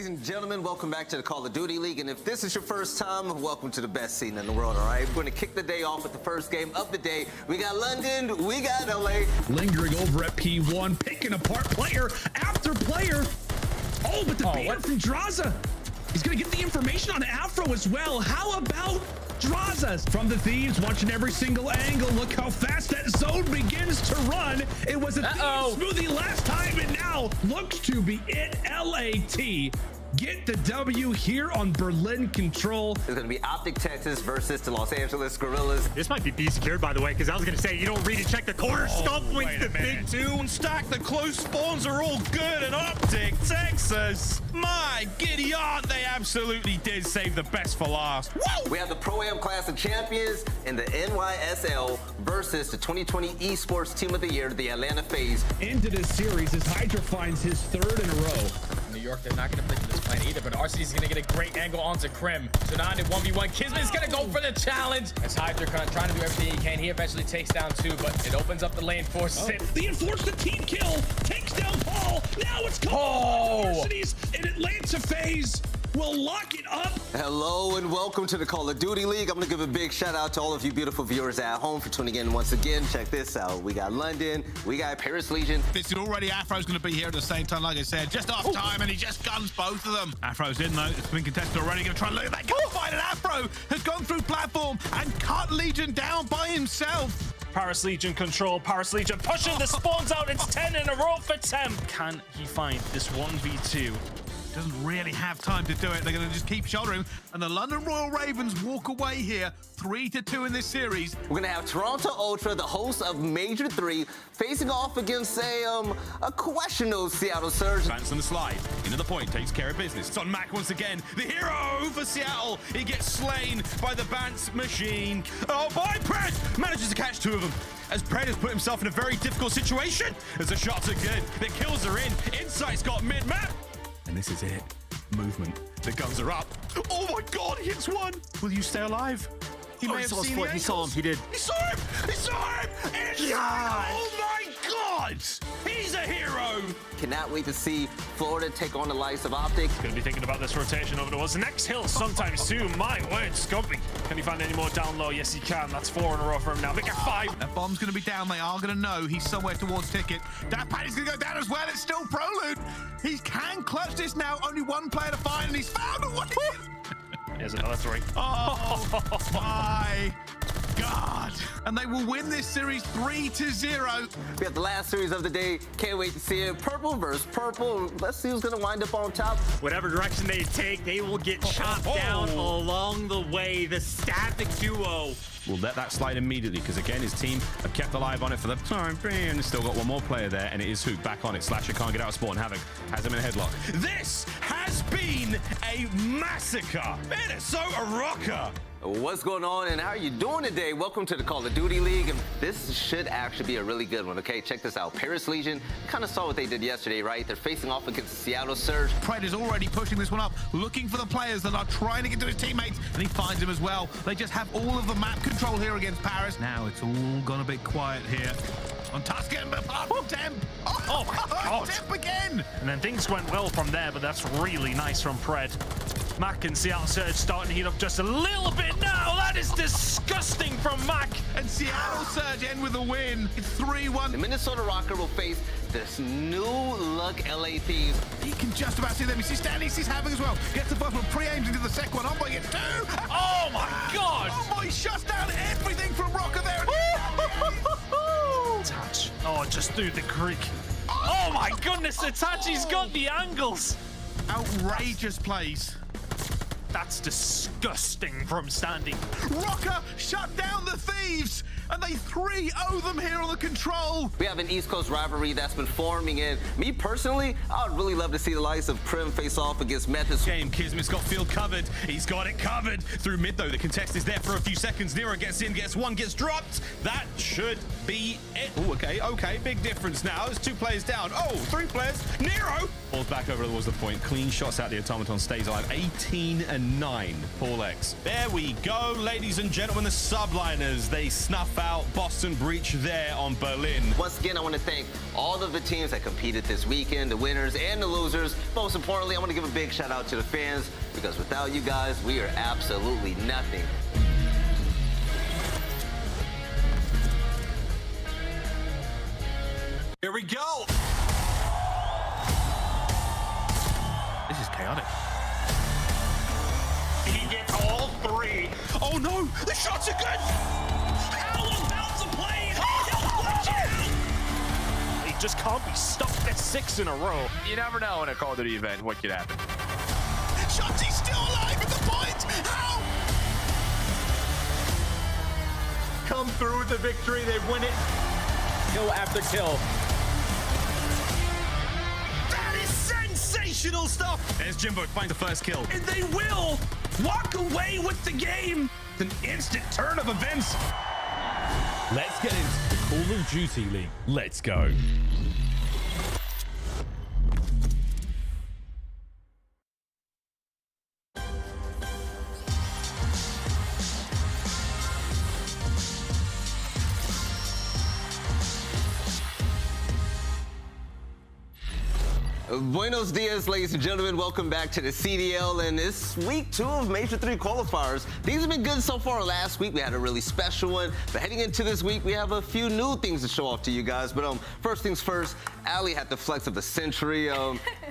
Ladies and gentlemen, welcome back to the Call of Duty League. And if this is your first time, welcome to the best scene in the world, all right? We're going to kick the day off with the first game of the day. We got London, we got LA. Lingering over at P1, picking apart player after player. Oh, but the ban from Drazah. He's going to get the information on Afro as well. How about Drazah from the Thieves, watching every single angle. Look how fast that zone begins to run. It was a Thieves smoothie last time, and now looks to be it. LAT get the W here on Berlin Control. It's going to be OpTic Texas versus the Los Angeles Guerrillas. This might be B secured, by the way, because I was going to say, you don't read and check the corner. Scump wins the big two. Stack, the close spawns are all good, and OpTic Texas, my giddy aunt, they absolutely did save the best for last. Woo! We have the Pro-Am Class of Champions in the NYSL versus the 2020 Esports Team of the Year, the Atlanta FaZe. Into this series as Hydra finds his third in a row. New York, they're not going to play for this plan either, but Arcitys is going to get a great angle onto Crim. So now in 1v1, Kismet is going to go for the challenge. As Hydra trying to do everything he can. He eventually takes down two, but it opens up the lane for Simp. The enforced the team kill, takes down Paul. Now it's called Arcitys, and Atlanta FaZe will lock it up. Hello and welcome to the Call of Duty League. I'm going to give a big shout out to all of you beautiful viewers at home for tuning in once again. Check this out. We got London, we got Paris Legion. This is already Afro's going to be here at the same time, like I said, just off time, and he just guns both of them. Afro's in though. It's been contested already. Going to try and look at that gunfight, and Afro has gone through platform and cut Legion down by himself. Paris Legion control, Paris Legion pushing the spawns out. It's 10 in a row for Temp. Can he find this 1v2? Doesn't really have time to do it. They're going to just keep shouldering, and the London Royal Ravens walk away here 3-2 in this series. We're going to have Toronto Ultra, the host of Major III, facing off against a questionable Seattle Surge. Vance on the slide, into the point, takes care of business. It's on Mack once again, the hero for Seattle. He gets slain by the Vance machine. Oh, by Pred! Manages to catch two of them. As Pred has put himself in a very difficult situation. As the shots are good, the kills are in. Insight's got mid-map. And this is it. Movement. The guns are up. Oh my God, he hits one. Will you stay alive? He may have seen the He saw him. He did. He saw him! He saw him! Yeah. Oh my God! He's a hero! Cannot wait to see Florida take on the likes of OpTic. Gonna be thinking about this rotation over towards the next hill sometime soon. My word, Scumpy. Can he find any more down low? Yes, he can. That's 4 in a row for him now. Make it 5. That bomb's going to be down. They are going to know he's somewhere towards ticket. That paddy's going to go down as well. It's still Prolute. He can clutch this now. Only one player to find, and he's found it. What? Here's another 3. Oh my God. And they will win this series 3-0. We have the last series of the day. Can't wait to see it. Purple versus purple. Let's see who's going to wind up on top. Whatever direction they take, they will get chopped down along the way. The static duo will let that slide immediately, because again his team have kept alive on it for the time being. Still got one more player there, and it is Hook back on it. Slasher can't get out of spawn. Havok has him in a headlock. This has been a massacre. Minnesota Røkkr. What's going on and how are you doing today? Welcome to the Call of Duty League. And this should actually be a really good one, okay? Check this out. Paris Legion, kind of saw what they did yesterday, right? They're facing off against the Seattle Surge. Pred is already pushing this one up, looking for the players that are trying to get to his teammates, and he finds him as well. They just have all of the map control here against Paris. Now it's all gone a bit quiet here. On Tuscan, but apart from Temp. Oh my God. Temp again. And then things went well from there, but that's really nice from Pred. Mack and Seattle Surge starting to heat up just a little bit now. That is disgusting from Mack. And Seattle Surge end with a win. It's 3-1. The Minnesota Røkkr will face this new look LA Thieves. He can just about see them. He sees Standy, he sees Havok as well. Gets the first one, pre-aims into the second one. Envoy gets 2. Oh my God. Envoy shuts down everything from Røkkr there. Touch. Oh, just through the creek. Oh my goodness, Itachi's got the angles. Outrageous plays. That's disgusting from Standy. Røkkr shut down the Thieves, and they 3-0 them here on the control. We have an East Coast rivalry that's been forming, and me personally, I would really love to see the likes of Prim face off against Methodz. Game, Kismet's got field covered. He's got it covered. Through mid, though, the contest is there for a few seconds. Nero gets in, gets one, gets dropped. That should be it. Oh, okay, big difference now. There's 2 players down. Oh, 3 players. Nero Falls back over towards the point. Clean shots out. The automaton stays alive. 18-9. Paulehx. There we go, ladies and gentlemen, the Subliners. They snuff about Boston Breach there on Berlin. Once again, I want to thank all of the teams that competed this weekend, the winners and the losers. Most importantly, I want to give a big shout out to the fans, because without you guys, we are absolutely nothing. Here we go. This is chaotic. He gets all three. Oh no, the shots are good. How about the play? He'll glitch out. He just can't be stuck at 6 in a row. You never know in a Call of Duty event what could happen. Shotzzy's still alive at the point. How? Come through with the victory. They win it. Kill after kill. That is sensational stuff. There's Jimbo finds the first kill. And they will walk away with the game. It's an instant turn of events. Let's get into the Call of Duty League. Let's go. Buenos dias, ladies and gentlemen. Welcome back to the CDL, and it's week 2 of Major III Qualifiers. Things have been good so far. Last week we had a really special one, but heading into this week we have a few new things to show off to you guys. But first things first, aBeZy had the flex of the century.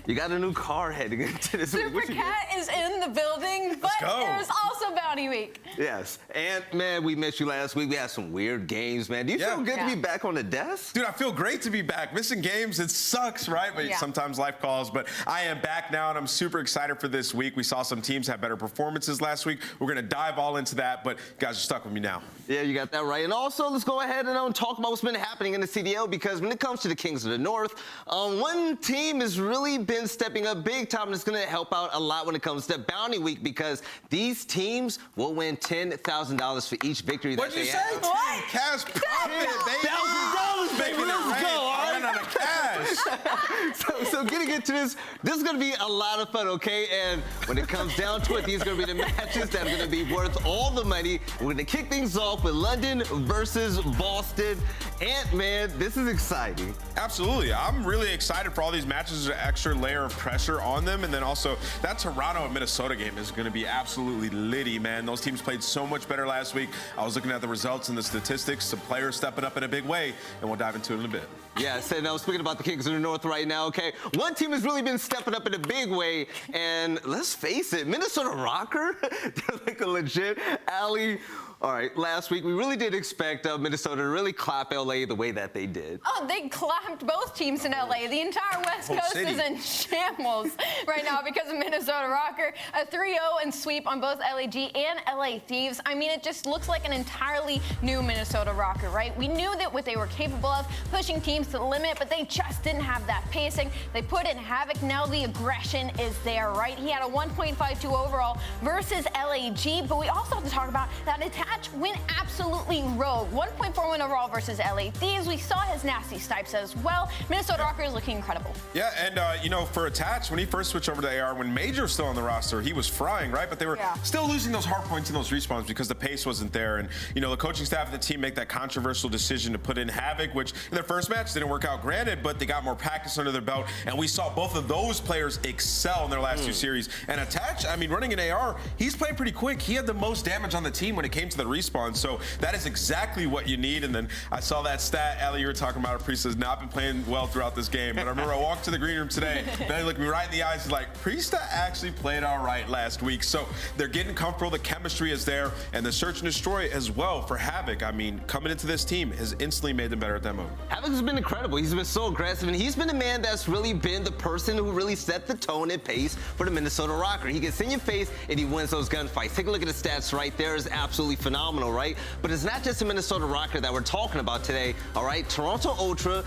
You got a new car heading into this week. Super Cat is in the building, but there's also Bounty Week. Yes, and man, we missed you last week. We had some weird games, man. Do you feel good to be back on the desk? Dude, I feel great to be back. Missing games, it sucks, right? But sometimes life calls. But I am back now, and I'm super excited for this week. We saw some teams have better performances last week. We're going to dive all into that, but you guys are stuck with me now. Yeah, you got that right. And also, let's go ahead and talk about what's been happening in the CDL, because when it comes to the Kings of the North, one team has really been stepping up big time, and it's going to help out a lot when it comes to Bounty Week, because these teams will win $10,000 for each victory that they have. What'd you say? Cash profit, baby. $10,000, baby. Let's go. I ran out of cash. So getting into this is going to be a lot of fun, okay? And when it comes down to it, these are going to be the matches that are going to be worth all the money. We're going to kick things off with London versus Boston. And, man, this is exciting. Absolutely. I'm really excited for all these matches. There's an extra layer of pressure on them. And then also, that Toronto and Minnesota game is going to be absolutely litty, man. Those teams played so much better last week. I was looking at the results and the statistics. Some players stepping up in a big way, and we'll dive into it in a bit. Yes, and I was speaking about the Kings of the North right now, okay? One team has really been stepping up in a big way, and let's face it, Minnesota Røkkr, they're like a legit alley. All right, last week we really did expect Minnesota to really clap LA the way that they did. Oh, they clapped both teams in LA. The entire West Coast is in shambles right now because of Minnesota Røkkr. A 3-0 and sweep on both LAG and LA Thieves. I mean, it just looks like an entirely new Minnesota Røkkr, right? We knew that what they were capable of, pushing teams to the limit, but they just didn't have that pacing. They put in Havok. Now the aggression is there, right? He had a 1.52 overall versus LAG, but we also have to talk about that attack. Went absolutely rogue. 1.41 overall versus LA Thieves. We saw his nasty snipes as well. Minnesota Røkkr is looking incredible. Yeah, and you know, for Attach, when he first switched over to AR, when Major was still on the roster, he was frying, right? But they were still losing those hard points and those respawns because the pace wasn't there. And you know, the coaching staff and the team make that controversial decision to put in Havok, which in their first match didn't work out, granted, but they got more practice under their belt, and we saw both of those players excel in their last 2 series. And Attach, I mean, running an AR, he's playing pretty quick. He had the most damage on the team when it came to the respawn, so that is exactly what you need. And then I saw that stat, Ali, you were talking about. Priestahh has not been playing well throughout this game, but I remember I walked to the green room today, and he looked me right in the eyes, he's like, Priestahh actually played all right last week. So they're getting comfortable, the chemistry is there, and the search and destroy as well for Havok. I mean, coming into this team has instantly made them better at that mode. Havok has been incredible. He's been so aggressive, and he's been a man that's really been the person who really set the tone and pace for the Minnesota Røkkr. He gets in your face, and he wins those gunfights. Take a look at the stats right there. It's absolutely phenomenal, right? But it's not just the Minnesota Røkkr that we're talking about today, all right? Toronto Ultra,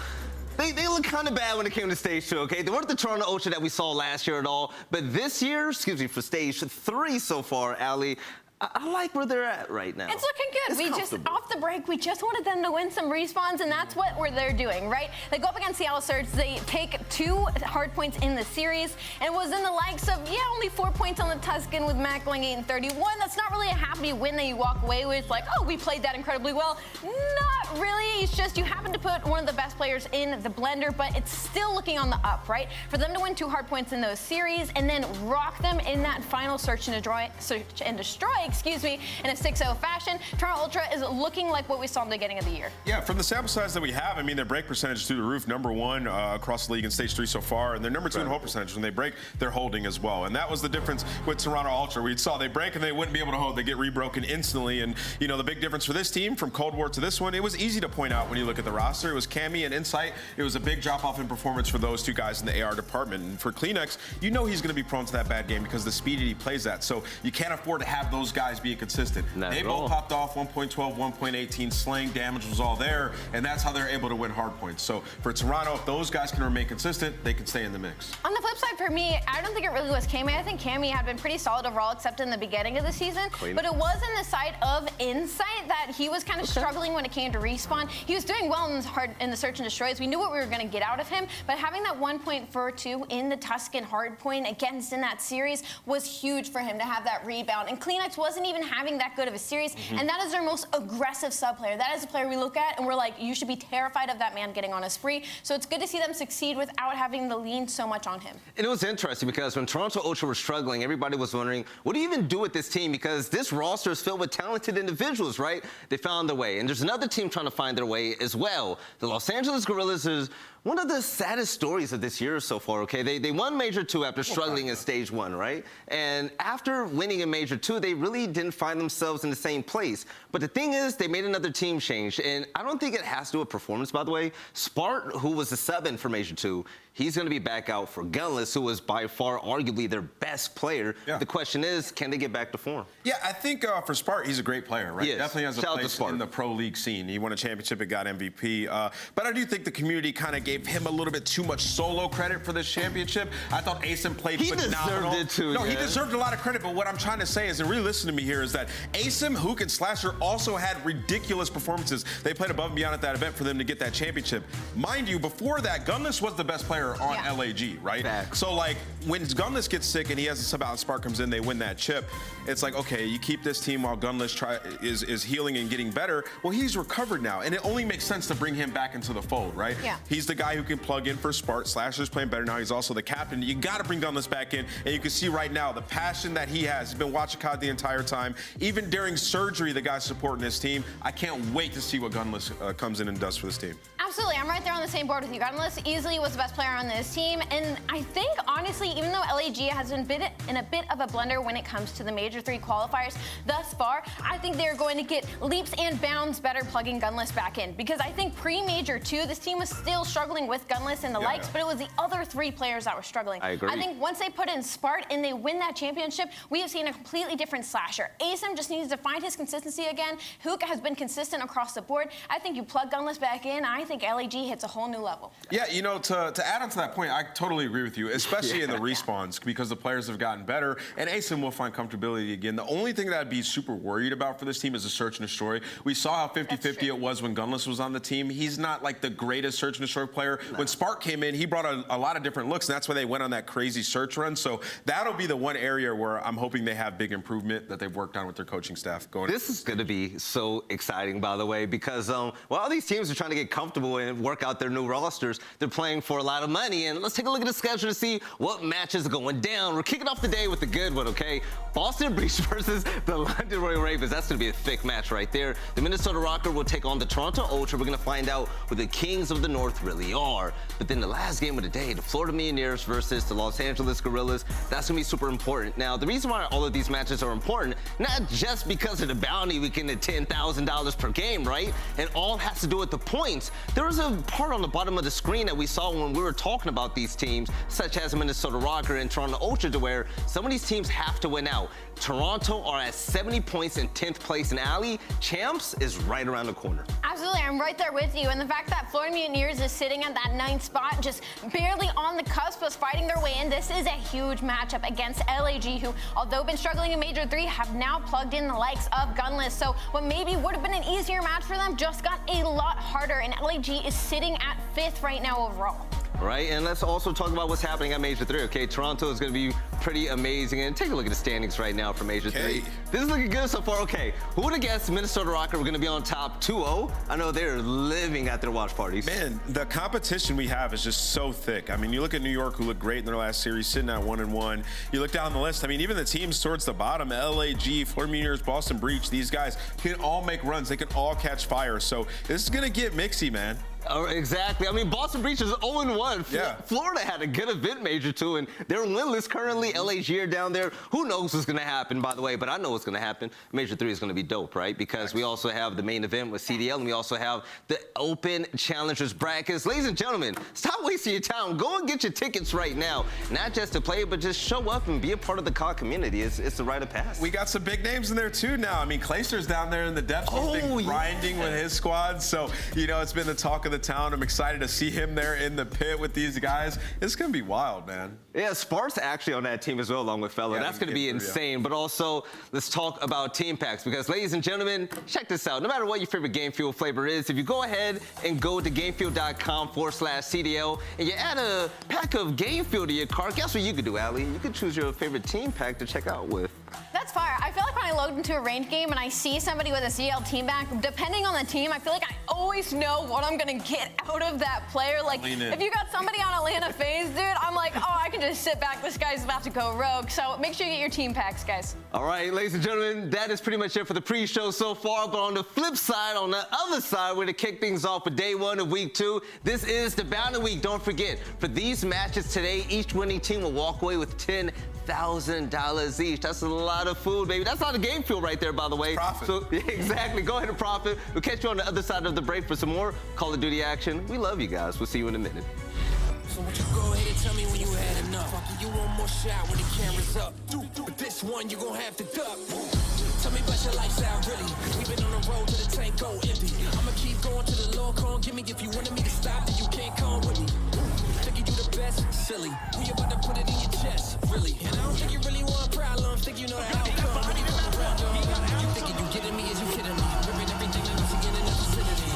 they look kind of bad when it came to stage 2, okay? They weren't the Toronto Ultra that we saw last year at all, but this year, excuse me, for stage 3 so far, Ali, I like where they're at right now. It's looking good. We just, off the break, we just wanted them to win some respawns, and that's what they're doing, right? They go up against Seattle Surge. They take 2 hard points in the series, and it was in the likes of, only 4 points on the Tuscan with Mack going 8-31. That's not really a happy win that you walk away with, like, oh, we played that incredibly well. Not really. It's just you happen to put one of the best players in the blender, but it's still looking on the up, right? For them to win 2 hard points in those series and then rock them in that final search and destroy, in a 6-0 fashion, Toronto Ultra is looking like what we saw in the beginning of the year. Yeah, from the sample size that we have, I mean, their break percentage is through the roof, #1 across the league in stage 3 so far, and they're #2 in hold percentage. When they break, they're holding as well. And that was the difference with Toronto Ultra. We saw they break and they wouldn't be able to hold. They get rebroken instantly. And, you know, the big difference for this team from Cold War to this one, it was easy to point out when you look at the roster. It was Cammy and Insight. It was a big drop-off in performance for those 2 guys in the AR department. And for Kleenex, you know he's going to be prone to that bad game because the speed he plays that. So you can't afford to have those guys be consistent. They both popped off 1.12, 1.18, slaying damage was all there, and that's how they're able to win hard points. So for Toronto, if those guys can remain consistent, they can stay in the mix. On the flip side, for me, I don't think it really was Cammy. I think Cammy had been pretty solid overall, except in the beginning of the season. But it was in the side of Insight that he was kind of struggling when it came to respawn. He was doing well in the search and destroys. We knew what we were going to get out of him, but having that 1.42 in the Tuscan hard point against in that series was huge for him to have that rebound. And Kleenex wasn't even having that good of a series, and that is their most aggressive sub player. That is a player we look at and we're like, you should be terrified of that man getting on a spree. So it's good to see them succeed without having to lean so much on him. And it was interesting because when Toronto Ultra were struggling, everybody was wondering, what do you even do with this team? Because this roster is filled with talented individuals, right? They found their way. And there's another team trying to find their way as well. The Los Angeles Guerrillas is one of the saddest stories of this year so far, okay? They won Major 2 after struggling in Stage 1, right? And after winning in Major 2, they really didn't find themselves in the same place. But the thing is, they made another team change, and I don't think it has to do with performance, by the way. Spart, who was the sub-in for Major 2, he's going to be back out for Gunless, who was by far arguably their best player. Yeah. The question is, can they get back to form? Yeah, I think for Spart, he's a great player, right? Yes. Definitely has a place in the pro league scene. He won a championship and got MVP. But I do think the community kind of gave him a little bit too much solo credit for this championship. I thought ASIM played phenomenal. He deserved it too. No, he deserved a lot of credit, but what I'm trying to say is, and really listen to me here, is that ASIM, Hook, and Slasher also had ridiculous performances. They played above and beyond at that event for them to get that championship. Mind you, before that, Gunless was the best player on LAG, right? Facts. So, like, when Gunless gets sick and he has a sub out and Spark comes in, they win that chip. It's like, okay, you keep this team while Gunless is healing and getting better. Well, he's recovered now, and it only makes sense to bring him back into the fold, right? Yeah. He's the guy who can plug in for Spark. Slasher's playing better now. He's also the captain. You got to bring Gunless back in, and you can see right now the passion that he has. He's been watching COD the entire time. Even during surgery, the guy's supporting his team. I can't wait to see what Gunless comes in and does for this team. Absolutely. I'm right there on the same board with you. Gunless easily was the best player on this team, and I think, honestly, even though LAG has been in a bit of a blunder when it comes to the Major 3 qualifiers thus far, I think they're going to get leaps and bounds better plugging Gunless back in, because I think pre-Major 2, this team was still struggling with Gunless and the likes, but it was the other 3 players that were struggling. I agree. I think once they put in Spart and they win that championship, we have seen a completely different Slasher. ASIM just needs to find his consistency again. Hook has been consistent across the board. I think you plug Gunless back in, I think LAG hits a whole new level. Yeah, you know, to add on to that point, I totally agree with you, especially in the respawns, because the players have gotten better, and ASIM will find comfortability again. The only thing that I'd be super worried about for this team is the search and destroy. We saw how 50-50 it was when Gunless was on the team. He's not like the greatest search and destroy player. No. When Spark came in, he brought a lot of different looks, and that's why they went on that crazy search run. So that'll be the one area where I'm hoping they have big improvement that they've worked on with their coaching staff going. This is going to be so exciting, by the way, because while all these teams are trying to get comfortable and work out their new rosters, they're playing for a lot of money. And let's take a look at the schedule to see what matches are going down. We're kicking off the day with the good one, okay? Boston Breach versus the London Royal Ravens. That's going to be a thick match right there. The Minnesota Røkkr will take on the Toronto Ultra. We're going to find out who the Kings of the North really are. But then the last game of the day, the Florida Mutineers versus the Los Angeles Guerrillas. That's going to be super important. Now, the reason why all of these matches are important, not just because of the bounty weekend at $10,000 per game, right? And all has to do with the points. There was a part on the bottom of the screen that we saw when we were talking about these teams, such as Minnesota Røkkr and Toronto Ultra, to where some of these teams have to win out. Toronto are at 70 points in 10th place in Alley. Champs is right around the corner. Absolutely, I'm right there with you. And the fact that Florida Mutineers is sitting at that 9th spot, just barely on the cusp of fighting their way in, this is a huge matchup against LAG, who, although been struggling in Major 3, have now plugged in the likes of Gunless. So what maybe would have been an easier match for them just got a lot harder, and LAG is sitting at 5th right now overall. Right, and let's also talk about what's happening at Major 3, okay? Toronto is going to be pretty amazing, and take a look at the standings right now for Major 3. This is looking good so far. Okay, who would have guessed Minnesota Røkkr were going to be on top 2-0? I know they're living at their watch parties. Man, the competition we have is just so thick. I mean, you look at New York, who looked great in their last series, sitting at 1-1. You look down the list, I mean, even the teams towards the bottom, LAG, Florida Mutineers, Boston Breach, these guys can all make runs. They can all catch fire. So this is going to get mixy, man. Oh, exactly. I mean, Boston Breach is 0-1. Yeah. Florida had a good event, Major 2, and they're winless currently. LAG are down there. Who knows what's going to happen, by the way, but I know what's going to happen. Major 3 is going to be dope, right? Because we also have the main event with CDL, and we also have the Open Challengers brackets. Ladies and gentlemen, stop wasting your time. Go and get your tickets right now. Not just to play, but just show up and be a part of the COD community. It's the rite of passage. We got some big names in there, too, now. I mean, Clayster's down there in the depths. He's been grinding with his squad, so, you know, it's been the talk of the town. I'm excited to see him there in the pit with these guys. It's going to be wild, man. Yeah, Spark's actually on that team as well, along with Fella. That's going to be insane. But also, let's talk about team packs, because, ladies and gentlemen, check this out. No matter what your favorite Game Fuel flavor is, if you go ahead and go to gamefuel.com/CDL and you add a pack of Game Fuel to your cart, guess what you could do, Allie? You could choose your favorite team pack to check out with. That's fire. I feel like when I load into a ranked game and I see somebody with a CDL team pack, depending on the team, I feel like I always know what I'm going to get out of that player. Like, if you got somebody on Atlanta FaZe, dude, I'm like, oh, I can just sit back. This guy's about to go rogue. So make sure you get your team packs, guys. All right, ladies and gentlemen, that is pretty much it for the pre-show so far. But on the flip side, on the other side, we're to kick things off for day 1 of week 2. This is the Bounty Week. Don't forget, for these matches today, each winning team will walk away with $10,000 each. That's a lot of food, baby. That's a lot of Game Fuel right there, by the way. Profit. So, exactly. Go ahead and profit. We'll catch you on the other side of the break for some more Call of Duty action. We love you guys. We'll see you in a minute. So would you go ahead and tell me when you had enough? Fucking you one more shot when the camera's up. But this one you gon' have to duck. Tell me about your lifestyle, really. We've been on the road to the tank go empty. I'ma keep going to the Lord, come give me. If you wanted me to stop, then you can't come with me. Thinking you the best, silly. We about to put it in your chest, really. And I don't think you really want problems. Think you know the outcome when you come around, dog. You thinking you getting me? Is you kidding me? Ripping everything that was again in the vicinity.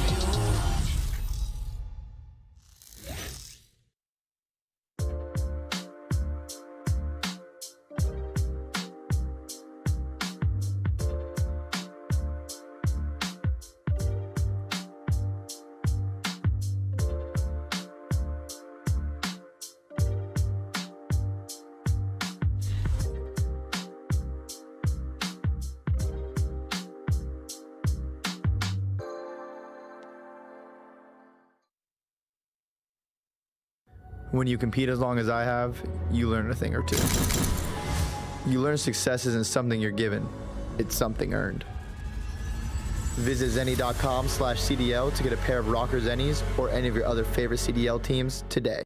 When you compete as long as I have, you learn a thing or two. You learn success isn't something you're given, it's something earned. Visit zenny.com/CDL to get a pair of Røkkr Zennies or any of your other favorite CDL teams today.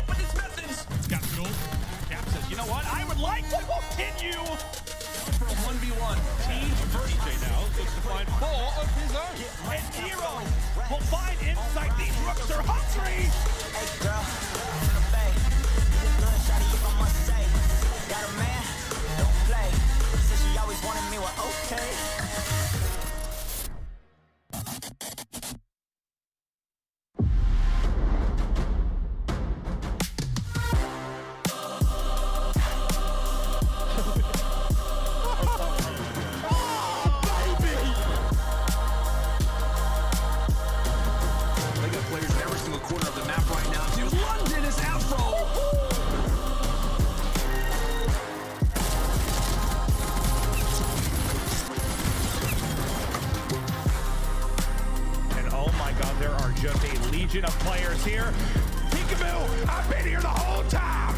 But it's Methodz. Capsidal. Cap says, you know what? I would like to continue for a 1v1. Team versus TJ now looks to find 4 of his own. And Nero will find insight. These Røkkr are hungry. just a legion of players here. Peekaboo, I've been here the whole time.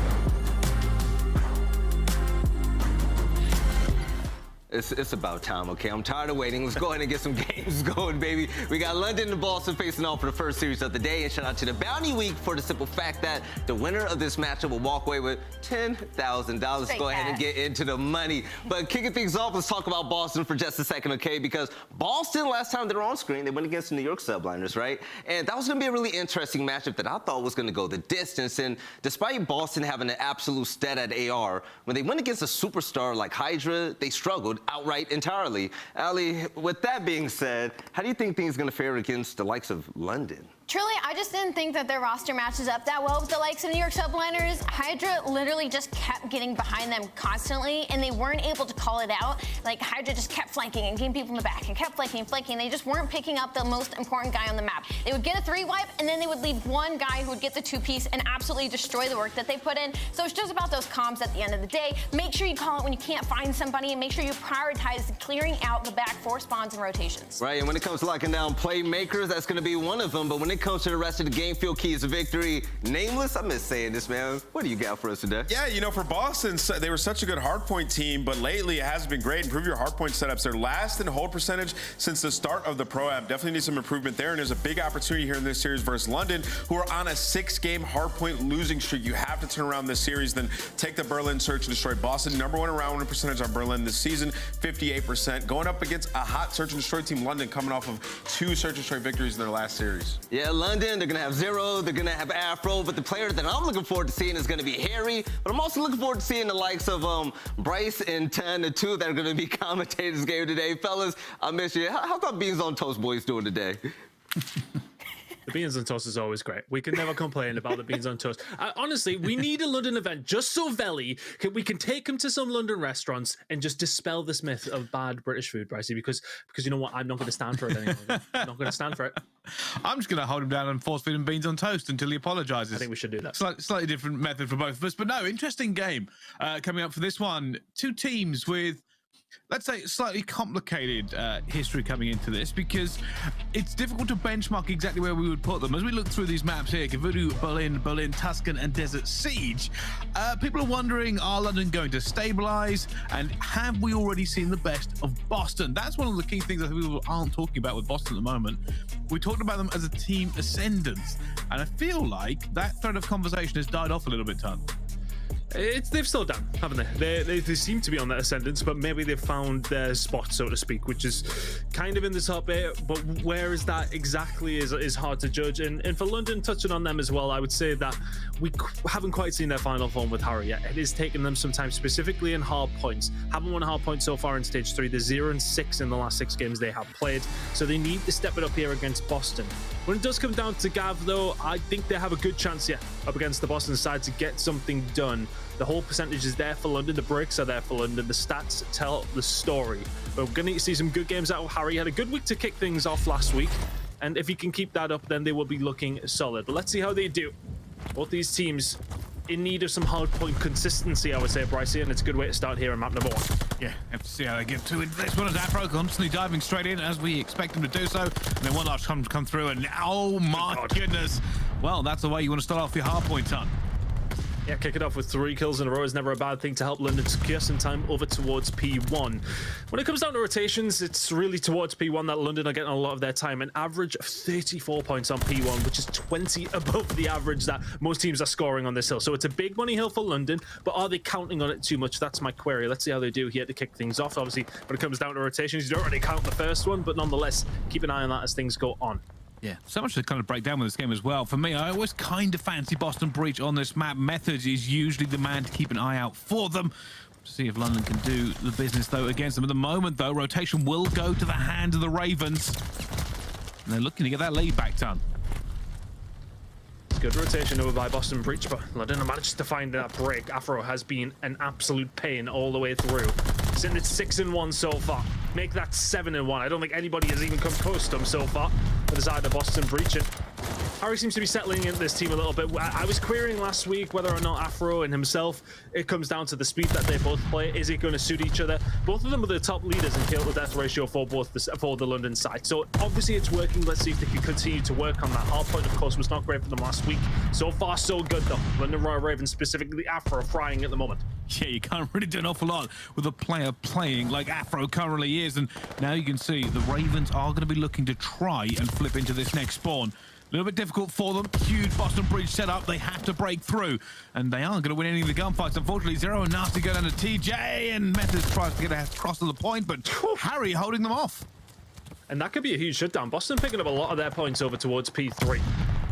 It's about time, okay? I'm tired of waiting. Let's go ahead and get some games going, baby. We got London and Boston facing off for the first series of the day. And shout out to the Bounty Week for the simple fact that the winner of this matchup will walk away with $10,000. Let's go ahead and get into the money. But kicking things off, let's talk about Boston for just a second, okay? Because Boston, last time they were on screen, they went against the New York Subliners, right? And that was going to be a really interesting matchup that I thought was going to go the distance. And despite Boston having an absolute stat at AR, when they went against a superstar like Hydra, they struggled outright entirely. Ali, with that being said, how do you think things are going to fare against the likes of London? Truly, I just didn't think that their roster matches up that well with the likes of New York Subliners. Hydra literally just kept getting behind them constantly, and they weren't able to call it out. Like, Hydra just kept flanking and getting people in the back and kept flanking and flanking. They just weren't picking up the most important guy on the map. They would get a 3-wipe, and then they would leave one guy who would get the 2-piece and absolutely destroy the work that they put in. So it's just about those comms at the end of the day. Make sure you call it when you can't find somebody, and make sure you prioritize clearing out the back 4 spawns and rotations. Right, and when it comes to locking down playmakers, that's going to be one of them. But when it comes to the rest of the game, field keys to victory, nameless, I miss saying this, man. What do you got for us today? Yeah, you know, for Boston, they were such a good hardpoint team, but lately it hasn't been great. Improve your hardpoint setups. They're last in hold percentage since the start of the Pro-Am. Definitely need some improvement there, and there's a big opportunity here in this series versus London, who are on a 6-game hardpoint losing streak. You have to turn around this series, then take the Berlin search and destroy. Boston, #1 around win percentage on Berlin this season, 58%. Going up against a hot search and destroy team, London, coming off of 2 search and destroy victories in their last series. Yeah, London, they're going to have Zero, they're going to have Afro, but the player that I'm looking forward to seeing is going to be Harry, but I'm also looking forward to seeing the likes of Bryce and 10, the 2 that are going to be commentating this game today. Fellas, I miss you. How's the Beans on Toast boys doing today? The beans on toast is always great. We can never complain about the beans on toast. Honestly, we need a London event just so Veli we can take him to some London restaurants and just dispel this myth of bad British food, Brycey, because you know what? I'm not going to stand for it anymore. I'm not going to stand for it. I'm just going to hold him down and force feed him beans on toast until he apologizes. I think we should do that. Slightly different method for both of us, but no, interesting game coming up for this one. 2 teams with, let's say, slightly complicated history coming into this, because it's difficult to benchmark exactly where we would put them. As we look through these maps here, Kavoodoo, Berlin, Tuscan, and Desert Siege, people are wondering, are London going to stabilize? And have we already seen the best of Boston? That's one of the key things I think people aren't talking about with Boston at the moment. We talked about them as a team ascendance, and I feel like that thread of conversation has died off a little bit, Ton. They've slowed down, haven't they? They seem to be on that ascendance, but maybe they've found their spot, so to speak, which is kind of in the top 8. But where is that exactly is hard to judge. And for London, touching on them as well, I would say that we haven't quite seen their final form with Harry yet. It is taking them some time, specifically in hard points. Haven't won a hard point so far in stage 3. They're 0-6 in the last 6 games they have played, so they need to step it up here against Boston. When it does come down to Gav, though, I think they have a good chance here up against the Boston side to get something done. The whole percentage is there for London. The breaks are there for London. The stats tell the story. But we're going to see some good games out of Harry. He had a good week to kick things off last week. And if he can keep that up, then they will be looking solid. But let's see how they do. Both these teams in need of some hardpoint consistency, I would say, Brycey, and it's a good way to start here in map #1. Yeah, have to see how they get to it. This one is Afro constantly diving straight in as we expect him to do so. And then one last come through, and oh my goodness. Well, that's the way you want to start off your hardpoint, Ton. Yeah, kick it off with 3 kills in a row is never a bad thing to help London secure some time over towards P1. When it comes down to rotations, it's really towards P1 that London are getting a lot of their time. An average of 34 points on P1, which is 20 above the average that most teams are scoring on this hill. So it's a big money hill for London, but are they counting on it too much? That's my query. Let's see how they do here to kick things off. Obviously, when it comes down to rotations, you don't really count the first one, but nonetheless, keep an eye on that as things go on. Yeah, so much to kind of break down with this game as well. For me, I always kind of fancy Boston Breach on this map. Methodz is usually the man to keep an eye out for them. To see if London can do the business, though, against them. At the moment, though, rotation will go to the hand of the Ravens. And they're looking to get that lead back, Ton. Good rotation over by Boston Breach, but London managed to find that break. Afro has been an absolute pain all the way through. Sitting at 6-1 so far. Make that 7-1. I don't think anybody has even come close to them so far. But there's either Boston Breach and Harry seems to be settling into this team a little bit. I was querying last week whether or not Afro and himself, it comes down to the speed that they both play. Is it going to suit each other? Both of them are the top leaders in kill to death ratio for both for the London side. So obviously it's working. Let's see if they can continue to work on that. Hard point, of course, was not great for them last week. So far, so good though. London Royal Ravens, specifically Afro, frying at the moment. Yeah, you can't really do an awful lot with a player playing like Afro currently is. And now you can see the Ravens are going to be looking to try and flip into this next spawn. A little bit difficult for them. Huge Boston Bridge setup. They have to break through. And they aren't going to win any of the gunfights. Unfortunately, Zero and Nasty go down to TJ. And Methodz tries to get across to the point. But Harry holding them off. And that could be a huge shutdown. Boston picking up a lot of their points over towards P3.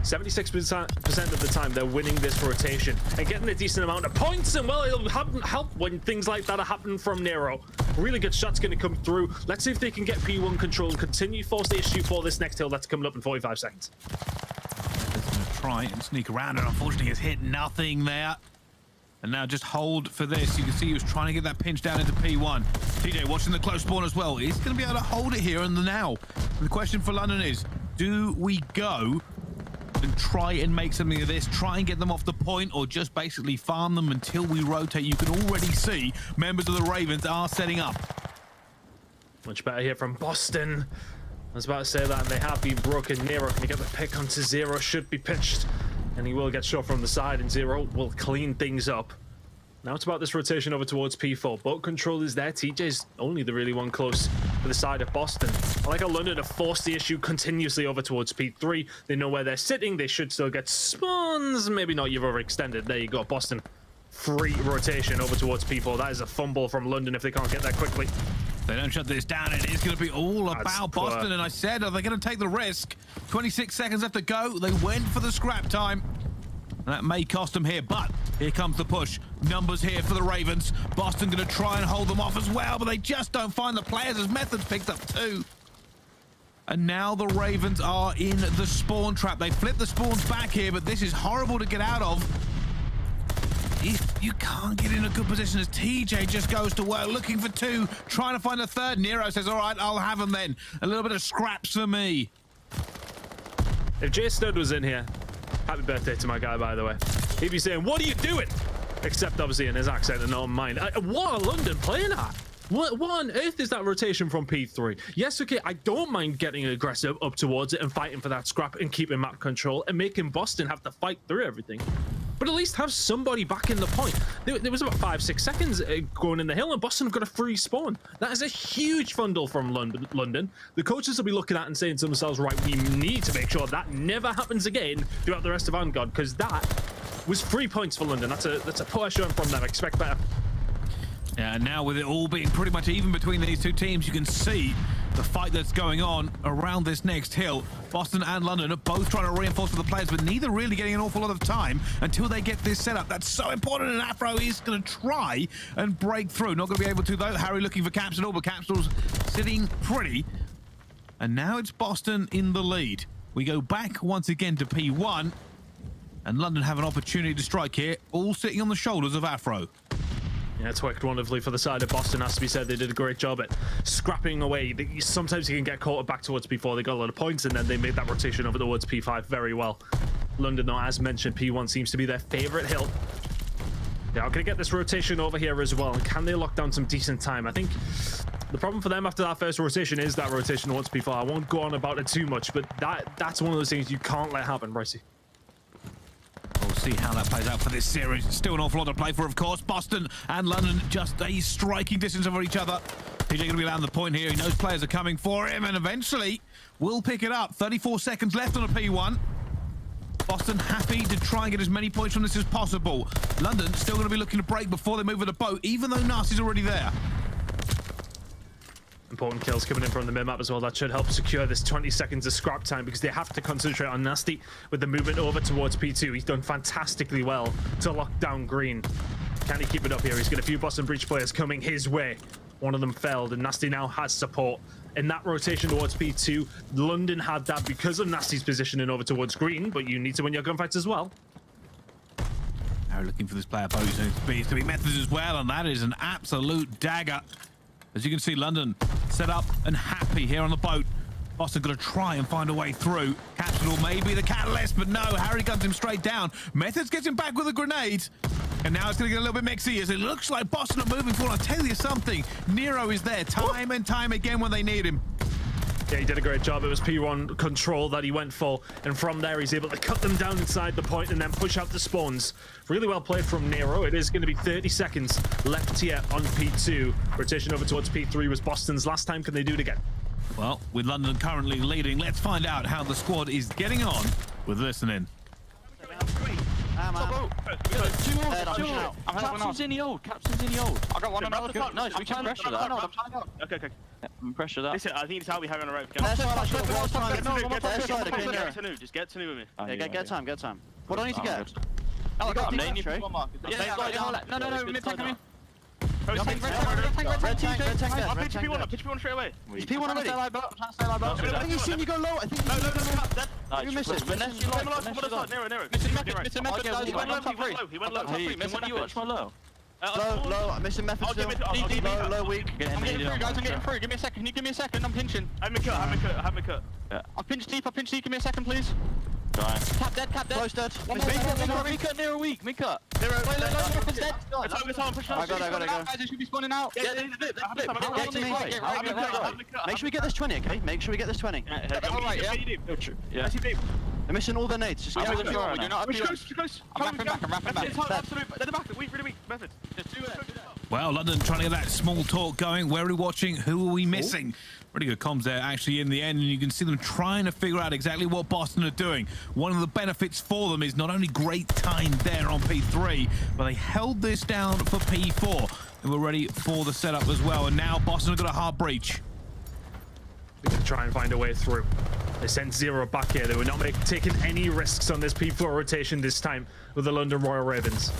76% of the time they're winning this rotation and getting a decent amount of points, and well, it'll help when things like that are happening from Nero. Really good shots going to come through. Let's see if they can get P1 control and continue force the issue for this next hill that's coming up in 45 seconds. He's going to try and sneak around, and unfortunately has hit nothing there. And now just hold for this. You can see he was trying to get that pinch down into P1. TJ watching the close spawn as well. He's going to be able to hold it here and the now. And the question for London is, do we go and try and make something of this, try and get them off the point, or just basically farm them until we rotate? You can already see members of the Ravens are setting up. Much better here from Boston. I was about to say that, and they have been broken. Nero can get the pick onto Zero, should be pitched, and he will get shot from the side, and Zero will clean things up. Now it's about this rotation over towards P4. Boat control is there. TJ's only the really one close to the side of Boston. I like how London have forced the issue continuously over towards P3. They know where they're sitting. They should still get spawns. Maybe not. You've overextended. There you go. Boston. Free rotation over towards P4. That is a fumble from London if they can't get that quickly. If they don't shut this down, it is going to be all about Boston. And I said, are they going to take the risk? 26 seconds left to go. They went for the scrap time. That may cost them here, but here comes the push. Numbers here for the Ravens. Boston going to try and hold them off as well, but they just don't find the players as Methodz picked up 2. And now the Ravens are in the spawn trap. They flip the spawns back here, but this is horrible to get out of. If you can't get in a good position as TJ just goes to work, looking for 2, trying to find a 3rd. Nero says, all right, I'll have them then. A little bit of scraps for me. If Jay Stud was in here, happy birthday to my guy, by the way, he'd be saying, what are you doing? Except obviously in his accent and not mine. What are London playing at? What on earth is that rotation from P3? Yes, okay, I don't mind getting aggressive up towards it and fighting for that scrap and keeping map control and making Boston have to fight through everything. But at least have somebody back in the point. There was about 5-6 seconds going in the hill, and Boston have got a free spawn. That is a huge fundle from London. The coaches will be looking at and saying to themselves, right, we need to make sure that never happens again throughout the rest of Vanguard, because that was 3 points for London. That's a poor showing from them. Expect better. Yeah, and now with it all being pretty much even between these two teams, you can see the fight that's going on around this next hill. Boston and London are both trying to reinforce for the players, but neither really getting an awful lot of time until they get this set up. That's so important, and Afro is going to try and break through. Not going to be able to, though. Harry looking for Capsidal, but Capsidal's sitting pretty. And now it's Boston in the lead. We go back once again to P1, and London have an opportunity to strike here, all sitting on the shoulders of Afro. Yeah, it's worked wonderfully for the side of Boston, has to be said. They did a great job at scrapping away. Sometimes you can get caught back towards P4. They got a lot of points, and then they made that rotation over towards P5 very well. London, though, as mentioned, P1 seems to be their favorite hill. They are going to get this rotation over here as well. And can they lock down some decent time? I think the problem for them after that first rotation is that rotation towards P4. I won't go on about it too much, but that's one of those things you can't let happen, Brycey. We'll see how that plays out for this series. Still an awful lot to play for, of course. Boston and London just a striking distance over each other. TJ going to be landing the point here. He knows players are coming for him, and eventually will pick it up. 34 seconds left on a P1. Boston happy to try and get as many points from this as possible. London still going to be looking to break before they move with the boat, even though Nasty's already there. Important kills coming in from the mid-map as well. That should help secure this 20 seconds of scrap time, because they have to concentrate on Nasty with the movement over towards P2. He's done fantastically well to lock down Green. Can he keep it up here? He's got a few Boston Breach players coming his way. One of them failed, and Nasty now has support. In that rotation towards P2, London had that because of Nasty's positioning over towards Green, but you need to win your gunfights as well. Now looking for this player boat, so it's to be Methodz as well, and that is an absolute dagger. As you can see, London set up and happy here on the boat. Boston gonna try and find a way through. Capsidal may be the catalyst, but no, Harry guns him straight down. Methodz gets him back with a grenade. And now it's gonna get a little bit mixy as it looks like Boston are moving forward. I'll tell you something, Nero is there time and time again when they need him. Yeah, he did a great job. It was P1 control that he went for, and from there he's able to cut them down inside the point and then push out the spawns. Really well played from Nero. It is going to be 30 seconds left here on P2. Rotation over towards P3 was Boston's last time. Can they do it again? Well, with London currently leading, let's find out how the squad is getting on with listening. Captain's in the old. Captain's in the old. I got one on the top. Nice, we can pressure that. Okay. Pressure that. Listen, I think it's how we hang on the rope. Just get to me with me. Yeah, get time. What do I need to get? Oh, I got him. No, mid-tank coming. Red tank, pitch P1 straight away. He's P1 already. I think he's seen you go low. I think no. You missed it. Nero. He went low. When you watch my low. Low, I'm missing Methodz still. Low, weak. I'm getting through, guys, I'm getting through. Give me a second, can you give me a second? I'm pinching. I have me cut. Yeah. I'll pinch deep, give me a second, please. Cap dead. Close dead. Me cut, Nero weak, me cut. Nero, Methodz dead. It's time, push I got it. Guys, they should be spawning out. Get to me. Make sure we get this 20, okay? Make sure we get this 20. Alright, yeah. They're missing all their nades. Just get them. You're not close. I'm wrapping back. It's absolute. They're the back. Really weak. Methodz. Just do it. Well, London trying to get that small talk going. Where are we watching? Who are we missing? Pretty good comms there, actually, in the end, and you can see them trying to figure out exactly what Boston are doing. One of the benefits for them is not only great time there on P3, but they held this down for P4. They were ready for the setup as well, and now Boston have got a hard breach. They're going to try and find a way through. They sent Zero back here. They were not taking any risks on this P4 rotation this time with the London Royal Ravens.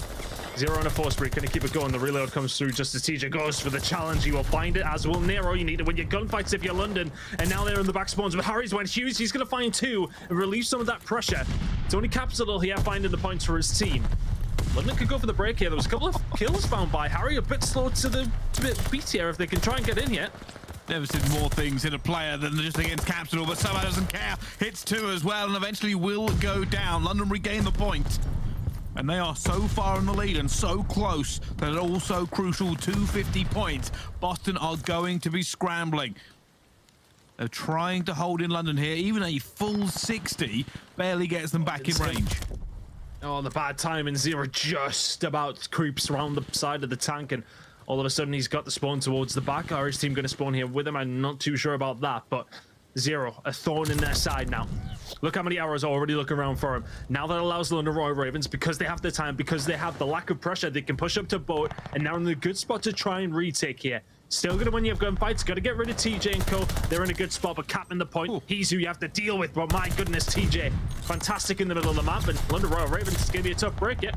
Zero on a force break, gonna keep it going. The reload comes through just as TJ goes for the challenge. He will find it, as will Nero. You need to win your gunfights if you're London. And now they're in the back spawns, but Harry's went huge. He's gonna find two and relieve some of that pressure. It's only Capsidal here finding the points for his team. London could go for the break here. There was a couple of kills found by Harry. A bit slow to the beat here if they can try and get in here. Never seen more things in a player than just against Capsidal, but somehow doesn't care. Hits two as well, and eventually will go down. London regain the point. And they are so far in the lead and so close that it's also crucial 250 points. Boston are going to be scrambling. They're trying to hold in London here. Even a full 60 barely gets them back in range. Oh, the bad time, and Zero just about creeps around the side of the tank, and all of a sudden he's got the spawn towards the back. Are his team going to spawn here with him? I'm not too sure about that, but Zero, a thorn in their side now. Look how many arrows are already looking around for him. Now that allows the London Royal Ravens, because they have the time, because they have the lack of pressure, they can push up to boat, and now in a good spot to try and retake here. Still gonna win your gunfights, gotta get rid of TJ and Co. They're in a good spot, but capping the point. Ooh. He's who you have to deal with, but my goodness, TJ. Fantastic in the middle of the map, and London Royal Ravens is gonna be a tough break, yeah.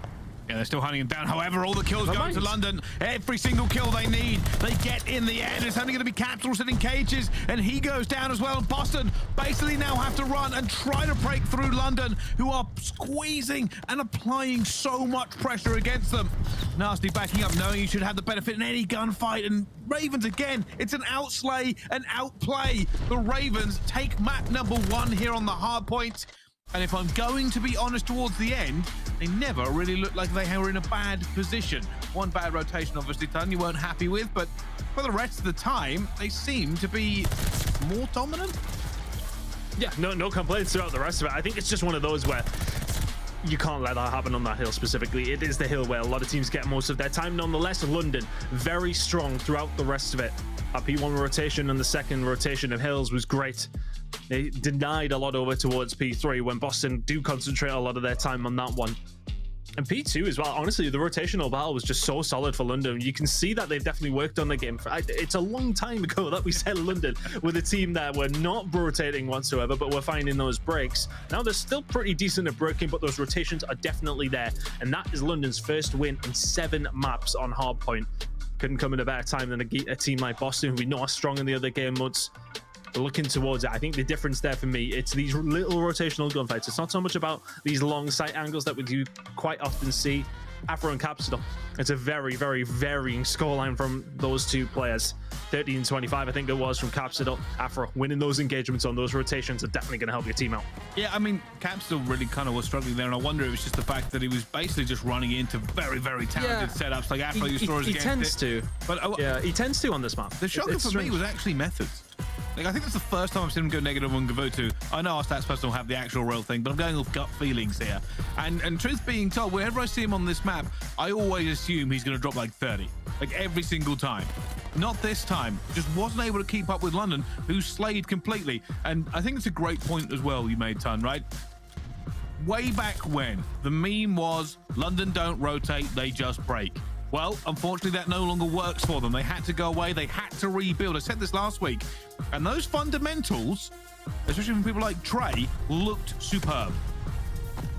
Yeah, they're still hunting him down. However, all the kills going to London. Every single kill they need, they get in the end. It's only going to be Capsidal sitting cages, and he goes down as well. Boston basically now have to run and try to break through London, who are squeezing and applying so much pressure against them. Nasty backing up, knowing you should have the benefit in any gunfight. And Ravens again, it's an outslay, an outplay. The Ravens take map number 1 here on the hard point. And if I'm going to be honest towards the end, they never really looked like they were in a bad position. One bad rotation obviously done you weren't happy with, but for the rest of the time, they seem to be more dominant. Yeah, no complaints throughout the rest of it. I think it's just one of those where you can't let that happen on that hill specifically. It is the hill where a lot of teams get most of their time. Nonetheless, London, very strong throughout the rest of it. Our P1 rotation and the second rotation of hills was great. They denied a lot over towards P3 when Boston do concentrate a lot of their time on that one. And P2 as well. Honestly, the rotational battle was just so solid for London. You can see that they've definitely worked on the game. It's a long time ago that we said London with a team that were not rotating whatsoever, but we're finding those breaks. Now they're still pretty decent at breaking, but those rotations are definitely there. And that is London's first win in 7 maps on hardpoint. Couldn't come in a better time than a team like Boston, who we know are strong in the other game modes. Looking towards it, I think the difference there for me, it's these little rotational gunfights. It's not so much about these long sight angles that we do quite often see. aphro and Capsidal. It's a very, very varying scoreline from those two players. 13-25, I think it was from Capsidal. aphro winning those engagements on those rotations are definitely going to help your team out. Yeah, I mean, Capsidal really kind of was struggling there, and I wonder if it was just the fact that he was basically just running into very, very talented setups like aphro used to. He tends to. But yeah, he tends to on this map. The shocker for me was actually Methodz. Like, I think that's the first time I've seen him go negative on Gavutu. I know our stats person will have the actual real thing, but I'm going off gut feelings here. And truth being told, whenever I see him on this map, I always assume he's going to drop like 30. Like every single time. Not this time. Just wasn't able to keep up with London, who slayed completely. And I think it's a great point as well you made, Ton, right? Way back when, the meme was, London don't rotate, they just break. Well, unfortunately, that no longer works for them. They had to go away. They had to rebuild. I said this last week. And those fundamentals, especially from people like Trey, looked superb.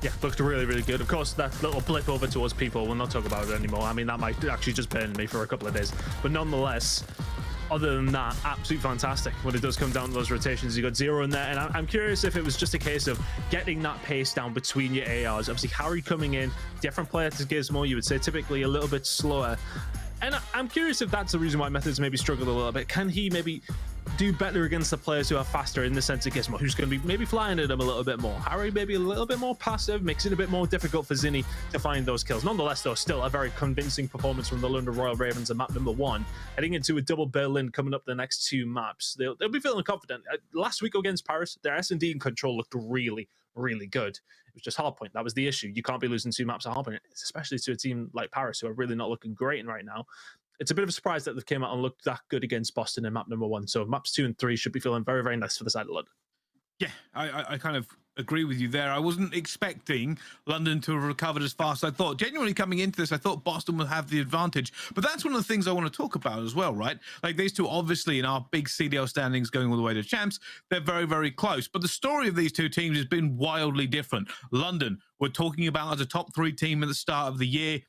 Yeah, looked really, really good. Of course, that little blip over towards people, we'll not talk about it anymore. I mean, that might actually just burn me for a couple of days. But nonetheless, other than that, absolutely fantastic when it does come down to those rotations. You got 0 in there, and I'm curious if it was just a case of getting that pace down between your ARs. Obviously, Harry coming in, different player to Gizmo, you would say typically a little bit slower. And I'm curious if that's the reason why Methodz maybe struggled a little bit. Can he maybe do better against the players who are faster in the sense of Gizmo, who's going to be maybe flying at him a little bit more? Harry maybe a little bit more passive, makes it a bit more difficult for Zinni to find those kills. Nonetheless, though, still a very convincing performance from the London Royal Ravens at map number 1. Heading into a double Berlin coming up the next 2 maps. They'll be feeling confident. Last week against Paris, their S&D and control looked really, really good. It was just hardpoint. That was the issue. You can't be losing 2 maps at hardpoint, especially to a team like Paris, who are really not looking great right now. It's a bit of a surprise that they've came out and looked that good against Boston in map number 1. So maps 2 and 3 should be feeling very, very nice for the side of London. Yeah, I kind of agree with you there. I wasn't expecting London to have recovered as fast as I thought. Genuinely coming into this, I thought Boston would have the advantage. But that's one of the things I want to talk about as well, right? Like these two, obviously, in our big CDL standings going all the way to champs, they're very, very close. But the story of these two teams has been wildly different. London, we're talking about as a top 3 team at the start of the year.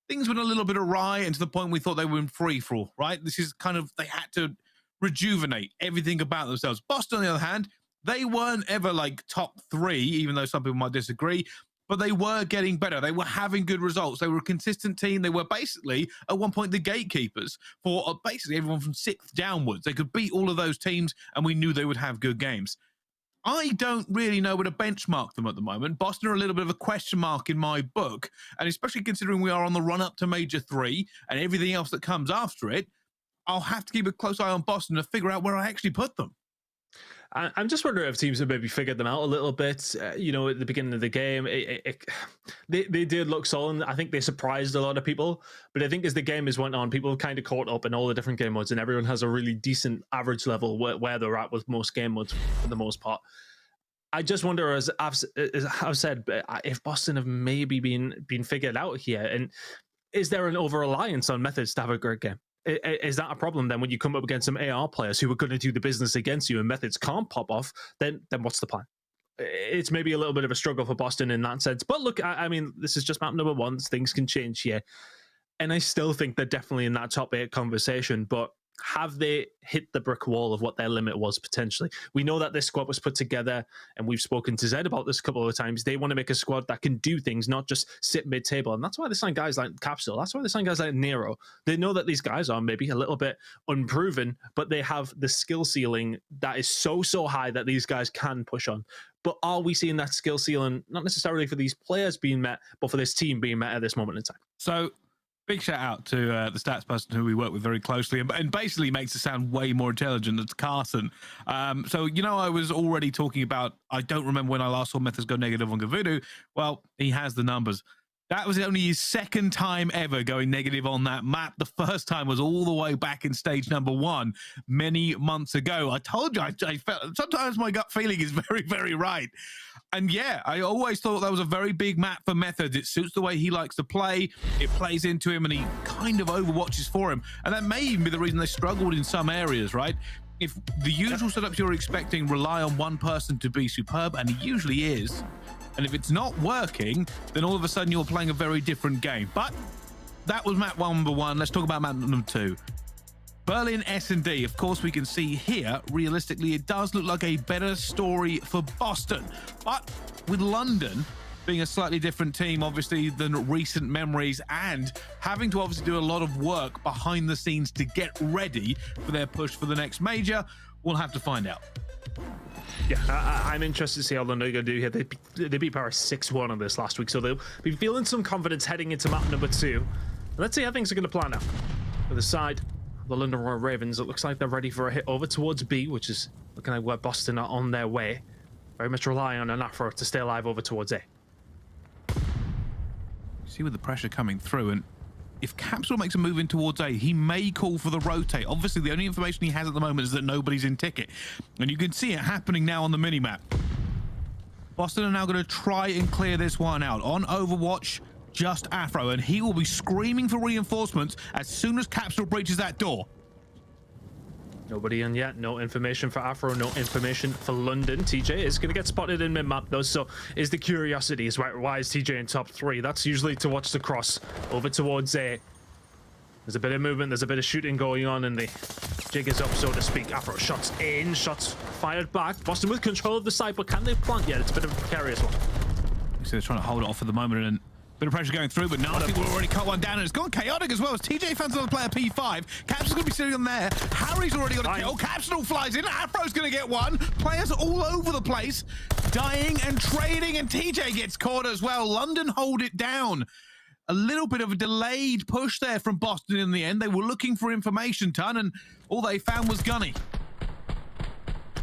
Things went a little bit awry, and to the point we thought they were in free-for-all, right? This is kind of, they had to rejuvenate everything about themselves. Boston, on the other hand, they weren't ever like top 3, even though some people might disagree, but they were getting better. They were having good results. They were a consistent team. They were basically, at one point, the gatekeepers for basically everyone from 6th downwards. They could beat all of those teams, and we knew they would have good games. I don't really know where to benchmark them at the moment. Boston are a little bit of a question mark in my book, and especially considering we are on the run-up to Major 3 and everything else that comes after it, I'll have to keep a close eye on Boston to figure out where I actually put them. I'm just wondering if teams have maybe figured them out a little bit. You know, at the beginning of the game, they did look solid. I think they surprised a lot of people. But I think as the game has went on, people kind of caught up in all the different game modes, and everyone has a really decent average level where they're at with most game modes for the most part. I just wonder, as I've said, if Boston have maybe been figured out here, and is there an over-reliance on Methodz to have a great game? Is that a problem then when you come up against some AR players who are going to do the business against you and Methodz can't pop off? Then what's the plan? It's maybe a little bit of a struggle for Boston in that sense. But look, I mean, this is just map number 1. Things can change here. And I still think they're definitely in that top 8 conversation. But have they hit the brick wall of what their limit was potentially? We know that this squad was put together, and we've spoken to Zed about this a couple of times. They want to make a squad that can do things, not just sit mid-table. And that's why they sign guys like Capsidal. That's why they sign guys like Nero. They know that these guys are maybe a little bit unproven, but they have the skill ceiling that is so high that these guys can push on. But are we seeing that skill ceiling, not necessarily for these players being met, but for this team being met at this moment in time? So, big shout out to the stats person who we work with very closely and basically makes it sound way more intelligent. It's Carson. So, you know, I was already talking about, I don't remember when I last saw Methodz go negative on Gavutu. Well, he has the numbers. That was only his 2nd time ever going negative on that map. The first time was all the way back in stage number 1 many months ago. I told you, I felt, sometimes my gut feeling is very, very right. And yeah, I always thought that was a very big map for Methodz. It suits the way he likes to play. It plays into him, and he kind of overwatches for him. And that may even be the reason they struggled in some areas, right? If the usual setups you're expecting rely on one person to be superb, and he usually is, and if it's not working, then all of a sudden you're playing a very different game. But that was map number 1. Let's talk about map number 2. Berlin S&D, of course, we can see here, realistically, it does look like a better story for Boston. But with London, being a slightly different team, obviously, than recent memories, and having to obviously do a lot of work behind the scenes to get ready for their push for the next major. We'll have to find out. Yeah, I'm interested to see how London are going to do here. They beat Paris 6-1 on this last week, so they'll be feeling some confidence heading into map number 2. Let's see how things are going to plan out. For the side of the London Royal Ravens, it looks like they're ready for a hit over towards B, which is looking like where Boston are on their way. Very much relying on an Afro to stay alive over towards A. See with the pressure coming through, and if Capsidal makes a move in towards A, he may call for the rotate. Obviously, the only information he has at the moment is that nobody's in ticket, and you can see it happening now on the minimap. Boston are now going to try and clear this one out. On Overwatch, just Afro, and he will be screaming for reinforcements as soon as Capsidal breaches that door. Nobody in yet. No information for Afro. No information for London. TJ is going to get spotted in mid-map, though, so is the curiosity. Is why is TJ in top 3? That's usually to watch the cross over towards A. There's a bit of movement. There's a bit of shooting going on, and the jig is up, so to speak. Afro shots in. Shots fired back. Boston with control of the site, but can they plant yet? It's a bit of a precarious one. So they're trying to hold it off for the moment, and bit of pressure going through, but Nasty will already cut one down, and it's gone chaotic as well as TJ finds another player P5. Capsidal's going to be sitting on there. Harry's already got a kill. Capsidal flies in. Afro's going to get one. Players all over the place, dying and trading, and TJ gets caught as well. London hold it down. A little bit of a delayed push there from Boston in the end. They were looking for information ton, and all they found was Gunny.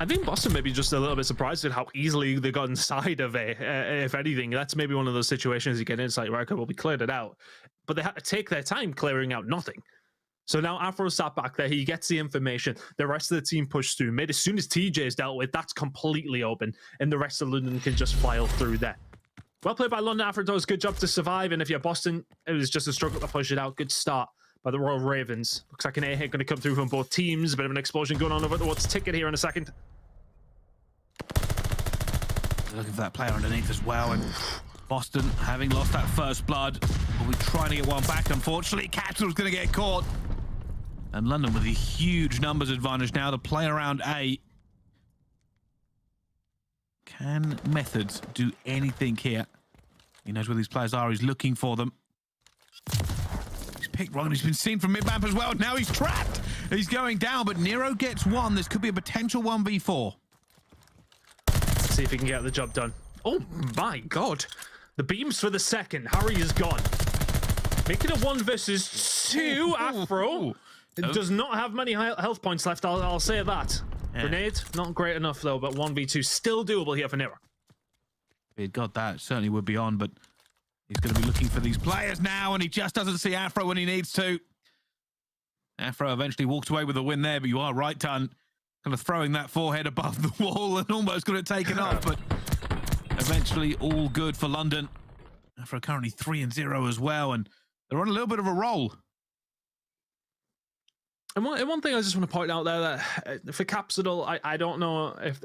I think Boston may be just a little bit surprised at how easily they got inside of A. If anything, that's maybe one of those situations you get inside, right? Well, we cleared it out. But they had to take their time clearing out nothing. So now Afro sat back there. He gets the information. The rest of the team pushed through mid. As soon as TJ is dealt with, that's completely open. And the rest of London can just file through there. Well played by London. Afro does a good job to survive. And if you're Boston, it was just a struggle to push it out. Good start by the Royal Ravens. Looks like an A hit going to come through from both teams. A bit of an explosion going on over towards Ticket here in a second. Looking for that player underneath as well, and Boston, having lost that first blood, will be trying to get one back. Unfortunately, Capsidal's going to get caught. And London with a huge numbers advantage now to play around A. Can Methodz do anything here? He knows where these players are. He's looking for them. He's picked wrong. He's been seen from mid-map as well. Now he's trapped. He's going down, but Nero gets one. This could be a potential 1v4. See if he can get the job done. Oh my god. The beams for the second. Harry is gone. Making it 1 versus 2. Afro does not have many health points left, I'll say that. Yeah. Grenade, not great enough though, but 1v2 still doable here for Nero. If he'd got that, certainly would be on, but he's going to be looking for these players now, and he just doesn't see Afro when he needs to. Afro eventually walks away with a win there, but you are right, Ton. Kind of throwing that forehead above the wall and almost got it taken off, but eventually all good for London. Afro currently 3-0 as well, and they're on a little bit of a roll. And one thing I just want to point out there, that for Capsidal, I don't know if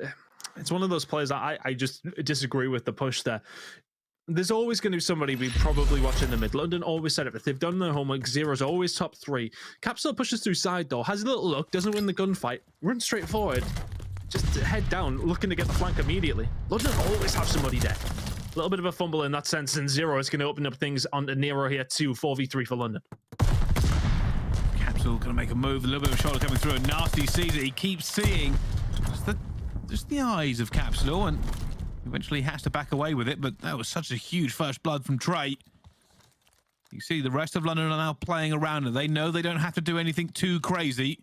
it's one of those players that I just disagree with the push there. There's always going to be somebody we probably watch in the mid. London always said it. If they've done their homework, Zero's always top 3. Capsidal pushes through side though, has a little look, doesn't win the gunfight, runs straight forward, just head down, looking to get the flank immediately. London always have somebody there. A little bit of a fumble in that sense, and Zero is going to open up things onto Nero here too. 4v3 for London. Capsidal going to make a move, a little bit of a shoulder coming through, and Nasty sees it. He keeps seeing just the eyes of Capsidal, and eventually has to back away with it, but that was such a huge first blood from Trey. You see the rest of London are now playing around it. They know they don't have to do anything too crazy.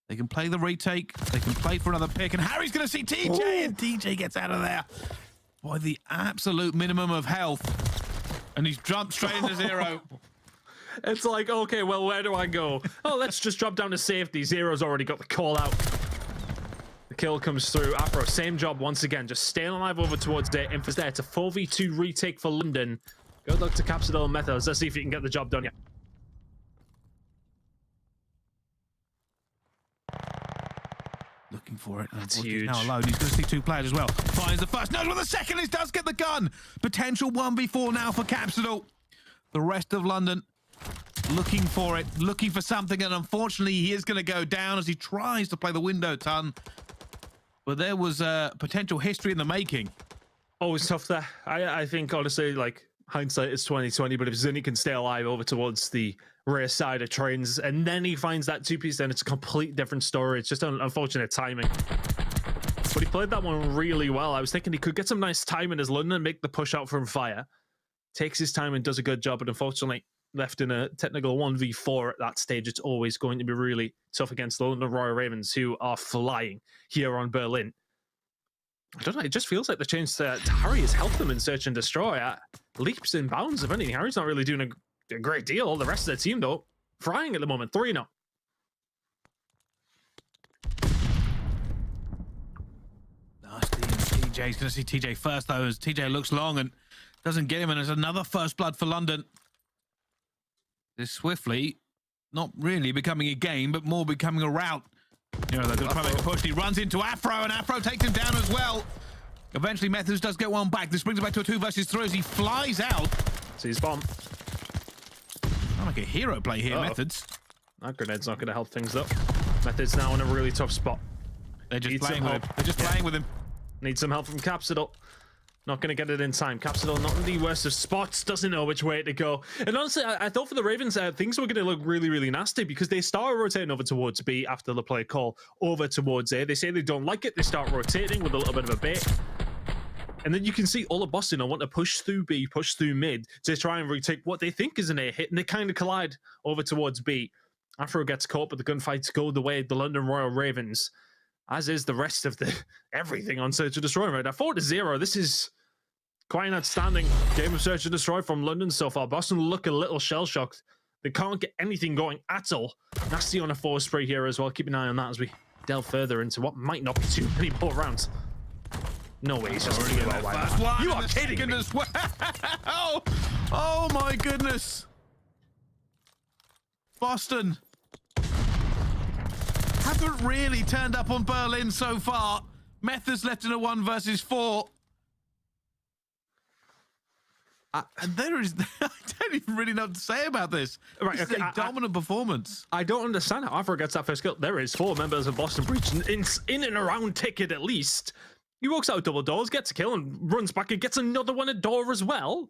They can play the retake. They can play for another pick, and Harry's going to see TJ, and TJ gets out of there by the absolute minimum of health, and he's jumped straight into Zero. It's like, okay, well, where do I go? Oh, let's just drop down to safety. Zero's already got the call out. Kill comes through. Afro, same job once again, just staying alive over towards there. Infos there. It's a 4v2 retake for London. Good luck to Capsidal and Methodz. Let's see if you can get the job done. Yeah. Looking for it. That's huge. Now alone. He's going to see 2 players as well. Finds the first. Knows where the second is. Does get the gun. Potential 1v4 now for Capsidal. The rest of London looking for it, looking for something, and unfortunately he is going to go down as he tries to play the window ton. But there was potential history in the making. Always tough there. I think honestly, like, hindsight is 2020, but if Zinni can stay alive over towards the rear side of trains and then he finds that two-piece, then it's a complete different story. It's just unfortunate timing. But he played that one really well. I was thinking he could get some nice timing as London make the push out from fire. Takes his time and does a good job, but unfortunately left in a technical 1v4 at that stage. It's always going to be really tough against the London Royal Ravens, who are flying here on Berlin. I don't know, it just feels like the change to Harry has helped them in Search and Destroy. Leaps and bounds, if anything. Harry's not really doing a great deal. The rest of the team, though, frying at the moment. 3-0. Nasty, and TJ's going to see TJ first, though, as TJ looks long and doesn't get him, and there's another first blood for London. This swiftly, not really becoming a game, but more becoming a rout. You know, they're going to try to make a push. He runs into Afro, and Afro takes him down as well. Eventually, Methodz does get one back. This brings it back to a 2 versus 3 as he flies out. Sees bomb. Not like a hero play here, Methodz. That grenade's not going to help things, though. Methodz now in a really tough spot. They're just playing with him. They're just playing with him. Need some help from Capsidal. Not going to get it in time. Capsidal not in the worst of spots. Doesn't know which way to go. And honestly, I thought for the Ravens, things were going to look really, really nasty because they start rotating over towards B after the play call over towards A. They say they don't like it. They start rotating with a little bit of a bait. And then you can see all of Boston want to push through B, push through mid to try and retake what they think is an A hit. And they kind of collide over towards B. Afro gets caught, but the gunfights go the way of the London Royal Ravens, as is the rest of the everything on Search and Destroy right now. 4-0. This is quite an outstanding game of Search and Destroy from London so far. Boston look a little shell-shocked. They can't get anything going at all. Nasty on a 4 spray here as well. Keep an eye on that as we delve further into what might not be too many more rounds. No way, he's just already in that first one. You are kidding me. As well. Oh my goodness. Boston haven't really turned up on Berlin so far. Methodz left in a 1 versus 4. And there is, I don't even really know what to say about this. Right, this is a dominant performance. I don't understand how Afro gets that first kill. There is 4 members of Boston Breach in and around Ticket at least. He walks out double doors, gets a kill, and runs back and gets another one at door as well.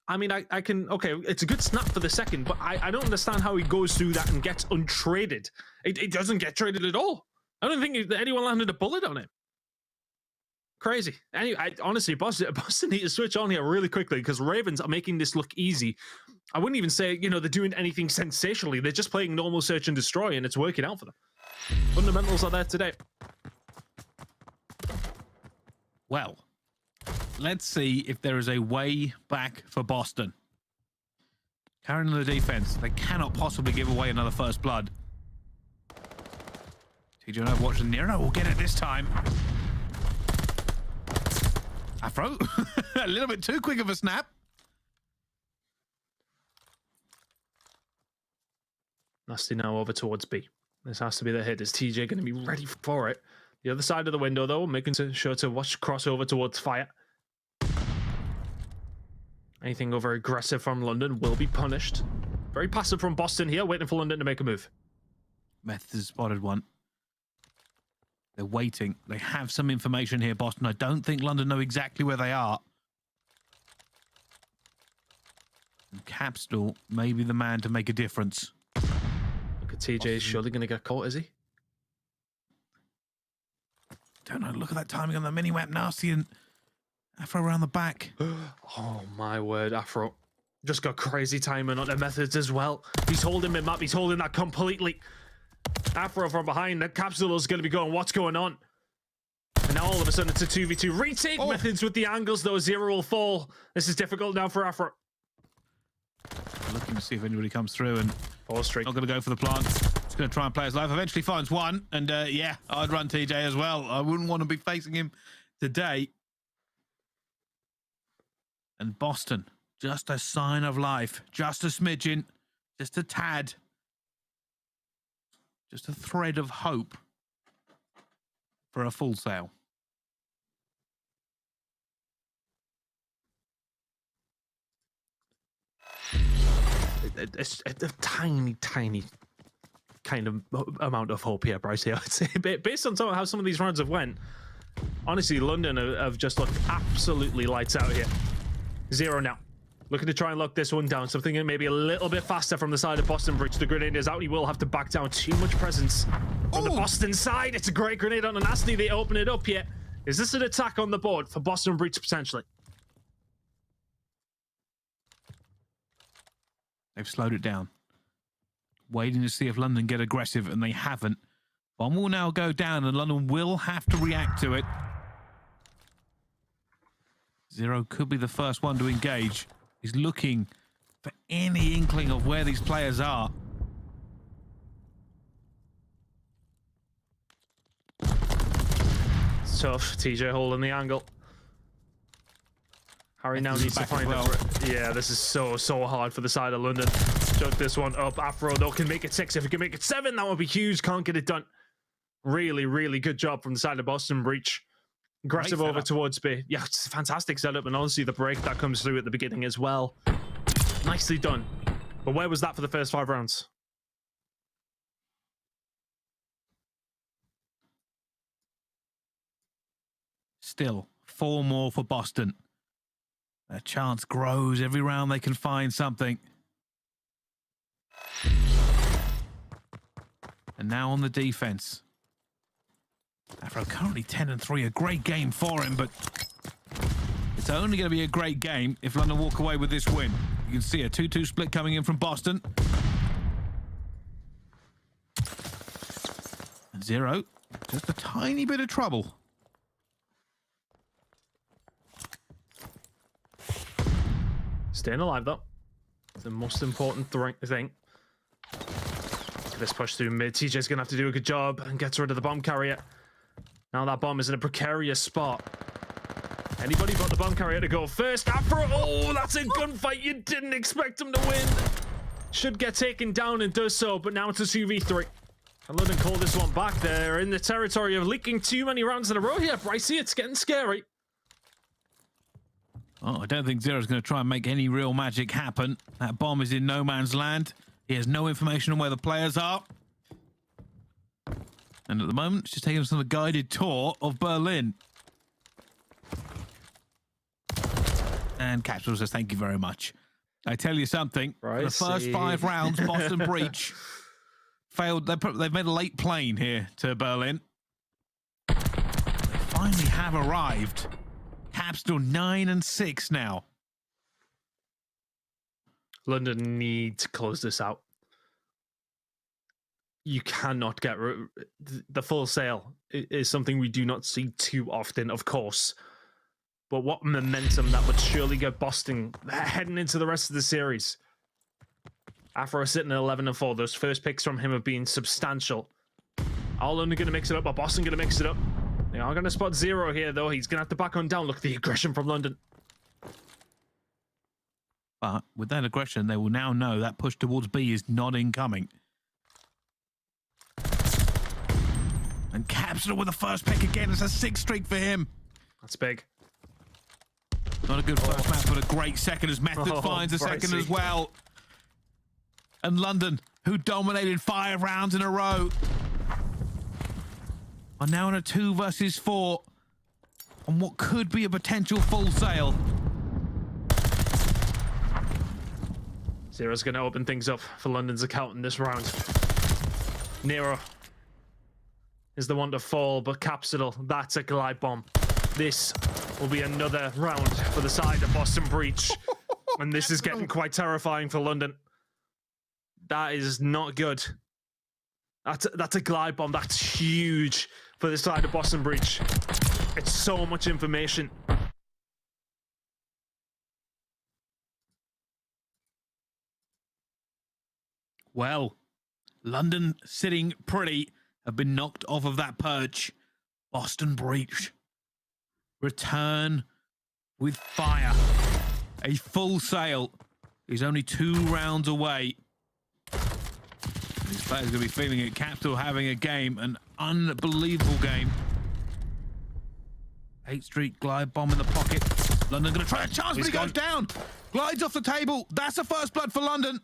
I mean, I can, okay, it's a good snap for the second, but I don't understand how he goes through that and gets untraded. It doesn't get traded at all. I don't think anyone landed a bullet on him. Crazy. Anyway, honestly, Boston need to switch on here really quickly because Ravens are making this look easy. I wouldn't even say, you know, they're doing anything sensationally. They're just playing normal Search and Destroy, and it's working out for them. Fundamentals are there today. Well, let's see if there is a way back for Boston. Carrying the defense, they cannot possibly give away another first blood. TJHaly watching Nero will get it this time. Afro, a little bit too quick of a snap. Nasty now over towards B. This has to be the hit. Is TJ going to be ready for it? The other side of the window, though, making sure to watch crossover towards fire. Anything over aggressive from London will be punished. Very passive from Boston here, waiting for London to make a move. Methodz spotted one. They're waiting. They have some information here, Boston. I don't think London know exactly where they are. And Capsidal may be the man to make a difference. Look at TJ. Is surely going to get caught, is he? Don't know. Look at that timing on the mini-map. Nasty and Afro around the back. Oh, my word. Afro just got crazy timing on the Methodz as well. He's holding mid-map. He's holding that completely. Afro from behind. The Capsidal is going to be going, what's going on? And now all of a sudden it's a 2v2. Retake Methodz with the angles, though. 0 will fall. This is difficult now for Afro. Looking to see if anybody comes through and not going to go for the plant. Just going to try and play his life. Eventually finds one. And yeah, I'd run TJ as well. I wouldn't want to be facing him today. And Boston, just a sign of life. Just a smidgen. Just a tad. Just a thread of hope for a full sale. It's a tiny kind of amount of hope here, Bryce. Here, I'd say, based on how some of these rounds have went, Honestly, London have just looked absolutely lights out here. 0 now. Looking to try and lock this one down. Something maybe a little bit faster from the side of Boston Breach. The grenade is out. He will have to back down. Too much presence from the Boston side. It's a great grenade on the Nasty. They open it up here. Is this an attack on the board for Boston Breach potentially? They've slowed it down. Waiting to see if London get aggressive, and they haven't. Bomb will now go down, and London will have to react to it. Zero could be the first one to engage. He's looking for any inkling of where these players are. It's tough. TJ holding the angle. Harry now needs to find it. Yeah, this is so hard for the side of London. Choke this one up. Afro, though, can make it 6. If he can make it 7, that would be huge. Can't get it done. Really good job from the side of Boston Breach. Aggressive over towards B. Yeah, it's a fantastic setup, and honestly, the break that comes through at the beginning as well. Nicely done. But where was that for the first 5 rounds? Still, 4 more for Boston. Their chance grows every round they can find something. And now on the defense. Afro currently 10-3, a great game for him, but it's only going to be a great game if London walk away with this win. You can see a 2-2 split coming in from Boston. And Zero, just a tiny bit of trouble. Staying alive, though. It's the most important thing. This push through mid. TJ's going to have to do a good job and gets rid of the bomb carrier. Now that bomb is in a precarious spot. Anybody but the bomb carrier to go first. Afro, oh, that's a gunfight. You didn't expect him to win. Should get taken down and does so, but now it's a 2v3. And London call this one back. They're in the territory of leaking too many rounds in a row here, Brycey. It's getting scary. Oh, I don't think Zero's going to try and make any real magic happen. That bomb is in no man's land. He has no information on where the players are. And at the moment, she's taking us on a guided tour of Berlin. And Capsidal says, thank you very much. I tell you something, the first 5 rounds, Boston Breach failed. They've made a late plane here to Berlin. They finally have arrived. Capsidal 9-6 now. London need to close this out. You cannot get the full sale is something we do not see too often, of course. But what momentum that would surely get Boston heading into the rest of the series. Afro sitting at 11-4. Those first picks from him have been substantial. Are London going to mix it up? Or Boston going to mix it up? They are going to spot Zero here, though. He's going to have to back on down. Look at the aggression from London. But with that aggression, they will now know that push towards B is not incoming. And Capsidal with the first pick again. It's a 6 streak for him. That's big. Not a good first map, but a great second as Methodz finds a second as well. And London, who dominated 5 rounds in a row, are now in a 2 versus 4 on what could be a potential full sale. Zero's going to open things up for London's account in this round. Nero is the one to fall, but Capsidal, that's a glide bomb. This will be another round for the side of Boston Breach. And this is getting quite terrifying for London. That is not good. That's a glide bomb. That's huge for the side of Boston Breach. It's so much information. Well, London sitting pretty have been knocked off of that perch. Boston Breach return with fire. A full sale is only 2 rounds away. These players are going to be feeling it. Capsidal having a game, an unbelievable game. 8th Street glide bomb in the pocket. London going to try a chance, but he goes down. Glides off the table. That's a first blood for London.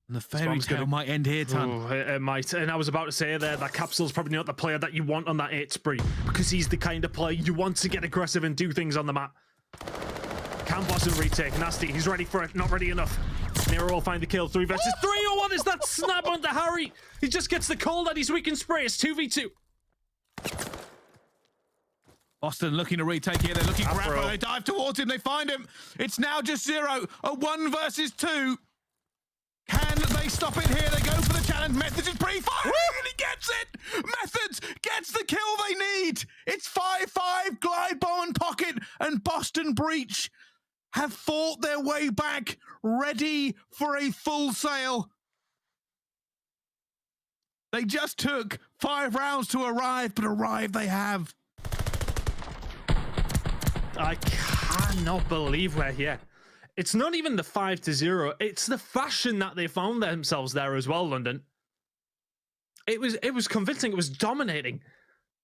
And the fairy tale might end here, Ton. Oh, it might. And I was about to say there that Capsidal's probably not the player that you want on that 8 spree, because he's the kind of player you want to get aggressive and do things on the map. Can Boston retake? Nasty, he's ready for it. Not ready enough. Nero will find the kill. 3 versus 3. Oh, what is that snap onto Harry? He just gets the call that he's weak in spray. It's 2v2. Boston looking to retake here. They're looking grapple. They dive towards him. They find him. It's now just 0. A 1 versus 2. Can they stop it here? They go for the challenge. Methodz is pre-firing and he gets it. Methodz gets the kill they need. It's 5-5. Glide bomb and pocket, and Boston Breach have fought their way back, ready for a full sail. They just took 5 rounds to arrive, but arrive they have. I cannot believe we're here. It's not even the 5-0. It's the fashion that they found themselves there as well, London. It was convincing. It was dominating.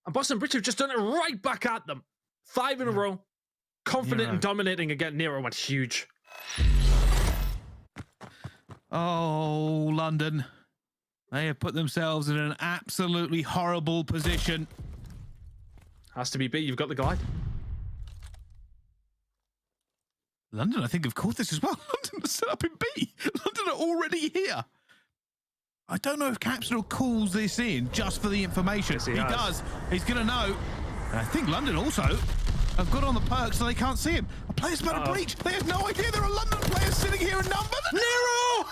And Boston Breach have just done it right back at them. 5 in a row. Confident and dominating again. Nero went huge. Oh, London. They have put themselves in an absolutely horrible position. Has to be B. You've got the glide. London, I think, have caught this as well. London are set up in B. London are already here. I don't know if Capsidal calls this in just for the information. Yes, he does. He's going to know. And I think London also have got on the perks so they can't see him. A player's about to breach. They have no idea there are London players sitting here in number. Nero!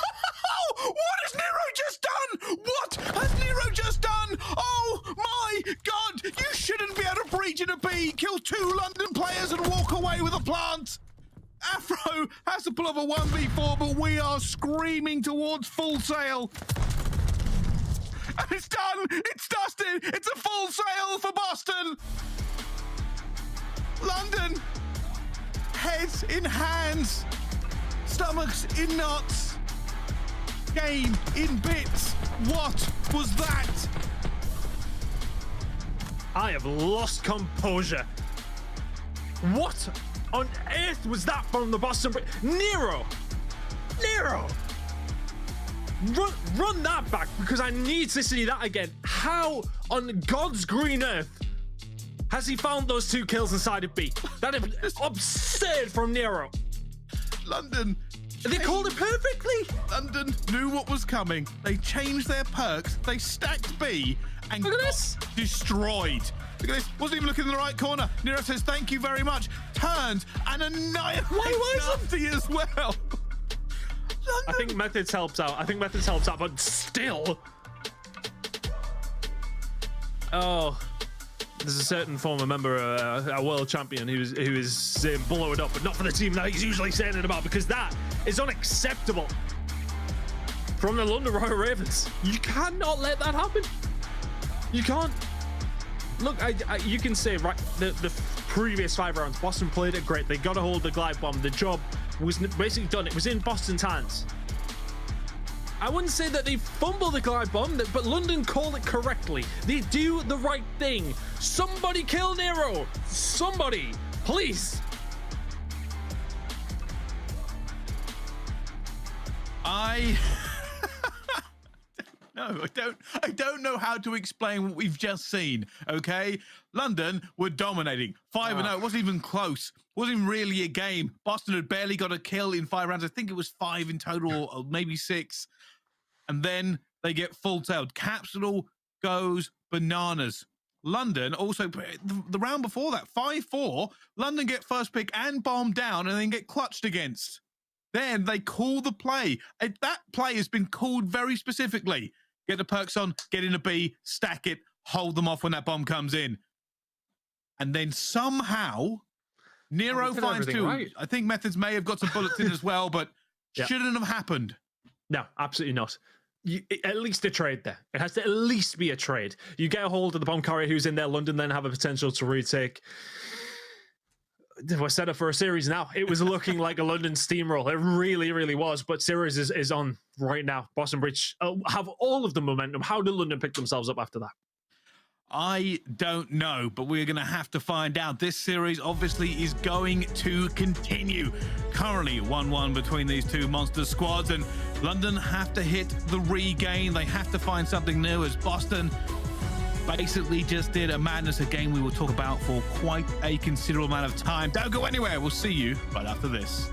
What has Nero just done? What has Nero just done? Oh my God! You shouldn't be able to breach in a B, kill 2 London players and walk away with a plant. Afro has to pull off a 1v4, but we are screaming towards full sail. And it's done. It's dusted. It's a full sail for Boston. London, heads in hands, stomachs in knots, game in bits. What was that? I have lost composure. What on earth was that from the Boston Breach? Nero! Run that back, because I need to see that again. How on God's green earth has he found those 2 kills inside of B? That is absurd from Nero. London. They called it perfectly. London knew what was coming. They changed their perks. They stacked B and look at this. Destroyed. Look at this. Wasn't even looking in the right corner. Nero says, thank you very much. Turns and annihilates Nasty as well. I think Methodz helps out. But still. Oh. There's a certain former member, a world champion, who is saying blow it up, but not for the team that he's usually saying it about, because that is unacceptable from the London Royal Ravens. You cannot let that happen. You can't. Look, you can say, right, the previous 5 rounds, Boston played it great. They got a hold of the glide bomb. The job was basically done. It was in Boston's hands. I wouldn't say that they fumbled the glide bomb, but London called it correctly. They do the right thing. Somebody kill Nero. Somebody, please. No, I don't know how to explain what we've just seen, okay? London were dominating. 5-0, it wasn't even close. Wasn't even really a game. Boston had barely got a kill in 5 rounds. I think it was 5 in total, or maybe 6. And then they get full-tailed. Capsidal goes bananas. London also, the round before that, 5-4, London get first pick and bomb down and then get clutched against. Then they call the play. That play has been called very specifically. Get the perks on, get in a B, stack it, hold them off when that bomb comes in. And then somehow, Nero finds 2. Right. I think Methodz may have got some bullets in as well, but shouldn't have happened. No, absolutely not. At least a trade there. It has to at least be a trade. You get a hold of the bomb carrier who's in there, London then have a potential to retake. We're set up for a series now. It was looking like a London steamroll. It really, really was. But series is on right now. Boston Breach have all of the momentum. How did London pick themselves up after that? I don't know, but we're going to have to find out. This series obviously is going to continue. Currently 1-1 between these 2 monster squads, and London have to hit the regain. They have to find something new, as Boston basically just did a madness, a game we will talk about for quite a considerable amount of time. Don't go anywhere. We'll see you right after this.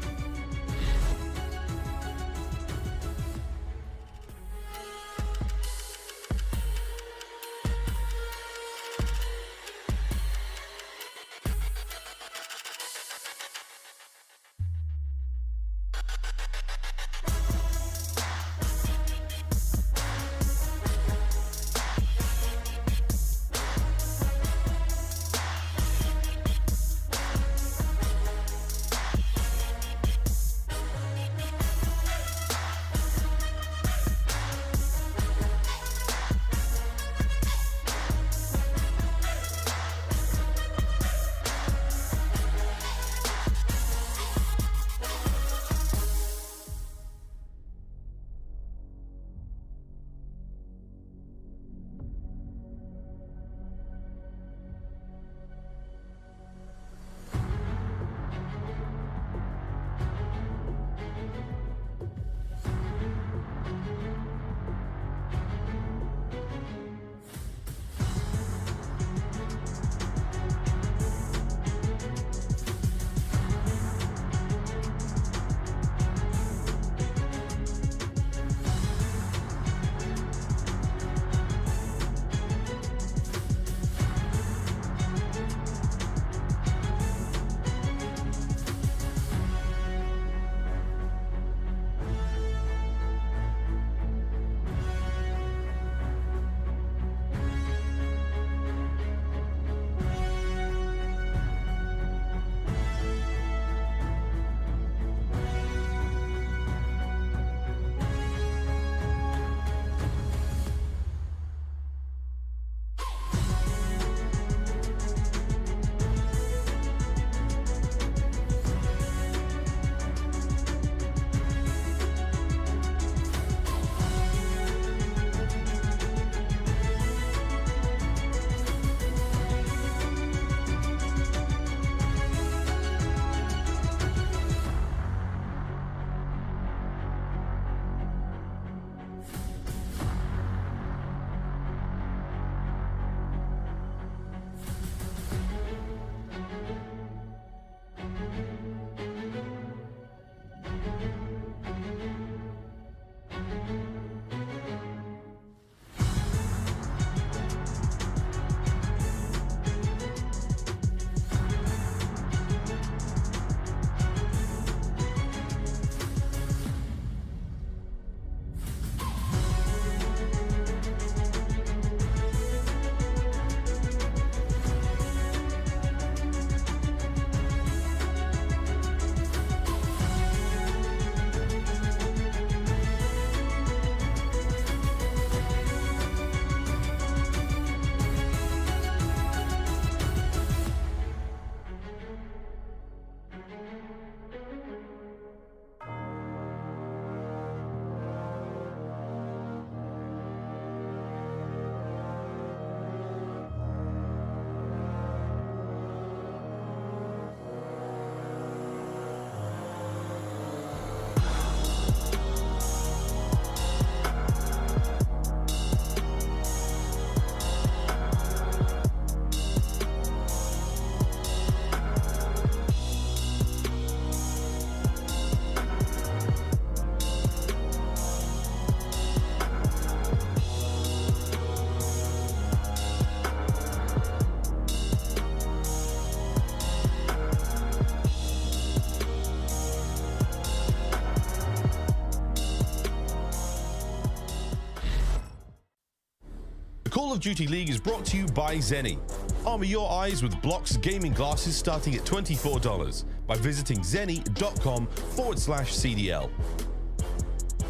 The Call of Duty League is brought to you by Zenni. Armor your eyes with Block's gaming glasses starting at $24 by visiting zenni.com/CDL.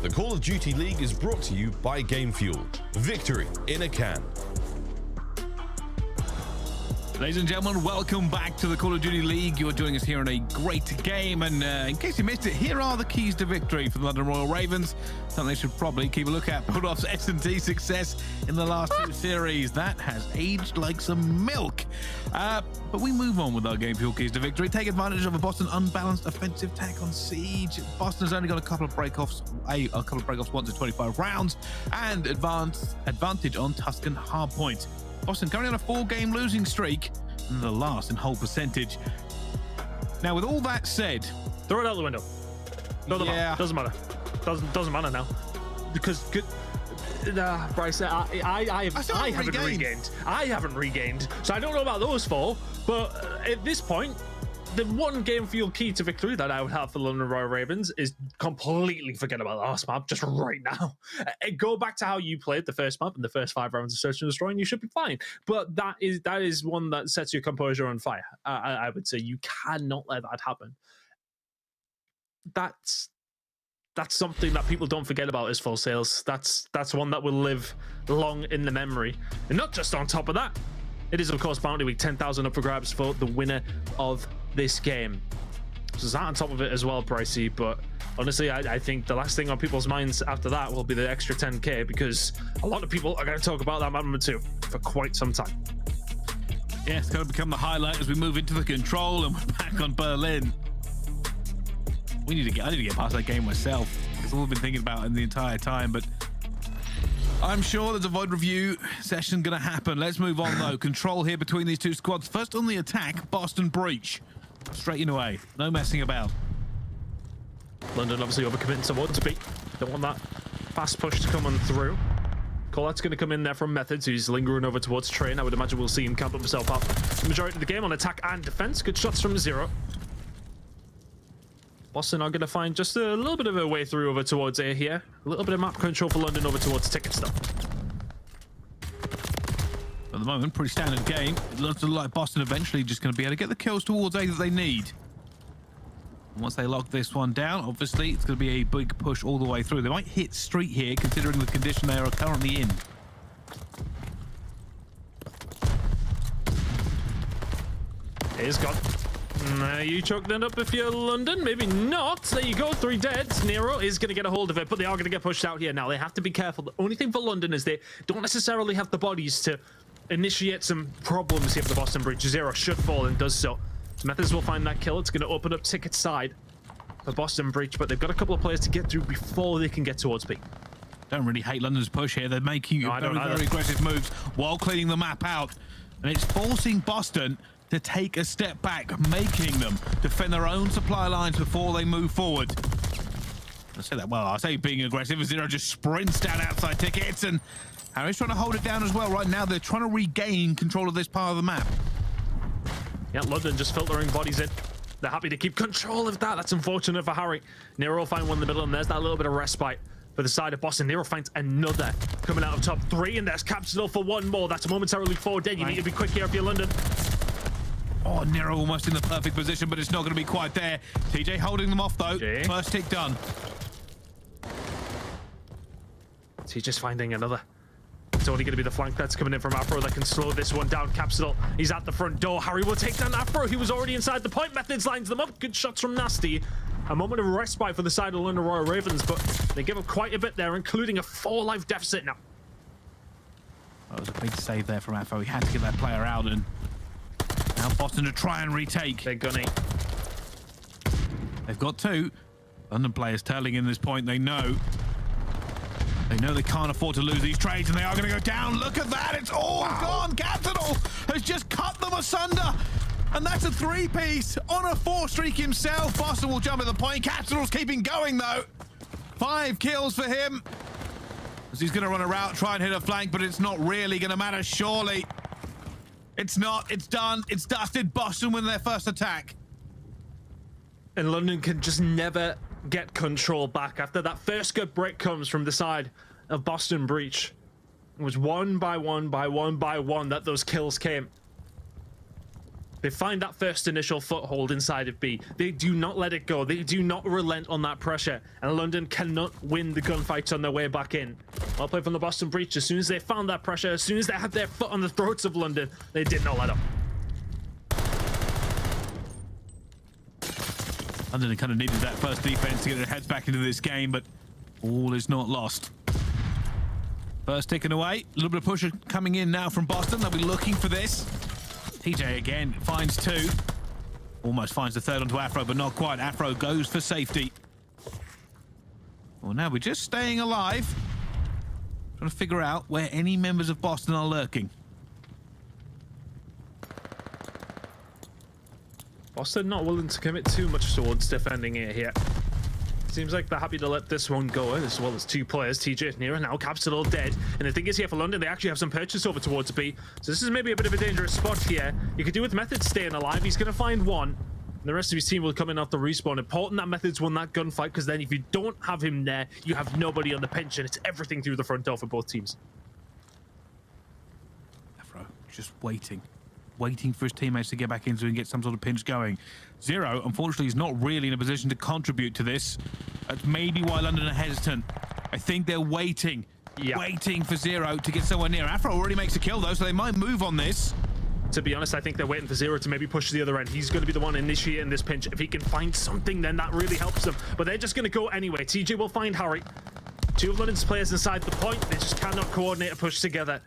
The Call of Duty League is brought to you by Game Fuel. Victory in a can. Ladies and gentlemen, welcome back to the Call of Duty League. You're joining us here in a great game, and in case you missed it, here are the keys to victory for the London Royal Ravens. Something they should probably keep a look at. Bulldogs S&T success in the last 2 series. That has aged like some milk. But we move on with our game fuel keys to victory. Take advantage of a Boston unbalanced offensive tack on Siege. Boston has only got a couple of breakoffs once in 25 rounds, and advantage on Tuscan hardpoint. Boston currently on a 4-game losing streak and the last in whole percentage. Now, with all that said, throw it out the window. Doesn't matter. Doesn't matter now, because Bryce, I haven't regained. I haven't regained, so I don't know about those 4. But at this point, the one game fuel key to victory that I would have for London Royal Ravens is completely forget about the last map just right now. Go back to how you played the first map and the first 5 rounds of Search and Destroy, and you should be fine. But that is one that sets your composure on fire. I would say you cannot let that happen. That's something that people don't forget about is full sales. That's one that will live long in the memory. And not just on top of that, it is of course Bounty Week, 10,000 up for grabs for the winner of this game. So is that on top of it as well, Pricey? But honestly, I think the last thing on people's minds after that will be the extra 10k, because a lot of people are going to talk about that map number 2 for quite some time. Yeah, it's going to become the highlight as we move into the control, and we're back on Berlin. I need to get past that game myself. It's all I've been thinking about in the entire time, but I'm sure there's a VOD review session going to happen. Let's move on, though. Control here between these 2 squads. First on the attack, Boston Breach. Straight in away. No messing about. London obviously overcommitting towards B. Don't want that fast push to come on through. Collette's going to come in there from Methodz, who's lingering over towards Train. I would imagine we'll see him camp himself up the majority of the game on attack and defense. Good shots from Zero. Boston are going to find just a little bit of a way through over towards A here. A little bit of map control for London over towards Ticket stuff. At the moment, pretty standard game. It looks like Boston eventually just going to be able to get the kills towards A that they need. And once they lock this one down, obviously, it's going to be a big push all the way through. They might hit street here, considering the condition they are currently in. Here's gone. You choked that up if you're London. Maybe not. There you go. 3 dead. Nero is going to get a hold of it, but they are going to get pushed out here now. They have to be careful. The only thing for London is they don't necessarily have the bodies to initiate some problems here for the Boston Breach. Zero should fall and does so. Methodz will find that kill. It's going to open up Ticket's side for Boston Breach, but they've got a couple of players to get through before they can get towards B. Don't really hate London's push here. They're making very aggressive moves while cleaning the map out, and it's forcing Boston to take a step back, making them defend their own supply lines before they move forward. I say that well. I say being aggressive. Zero just sprints down outside Tickets, and Harry's trying to hold it down as well. Right now, they're trying to regain control of this part of the map. Yeah, London just filtering bodies in. They're happy to keep control of that. That's unfortunate for Harry. Nero will find one in the middle, and there's that little bit of respite for the side of Boston. Nero finds another coming out of top 3, and there's Capsidal for 1 more. That's momentarily 4 dead. You need to be quick here if you're London. Oh, Nero almost in the perfect position, but it's not going to be quite there. TJ holding them off, though. First tick done. TJ's finding another. It's only going to be the flank that's coming in from Afro that can slow this one down. Capsidal, he's at the front door. Harry will take down Afro. He was already inside the point. Methodz lines them up. Good shots from Nasty. A moment of respite for the side of London Royal Ravens, but they give up quite a bit there, including a 4-life deficit now. That was a big save there from Afro. He had to get that player out, and now Boston to try and retake. They're gunning. They've got 2. London players turning in this point. They know they can't afford to lose these trades, and they are going to go down. Look at that. It's all gone. Capsidal has just cut them asunder. And that's a 3-piece on a 4 streak himself. Boston will jump at the point. Capsidal's keeping going, though. 5 kills for him. As he's going to run a route, try and hit a flank, but it's not really going to matter, surely. It's not. It's done. It's dusted. Boston win their first attack. And London can just never get control back after that first good break comes from the side of Boston Breach. It was one by one that those kills came. They find that first initial foothold inside of B. They do not let it go. They do not relent on that pressure. And London cannot win the gunfights on their way back in. Well played from the Boston Breach. As soon as they found that pressure, as soon as they had their foot on the throats of London, they did not let up. London kind of needed that first defense to get their heads back into this game, but all is not lost. First taken away. A little bit of pressure coming in now from Boston. They'll be looking for this. TJ again finds 2. Almost finds the third onto Afro, but not quite. Afro goes for safety. Well, now we're just staying alive. Trying to figure out where any members of Boston are lurking. Boston not willing to commit too much towards defending it here. Seems like they're happy to let this one go, as well as 2 players, TJ and Nero, now Capsidal dead. And the thing is here for London, they actually have some purchase over towards B. So this is maybe a bit of a dangerous spot here. You could do with Methodz staying alive. He's going to find 1. And the rest of his team will come in off the respawn. Important that Methodz won that gunfight, because then if you don't have him there, you have nobody on the pinch, and it's everything through the front door for both teams. Afro just waiting for his teammates to get back in so he can get some sort of pinch going. Zero, unfortunately, is not really in a position to contribute to this. That's maybe why London are hesitant. I think they're waiting for Zero to get somewhere near. Afro already makes a kill, though, so they might move on this. To be honest, I think they're waiting for Zero to maybe push to the other end. He's going to be the one initiating this pinch. If he can find something, then that really helps them. But they're just going to go anyway. TJ will find Harry. 2 of London's players inside the point. They just cannot coordinate a push together.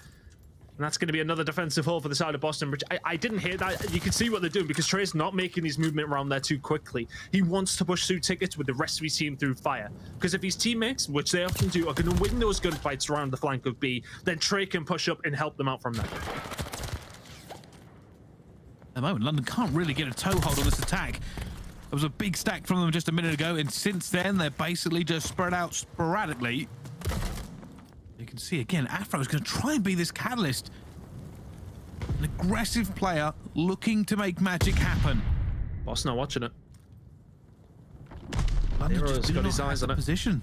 And that's going to be another defensive hole for the side of Boston, which I didn't hear that. You can see what they're doing, because Trey's not making his movement around there too quickly. He wants to push through tickets with the rest of his team through fire. Because if his teammates, which they often do, are going to win those gunfights around the flank of B, then Trey can push up and help them out from there. At the moment, London can't really get a toehold on this attack. There was a big stack from them just a minute ago, and since then, they're basically just spread out sporadically. You can see again, Afro is going to try and be this catalyst. An aggressive player looking to make magic happen. Boss not watching it. Nero's got his eyes on it. Position.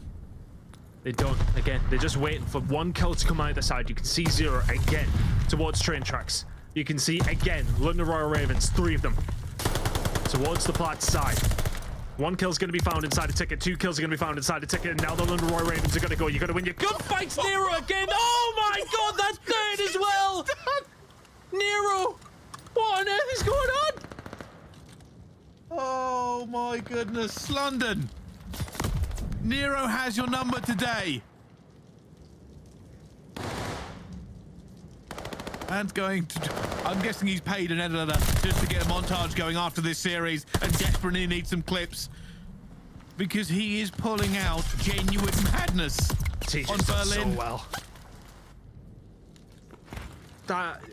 They don't. Again, they're just waiting for 1 kill to come either side. You can see Zero again towards train tracks. You can see again London Royal Ravens, 3 of them towards the Platt side. 1 kill's going to be found inside a ticket. 2 kills are going to be found inside a ticket. And now the London Royal Ravens are going to go. You got to win your gunfights, Nero again. Oh my God, that's 3rd as well. Nero, what on earth is going on? Oh my goodness, London. Nero has your number today. And going to, I'm guessing he's paid an editor just to get a montage going after this series and desperately needs some clips, because he is pulling out genuine madness on Berlin. So well.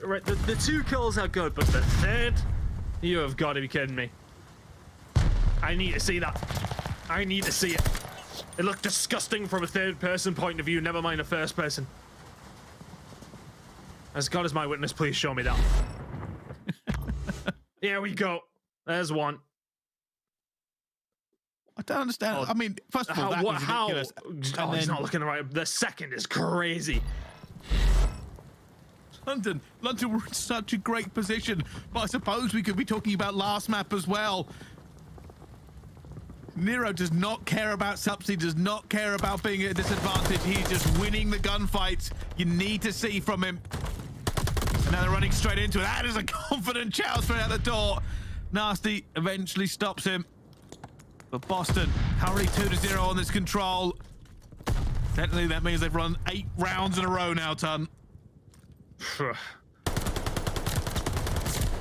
Right, the 2 kills are good, but the 3rd, you have got to be kidding me. I need to see that. I need to see it. It looked disgusting from a 3rd person point of view, never mind a 1st person. As God is my witness, please show me that. Here we go. There's 1. I don't understand. I mean, first of all, that was ridiculous. Oh, he's not looking right. The 2nd is crazy. London were in such a great position, but I suppose we could be talking about last map as well. Nero does not care about subs. He does not care about being at a disadvantage. He's just winning the gunfights. You need to see from him. And now they're running straight into it. That is a confident chow straight out the door. Nasty eventually stops him. But Boston, hurry 2-0 on this control. Technically, that means they've run 8 rounds in a row now, Ton.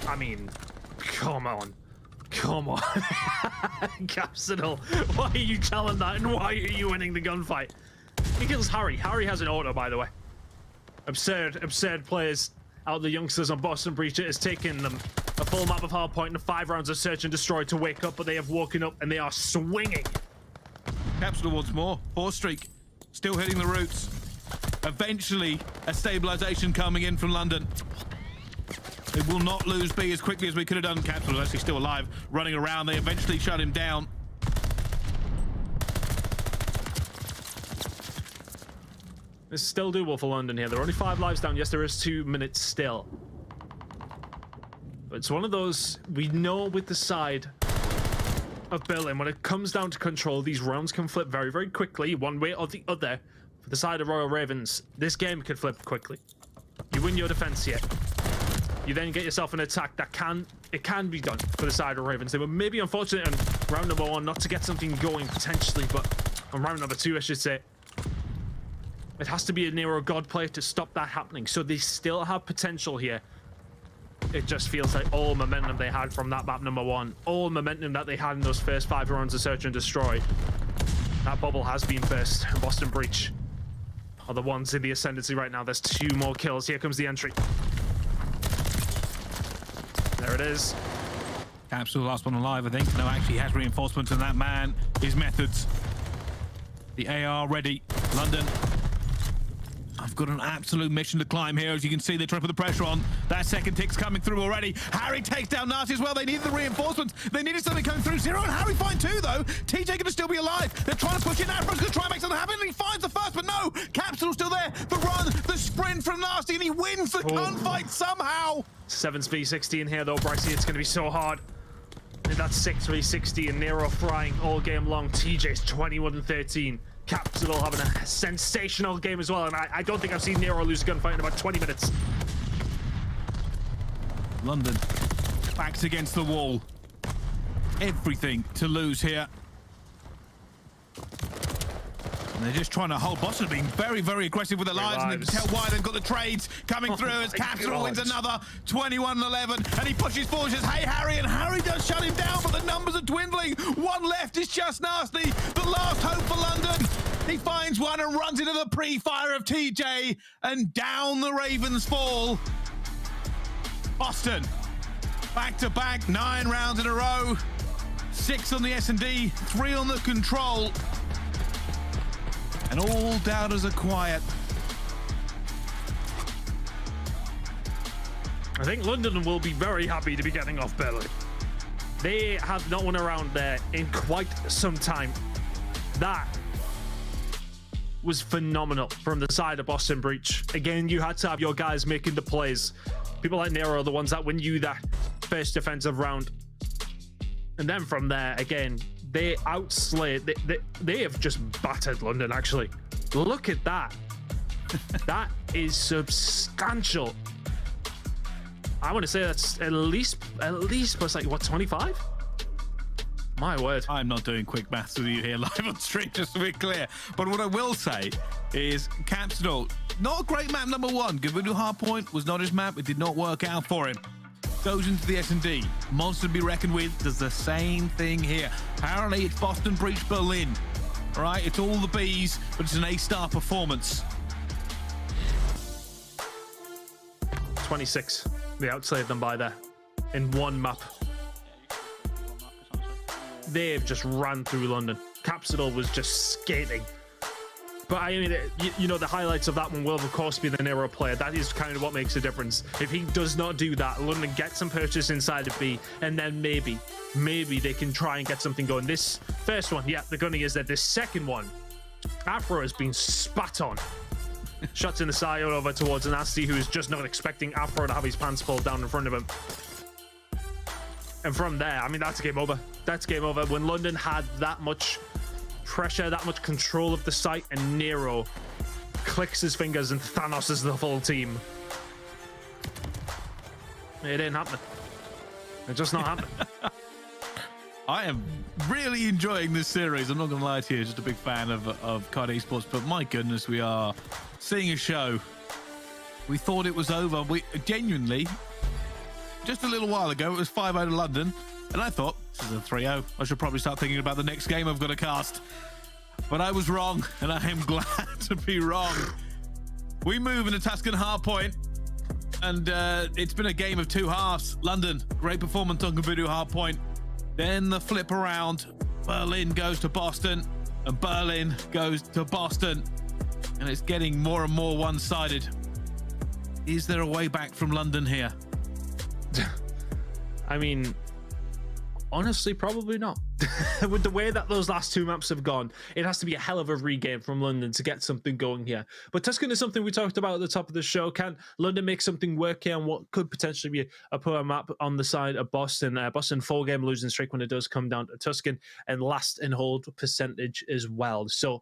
I mean, come on. Come on. Capsidal, why are you telling that, and why are you winning the gunfight? He kills Harry. Harry has an auto, by the way. Absurd players out the youngsters on Boston Breach. It has taken them a full map of hardpoint and 5 rounds of search and destroy to wake up, but they have woken up and they are swinging. Capsidal wants more. 4 streak. Still hitting the roots. Eventually, a stabilization coming in from London. They will not lose B as quickly as we could have done. Capsidal is actually still alive, running around. They eventually shut him down. It's still doable for London here. They're only 5 lives down. Yes, there is 2 minutes still. But it's one of those, we know with the side of Berlin, when it comes down to control, these rounds can flip very, very quickly, one way or the other. For the side of Royal Ravens, this game could flip quickly. You win your defense here. You then get yourself an attack that can be done for the side of Ravens. They were maybe unfortunate in round number 1 not to get something going potentially, but on round number 2, I should say, it has to be a Nero God play to stop that happening. So they still have potential here. It just feels like all momentum they had from that map number 1, all momentum that they had in those first 5 rounds of Search and Destroy, that bubble has been burst. Boston Breach are the ones in the ascendancy right now. There's 2 more kills. Here comes the entry. There it is. Capsidal last one alive, I think. No, actually has reinforcements, and that man is Methodz. The AR ready. London. I've got an absolute mission to climb here. As you can see, they're trying to put the pressure on. That second tick's coming through already. Harry takes down Nasty as well. They needed the reinforcements. They needed something coming through. Zero and Harry find 2, though. TJ going to still be alive. They're trying to push in. Afro's going to try and make something happen. And he finds the first, but no. Capsidal's still there. The run, the sprint from Nasty, and he wins the gunfight somehow. 7v16 here, though, Brycey. It's going to be so hard. And that's 6v60 and Nero frying all game long. TJ's 21-13. Capsidal having a sensational game as well, and I don't think I've seen Nero lose a gunfight in about 20 minutes. London, backs against the wall. Everything to lose here. And they're just trying to hold. Boston being very, very aggressive with their lives, and they can tell why they've got the trades coming through as Capsidal wins another 21-11, and he pushes forward, says, hey, Harry, and Harry does shut him down, but the numbers are dwindling. 1 left is just Nasty, the last hope for London. He finds one and runs into the pre-fire of TJ, and down the Ravens fall. Boston, back-to-back, 9 rounds in a row, 6 on the S&D, 3 on the control. And all doubters are quiet. I think London will be very happy to be getting off Berlin. They have not won around there in quite some time. That was phenomenal from the side of Boston Breach. Again, you had to have your guys making the plays. People like Nero are the ones that win you that first defensive round. And then from there, again, they outslayed. They have just battered London, actually. Look at that. That is substantial. I want to say that's at least plus, like, what, 25? My word. I'm not doing quick maths with you here live on stream, just to be clear. But what I will say is Capsidal, not a great map number 1. Gavudu Hardpoint was not his map. It did not work out for him. Goes into the S&D. Monster to be reckoned with. Does the same thing here. Apparently, it's Boston Breach Berlin. All right, it's all the B's, but it's an A-star performance. 26. They outslayed them by there in 1 map. They've just ran through London. Capsidal was just skating. But I mean, you know, the highlights of that one will, of course, be the Nero player. That is kind of what makes a difference. If he does not do that, London gets some purchase inside of B, and then maybe they can try and get something going. This first one, yeah, the gunning is there. This second one, Afro has been spat on. Shots in the side over towards Nasty, who is just not expecting Afro to have his pants pulled down in front of him. And from there, I mean, that's game over. That's game over. When London had that much pressure, that much control of the site, and Nero clicks his fingers and Thanoses the full team. It ain't happening. It's just not happening. I am really enjoying this series. I'm not going to lie to you, just a big fan of COD Esports, but my goodness, we are seeing a show. We thought it was over. We genuinely, just a little while ago, it was 5-0 to London, and I thought, this is a 3-0. I should probably start thinking about the next game I've got to cast. But I was wrong, and I am glad to be wrong. We move into Tuscan Hardpoint, and it's been a game of 2 halves. London, great performance on Gavudu Hardpoint. Then the flip around. Berlin goes to Boston, and Berlin goes to Boston. And it's getting more and more one-sided. Is there a way back from London here? I mean, honestly, probably not. With the way that those last 2 maps have gone, it has to be a hell of a regain from London to get something going here. But Tuscan is something we talked about at the top of the show. Can London make something work here on what could potentially be a poor map on the side of Boston? Boston 4-game losing streak when it does come down to Tuscan, and last in hold percentage as well. So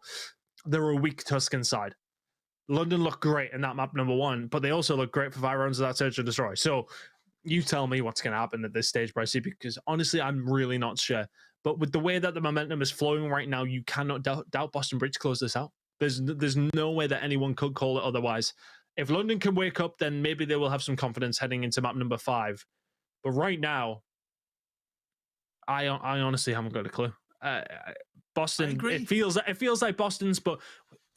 they're a weak Tuscan side. London look great in that map number 1, but they also look great for 5 rounds of that Search and Destroy. So You tell me what's going to happen at this stage, Brycey, because honestly, I'm really not sure. But with the way that the momentum is flowing right now, you cannot doubt Boston Bridge close this out. There's no way that anyone could call it otherwise. If London can wake up, then maybe they will have some confidence heading into map number 5. But right now, I honestly haven't got a clue. Boston, it feels like Boston's, but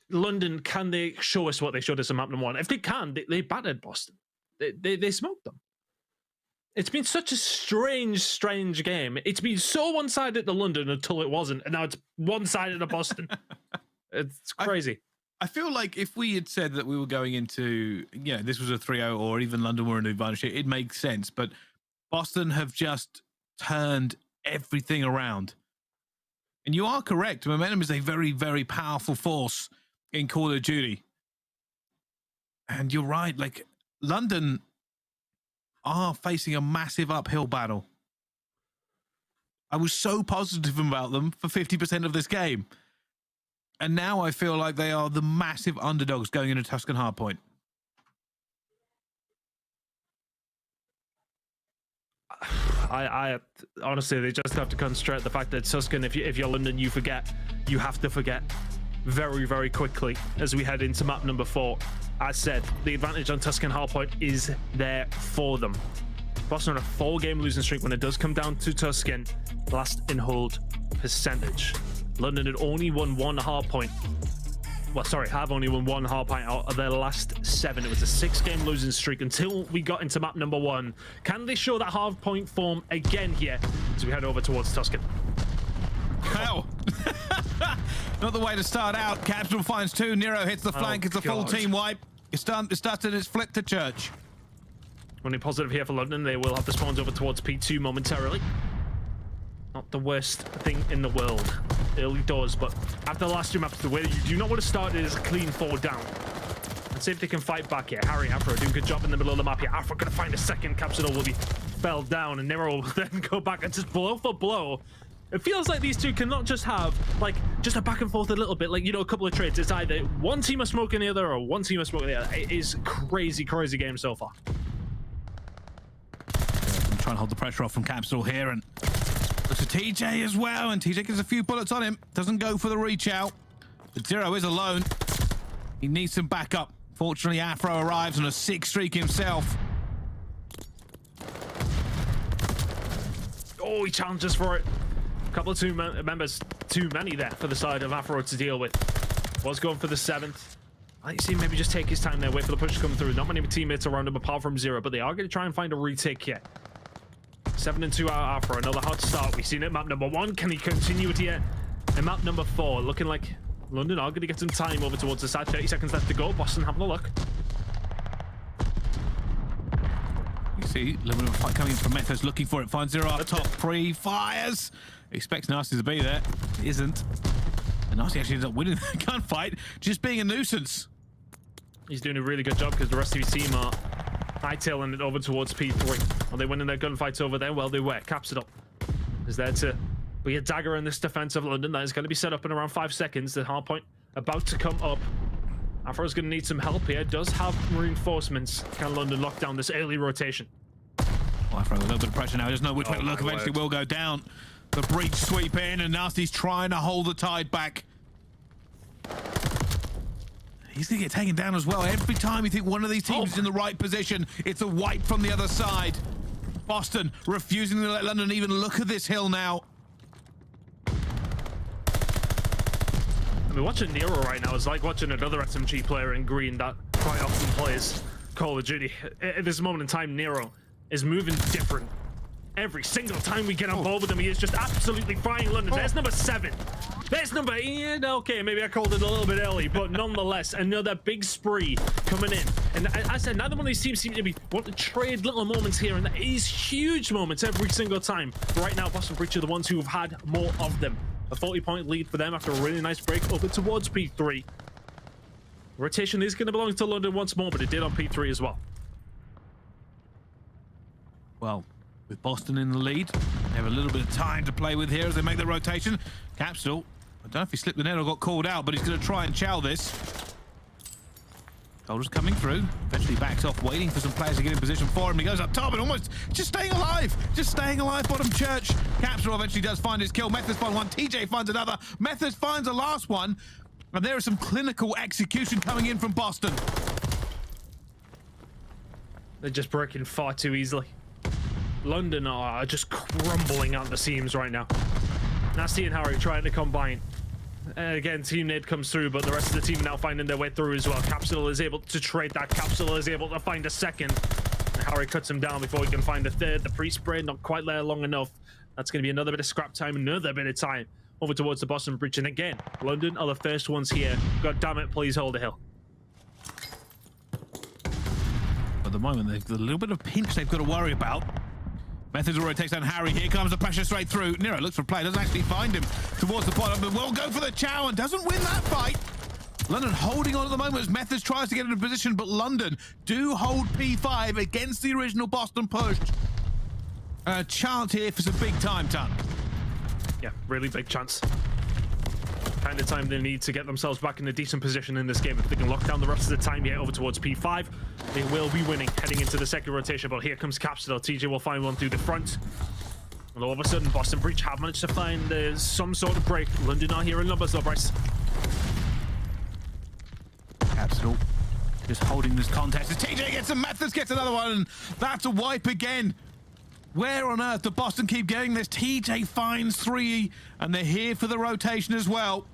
London, can they show us what they showed us in map number 1? If they can, they battered Boston. They smoked them. It's been such a strange game. It's been so one-sided to London until it wasn't, and now it's one-sided to Boston. It's crazy. I feel like if we had said that we were going into, this was a 3-0 or even London were in advantage, it makes sense. But Boston have just turned everything around. And you are correct. Momentum is a very, very powerful force in Call of Duty. And you're right. Like, London are facing a massive uphill battle. I was so positive about them for 50% of this game. And now I feel like they are the massive underdogs going into Tuscan Hardpoint. I honestly, they just have to concentrate the fact that Tuscan, if you're London, you have to forget very, very quickly as we head into map number 4. As said, the advantage on Tuscan Hardpoint is there for them. Boston on a 4-game losing streak when it does come down to Tuscan. Last in hold percentage. London had only won 1 hardpoint. Well, sorry, have only won 1 hardpoint out of their last 7. It was a 6-game losing streak until we got into map number 1. Can they show that hardpoint form again here as we head over towards Tuscan? Hell. Not the way to start out. Capsidal finds 2. Nero hits the flank. It's a full team wipe. It's started. It's flipped to church. Only positive here for London. They will have the spawns over towards P2 momentarily. Not the worst thing in the world. Early doors, but after the last 2 maps, the way you do not want to start it is a clean 4 down. Let's see if they can fight back here. Harry, Afro doing a good job in the middle of the map here. Afro going to find a second. Capsidal will be fell down, and Nero will then go back and just blow for blow. It feels like these two cannot just have, like, just a back and forth a little bit, like, a couple of trades. It's either one team is smoking the other or one team is smoking the other. It is crazy game so far. I'm trying to hold the pressure off from Capsidal here, and looks at TJ as well, and TJ gets a few bullets on him. Doesn't go for the reach out. But Zero is alone. He needs some backup. Fortunately, Afro arrives on a 6 streak himself. Oh, he challenges for it. Couple of members too many there for the side of Afro to deal with. Was going for the 7th. I think see maybe just take his time there, wait for the push to come through. Not many teammates around him apart from Zero, but they are going to try and find a retake here. 7 and 2 out Afro, another hot start. We've seen it map number 1. Can he continue it here? And map number 4, looking like London are going to get some time over towards the side. 30 seconds left to go. Boston having a look. You see, a little bit of a fight coming in from Methodz, looking for it. Finds Zero up top. Fires. Expects Nasty to be there. Isn't. And Nasty actually ends up winning the gunfight, just being a nuisance. He's doing a really good job because the rest of his team are hightailing it over towards P3. Are they winning their gunfights over there? Well, they were. Capsidal is there to be a dagger in this defense of London. That is going to be set up in around 5 seconds. The hard point about to come up. Afro's going to need some help here. Does have reinforcements. Can London lock down this early rotation? Well, Afro, a little bit of pressure now. He doesn't know which way to look. Eventually will go down. The breach sweep in, and Nasty's trying to hold the tide back. He's going to get taken down as well. Every time you think one of these teams is in the right position, it's a wipe from the other side. Boston refusing to let London even look at this hill now. I mean, watching Nero right now is like watching another SMG player in green that quite often plays Call of Duty. At this moment in time, Nero is moving different. Every single time we get involved with him, he is just absolutely frying London. There's number 7. There's number 8. Okay, maybe I called it a little bit early, but nonetheless, another big spree coming in. And I said, neither one of these teams seem to be wanting to trade little moments here, and these huge moments every single time. But right now, Boston Breach are the ones who have had more of them. A 40-point lead for them after a really nice break over towards P3. Rotation is going to belong to London once more, but it did on P3 as well. Well, with Boston in the lead, they have a little bit of time to play with here as they make the rotation. Capsidal, I don't know if he slipped the net or got called out, but he's going to try and chow this. Soldiers coming through. Eventually backs off, waiting for some players to get in position for him. He goes up top and almost just staying alive. Just staying alive, bottom church. Capsidal eventually does find his kill. Methodz finds one. TJ finds another. Methodz finds the last one. And there is some clinical execution coming in from Boston. They're just breaking far too easily. London are just crumbling out the seams right now. Nasty and Harry trying to combine. Again, Team Nade comes through, but the rest of the team now finding their way through as well. Capsidal is able to trade that. Capsidal is able to find a second. Harry cuts him down before he can find a third. The pre-spray not quite there long enough. That's going to be another bit of scrap time, another bit of time over towards the Boston breach. And again, London are the first ones here. God damn it, please hold a hill. At the moment, there's a little bit of pinch they've got to worry about. Methodz already takes down Harry. Here comes the pressure straight through. Nero looks for play, doesn't actually find him towards the bottom, but will go for the chow and doesn't win that fight. London holding on at the moment as Methodz tries to get into position, but London do hold P5 against the original Boston push. A chance here for some big time, Ton. Yeah, really big chance. Kind of time they need to get themselves back in a decent position in this game. If they can lock down the rest of the time here over towards P5, they will be winning heading into the second rotation. But here comes Capsidal. TJ will find one through the front. And all of a sudden, Boston Breach have managed to find some sort of break. London are here in numbers though, Bryce. Capsidal just holding this contest. As TJ gets some Methodz, gets another one. That's a wipe again. Where on earth do Boston keep getting this? TJ finds 3, and they're here for the rotation as well.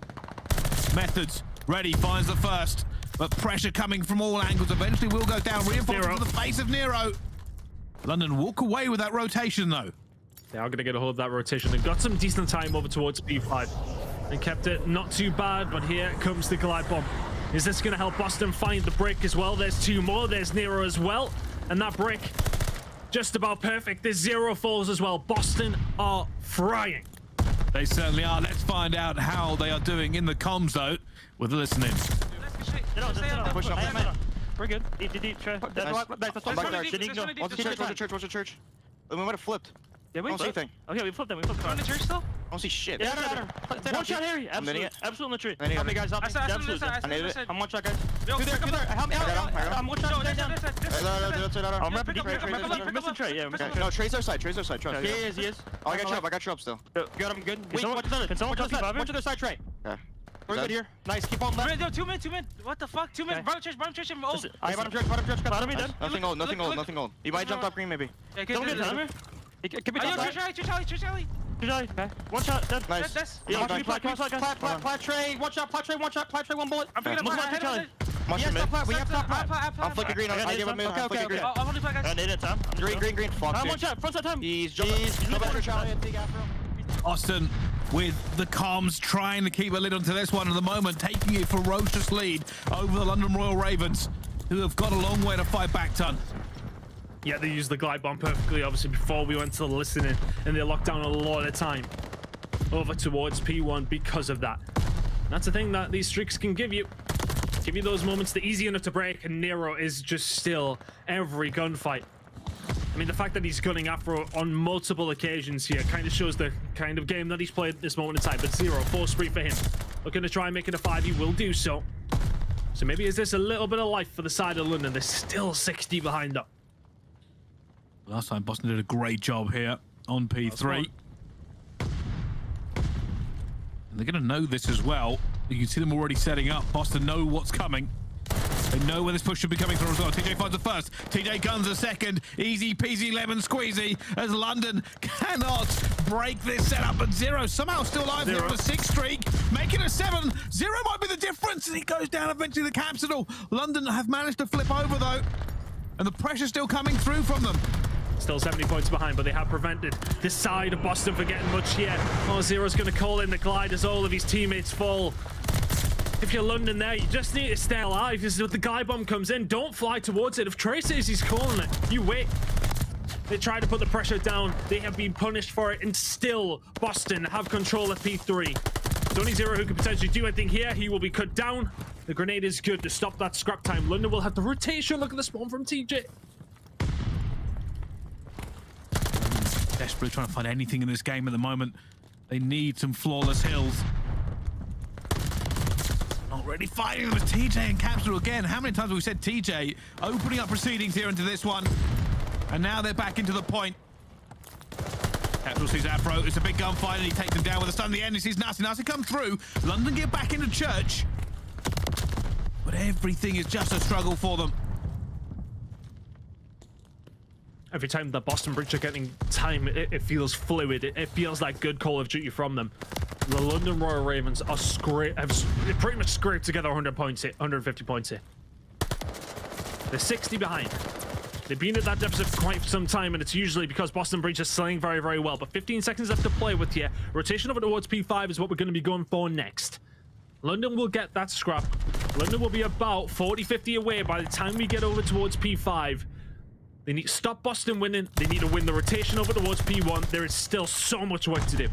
Methodz ready, finds the first, but pressure coming from all angles. Eventually will go down, reinforcement to the face of Nero. London walk away with that rotation though. They are going to get a hold of that rotation. They've got some decent time over towards P5. They kept it not too bad, but here comes the glide bomb. Is this going to help Boston find the break as well? There's 2 more. There's Nero as well, and that break just about perfect. There's 0 falls as well. Boston are frying. They certainly are. Let's find out how they are doing in the comms though with the listening. Push up. We're good. Deep. Watch the church. We might have flipped. Yeah, we don't see anything. Okay, we flipped them. On the church still? I don't see shit. Yeah, one shot, Harry. Absolutely on the tree. Help me, guys. Help me. I'm one shot, guys. Through there. Help me. I'm one shot. I'm rapping deep. We're missing Trey. Yeah. No, Trey's our side. Trust. He is. Oh, I got you up still. Good, I'm good. Wait, can someone watch the other side, Trey? Yeah. We're good here. Nice, keep on left. 2 minutes. What the fuck? 2 minutes. Bottom church. Bottom church. Bottom me dead. Nothing old. You might jump up green maybe. Don't get timer. It could be TJHaly. Okay. One shot, dead. Nice. Plat tray, one shot, one bullet. I'm picking up TJHaly. We have top plat. I'm flicking green. I give him mid. I'm flicking green. I'm only plat, guys. I need it, Tom. Green. Fuck, one shot, front side time. He's no better shot. Austin with the comms trying to keep a lid onto this one at the moment, taking a ferocious lead over the London Royal Ravens, who have got a long way to fight back, Ton. Yeah, they used the glide bomb perfectly, obviously, before we went to the listening, and they locked down a lot of time over towards P1 because of that. And that's the thing that these streaks can give you. Give you those moments, they're easy enough to break, and Nero is just still every gunfight. I mean, the fact that he's gunning Afro on multiple occasions here kind of shows the kind of game that he's played at this moment in time, but 0, full spree for him. Looking to try and make it a 5, he will do so. So maybe is this a little bit of life for the side of London? They're still 60 behind up. Last time Boston did a great job here on P3. And they're going to know this as well. You can see them already setting up. Boston know what's coming. They know where this push should be coming from as well. TJ finds the first. TJ guns a second. Easy peasy lemon squeezy as London cannot break this setup. But 0 somehow still alive. They're on a 6 streak. Make it a 7. 0 might be the difference. And he goes down eventually the Capsidal. London have managed to flip over though. And the pressure's still coming through from them. Still 70 points behind, but they have prevented this side of Boston from getting much here. Oh, Zero's going to call in the glide as all of his teammates fall. If you're London there, you just need to stay alive. Because if the glide bomb comes in, don't fly towards it. If Trey says he's calling it, you wait. They try to put the pressure down. They have been punished for it, and still Boston have control of P3. It's only Zero who could potentially do anything here. He will be cut down. The grenade is good to stop that scrap time. London will have the rotation. Look at the spawn from TJ. Desperately trying to find anything in this game at the moment. They need some flawless hills. Not Not really fighting them as TJ and Capsidal again. How many times have we said TJ opening up proceedings here into this one? And now they're back into the point. Capsidal sees Afro. It's a big gunfight, and he takes him down with a stun. In the end, he sees Nasty. Nasty come through. London get back into church. But everything is just a struggle for them. Every time the Boston Breach are getting time, it feels fluid. It feels like good Call of Duty from them. The London Royal Ravens are have pretty much scraped together 100 points here, 150 points here. They're 60 behind. They've been at that deficit for quite some time, and it's usually because Boston Breach is slaying very, very well. But 15 seconds left to play with here. Rotation over towards P5 is what we're going to be going for next. London will get that scrap. London will be about 40-50 away by the time we get over towards P5. They need to stop Boston winning. They need to win the rotation over towards P1. There is still so much work to do.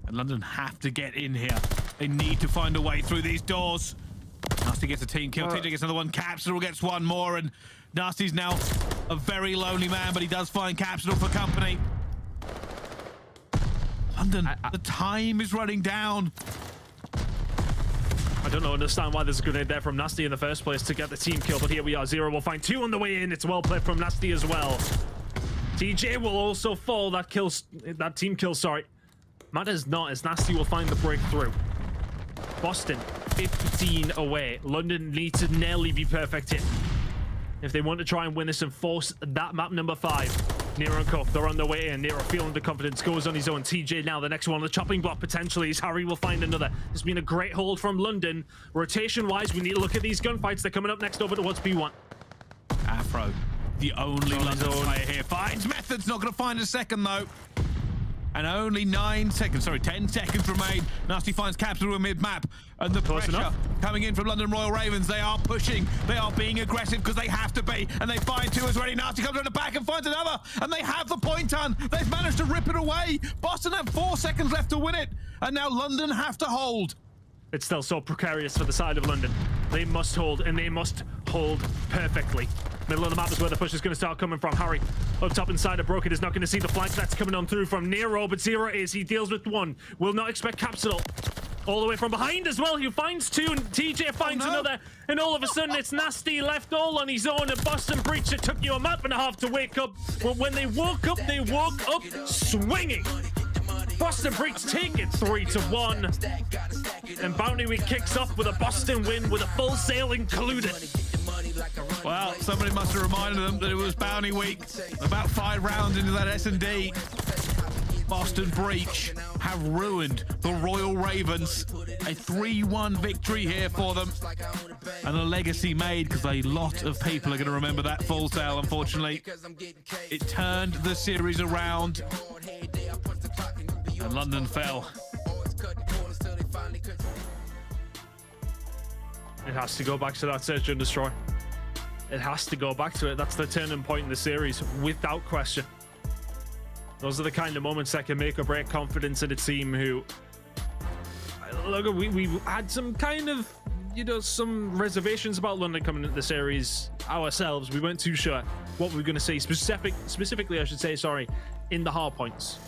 And London have to get in here. They need to find a way through these doors. Nasty gets a team kill. TJ gets another one. Capsidal gets one more. And Nasty's now a very lonely man, but he does find Capsidal for company. London, the time is running down. I don't understand why there's a grenade there from Nasty in the first place to get the team kill, but here we are. Zero will find two on the way in. It's well played from Nasty as well. TJ will also fall. That team kill, sorry. Matters not, as Nasty will find the breakthrough. Boston, 15 away. London needs to nearly be perfect here if they want to try and win this and force that map number 5. Nero and Cuff, they're on their way in. Nero feeling the confidence, goes on his own. TJ now, the next one on the chopping block potentially is Harry will find another. It's been a great hold from London. Rotation-wise, we need to look at these gunfights. They're coming up next over towards P1. Afro, the only London player here, finds Methodz. Not going to find a second, though. And only 10 seconds remain. Nasty finds Capsidal in mid-map. And the pressure coming in from London Royal Ravens. They are pushing. They are being aggressive because they have to be. And they find two as ready. Nasty comes on the back and finds another. And they have the point on. They've managed to rip it away. Boston have 4 seconds left to win it. And now London have to hold. It's still so precarious for the side of London. They must hold, and they must hold perfectly. Middle of the map is where the push is going to start coming from. Harry up top inside of Broken is not going to see the flank that's coming on through from Nero, but Zero is. He deals with one. Will not expect Capsidal. All the way from behind as well. He finds two, and TJ finds another. And all of a sudden, it's Nasty left all on his own. And Boston Breach, it took you a map and a half to wake up. But when they woke up swinging. Boston Breach take it 3-1. And Bounty Week kicks off with a Boston win with a full sail included. Well, somebody must have reminded them that it was Bounty Week. About 5 rounds into that S&D. Boston Breach have ruined the Royal Ravens. A 3-1 victory here for them. And a legacy made, because a lot of people are going to remember that full sale, unfortunately. It turned the series around. And London fell. It has to go back to that search and destroy. It has to go back to it. That's the turning point in the series, without question. Those are the kind of moments that can make or break confidence in a team who... Look, we had some kind of, some reservations about London coming into the series ourselves. We weren't too sure what we were going to see. Specifically, I should say, sorry, in the hard points.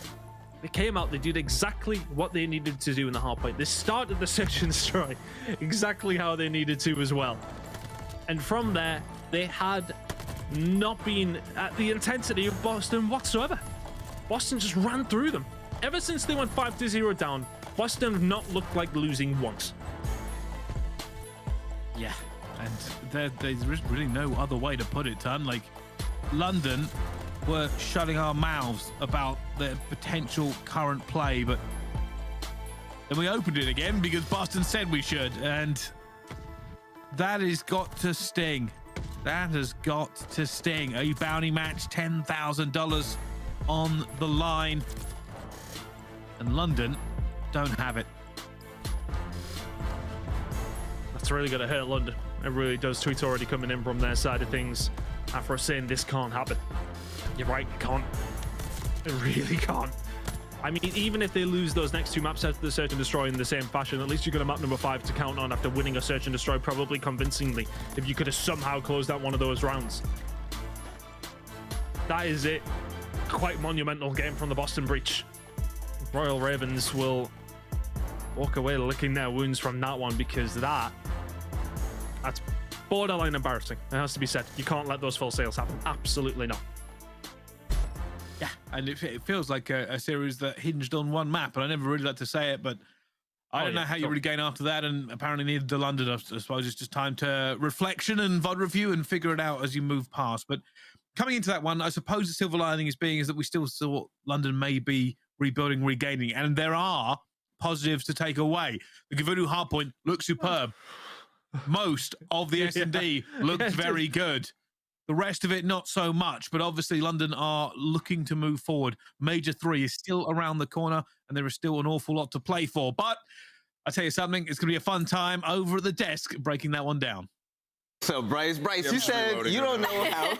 They came out, they did exactly what they needed to do in the hard point. They started the search and destroy exactly how they needed to as well. And from there, they had not been at the intensity of Boston whatsoever. Boston just ran through them. Ever since they went 5-0 down, Boston have not looked like losing once. Yeah, and there's really no other way to put it, Ton. Like, London were shutting our mouths about their potential current play, but then we opened it again because Boston said we should, and that has got to sting. That has got to sting. A bounty match, $10,000 on the line, and London don't have it. That's really going to hurt London. It really does. Tweets already coming in from their side of things after saying this can't happen. You're right, it can't. It really can't. I mean, even if they lose those next 2 maps after the search and destroy in the same fashion, at least you've got a map number 5 to count on after winning a search and destroy, probably convincingly, if you could have somehow closed out one of those rounds. That is it. Quite monumental game from the Boston Breach. Royal Ravens will walk away licking their wounds from that one, because that's borderline embarrassing. It has to be said. You can't let those full sales happen. Absolutely not. Yeah, and it feels like a series that hinged on one map, and I never really like to say it, but I don't know how you really gain after that, and apparently neither did London. I suppose it's just time to reflection and VOD review and figure it out as you move past. But coming into that one, I suppose the silver lining is that we still thought London may be rebuilding, regaining, and there are positives to take away. The Gavudu hardpoint looks superb. Most of the S&D looked very good. The rest of it, not so much, but obviously London are looking to move forward. Major 3 is still around the corner, and there is still an awful lot to play for. But I tell you something, it's going to be a fun time over at the desk breaking that one down. So Bryce, you said you don't know how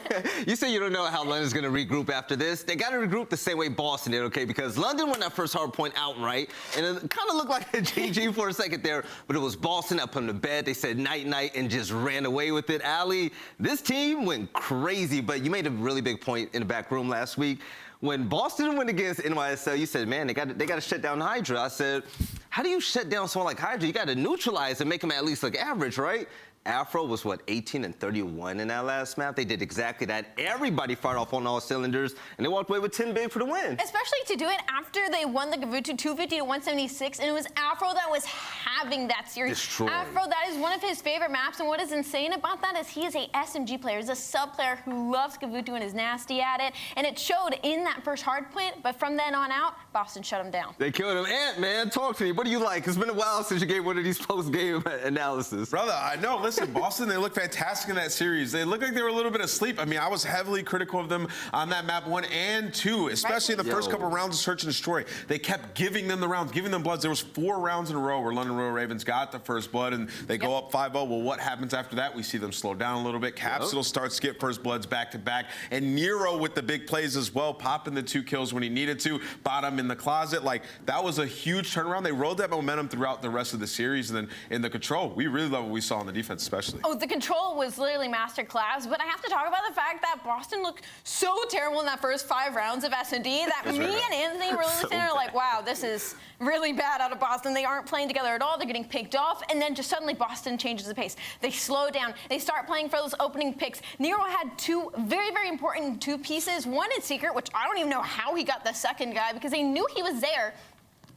you don't know how London's going to regroup after this. They got to regroup the same way Boston did, okay? Because London won that first hard point outright, and it kind of looked like a GG for a second there, but it was Boston that put them to bed. They said night night and just ran away with it. Ali, this team went crazy, but you made a really big point in the back room last week. When Boston went against NYSL, you said, man, they got to shut down Hydra. I said, how do you shut down someone like Hydra? You got to neutralize and make them at least look average, right? Afro was, what, 18 and 31 in that last map? They did exactly that. Everybody fired off on all cylinders, and they walked away with 10 big for the win. Especially to do it after they won the Gavudu 250 to 176, and it was Afro that was having that series. Destroyed. Afro, that is one of his favorite maps, and what is insane about that is he is a SMG player. He's a sub player who loves Gavudu and is nasty at it, and it showed in that first hard point, but from then on out, Boston shut him down. They killed him. Ant, man, talk to me. What do you like? It's been a while since you gave one of these post-game analysis. Brother, I know. Listen, Boston, they look fantastic in that series. They look like they were a little bit asleep. I mean, I was heavily critical of them on that map 1 and 2, especially in the first couple of rounds of Search and Destroy. They kept giving them the rounds, giving them bloods. There was 4 rounds in a row where London Royal Ravens got the first blood, and they go up 5-0. Well, what happens after that? We see them slow down a little bit. Capsidal starts to get first bloods back-to-back, and Nero with the big plays as well, popping the 2 kills when he needed to, bottom in the closet. Like, that was a huge turnaround. They rode that momentum throughout the rest of the series, and then in the control, we really love what we saw on the defense especially. Oh, the control was literally masterclass, but I have to talk about the fact that Boston looked so terrible in that first 5 rounds of S&D that me and Anthony were listening and like, wow, this is really bad out of Boston. They aren't playing together at all. They're getting picked off, and then just suddenly Boston changes the pace. They slow down. They start playing for those opening picks. Nero had 2 very, very important 2 pieces. One in secret, which I don't even know how he got the second guy because they knew he was there.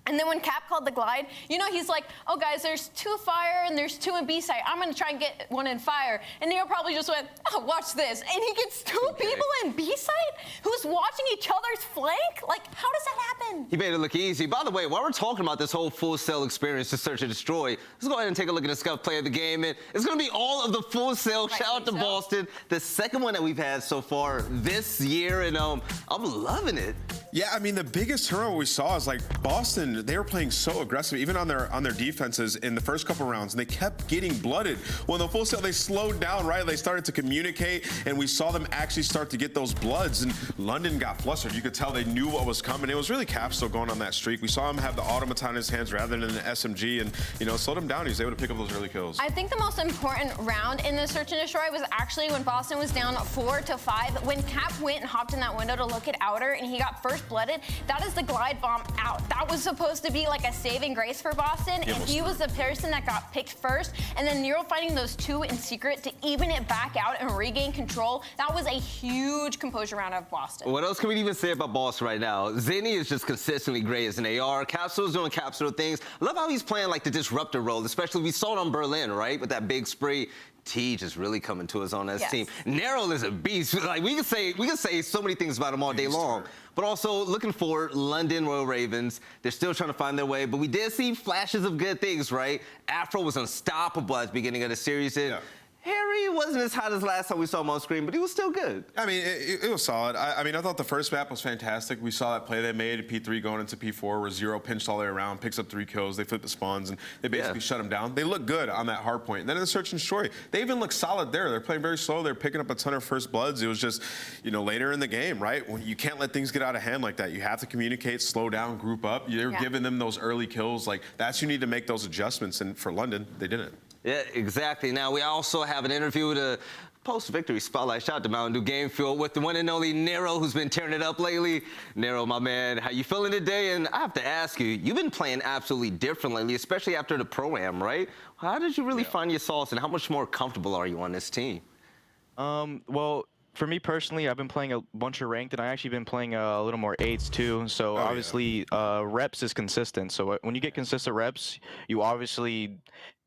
And then when Cap called the glide, you know, he's like, oh, guys, there's 2 fire and there's 2 in B site. I'm going to try and get 1 in fire. And Nero probably just went, oh, watch this. And he gets 2 people in B site who's watching each other's flank? Like, how does that happen? He made it look easy. By the way, while we're talking about this whole full cell experience to Search and Destroy, let's go ahead and take a look at the Scump play of the game. And it's going to be all of the full cell. Shout out to Boston. The second one that we've had so far this year, and I'm loving it. Yeah, I mean, the biggest turnover we saw is like Boston, they were playing so aggressive, even on their defenses in the first couple rounds, and they kept getting blooded. When the full sale, they slowed down, right? They started to communicate, and we saw them actually start to get those bloods, and London got flustered. You could tell they knew what was coming. It was really Capsidal going on that streak. We saw him have the automaton in his hands rather than an SMG, and, you know, slowed him down. He was able to pick up those early kills. I think the most important round in the Search and Destroy was actually when Boston was down 4-5. When Cap went and hopped in that window to look at Outer, and he got first blooded, that is the glide bomb out. That was supposed to be like a saving grace for Boston, and he was the person that got picked first. And then Nero finding those 2 in secret to even it back out and regain control. That was a huge composure round of Boston. What else can we even say about Boston right now? Zenny is just consistently great as an AR. Capsidal's doing Capsidal things. I love how he's playing like the disruptor role, especially we saw it on Berlin, right? With that big spree. T just really coming to us on this team. Nero is a beast. Like we can say so many things about him all day long. But also looking for London Royal Ravens. They're still trying to find their way, but we did see flashes of good things, right? Afro was unstoppable at the beginning of the series. Harry wasn't as hot as last time we saw him on screen, but he was still good. I mean, it was solid. I mean, I thought the first map was fantastic. We saw that play they made at P3 going into P4 where Zero pinched all the way around, picks up 3 kills, they flip the spawns, and they basically shut him down. They look good on that hard point. And then in the Search and Destroy, they even look solid there. They're playing very slow. They're picking up a ton of first bloods. It was just, you know, later in the game, right? When you can't let things get out of hand like that. You have to communicate, slow down, group up. You're giving them those early kills. Like, that's you need to make those adjustments. And for London, they didn't. Yeah, exactly. Now, we also have an interview with a post-victory spotlight. Shout out to Mountain Dew Game Fuel with the one and only Nero, who's been tearing it up lately. Nero, my man, how you feeling today? And I have to ask you, you've been playing absolutely different lately, especially after the Pro-Am, right? How did you really find your sauce, and how much more comfortable are you on this team? Well, for me personally, I've been playing a bunch of ranked, and I actually been playing a little more 8s too. So obviously, reps is consistent. So when you get consistent reps, you obviously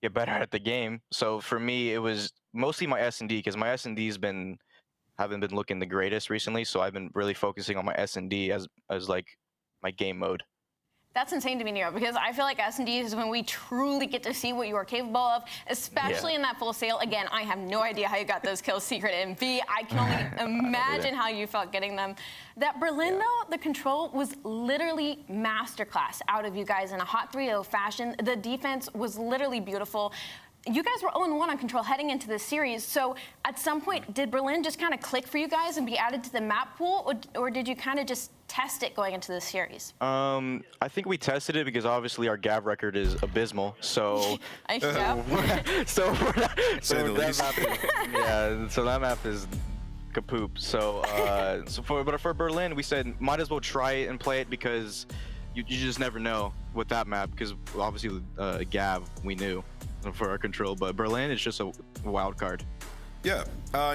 get better at the game. So for me, it was mostly my S&D, because my S&D's haven't been looking the greatest recently. So I've been really focusing on my S&D as like my game mode. That's insane to me, Nero, because I feel like S&D is when we truly get to see what you are capable of, especially in that full sale. Again, I have no idea how you got those kills, Secret and V. I can only imagine how you felt getting them. That Berlin, though, the control was literally masterclass out of you guys in a hot 3-0 fashion. The defense was literally beautiful. You guys were 0-1 on control heading into this series, so at some point, did Berlin just kind of click for you guys and be added to the map pool, or did you kind of just test it going into this series? I think we tested it because obviously our Gav record is abysmal, so so that map is kapoop. So for Berlin, we said might as well try it and play it because you just never know with that map, because obviously Gav we knew for our control, but Berlin is just a wild card. Yeah,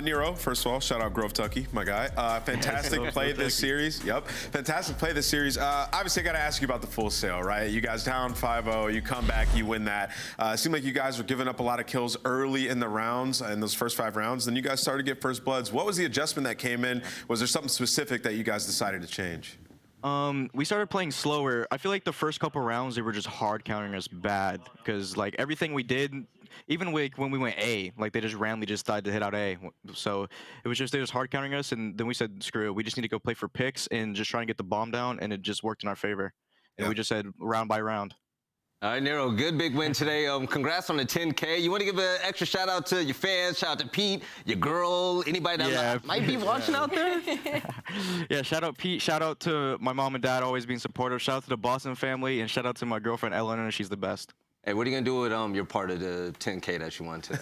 Nero, first of all, shout out Grove Tucky, my guy. Fantastic play this series. Yep, fantastic play this series. Obviously, I got to ask you about the full sale, right? You guys down 5-0, you come back, you win that. It seemed like you guys were giving up a lot of kills early in the rounds, in those first 5 rounds. Then you guys started to get first bloods. What was the adjustment that came in? Was there something specific that you guys decided to change? We started playing slower. I feel like the first couple rounds, they were just hard countering us bad, because like everything we did, even when we went A, like they just randomly just decided to hit out A. So it was just, they was hard countering us, and then we said, screw it, we just need to go play for picks and just try and get the bomb down, and it just worked in our favor. And we just said round by round. All right, Nero, good big win today. Congrats on the 10K. You want to give an extra shout out to your fans, shout out to Pete, your girl, anybody that might be watching out there? Yeah, shout out Pete, shout out to my mom and dad always being supportive, shout out to the Boston family, and shout out to my girlfriend Eleanor, she's the best. Hey, what are you going to do with your part of the 10K that you won today?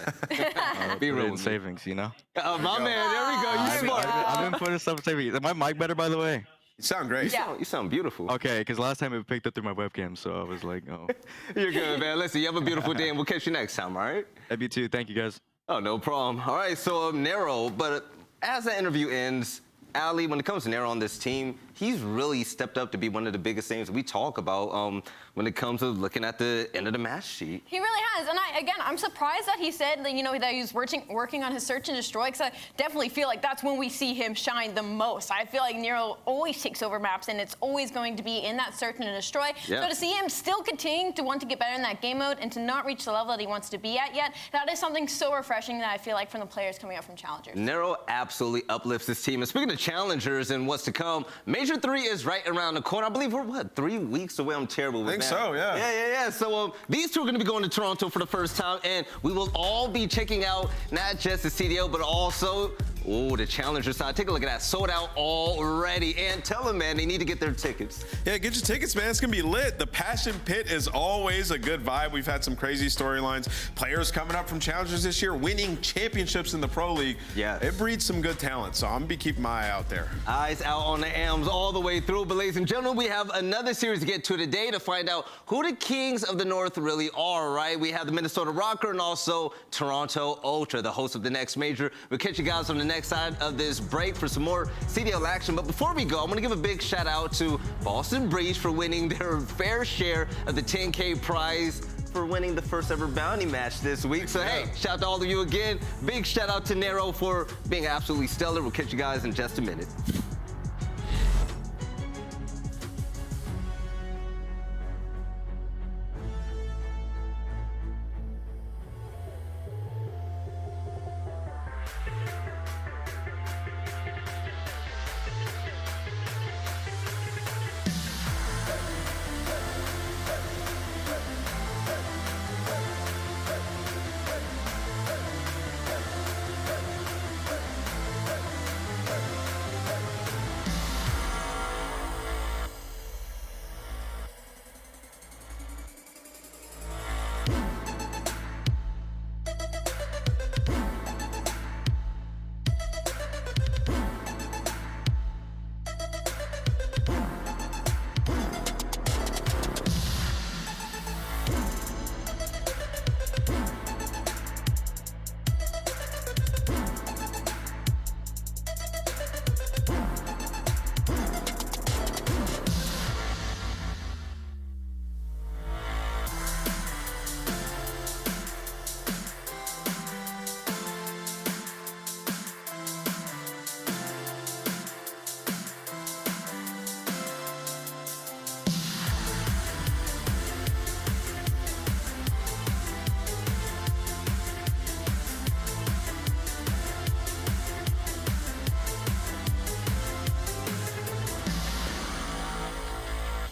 Be real savings, you know? Oh, my man, there we go. You smart. I've been putting stuff savings. Is my mic better, by the way? You sound great. You sound beautiful. Okay, because last time it picked up through my webcam, so I was like, oh. You're good, man. Listen, you have a beautiful day, and we'll catch you next time, all right? Love you too. Thank you, guys. Oh, no problem. All right, so Nero, but as the interview ends, Ali, when it comes to Nero on this team, he's really stepped up to be one of the biggest things we talk about when it comes to looking at the end of the match sheet. He really has, and I'm surprised that he said that, that he's working on his search and destroy, because I definitely feel like that's when we see him shine the most. I feel like Nero always takes over maps, and it's always going to be in that search and destroy. Yeah. So to see him still continuing to want to get better in that game mode and to not reach the level that he wants to be at yet, that is something so refreshing that I feel like from the players coming up from Challengers. Nero absolutely uplifts this team. And speaking of Challengers and what's to come, Major III is right around the corner. I believe we're, 3 weeks away? I'm terrible with that. I think so, yeah. Yeah. So these two are going to be going to Toronto for the first time, and we will all be checking out not just the CDL, but also the Challenger side. Take a look at that. Sold out already. And tell them, man, they need to get their tickets. Yeah, get your tickets, man. It's going to be lit. The Passion Pit is always a good vibe. We've had some crazy storylines. Players coming up from Challengers this year, winning championships in the Pro League. Yeah. It breeds some good talent, so I'm going to be keeping my eye out there. Eyes out on the AMs all the way through. But ladies and gentlemen, we have another series to get to today to find out who the kings of the North really are, right? We have the Minnesota Røkkr and also Toronto Ultra, the host of the next major. We'll catch you guys on the next side of this break for some more CDL action. But before we go, I'm going to give a big shout out to Boston Breach for winning their fair share of the 10K prize for winning the first ever bounty match this week. So, hey, shout out to all of you again. Big shout out to Nero for being absolutely stellar. We'll catch you guys in just a minute.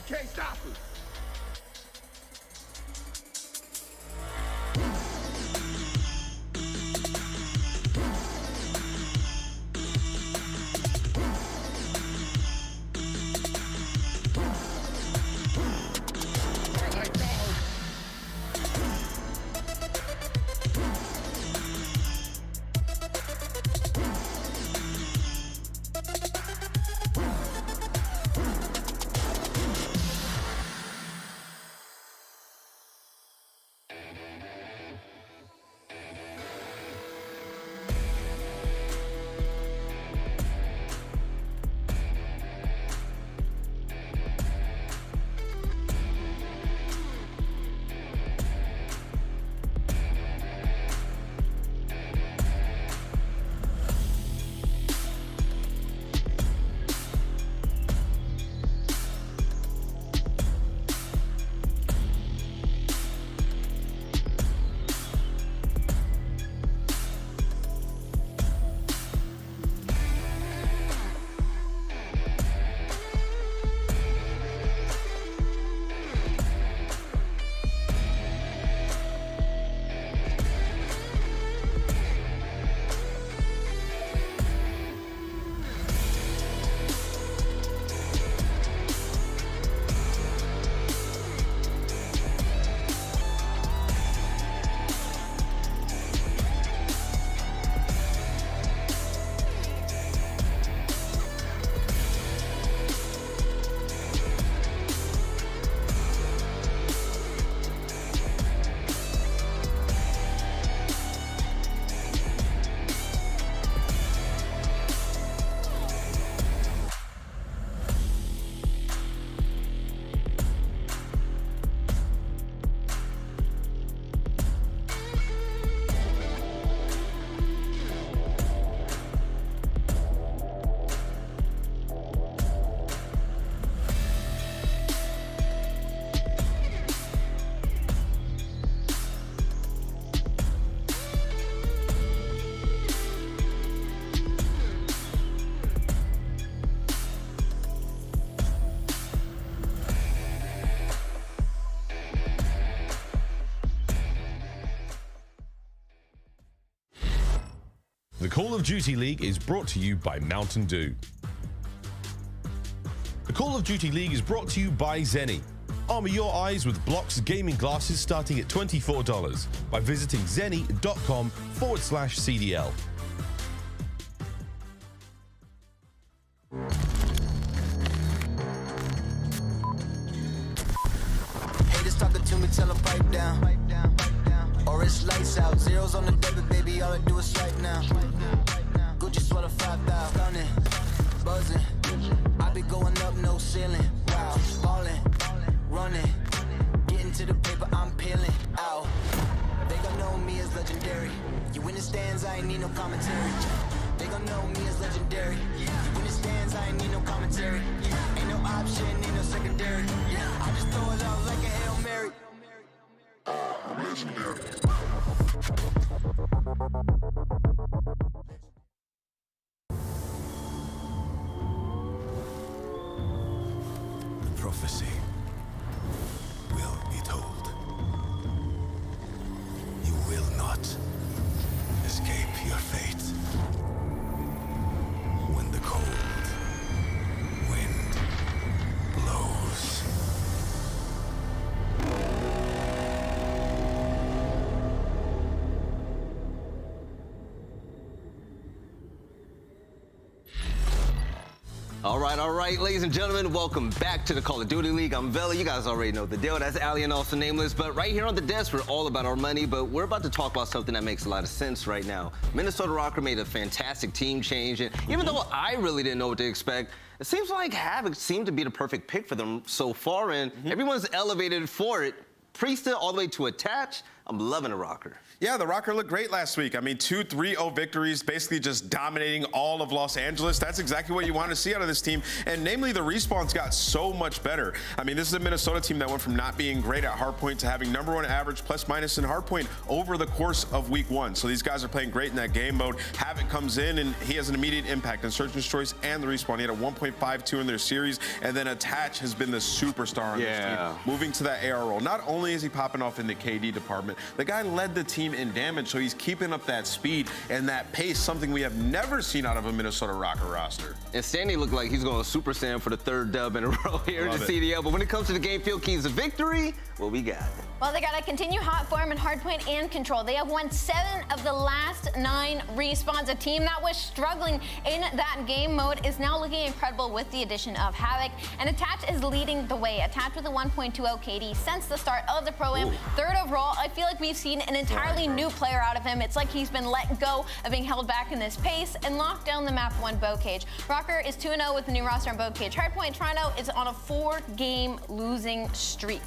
can't stop us. The Call of Duty League is brought to you by Mountain Dew. The Call of Duty League is brought to you by Zenny. Armor your eyes with Block's gaming glasses starting at $24 by visiting zenny.com/CDL. Haters talking to me, tell them pipe down. Or it's lights out, zeros on the debit, baby, all I do is swipe now. Gucci sweater 5,000, stunning, buzzing. I be going up, no ceiling. Wow, ballin', running, getting to the paper, I'm peeling out. They gon' know me as legendary. You in the stands, I ain't need no commentary. They gon' know me as legendary. You in the stands, I ain't need no commentary. Ain't no option, ain't no secondary. I just throw it out like a Hail Mary. Legendary. The prophecy will be told. You will not escape your fate. When the cold wind blows. All right, ladies and gentlemen, welcome back to the Call of Duty League. I'm Vela. You guys already know the deal. That's Alien, also Nameless. But right here on the desk, we're all about our money, but we're about to talk about something that makes a lot of sense right now. Minnesota Røkkr made a fantastic team change, and even though I really didn't know what to expect, it seems like Havok seemed to be the perfect pick for them so far, and everyone's elevated for it. Priestahh all the way to attach. I'm loving the Røkkr. Yeah, the Røkkr looked great last week. I mean, 2 3-0 victories, basically just dominating all of Los Angeles. That's exactly what you want to see out of this team. And namely, the respawns got so much better. I mean, this is a Minnesota team that went from not being great at hardpoint to having #1 average plus minus in hardpoint over the course of week 1. So these guys are playing great in that game mode. Havok comes in and he has an immediate impact on search and destroys and the respawn. He had a 1.52 in their series, and then Attach has been the superstar on this team, moving to that AR role. Not only is he popping off in the KD department, the guy led the team in damage, so he's keeping up that speed and that pace, something we have never seen out of a Minnesota Røkkr roster. And Standy looked like he's going Super Saiyan for the 3rd dub in a row here in the CDL. But when it comes to the game field keys of victory, well, we got it. Well, they got to continue hot form and hardpoint and control. They have won 7 of the last 9 respawns. A team that was struggling in that game mode is now looking incredible with the addition of Havok. And Attach is leading the way. Attach with a 1.20 KD since the start of the Pro-Am. 3rd overall. I feel like we've seen an entirely new player out of him. It's like he's been let go of being held back in this pace and locked down the map 1 bow cage. Røkkr is 2-0 with the new roster on bow cage. Hardpoint Toronto is on a 4-game losing streak.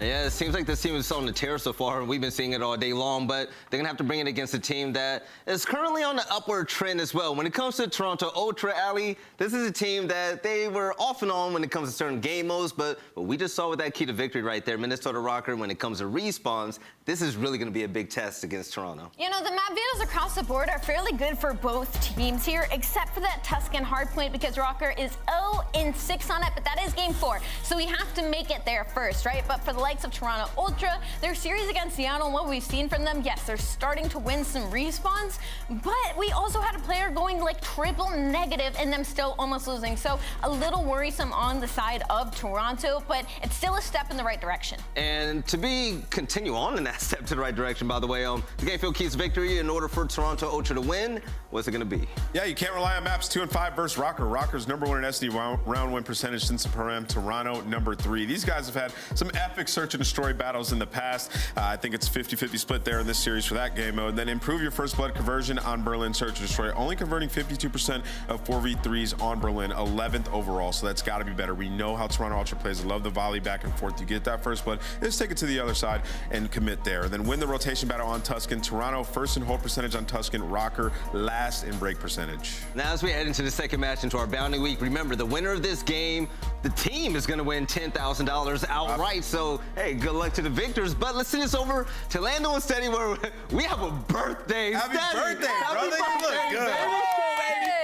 Yeah, it seems like this team is on the tear so far, and we've been seeing it all day long, but they're going to have to bring it against a team that is currently on the upward trend as well. When it comes to Toronto Ultra, Ali, this is a team that they were off and on when it comes to certain game modes, but we just saw with that key to victory right there, Minnesota Røkkr, when it comes to respawns, this is really going to be a big test against Toronto. You know, the map views across the board are fairly good for both teams here, except for that Tuscan hardpoint, because Røkkr is 0-6 on it, but that is game 4, so we have to make it there first, right? But for the likes of Toronto Ultra, their series against Seattle and what we've seen from them, yes, they're starting to win some respawns, but we also had a player going like triple negative and them still almost losing. So a little worrisome on the side of Toronto, but it's still a step in the right direction. And to continue on in that step to the right direction, by the way, the game field keys victory in order for Toronto Ultra to win, what's it going to be? Yeah, you can't rely on maps 2 and 5 versus Røkkr. Røkkr's #1 in SD round win percentage since the Pro-Am. Toronto #3. These guys have had some epic search and destroy battles in the past. I think it's 50-50 split there in this series for that game mode. Then improve your first blood conversion on Berlin search and destroy, only converting 52% of 4v3s on Berlin, 11th overall, so that's got to be better. We know how Toronto Ultra plays. They love the volley back and forth. You get that first blood, just take it to the other side and commit there. Then win the rotation battle on Tuscan. Toronto first in hold percentage on Tuscan. Røkkr last in break percentage. Now as we head into the second match into our bounty week, remember the winner of this game, the team is going to win $10,000 outright. So hey, good luck to the victors. But let's send this over to Lando and Standy, where we have a birthday. Happy birthday, Happy brother. birthday, You look good.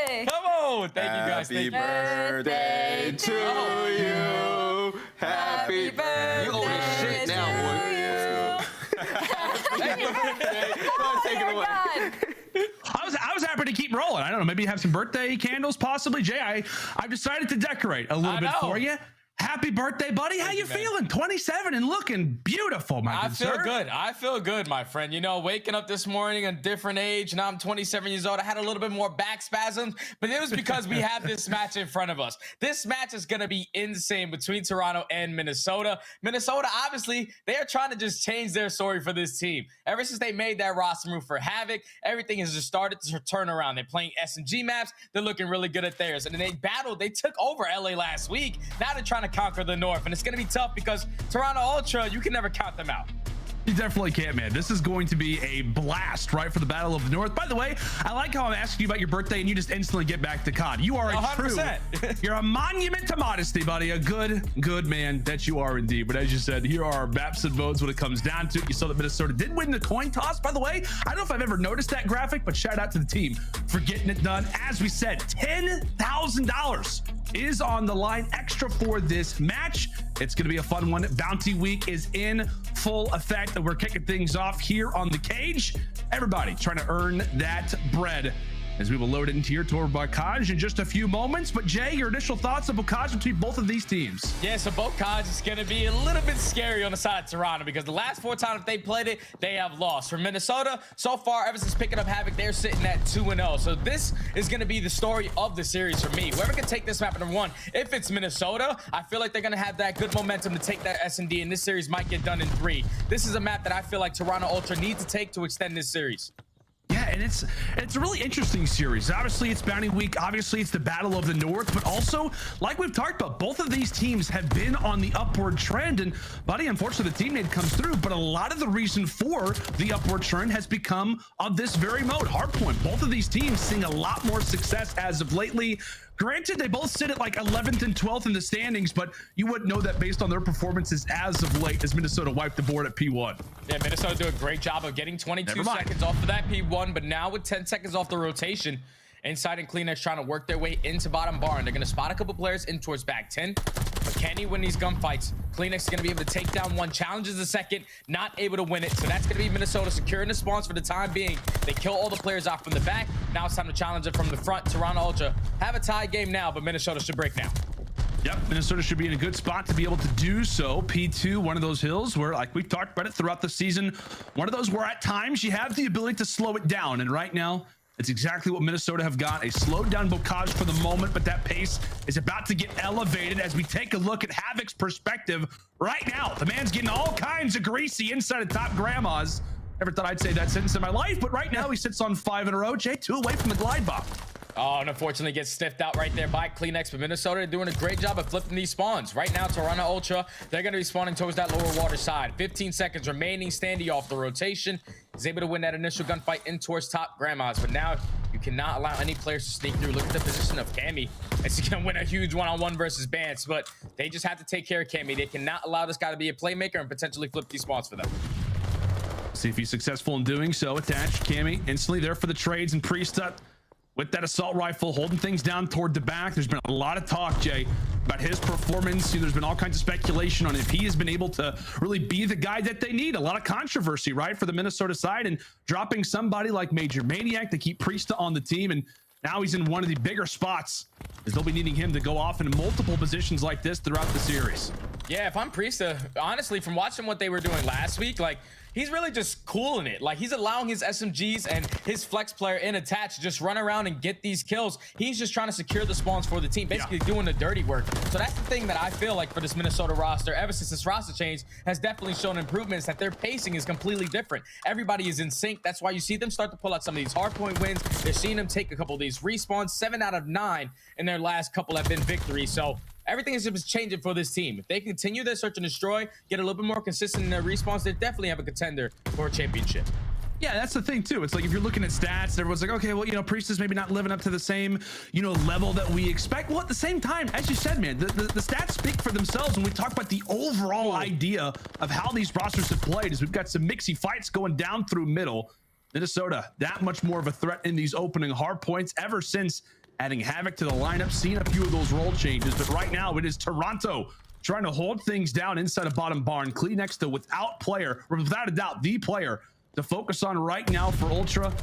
baby. Come on. Thank you guys. Happy Thank you. birthday to you. Happy birthday. You owe this shit now, boy. Thank you. Take it away. I was happy to keep rolling. I don't know, maybe have some birthday candles, possibly. Jay, I've decided to decorate a little bit for you. Happy birthday, buddy. How you feeling? 27 and looking beautiful, my good sir. I feel good. I feel good, my friend. You know, waking up this morning, a different age. Now I'm 27 years old. I had a little bit more back spasms, but it was because we have this match in front of us. This match is going to be insane between Toronto and Minnesota. Minnesota, obviously, they are trying to just change their story for this team. Ever since they made that roster move for Havok, everything has just started to turn around. They're playing SMG maps. They're looking really good at theirs. And then they battled. They took over LA last week. Now they're trying to conquer the North, and it's going to be tough because Toronto Ultra, you can never count them out. You definitely can't, man. This is going to be a blast, right, for the Battle of the North. By the way, I like how I'm asking you about your birthday and you just instantly get back to COD. You are a 100%. You're a monument to modesty, buddy. A good man that you are indeed. But as you said, here are our maps and votes when it comes down to it. You saw that Minnesota did win the coin toss, by the way. I don't know if I've ever noticed that graphic, but shout out to the team for getting it done. As we said, $10,000 is on the line extra for this match. It's going to be a fun one. Bounty week is in full effect, and we're kicking things off here on the cage. Everybody trying to earn that bread as we will load it into your tour Bocage in just a few moments. But Jay, your initial thoughts of Bocage between both of these teams? Yeah, so Bocage is going to be a little bit scary on the side of Toronto because the last 4 times they played it, they have lost. For Minnesota, so far, ever since picking up Havok, they're sitting at 2-0. So this is going to be the story of the series for me. Whoever can take this map at number 1, if it's Minnesota, I feel like they're going to have that good momentum to take that S&D, and this series might get done in 3. This is a map that I feel like Toronto Ultra need to take to extend this series. Yeah, and it's a really interesting series. Obviously, it's Bounty Week. Obviously, it's the Battle of the North, but also, like we've talked about, both of these teams have been on the upward trend, and buddy, unfortunately, the teammate comes through, but a lot of the reason for the upward trend has become on this very mode, Hardpoint. Both of these teams seeing a lot more success as of lately. Granted, they both sit at like 11th and 12th in the standings, but you wouldn't know that based on their performances as of late as Minnesota wiped the board at P1. Yeah, Minnesota do a great job of getting 22 seconds off of that P1, but now with 10 seconds off the rotation, Inside and CleanX trying to work their way into bottom barn. They're going to spot a couple players in towards back 10. But can he win these gunfights? CleanX is going to be able to take down one, challenges the second, not able to win it. So that's going to be Minnesota securing the spawns for the time being. They kill all the players off from the back. Now it's time to challenge it from the front. Toronto Ultra have a tie game now, but Minnesota should break now. Yep, Minnesota should be in a good spot to be able to do so. P2, one of those hills where, like we've talked about it throughout the season, one of those where at times you have the ability to slow it down. And right now, it's exactly what Minnesota have got. A slowed down Bocage for the moment, but that pace is about to get elevated as we take a look at Havok's perspective right now. The man's getting all kinds of greasy inside of top grandmas. Never thought I'd say that sentence in my life, but right now he sits on 5 in a row. J2 away from the glide bomb. Oh, and unfortunately gets sniffed out right there by CleanX, but Minnesota doing a great job of flipping these spawns. Right now, Toronto Ultra, they're going to be spawning towards that lower water side. 15 seconds remaining. Standy off the rotation. He's able to win that initial gunfight in towards top grandmas, but now you cannot allow any players to sneak through. Look at the position of Cammy. As he can win a huge one-on-one versus Bance, but they just have to take care of Cammy. They cannot allow this guy to be a playmaker and potentially flip these spawns for them. See if he's successful in doing so. Attached, Cammy instantly there for the trades, and Priestahh with that assault rifle holding things down toward the back. There's been a lot of talk, Jay, about his performance. There's been all kinds of speculation on if he has been able to really be the guy that they need. A lot of controversy, right, for the Minnesota side, and dropping somebody like Major Maniac to keep Priestahh on the team, and now he's in one of the bigger spots as they'll be needing him to go off in multiple positions like this throughout the series. Yeah, if I'm Priestahh, honestly, from watching what they were doing last week, like, he's really just cooling it. Like, he's allowing his SMGs and his flex player in attach to just run around and get these kills. He's just trying to secure the spawns for the team, basically doing the dirty work. So that's the thing that I feel like for this Minnesota roster, ever since this roster change, has definitely shown improvements, that their pacing is completely different. Everybody is in sync. That's why you see them start to pull out some of these hardpoint wins. They're seeing them take a couple of these respawns. 7 out of 9 in their last couple have been victories. So everything is just changing for this team. If they continue their search and destroy, get a little bit more consistent in their respawns, they definitely have a contender for a championship. Yeah, that's the thing too. It's like if you're looking at stats, everyone's like, okay, well, you know, Priestahh's maybe not living up to the same, you know, level that we expect. Well, at the same time, as you said, man, the stats speak for themselves when we talk about the overall idea of how these rosters have played. Is we've got some mixy fights going down through middle. Minnesota, that much more of a threat in these opening hard points ever since adding Havok to the lineup, seen a few of those role changes, but right now it is Toronto trying to hold things down inside of bottom barn. CleanX to without a doubt, the player to focus on right now for Ultra.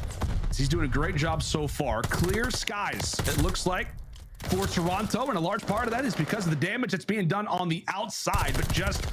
He's doing a great job so far. Clear skies, it looks like, for Toronto, and a large part of that is because of the damage that's being done on the outside. But just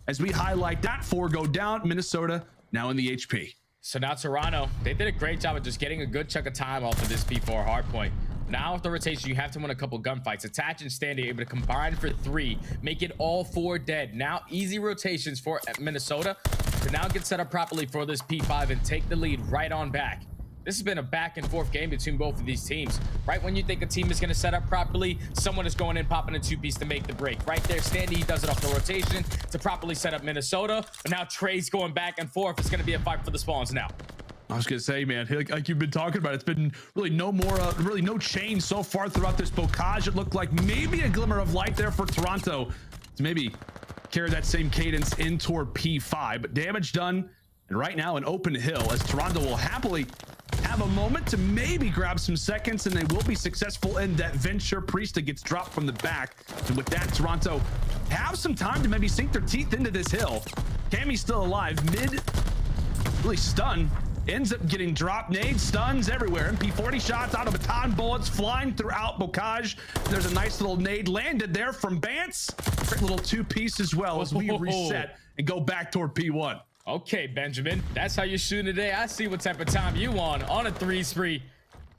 as we highlight that, 4 go down, Minnesota now in the HP. So now Toronto, they did a great job of just getting a good chunk of time off of this P4 hardpoint. Now with the rotation, you have to win a couple gunfights. Attach and Standy able to combine for 3, make it all 4 dead. Now easy rotations for Minnesota to now get set up properly for this P5 and take the lead right on back. This has been a back and forth game between both of these teams. Right when you think a team is going to set up properly, someone is going in, popping a 2-piece to make the break. Right there, Standy does it off the rotation to properly set up Minnesota. But now Trey's going back and forth. It's going to be a fight for the spawns now. I was gonna say, man, like you've been talking about, it's been really no more, really no change so far throughout this Bocage. It looked like maybe a glimmer of light there for Toronto to maybe carry that same cadence in toward P5, but damage done, and right now an open hill as Toronto will happily have a moment to maybe grab some seconds, and they will be successful in that venture. Priestahh gets dropped from the back, and with that, Toronto have some time to maybe sink their teeth into this hill. Cammy's still alive, mid, really stunned. Ends up getting dropped, nades, stuns everywhere. MP40 shots out of baton bullets flying throughout Bocage. There's a nice little nade landed there from Bance. Great little 2-piece as well as we reset and go back toward P1. Okay, Benjamin, that's how you're shooting today. I see what type of time you on a 3 spree.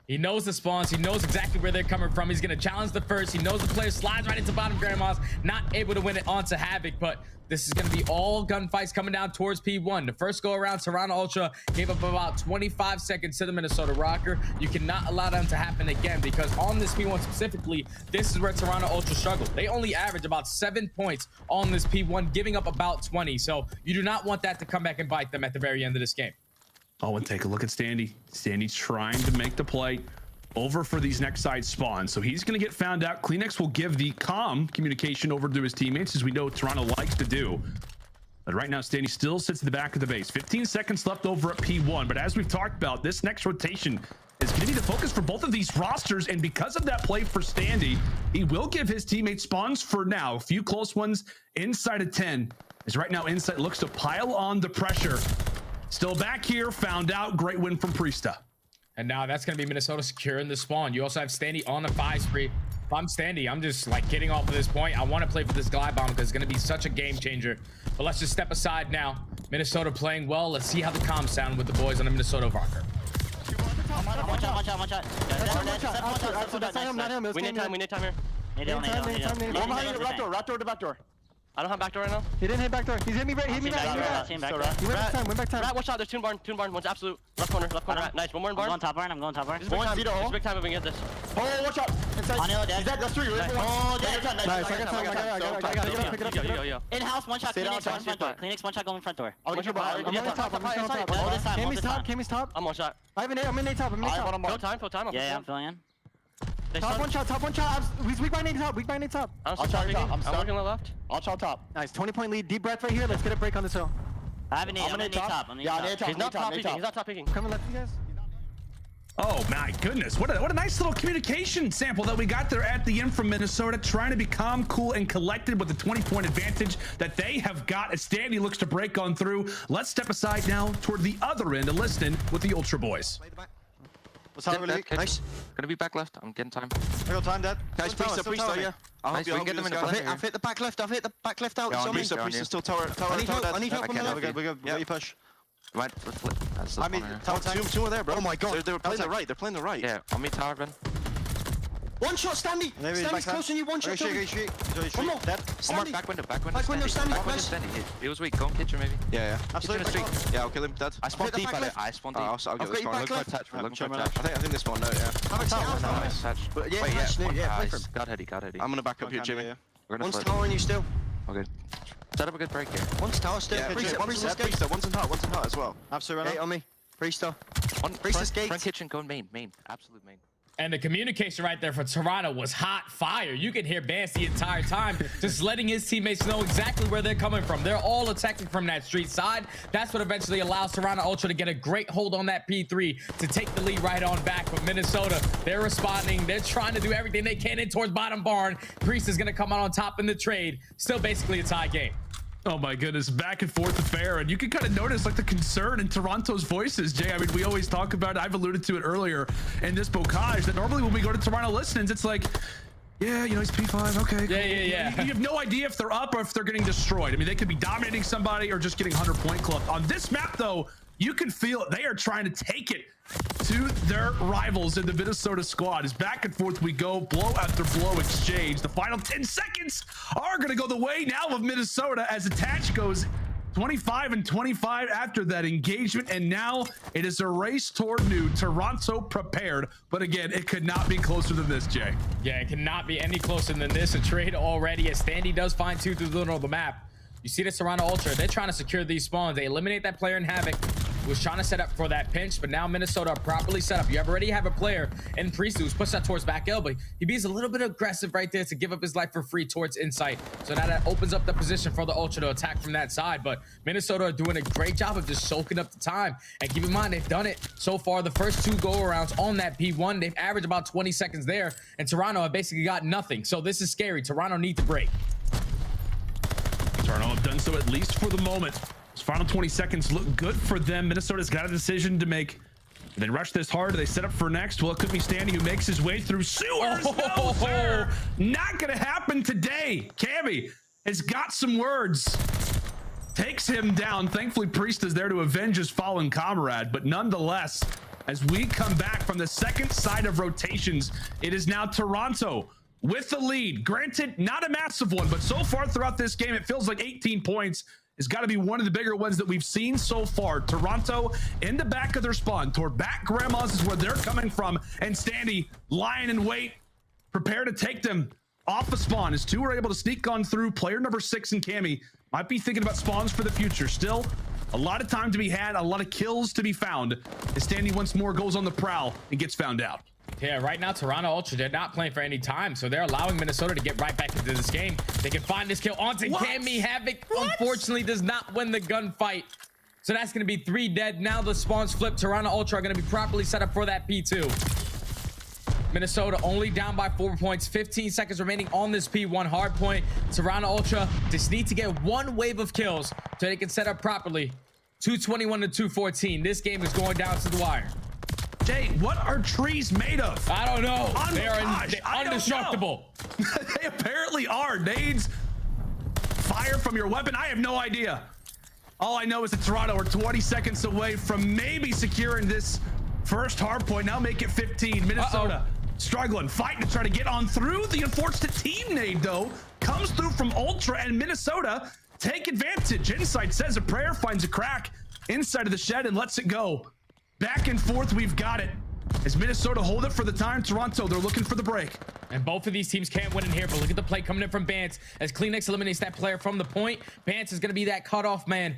He knows the spawns. He knows exactly where they're coming from. He's going to challenge the first. He knows the player slides right into bottom grandmas, not able to win it onto Havok, but this is going to be all gunfights coming down towards P1. The first go around, Toronto Ultra gave up about 25 seconds to the Minnesota Røkkr. You cannot allow them to happen again, because on this P1 specifically, this is where Toronto Ultra struggled. They only average about 7 points on this P1, giving up about 20. So you do not want that to come back and bite them at the very end of this game. Oh, and take a look at Standy. Standy's trying to make the play over for these next side spawns. So he's going to get found out. Cleanix will give the calm communication over to his teammates, as we know Toronto likes to do. But right now, Standy still sits at the back of the base. 15 seconds left over at P1. But as we've talked about, this next rotation is going to be the focus for both of these rosters. And because of that play for Standy, he will give his teammates spawns for now. A few close ones inside of 10. As right now, Insight looks to pile on the pressure. Still back here, found out. Great win from Priestahh. And now that's going to be Minnesota securing the spawn. You also have Standy on the 5 spree. If I'm Standy, I'm just like getting off of this point. I want to play for this glide bomb because it's going to be such a game changer. But let's just step aside now. Minnesota playing well. Let's see how the comms sound with the boys on the Minnesota Røkkr. One shot. We need time here. Need time. One behind you, rat door to back door. I don't have backdoor right now. He didn't hit backdoor. He's hit me right. He went back time. Rat, watch out. There's two in barn. One's absolute. Left corner. Rat. Nice. One more in barn. I'm going top barn. This is big time if we can get this. Oh, watch out. Inside. He's dead. That's 3. Oh, dead. Nice. I got it. In-house, one shot. Cleanix, front door. Cleanix, one shot going front door. I'm on top. Cammy's top. I'm one shot. I'm in A top. Fill time. Yeah, I'm filling in. Top one shot. He's weak by nade top. I'm working on the left. I'll shot top. Nice. 20-point lead. Deep breath right here. Let's get a break on this hill. I have a nade. I'm in top. He's not top peeking. Coming left, you guys. Oh my goodness, what a nice little communication sample that we got there at the end from Minnesota, trying to be calm, cool, and collected with the 20-point advantage that they have got as Standy looks to break on through. Let's step aside now toward the other end and listen with the Ultra boys. What's happening? Nice. Gonna be back left. I'm getting time. I got time, Dad. Guys, Priestahh, yeah. Nice, we can get them in the front. I've hit the back left. I've hit the back left out. Priestahh still tower. I need help on the left. We're good. You push. Right, let's flip. I mean, two are there, bro. Oh my god. They're playing the right. They're playing the right. Yeah, on me, tower, Ben. One shot, Standy. Standy's close on you. One shot. One more. Standy. Back window. Standy. He was weak. Go on kitchen, maybe. Yeah. Absolutely. Yeah, I'll kill him, Dad. I spawned deep at it. I'll get this one. Look for touch. I think this one, no, yeah. Nice touch. Yeah, God heady. I'm gonna back up here, Jimmy. One's towering you still. Okay. Set up a good break here. One's tower still. Priestahh. One's in hot as well. Absolutely. Gate on me. Priestahh. Priestahh's gate. Front kitchen going main. Absolute main. And the communication right there for Toronto was hot fire. You can hear Bance the entire time, just letting his teammates know exactly where they're coming from. They're all attacking from that street side. That's what eventually allows Toronto Ultra to get a great hold on that P3 to take the lead right on back. But Minnesota, they're responding. They're trying to do everything they can in towards bottom barn. Priestahh is going to come out on top in the trade. Still basically a tie game. Oh my goodness, back and forth affair, and you can kind of notice like the concern in Toronto's voices, Jay. I mean, we always talk about it. I've alluded to it earlier in this bocage that normally when we go to Toronto listens, it's like, yeah, you know, he's P5, okay. Yeah. You have no idea if they're up or if they're getting destroyed. I mean, they could be dominating somebody or just getting 100-point club. On this map, though, you can feel it. They are trying to take it to their rivals in the Minnesota squad. As back and forth we go, blow after blow exchange. The final 10 seconds are going to go the way now of Minnesota as attach goes 25 and 25 after that engagement. And now it is a race toward new. Toronto prepared. But again, it could not be closer than this, Jay. Yeah, it cannot be any closer than this. A trade already as Standy does find 2 through the middle of the map. You see this Toronto Ultra, they're trying to secure these spawns. They eliminate that player in Havok, who was trying to set up for that pinch, but now Minnesota are properly set up. You already have a player in Priestahh who's pushed that towards back elbow. He bees a little bit aggressive right there to give up his life for free towards Insight. So now that opens up the position for the Ultra to attack from that side. But Minnesota are doing a great job of just soaking up the time. And keep in mind, they've done it so far. The first 2 go-arounds on that P1, they've averaged about 20 seconds there. And Toronto have basically got nothing. So this is scary. Toronto need to break. Toronto have done so at least for the moment. Those final 20 seconds look good for them. Minnesota's got a decision to make. Do they rush this hard? Do they set up for next? Well, it could be Standy who makes his way through sewers. No, sir. Not going to happen today. Cammy has got some words. Takes him down. Thankfully, Priestahh is there to avenge his fallen comrade. But nonetheless, As we come back from the second side of rotations, it is now Toronto with the lead. Granted, not a massive one, but so far throughout this game, it feels like 18 points has got to be one of the bigger ones that we've seen so far. Toronto in the back of their spawn. Toward back grandmas is where they're coming from. And Standy lying in wait, prepare to take them off the spawn. As two are able to sneak on through. Player number 6 in Cammy might be thinking about spawns for the future. Still, a lot of time to be had, a lot of kills to be found. As Standy once more goes on the prowl and gets found out. Yeah, right now, Toronto Ultra, they're not playing for any time, so they're allowing Minnesota to get right back into this game. They can find this kill onto Cammy. Havok, unfortunately, does not win the gunfight. So that's going to be 3 dead. Now the spawns flip. Toronto Ultra are going to be properly set up for that P2. Minnesota only down by 4 points. 15 seconds remaining on this P1 hard point. Toronto Ultra just need to get 1 wave of kills so they can set up properly. 221 to 214. This game is going down to the wire. Jay, what are trees made of? I don't know. They're indestructible. They apparently are. Nades, fire from your weapon. I have no idea. All I know is that Toronto are 20 seconds away from maybe securing this first hard point. Now make it 15. Minnesota struggling, fighting to try to get on through. The unfortunate team nade, though, comes through from Ultra, and Minnesota take advantage. Insight says a prayer, finds a crack inside of the shed and lets it go. Back and forth, we've got it. As Minnesota hold it for the time, Toronto, they're looking for the break. And both of these teams can't win in here, but look at the play coming in from Bance. As Cleanix eliminates that player from the point, Bance is going to be that cutoff man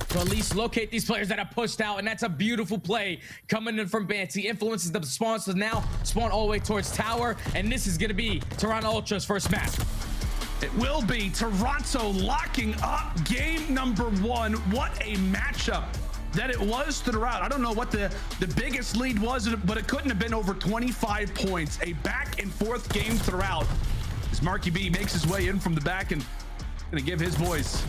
to at least locate these players that are pushed out, and that's a beautiful play coming in from Bance. He influences the spawns to now spawn all the way towards tower, and this is going to be Toronto Ultra's first map. It will be Toronto locking up game number 1. What a matchup that it was throughout. I don't know what the biggest lead was, but it couldn't have been over 25 points. A back and forth game throughout. As Marky B makes his way in from the back and gonna give his boys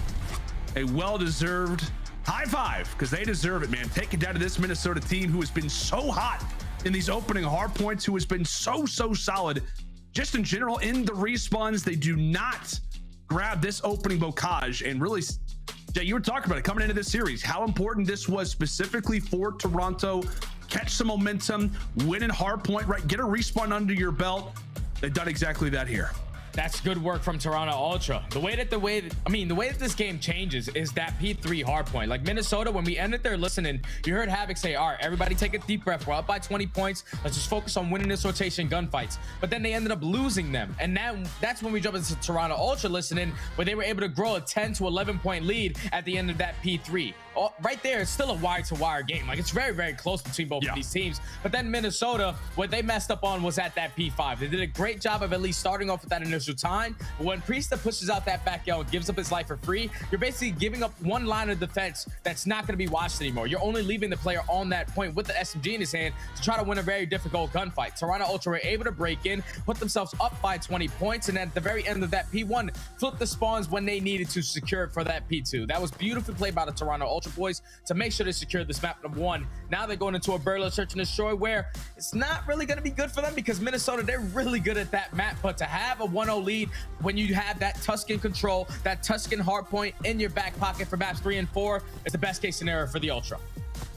a well-deserved high five, because they deserve it, man. Take it down to this Minnesota team who has been so hot in these opening hard points, who has been so solid just in general in the respawns. They do not grab this opening bocage, and really, Jay, you were talking about it coming into this series, how important this was specifically for Toronto. Catch some momentum, win in hardpoint, right? Get a respawn under your belt. They've done exactly that here. That's good work from Toronto Ultra. The way that this game changes is that P3 hardpoint. Like Minnesota, when we ended there listening, you heard Havok say, all right, everybody take a deep breath. We're up by 20 points. Let's just focus on winning this rotation gunfights. But then they ended up losing them. And now that's when we jump into Toronto Ultra listening, where they were able to grow a 10 to 11 point lead at the end of that P3. Right there, it's still a wire-to-wire game. Like, it's very close between both of these teams. But then Minnesota, what they messed up on was at that P5. They did a great job of at least starting off with that initial time. But when Priestahh pushes out that back L and gives up his life for free, you're basically giving up one line of defense that's not going to be watched anymore. You're only leaving the player on that point with the SMG in his hand to try to win a very difficult gunfight. Toronto Ultra were able to break in, put themselves up by 20 points, and at the very end of that P1, flip the spawns when they needed to secure it for that P2. That was beautifully played by the Toronto Ultra boys to make sure they secure this map number 1. Now they're going into a burglar search and destroy, where it's not really going to be good for them because Minnesota, they're really good at that map. But to have a 1-0 lead when you have that Tuscan control, that Tuscan hardpoint in your back pocket for maps 3 and 4, is the best case scenario for the Ultra.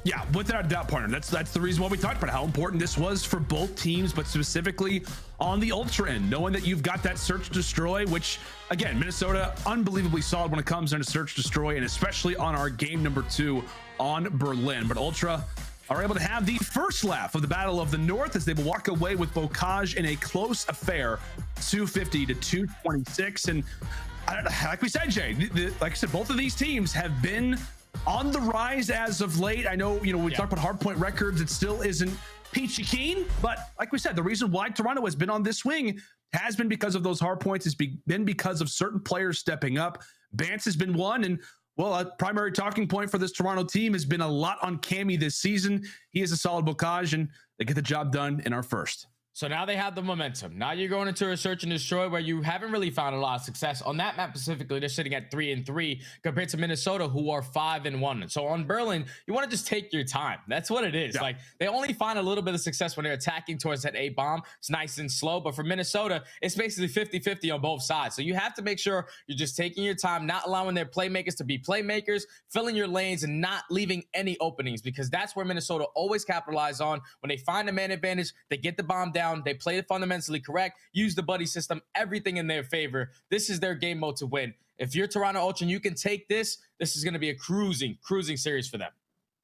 Yeah, without a doubt, partner. That's the reason why we talked about how important this was for both teams, but specifically on the Ultra end, knowing that you've got that search destroy, which again, Minnesota unbelievably solid when it comes down to search destroy, and especially on our game number 2 on Berlin. But Ultra are able to have the first laugh of the Battle of the North as they will walk away with bocage in a close affair, 250 to 226. And like we said, Jay, like I said, both of these teams have been on the rise as of late. I know, we talk about hardpoint records, it still isn't peachy keen, but like we said, the reason why Toronto has been on this swing has been because of those hardpoints. It's been because of certain players stepping up. Bance has been one, and well, a primary talking point for this Toronto team has been a lot on Cammy this season. He is a solid bocage, and they get the job done in our first. So now they have the momentum. Now you're going into a search and destroy where you haven't really found a lot of success. On that map specifically, they're sitting at 3-3 compared to Minnesota, who are 5-1. So on Berlin, you want to just take your time. That's what it is. Like, they only find a little bit of success when they're attacking towards that A bomb. It's nice and slow. But for Minnesota, it's basically 50-50 on both sides. So you have to make sure you're just taking your time, not allowing their playmakers to be playmakers, filling your lanes and not leaving any openings, because that's where Minnesota always capitalize on. When they find a man advantage, they get the bomb down. They play it fundamentally correct, use the buddy system, everything in their favor. This is their game mode to win. If you're Toronto Ultra and you can take this, this is going to be a cruising series for them.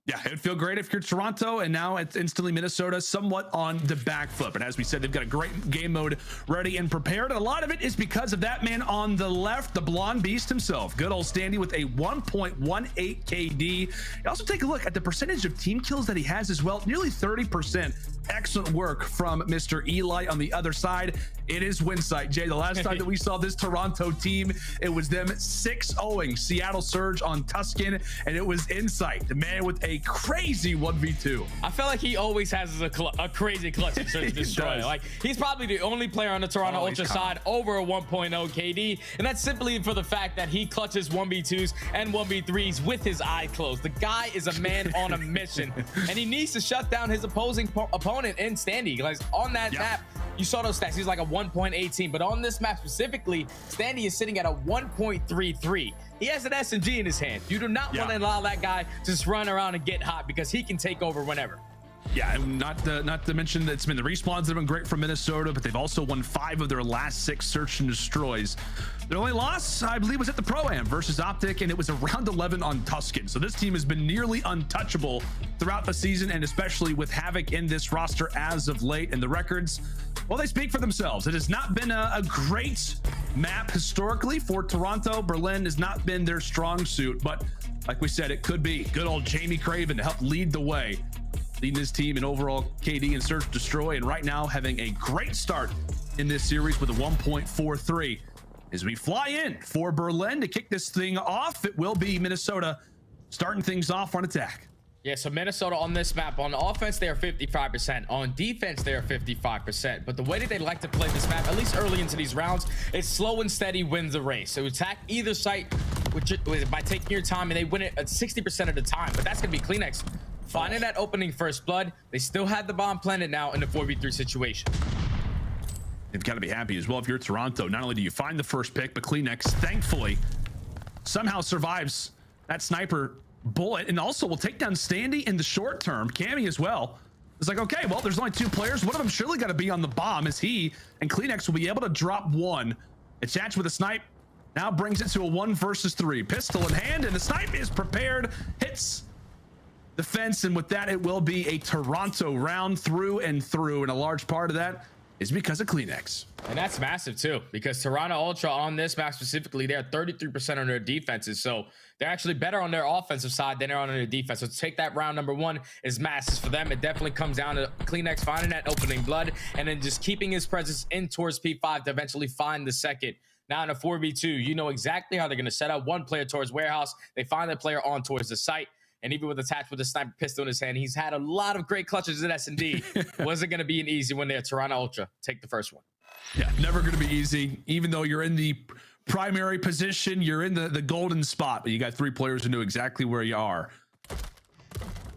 Yeah, it would feel great if you're Toronto, and now it's instantly Minnesota somewhat on the back foot. But as we said, they've got a great game mode ready and prepared. And a lot of it is because of that man on the left, the blonde beast himself. Good old Standy with a 1.18 KD. You also take a look at the percentage of team kills that he has as well. Nearly 30%. Excellent work from Mr. Eli on the other side. It is Winsight. Jay, the last time that we saw this Toronto team, it was them 6-0ing Seattle Surge on Tuscan, and it was Insight, the man with a crazy 1v2. I feel like he always has a crazy clutch to search and destroy. Like, he's probably the only player on the Toronto Ultra side over a 1.0 KD, and that's simply for the fact that he clutches 1v2s and 1v3s with his eye closed. The guy is a man on a mission, and he needs to shut down his opposing opponent in Standy. Like, on that map, you saw those stats. He's like a 1.18, but on this map specifically, Standy is sitting at a 1.33. He has an SMG in his hand. You do not want to allow that guy to just run around and get hot, because he can take over whenever. Yeah, and not to mention that it's been the respawns that have been great for Minnesota, but they've also won 5 of their last 6 search and destroys. Their only loss, I believe, was at the Pro-Am versus OpTic, and it was a round 11 on Tuscan. So this team has been nearly untouchable throughout the season, and especially with Havok in this roster as of late. And the records, well, they speak for themselves. It has not been a great map historically for Toronto. Berlin has not been their strong suit, but like we said, it could be. Good old Jamie Craven to help lead the way, leading his team in overall KD and search destroy, and right now having a great start in this series with a 1.43. As we fly in for Berlin to kick this thing off, it will be Minnesota starting things off on attack. Yeah, so Minnesota on this map, on offense, they are 55%. On defense, they are 55%. But the way that they like to play this map, at least early into these rounds, is slow and steady wins the race. So attack either site by taking your time, and they win it at 60% of the time. But that's going to be Cleanex finding that opening first blood. They still have the bomb planted now in the 4v3 situation. They've got to be happy as well if you're Toronto. Not only do you find the first pick, but Cleanex, thankfully, somehow survives that sniper bullet, and also will take down Standy in the short term. Cammy as well. It's like, okay, well, there's only 2 players. One of them surely got to be on the bomb, as he and Cleanex will be able to drop 1. Attached with a snipe. Now brings it to a 1 versus 3. Pistol in hand, and the snipe is prepared. Hits the fence, and with that, it will be a Toronto round through and through, and a large part of that is because of Cleanex. And that's massive too, because Toronto Ultra on this map specifically, they're 33% on their defenses. So they're actually better on their offensive side than they're on their defense. So to take that round number 1 is massive for them. It definitely comes down to Cleanex finding that opening blood and then just keeping his presence in towards P5 to eventually find the second. Now in a 4v2, you know exactly how they're going to set up one player towards warehouse. They find that player on towards the site. And even with attached with a sniper pistol in his hand, he's had a lot of great clutches at S&D. Wasn't going to be an easy one there. Toronto Ultra, take the first one. Yeah, never going to be easy. Even though you're in the primary position, you're in the golden spot, but you got 3 players who know exactly where you are.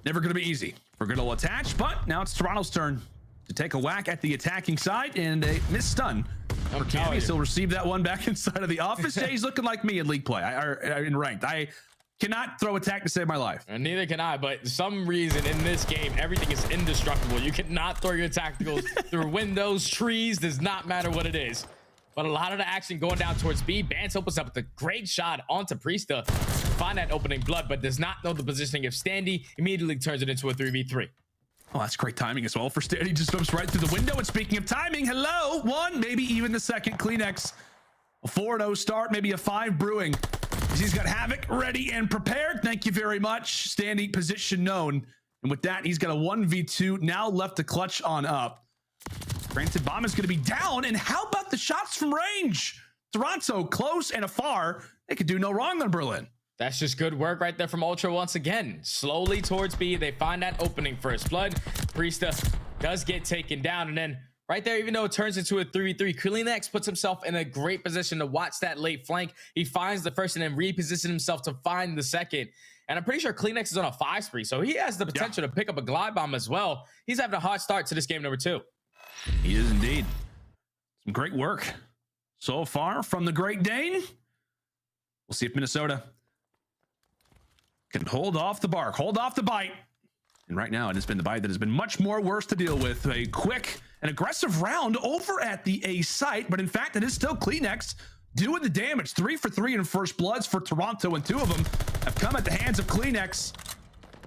Never going to be easy. We're going to attach, but now it's Toronto's turn to take a whack at the attacking side, and a missed stun. For Cammy, he'll receive that one back inside of the office. Yeah, he's looking like me in league play, or in ranked. I cannot throw attack to save my life. And neither can I, but for some reason in this game, everything is indestructible. You cannot throw your tacticals through windows, trees, does not matter what it is. But a lot of the action going down towards B. Bance opens up with a great shot onto Priestahh. Find that opening blood, but does not know the positioning of Standy. Immediately turns it into a 3v3. Oh, that's great timing as well for Standy. Just jumps right through the window. And speaking of timing, hello, 1, maybe even the second. Cleanex, a 4-0 start, maybe a 5 brewing. He's got Havok ready and prepared. Thank you very much. Standy position known. And with that, he's got a 1v2 now left to clutch on up. Granted, bomb is going to be down. And how about the shots from range? Toronto close and afar. They could do no wrong on Berlin. That's just good work right there from Ultra once again. Slowly towards B. They find that opening first blood. Priestahh does get taken down. And then Right there, even though it turns into a 3v3, Cleanex puts himself in a great position to watch that late flank. He finds the first and then repositions himself to find the second. And I'm pretty sure Cleanex is on a 5 spree, so he has the potential to pick up a glide bomb as well. He's having a hot start to this game number 2. He is indeed. Some great work so far from the Great Dane. We'll see if Minnesota can hold off the bark, hold off the bite. And right now, it has been the bite that has been much more worse to deal with. A quick and aggressive round over at the A site, but in fact, it is still Cleanex doing the damage. 3 for 3 in first bloods for Toronto, and 2 of them have come at the hands of Cleanex.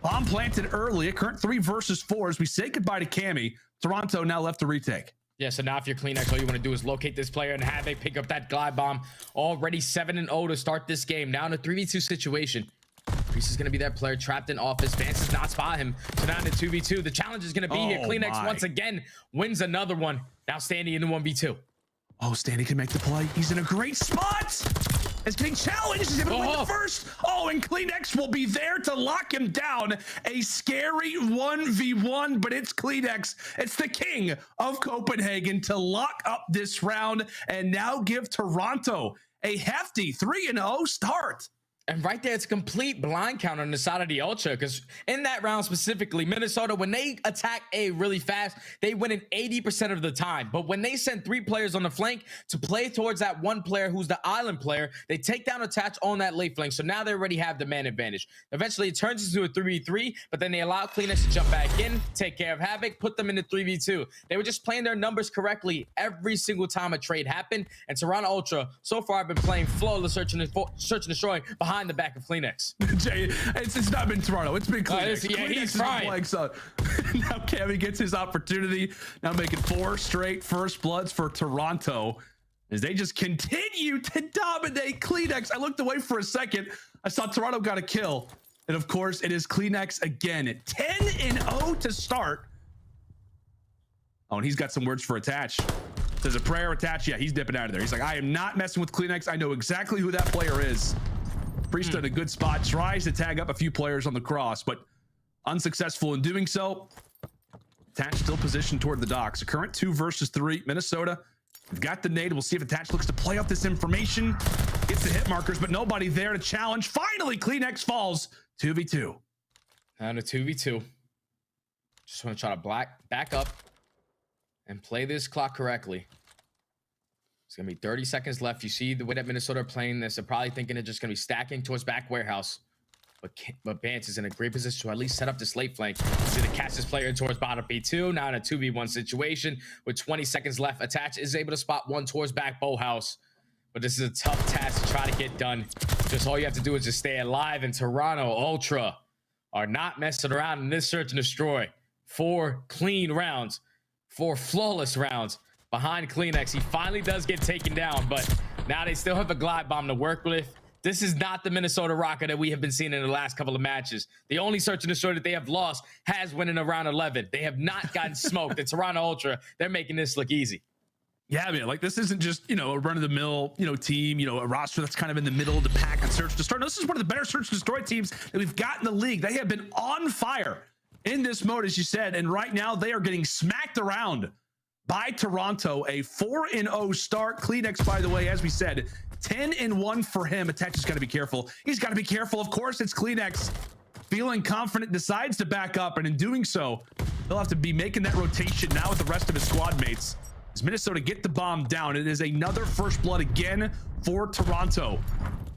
Bomb planted early, a current 3 versus 4 as we say goodbye to Cammy. Toronto now left to retake. Yeah, so now if you're Cleanex, all you want to do is locate this player and have they pick up that glide bomb. Already 7-0 to start this game. Now in a 3v2 situation. Priestahh is going to be that player trapped in office. Vance does not spot him. So now in the 2v2, the challenge is going to be here. Cleanex once again wins another one. Now Standy in the 1v2. Oh, Standy can make the play. He's in a great spot. It's getting challenged. He's able to win the first. Oh, and Cleanex will be there to lock him down. A scary 1v1, but it's Cleanex. It's the king of Copenhagen to lock up this round and now give Toronto a hefty 3-0 start. And right there, it's a complete blind count on the side of the Ultra, because in that round specifically, Minnesota, when they attack A really fast, they win in 80% of the time. But when they send 3 players on the flank to play towards that one player who's the island player, they take down attach on that late flank. So now they already have the man advantage. Eventually, it turns into a 3v3, but then they allow Cleanex to jump back in, take care of Havok, put them into 3v2. They were just playing their numbers correctly every single time a trade happened. And Toronto Ultra, so far, have been playing flawless search and destroy behind the back of Cleanex. Jay, it's not been Toronto, it's been Cleanex. Yeah, Cleanex he's trying. trying. So now Cammy gets his opportunity. Now making 4 straight first bloods for Toronto as they just continue to dominate Cleanex. I looked away for a second. I saw Toronto got a kill. And of course, it is Cleanex again at 10-0 to start. Oh, and he's got some words for attach. Says a prayer attach. Yeah, he's dipping out of there. He's like, I am not messing with Cleanex. I know exactly who that player is. Priestahh in a good spot, tries to tag up a few players on the cross, but unsuccessful in doing so. Attach still positioned toward the docks. A current 2 versus 3. Minnesota, we've got the nade. We'll see if Attach looks to play off this information. Gets the hit markers, but nobody there to challenge. Finally, Cleanex falls 2v2. And a 2v2. Just want to try to back up and play this clock correctly. It's going to be 30 seconds left. You see the way that Minnesota are playing this. They're probably thinking they're just going to be stacking towards back warehouse. But Vance is in a great position to at least set up this late flank. See the catch this player towards bottom B2. Now in a 2v1 situation with 20 seconds left. Attach is able to spot one towards back Boathouse. But this is a tough task to try to get done. Just all you have to do is just stay alive. And Toronto Ultra are not messing around in this search and destroy. 4 clean rounds. 4 flawless rounds. Behind Cleanex, he finally does get taken down, but now they still have a glide bomb to work with. This is not the Minnesota Røkkr that we have been seeing in the last couple of matches. The only search and destroy that they have lost has went in round 11. They have not gotten smoked. The Toronto Ultra, they're making this look easy. Yeah, man, like this isn't just, a run-of-the-mill, team, a roster that's kind of in the middle of the pack on search and destroy. No, this is one of the better search and destroy teams that we've got in the league. They have been on fire in this mode, as you said, and right now they are getting smacked around by Toronto. A 4-0 start. Cleanex, by the way, as we said, 10-1 for him. Attach has got to be careful. He's got to be careful. Of course, it's Cleanex. Feeling confident, decides to back up, and in doing so, he'll have to be making that rotation now with the rest of his squad mates. As Minnesota get the bomb down, it is another first blood again for Toronto.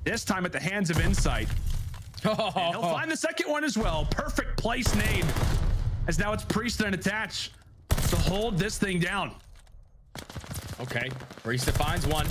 This time at the hands of Insight. And he'll find the second one as well. Perfect place nade. As now it's Priestahh and Attach to hold this thing down. Okay, Priestahh finds one.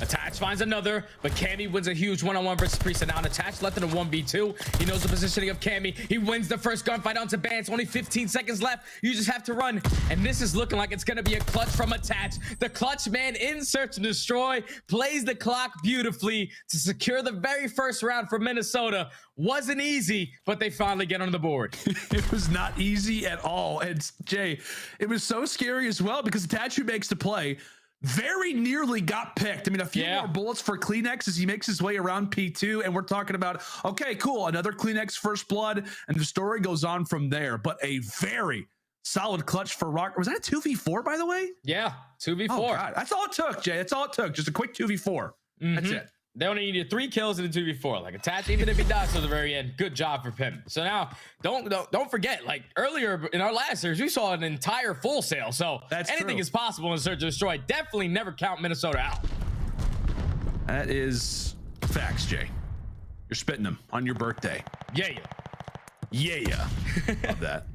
Attach finds another, but Cammy wins a huge one-on-one versus Priestahh. Now Attach left in a 1v2. He knows the positioning of Cammy. He wins the first gunfight onto Bance. Only 15 seconds left. You just have to run. And this is looking like it's going to be a clutch from Attach. The clutch man in search and destroy plays the clock beautifully to secure the very first round for Minnesota. Wasn't easy, but they finally get on the board. It was not easy at all. And Jay, it was so scary as well because Attach, who makes the play, very nearly got picked. I mean, a few more bullets for Cleanex as he makes his way around P2, and we're talking about, okay, cool, another Cleanex first blood, and the story goes on from there. But a very Solid clutch for Røkkr. Was that a 2v4, by the way? Yeah, 2v4. Oh, God. That's all it took, Jay. That's all it took. Just a quick 2v4. That's it. They only needed 3 kills in the 2v4. Like attach, even if he dies to the very end. Good job for Pim. So now, don't forget. Like earlier in our last series, we saw an entire full sale. So anything is possible in Search and Destroy. Definitely never count Minnesota out. That is facts, Jay. You're spitting them on your birthday. Yeah. Love that.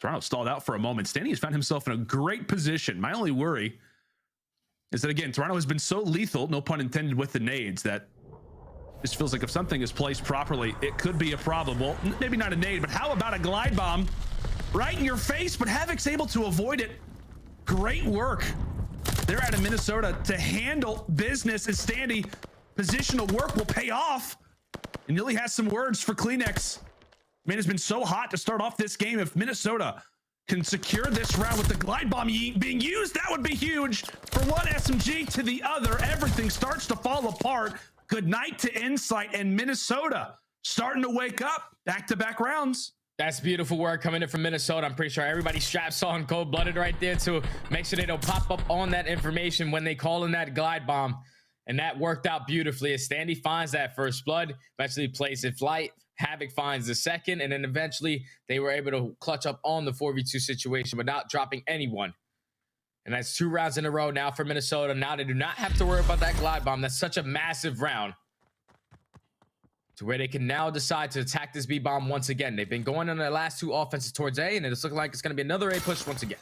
Toronto stalled out for a moment. Standy has found himself in a great position. My only worry is that, again, Toronto has been so lethal, no pun intended, with the nades, that this feels like if something is placed properly, it could be a problem. Well, maybe not a nade, but how about a glide bomb right in your face? But Havok's able to avoid it. Great work. They're out of Minnesota to handle business as Standy. Positional work will pay off. And Nilly has some words for Kleenex. Man, it's been so hot to start off this game. If Minnesota can secure this round with the glide bomb being used, that would be huge. For one SMG to the other, everything starts to fall apart. Good night to Insight, and Minnesota starting to wake up. Back-to-back rounds. That's beautiful work coming in from Minnesota. I'm pretty sure everybody straps on cold-blooded right there to make sure they don't pop up on that information when they call in that glide bomb. And that worked out beautifully as Standy finds that first blood, eventually plays it flight. Havok finds the second, and then eventually they were able to clutch up on the 4v2 situation without dropping anyone. And that's 2 rounds in a row now for Minnesota. Now they do not have to worry about that glide bomb. That's such a massive round to where they can now decide to attack this B bomb once again. They've been going on their last 2 offenses towards A, and it's looking like it's going to be another A push once again.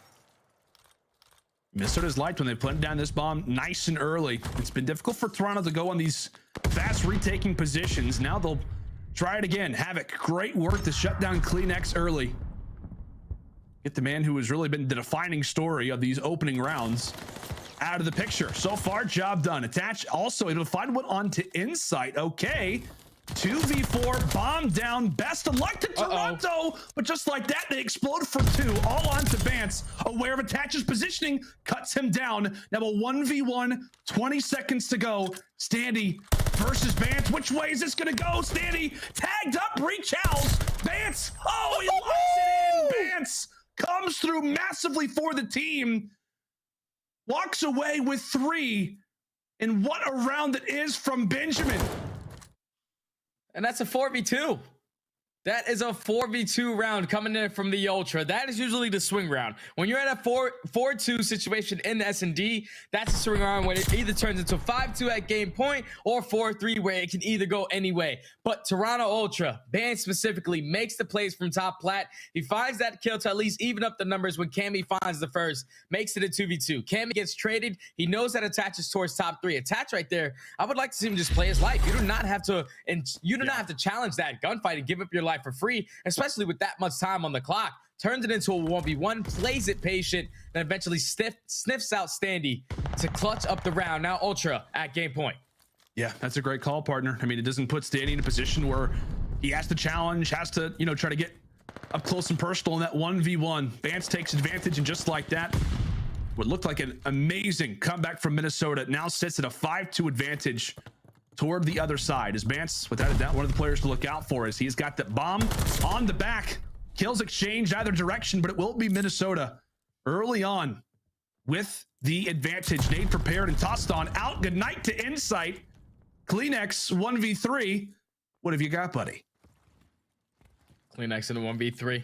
Minnesota's liked when they planted down this bomb nice and early. It's been difficult for Toronto to go on these fast retaking positions. Now they'll try it again. Havok, great work to shut down Kleenex early. Get the man who has really been the defining story of these opening rounds out of the picture. So far, job done. Attach also able to find one onto Insight. Okay. 2v4, bomb down. Best of luck to Toronto. But just like that, they explode for 2. All onto Vance. Aware of Attach's positioning, cuts him down. Now a 1v1, 20 seconds to go. Standy versus Vance. Which way is this going to go? Standy tagged up, reach out. Vance. Oh, he locks it in. Vance comes through massively for the team. Walks away with 3. And what a round it is from Benjamin. And that's a 4v2. That is a 4v2 round coming in from the Ultra. That is usually the swing round. When you're at a 4-2 situation in the S&D, that's a swing round when it either turns into 5-2 at game point or 4-3 where it can either go any way. But Toronto Ultra, Band specifically, makes the plays from top plat. He finds that kill to at least even up the numbers when Cammy finds the first. Makes it a 2v2. Cammy gets traded. He knows that attaches towards top 3. Attach right there. I would like to see him just play his life. You do not have to, not have to challenge that gunfight and give up your life for free, especially with that much time on the clock. Turns it into a 1v1, plays it patient, then eventually sniffs out Standy to clutch up the round. Now Ultra at game point. Yeah, that's a great call, partner. I mean, it doesn't put Standy in a position where he has to challenge, has to, try to get up close and personal in that 1v1. Vance takes advantage, and just like that, what looked like an amazing comeback from Minnesota now sits at a 5-2 advantage toward the other side. As Vance, without a doubt, one of the players to look out for, as he's got that bomb on the back. Kills exchanged either direction, but it will be Minnesota early on with the advantage. Nade prepared and tossed on out. Good night to Insight. Kleenex 1v3. What have you got, buddy? Kleenex in the 1v3.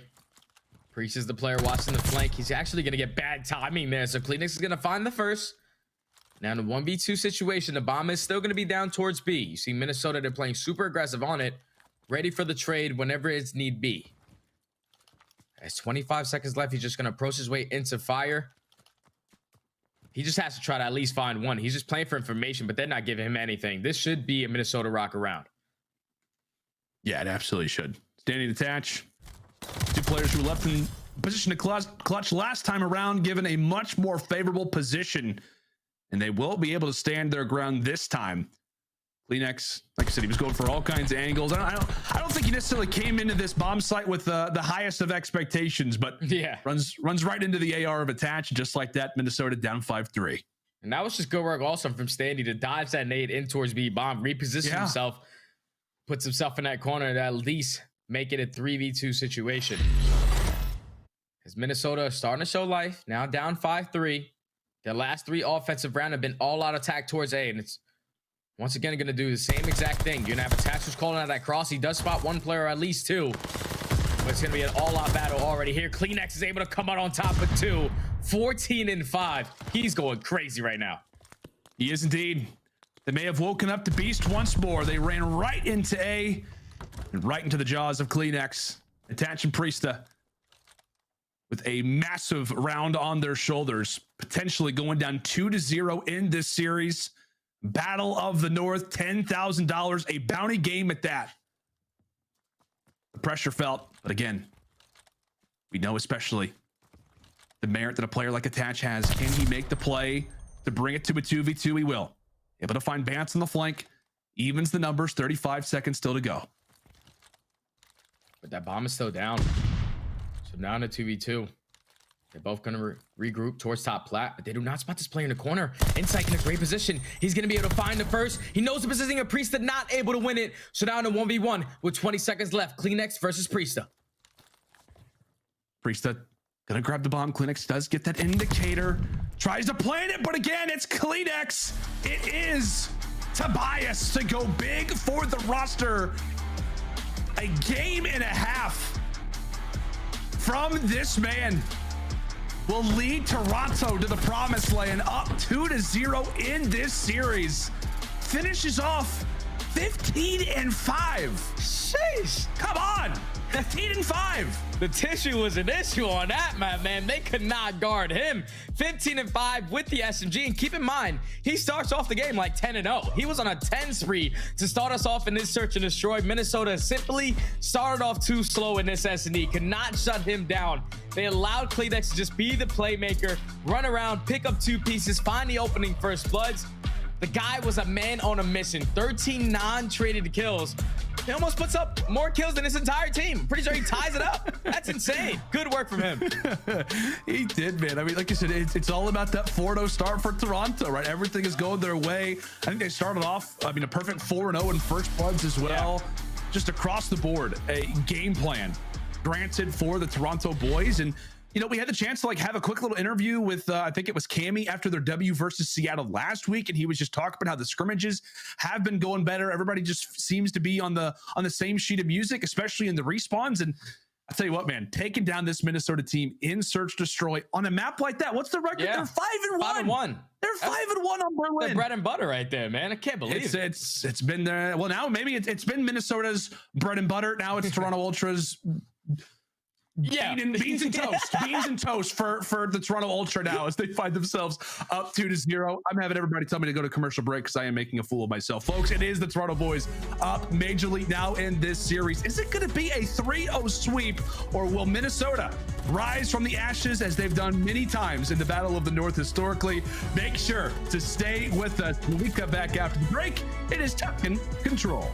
Priest is the player watching the flank. He's actually going to get bad timing there. So Kleenex is going to find the first. Now in a 1v2 situation, the bomb is still going to be down towards B. You see Minnesota, they're playing super aggressive on it, ready for the trade whenever it's need be. There's 25 seconds left. He's just going to approach his way into fire. He just has to try to at least find one. He's just playing for information, but they're not giving him anything. This should be a Minnesota Røkkr round. Yeah, it absolutely should. Standing attach. 2 players who left in position to clutch last time around, given a much more favorable position. And they will be able to stand their ground this time. Kleenex, like I said, he was going for all kinds of angles. I don't think he necessarily came into this bomb site with the highest of expectations, but yeah, runs right into the AR of attach, just like that. Minnesota down 5-3. And that was just good work also from Standy to dodge that nade in towards B bomb, reposition himself, puts himself in that corner to at least make it a 3v2 situation. As Minnesota is starting to show life, now down 5-3. Their last 3 offensive round have been all out attack towards A, and it's once again going to do the same exact thing. You're going to have Attachers calling out that cross. He does spot 1 player, or at least 2. But it's going to be an all-out battle already here. Cleanx is able to come out on top of 2. 14-5. He's going crazy right now. He is indeed. They may have woken up to Beast once more. They ran right into A and right into the jaws of Cleanx. Attaching Priestahh with a massive round on their shoulders, potentially going down 2-0 in this series. Battle of the North, $10,000, a bounty game at that. The pressure felt, but again, we know especially the merit that a player like Attach has. Can he make the play to bring it to a 2v2? He will. Able to find Bance on the flank, evens the numbers, 35 seconds still to go. But that bomb is still down. So now in a 2v2. They're both going to regroup towards top plat, but they do not spot this player in the corner. Insight in a great position. He's going to be able to find the first. He knows the positioning of Priestahh, not able to win it. So now in a 1v1 with 20 seconds left. Cleanx versus Priestahh. Priestahh gonna grab the bomb. Cleanx does get that indicator. Tries to plant it, but again, it's Cleanx. It is Tobias to go big for the roster. A game and a half from this man will lead Toronto to the promised land, up 2-0 in this series. Finishes off 15-5. Sheesh. Come on. 15-5. The tissue was an issue on that, my man. They could not guard him. 15-5 with the SMG. And keep in mind, he starts off the game like 10-0. He was on a 10 spree to start us off in this search and destroy. Minnesota simply started off too slow in this S&D. Could not shut him down. They allowed Cleanx to just be the playmaker, run around, pick up 2 pieces, find the opening first bloods. The guy was a man on a mission. 13 non-traded kills. He almost puts up more kills than his entire team. Pretty sure he ties it up. That's insane. Good work from him. He did, man. I mean, like you said, it's all about that 4-0 start for Toronto, right? Everything is going their way. I think they started off, I mean, a perfect 4-0 in first bloods as well. Yeah. Just across the board, a game plan granted for the Toronto boys. And you know, we had the chance to like have a quick little interview with, I think it was Cammy after their W versus Seattle last week. And he was just talking about how the scrimmages have been going better. Everybody just seems to be on the same sheet of music, especially in the respawns. And I'll tell you what, man, taking down this Minnesota team in Search Destroy on a map like that. What's the record? Yeah. They're 5-1. They're 5-1 on Berlin. The bread and butter right there, man. I can't believe it. It's been there. Well, now maybe it's been Minnesota's bread and butter. Now it's Toronto Ultra's beans and toast. Beans and toast for the Toronto Ultra now as they find themselves up 2-0. I'm having everybody tell me to go to commercial break because I am making a fool of myself. Folks, it is the Toronto boys up majorly now in this series. Is it going to be a 3-0 sweep, or will Minnesota rise from the ashes as they've done many times in the Battle of the North historically? Make sure to stay with us when we come back after the break. It is Tucking Control.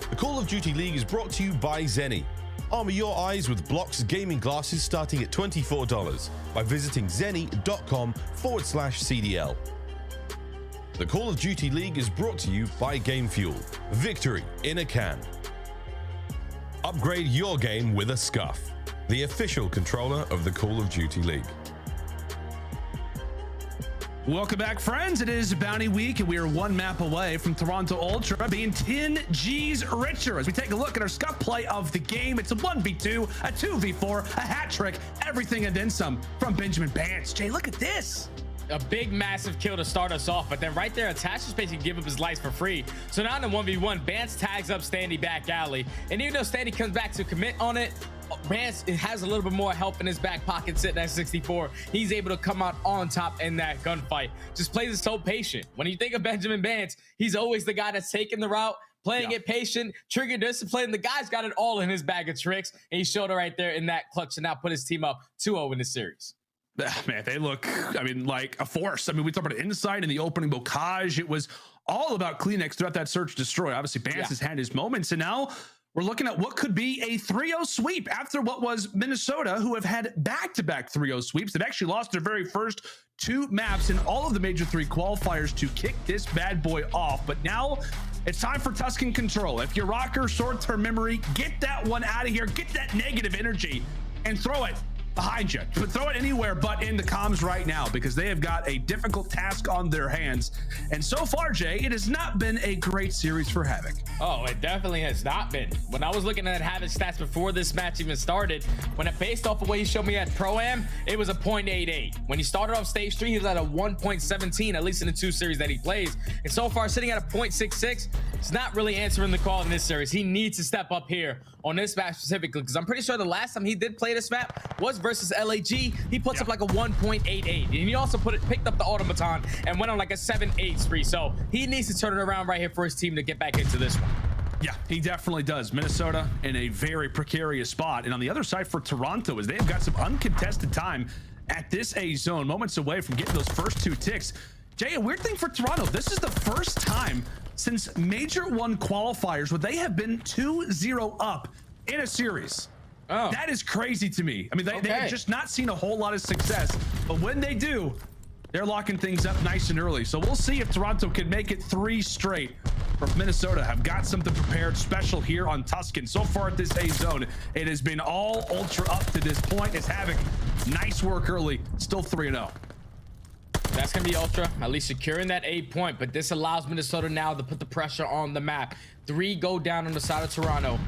The Call of Duty League is brought to you by Zenny. Armor your eyes with Block's gaming glasses starting at $24 by visiting zenny.com/CDL. The Call of Duty League is brought to you by Game Fuel. Victory in a can. Upgrade your game with a Scuff, the official controller of the Call of Duty League. Welcome back, friends. It is Bounty Week, and we are one map away from Toronto Ultra being 10 G's richer. As we take a look at our Scump play of the game, it's a 1v2, a 2v4, a hat trick, everything and then some from Benjamin Bance. Jay, look at this. A big, massive kill to start us off, but then right there, Attach just basically give up his life for free. So now in the 1v1, Bance tags up Standy back alley, and even though Standy comes back to commit on it, Bance has a little bit more help in his back pocket sitting at 64. He's able to come out on top in that gunfight. Just plays it so patient. When you think of Benjamin Bance, he's always the guy that's taking the route, playing it patient, trigger discipline. The guy's got it all in his bag of tricks, and he showed it right there in that clutch to now put his team up 2-0 in the series. Man, they look, I mean, like a force. I mean, we talked about Insight in the opening bocage. It was all about Kleenex throughout that search destroy. Obviously, Bance has had his moments, and now we're looking at what could be a 3-0 sweep after what was Minnesota, who have had back-to-back 3-0 sweeps. They've actually lost their very first 2 maps in all of the Major III qualifiers to kick this bad boy off. But now it's time for Tuscan control. If you're Røkkr, short-term memory, get that one out of here. Get that negative energy and throw it behind you. But throw it anywhere but in the comms right now, because they have got a difficult task on their hands. And so far, Jay, it has not been a great series for Havok. Oh, it definitely has not been. When I was looking at Havok's stats before this match even started, when it based off of what he showed me at Pro-Am, it was a 0.88. When he started off stage 3, he was at a 1.17, at least in the 2 series that he plays. And so far, sitting at a 0.66, it's not really answering the call in this series. He needs to step up here on this map specifically, because I'm pretty sure the last time he did play this map was versus LAG. He puts up like a 1.88, and he also picked up the automaton and went on like a 7-8 spree. So he needs to turn it around right here for his team to get back into this one. Yeah, he definitely does. Minnesota in a very precarious spot, and on the other side for Toronto, as they have got some uncontested time at this A zone, moments away from getting those first 2 ticks. Jay, a weird thing for Toronto, this is the first time since Major I qualifiers where they have been 2-0 up in a series. Oh, that is crazy to me. I mean, they have just not seen a whole lot of success, but when they do, they're locking things up nice and early. So we'll see if Toronto can make it 3 straight, or if Minnesota have got something prepared special here on Tuscan. So far at this A zone, it has been all ultra up to this point. It's Havok. Nice work early, still 3-0. That's going to be ultra, at least securing that 8 point, but this allows Minnesota now to put the pressure on the map. 3 go down on the side of Toronto.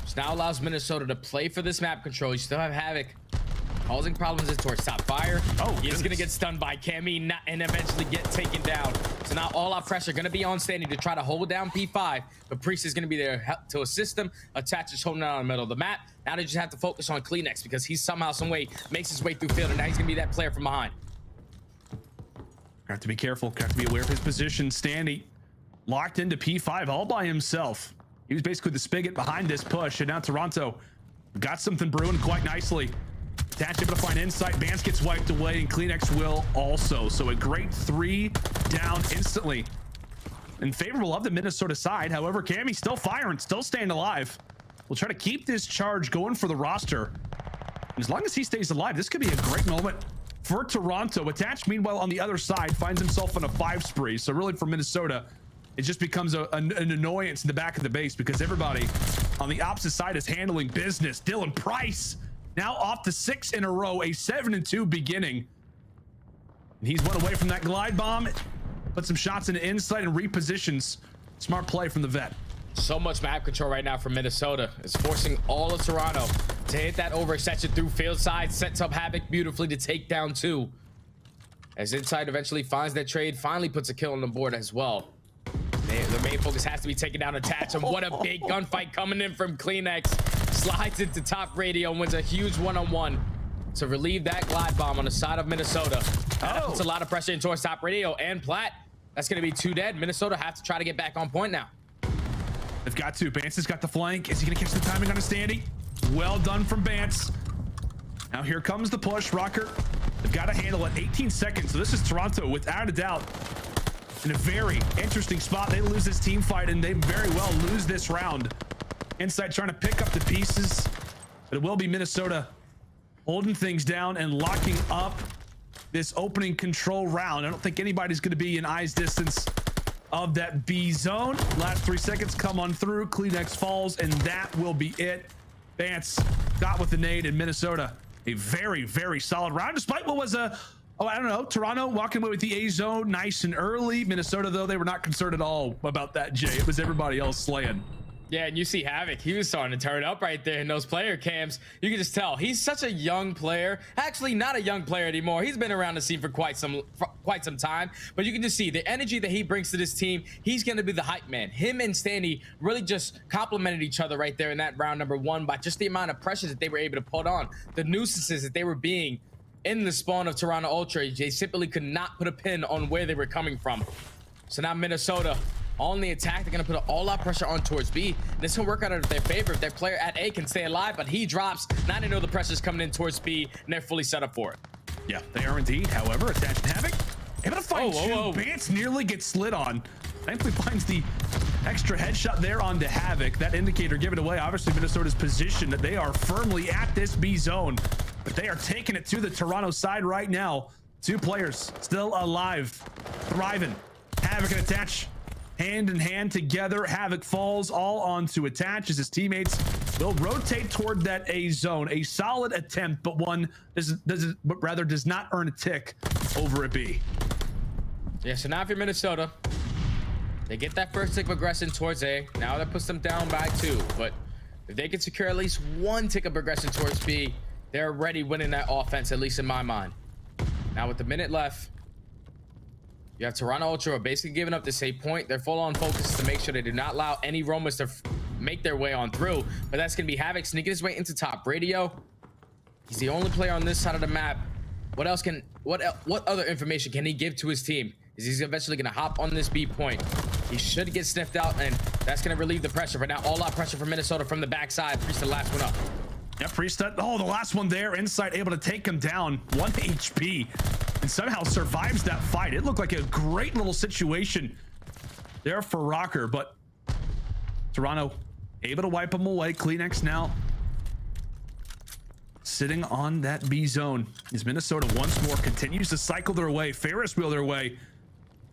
This now allows Minnesota to play for this map control. You still have Havok causing problems towards top fire. Oh, he's going to get stunned by Cammy and eventually get taken down. So now all our pressure going to be on Standy to try to hold down P5, but Priestahh is going to be there to assist him. Attach is holding out on the middle of the map. Now they just have to focus on Kleenex, because he's somehow, some way makes his way through field, and now he's going to be that player from behind. Have to be careful, have to be aware of his position. Standy locked into P5 all by himself. He was basically the spigot behind this push, and now Toronto got something brewing quite nicely. Attach able to find Insight. Bance gets wiped away, and Kleenex will also. So a great 3 down instantly in favorable of the Minnesota side. However, Cammy's still firing, still staying alive. We'll try to keep this charge going for the roster. As long as he stays alive, this could be a great moment for Toronto. Attach, meanwhile, on the other side, finds himself on a 5 spree. So really for Minnesota, it just becomes an annoyance in the back of the base, because everybody on the opposite side is handling business. Dylan Price now off to 6 in a row, a 7-2 beginning. And he's one away from that glide bomb. Put some shots into Insight and repositions. Smart play from the vet. So much map control right now from Minnesota. It's forcing all of Toronto to hit that overextension through field side. Sets up Havok beautifully to take down 2. As Insight eventually finds that trade, finally puts a kill on the board as well. Their main focus has to be taking down Attach, and what a big gunfight coming in from Kleenex. Slides into top radio and wins a huge 1-on-1 to relieve that glide bomb on the side of Minnesota. That puts a lot of pressure into top radio, and Platt, that's going to be 2 dead. Minnesota have to try to get back on point now. They've got to. Bance has got the flank. Is he going to catch the timing on a Standy? Well done from Bance. Now here comes the push. Røkkr, they've got to handle it. 18 seconds. So this is Toronto, without a doubt, in a very interesting spot. They lose this team fight, and they very well lose this round. Insight trying to pick up the pieces, but it will be Minnesota holding things down and locking up this opening control round. I don't think anybody's going to be in eyes distance of that B zone. Last 3 seconds come on through. Cleanex falls, and that will be it. Vance got with the nade in Minnesota. A very, very solid round, despite what was a, I don't know, Toronto walking away with the A zone nice and early. Minnesota, though, they were not concerned at all about that, Jay. It was everybody else slaying. Yeah, and you see Havok, he was starting to turn up right there in those player cams. You can just tell he's such a young player. Actually, not a young player anymore. He's been around the scene for quite some time, but you can just see the energy that he brings to this team. He's going to be the hype man. Him and Standy really just complimented each other right there in that round number 1 by just the amount of pressure that they were able to put on, the nuisances that they were being in the spawn of Toronto Ultra. They simply could not put a pin on where they were coming from. So now Minnesota on the attack, they're going to put all out pressure on towards B. This will work out in their favor if their player at A can stay alive, but he drops. Now they know the pressure's coming in towards B, and they're fully set up for it. Yeah, they are indeed. However, attached Havok, able to find two. Vance nearly gets slid on. Thankfully finds the extra headshot there onto Havok. That indicator given away. Obviously, Minnesota's position that they are firmly at this B zone, but they are taking it to the Toronto side right now. 2 players still alive, thriving. Havok and attach hand in hand together. Havok falls all onto attach as his teammates will rotate toward that A zone. A solid attempt, but one does not earn a tick over a B. Yeah, so now if you're Minnesota, they get that first tick of aggression towards A. Now that puts them down by 2, but if they can secure at least 1 tick of aggression towards B, they're already winning that offense, at least in my mind. Now with the minute left, you have Toronto Ultra basically giving up this A point. They're full on focus to make sure they do not allow any roamers to make their way on through, but that's going to be Havok sneaking his way into top radio. He's the only player on this side of the map. What else can, what other information can he give to his team? Is he's eventually going to hop on this B point. He should get sniffed out, and that's going to relieve the pressure. But now all out pressure from Minnesota from the backside. Priestahh, last one up. Yeah, Priestahh, the last one there. Insight able to take him down. 1 HP. And somehow survives that fight. It looked like a great little situation there for Røkkr, but Toronto able to wipe him away. Cleanex now sitting on that B zone as Minnesota once more continues to cycle their way, Ferris wheel their way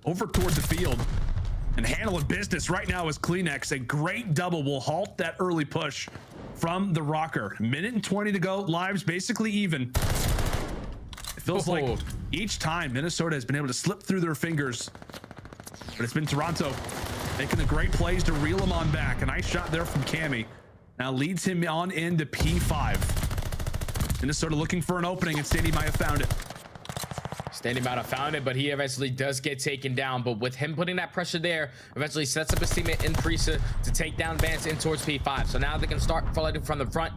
over toward the field and handling business right now as Cleanex. A great double will halt that early push from the Røkkr. 1:20 to go. Lives basically even. It feels like each time Minnesota has been able to slip through their fingers, but it's been Toronto making the great plays to reel him on back. A nice shot there from Cammy. Now leads him on into P5. Minnesota looking for an opening, and Standy might have found it. Standy might have found it, but he eventually does get taken down. But with him putting that pressure there, eventually sets up his teammate in Priestahh to take down Vance in towards P5. So now they can start following from the front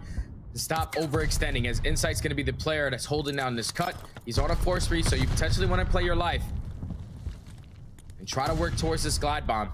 to stop overextending, as Insight's going to be the player that's holding down this cut. He's on a force read, so you potentially want to play your life and try to work towards this glide bomb,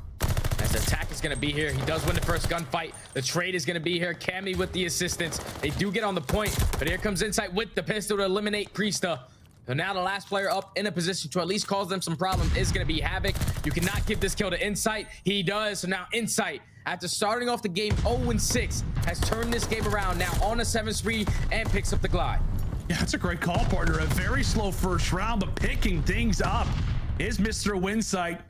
as the attack is going to be here. He does win the first gunfight. The trade is going to be here. Cammy with the assistance. They do get on the point, but here comes Insight with the pistol to eliminate Priestahh. So now the last player up in a position to at least cause them some problems is going to be Havok. You cannot give this kill to Insight. He does. So now Insight, after starting off the game 0-6, has turned this game around, now on a 7-3 and picks up the glide. Yeah, that's a great call, partner. A very slow first round, but picking things up is Mr. Winsight.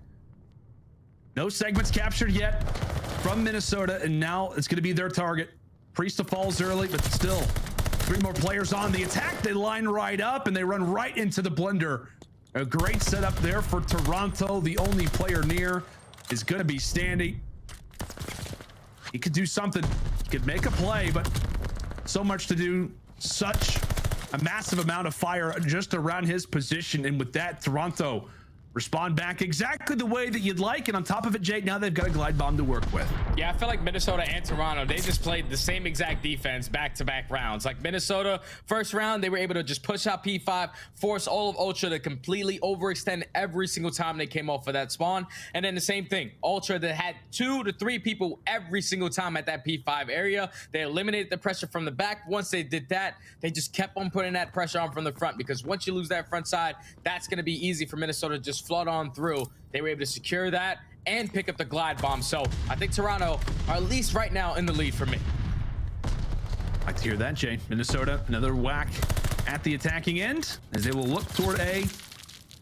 No segments captured yet from Minnesota, and now it's going to be their target. Priestahh falls early, but still 3 more players on the attack. They line right up and they run right into the blender. A great setup there for Toronto. The only player near is going to be Standy. He could do something. He could make a play, but so much to do. Such a massive amount of fire just around his position. And with that, Toronto respond back exactly the way that you'd like. And on top of it, Jake, now they've got a glide bomb to work with. Yeah, I feel like Minnesota and Toronto, they just played the same exact defense back-to-back rounds. Like Minnesota, first round, they were able to just push out P5, force all of Ultra to completely overextend every single time they came off of that spawn. And then the same thing, Ultra that had 2 to 3 people every single time at that P5 area. They eliminated the pressure from the back. Once they did that, they just kept on putting that pressure on from the front, because once you lose that front side, that's going to be easy for Minnesota to just flood on through. They were able to secure that and pick up the glide bomb. So I think Toronto are at least right now in the lead for me. Like to hear that, Jay. Minnesota, another whack at the attacking end as they will look toward A,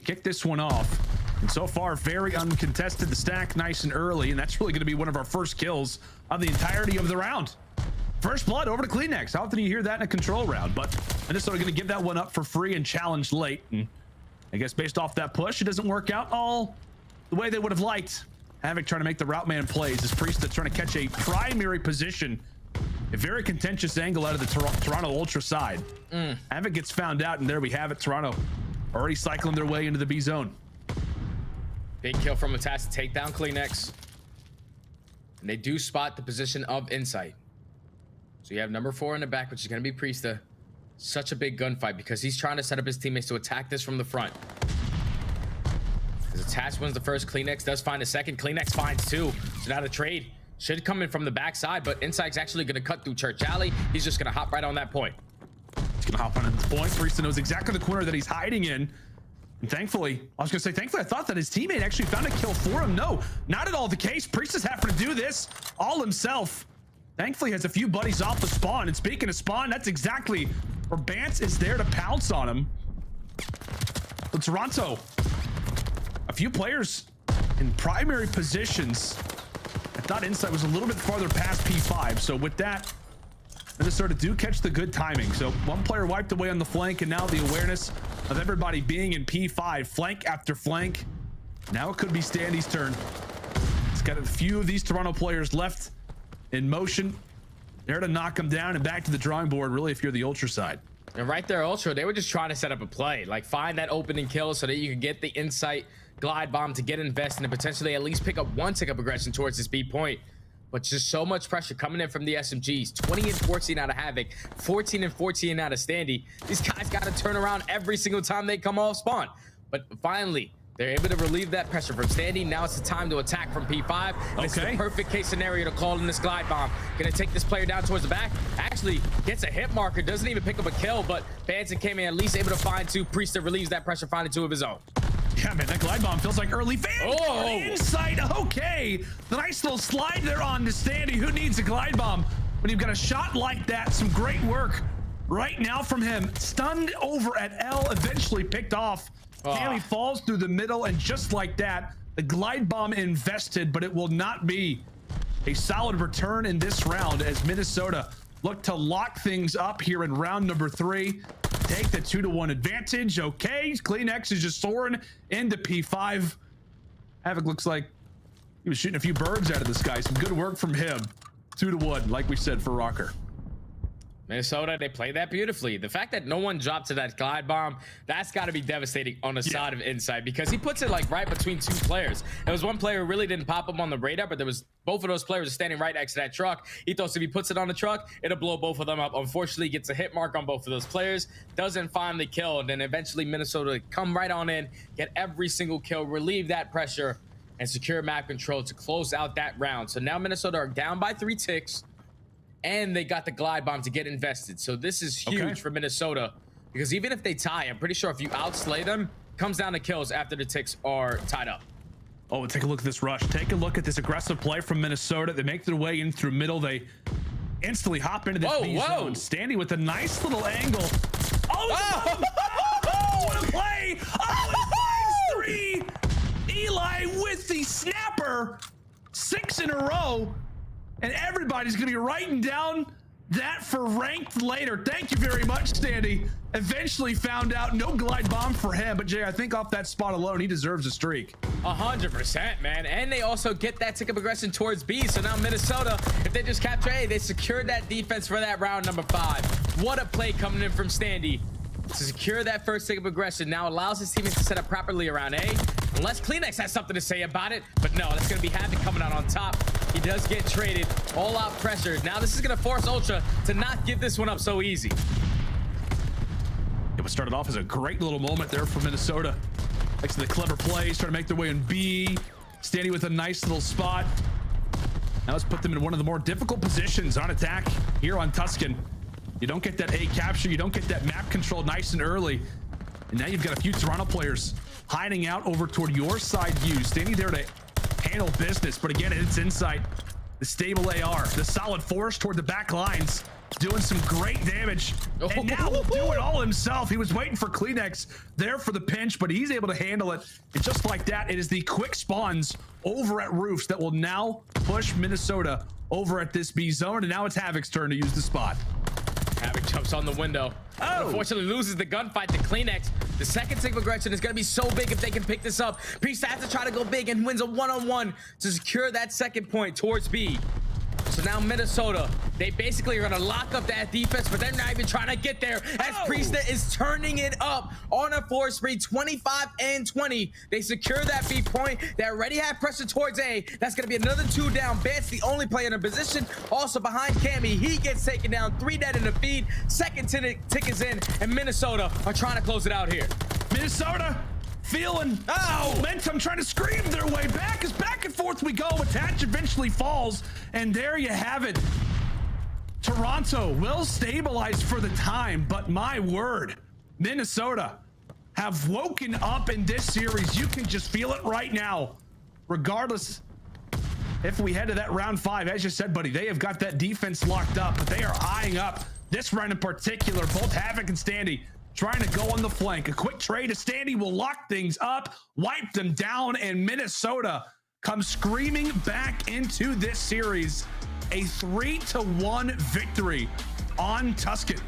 kick this one off. And so far, very uncontested. The stack nice and early, and that's really going to be one of our first kills of the entirety of the round. First blood over to Cleanex. How often do you hear that in a control round? But Minnesota going to give that one up for free and challenge late. And I guess based off that push, it doesn't work out all the way they would have liked. Havok trying to make the route man plays as Priestahh trying to catch a primary position. A very contentious angle out of the Toronto Ultra side. Havok gets found out, and there we have it. Toronto already cycling their way into the B zone. Big kill from Methodz to take down Cleanex. And they do spot the position of Insight. So you have number 4 in the back, which is going to be Priestahh. Such a big gunfight because he's trying to set up his teammates to attack this from the front. As Attach wins the first, Cleanex does find a second. Cleanex finds 2. So now the trade should come in from the backside, but Insight's actually going to cut through TJHaly. He's just going to hop right on that point. He's going to hop on this point. Priestahh knows exactly the corner that he's hiding in. And thankfully, I thought that his teammate actually found a kill for him. No, not at all the case. Priestahh's having to do this all himself. Thankfully, has a few buddies off the spawn. And speaking of spawn, that's exactly where Bance is there to pounce on him. So Toronto, a few players in primary positions. I thought Insight was a little bit farther past P5. So with that, Minnesota do catch the good timing. So one player wiped away on the flank, and now the awareness of everybody being in P5, flank after flank. Now it could be Standy's turn. It's got a few of these Toronto players left in motion. There to knock them down and back to the drawing board, really, if you're the Ultra side. And right there, Ultra, they were just trying to set up a play. Like, find that opening kill so that you can get the Insight glide bomb to get invested and potentially at least pick up one tick-up aggression towards this B point. But just so much pressure coming in from the SMGs. 20 and 14 out of Havok, 14 and 14 out of Standy. These guys got to turn around every single time they come off spawn. But finally, they're able to relieve that pressure from Standy. Now it's the time to attack from P5. And it's the perfect case scenario to call in this glide bomb. Gonna take this player down towards the back. Actually gets a hit marker, doesn't even pick up a kill, but Banton came in at least able to find 2. Priestahh relieves that pressure, finding 2 of his own. Yeah, man, that glide bomb feels like early fame. Oh, Insight. Okay, the nice little slide there on to Standy. Who needs a glide bomb when you've got a shot like that? Some great work right now from him. Stunned over at L, eventually picked off. Haley falls through the middle, and just like that, the glide bomb invested, but it will not be a solid return in this round as Minnesota look to lock things up here in round number 3. Take the 2-1 advantage. Okay, Cleanex is just soaring into P5. Havok looks like he was shooting a few birds out of the sky. Some good work from him. 2-1, like we said, for Røkkr. Minnesota, they played that beautifully. The fact that no one dropped to that glide bomb, that's got to be devastating on the side of Insight, because he puts it like right between 2 players. There was one player who really didn't pop up on the radar, but there was both of those players are standing right next to that truck. He thought if he puts it on the truck, it'll blow both of them up. Unfortunately, gets a hit mark on both of those players, doesn't find the kill, and then eventually Minnesota come right on in, get every single kill, relieve that pressure, and secure map control to close out that round. So now Minnesota are down by 3 ticks. And they got the glide bomb to get invested. So this is huge for Minnesota, because even if they tie, I'm pretty sure if you outslay them, comes down to kills after the ticks are tied up. Oh, take a look at this rush. Take a look at this aggressive play from Minnesota. They make their way in through middle. They instantly hop into this B zone. Standy with a nice little angle. Oh, what a play! Oh, it finds 3. Eli with the snapper. 6 in a row. And everybody's going to be writing down that for ranked later. Thank you very much, Standy. Eventually found out no glide bomb for him. But, Jay, I think off that spot alone, he deserves a streak. 100%, man. And they also get that tick of aggression towards B. So now Minnesota, if they just capture A, they secured that defense for that round number 5. What a play coming in from Standy to secure that first tick of aggression. Now allows his teammates to set up properly around A. Unless Cleanex has something to say about it. But no, that's going to be Havok coming out on top. He does get traded. All out pressure. Now this is going to force Ultra to not give this one up so easy. It was started off as a great little moment there for Minnesota. Thanks to the clever plays, trying to make their way in B. Standy with a nice little spot. Now let's put them in one of the more difficult positions on attack here on Tuscan. You don't get that A capture. You don't get that map control nice and early. And now you've got a few Toronto players hiding out over toward your side view. Standing there to handle business. But again, it's inside. The stable AR, the solid force toward the back lines, doing some great damage. And now will do it all himself. He was waiting for Kleenex there for the pinch, but he's able to handle it. And just like that, it is the quick spawns over at roofs that will now push Minnesota over at this B zone. And now it's Havok's turn to use the spot. Havok jumps on the window. Unfortunately loses the gunfight to Kleenex. The second Sigma aggression is going to be so big if they can pick this up. Priestahh has to try to go big and wins a one-on-one to secure that second point towards B. So now Minnesota, they basically are going to lock up that defense, but they're not even trying to get there as Priestahh is turning it up on a 4 spree, 25 and 20. They secure that B point. They already have pressure towards A. That's going to be another 2 down. Bant's the only player in a position. Also behind Cammy, he gets taken down. 3 dead in the feed. Second tick is in, and Minnesota are trying to close it out here. Minnesota feeling momentum, trying to scream their way back. As back and forth we go. Attach eventually falls, and there you have it. Toronto will stabilize for the time, but my word, Minnesota have woken up in this series. You can just feel it right now. Regardless if we head to that round 5, as you said, buddy, they have got that defense locked up, but they are eyeing up this round in particular. Both Havok and Standy trying to go on the flank. A quick trade to Standy will lock things up, wipe them down, and Minnesota comes screaming back into this series. A 3-1 victory on Tuscan.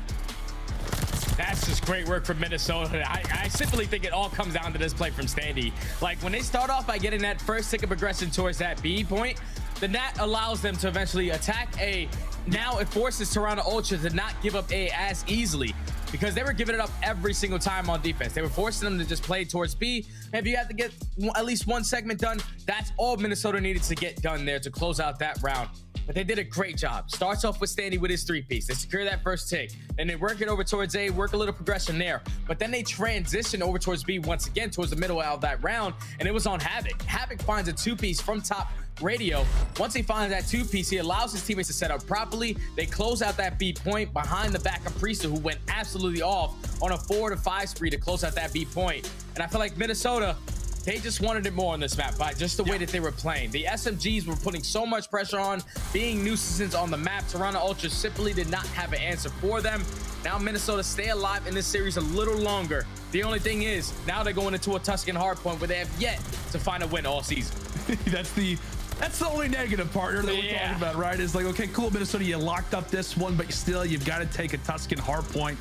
That's just great work from Minnesota. I simply think it all comes down to this play from Standy. Like, when they start off by getting that first tick of progression towards that B point, then that allows them to eventually attack A. Now it forces Toronto Ultra to not give up A as easily, because they were giving it up every single time on defense. They were forcing them to just play towards B. And if you have to get at least one segment done, that's all Minnesota needed to get done there to close out that round. But they did a great job. Starts off with Standy with his 3-piece. They secure that first tick. Then they work it over towards A, work a little progression there. But then they transition over towards B once again towards the middle of that round, and it was on Havok. Havok finds a 2-piece from top radio. Once he finds that 2-piece, he allows his teammates to set up properly. They close out that B point behind the back of Priestahh, who went absolutely off on a 4-5 spree to close out that B point. And I feel like Minnesota, they just wanted it more on this map by just the way that they were playing. The SMGs were putting so much pressure on, being nuisances on the map. Toronto Ultra simply did not have an answer for them. Now Minnesota stay alive in this series a little longer. The only thing is, now they're going into a Tuscan hardpoint where they have yet to find a win all season. That's the only negative, partner, that we're talking about, right? It's like, okay, cool, Minnesota, you locked up this one, but still, you've got to take a Tuscan hardpoint.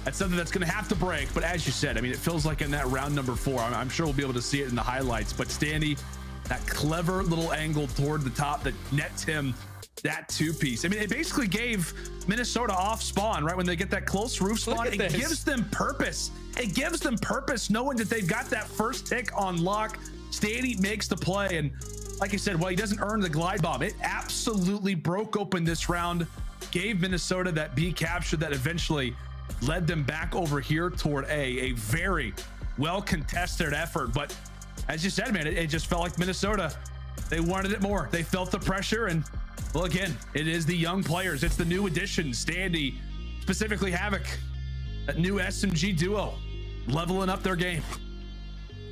That's something that's going to have to break. But as you said, I mean, it feels like in that round number 4, I'm sure we'll be able to see it in the highlights. But Standy, that clever little angle toward the top that nets him that 2-piece. I mean, it basically gave Minnesota off spawn, right? When they get that close roof spawn, it gives them purpose. It gives them purpose knowing that they've got that first tick on lock. Standy makes the play. And like I said, well, he doesn't earn the glide bomb. It absolutely broke open this round, gave Minnesota that B capture that eventually led them back over here toward A very well contested effort. But as you said, man, it just felt like Minnesota, they wanted it more. They felt the pressure. And well, again, it is the young players. It's the new addition, Standy, specifically Havok, that new SMG duo, leveling up their game.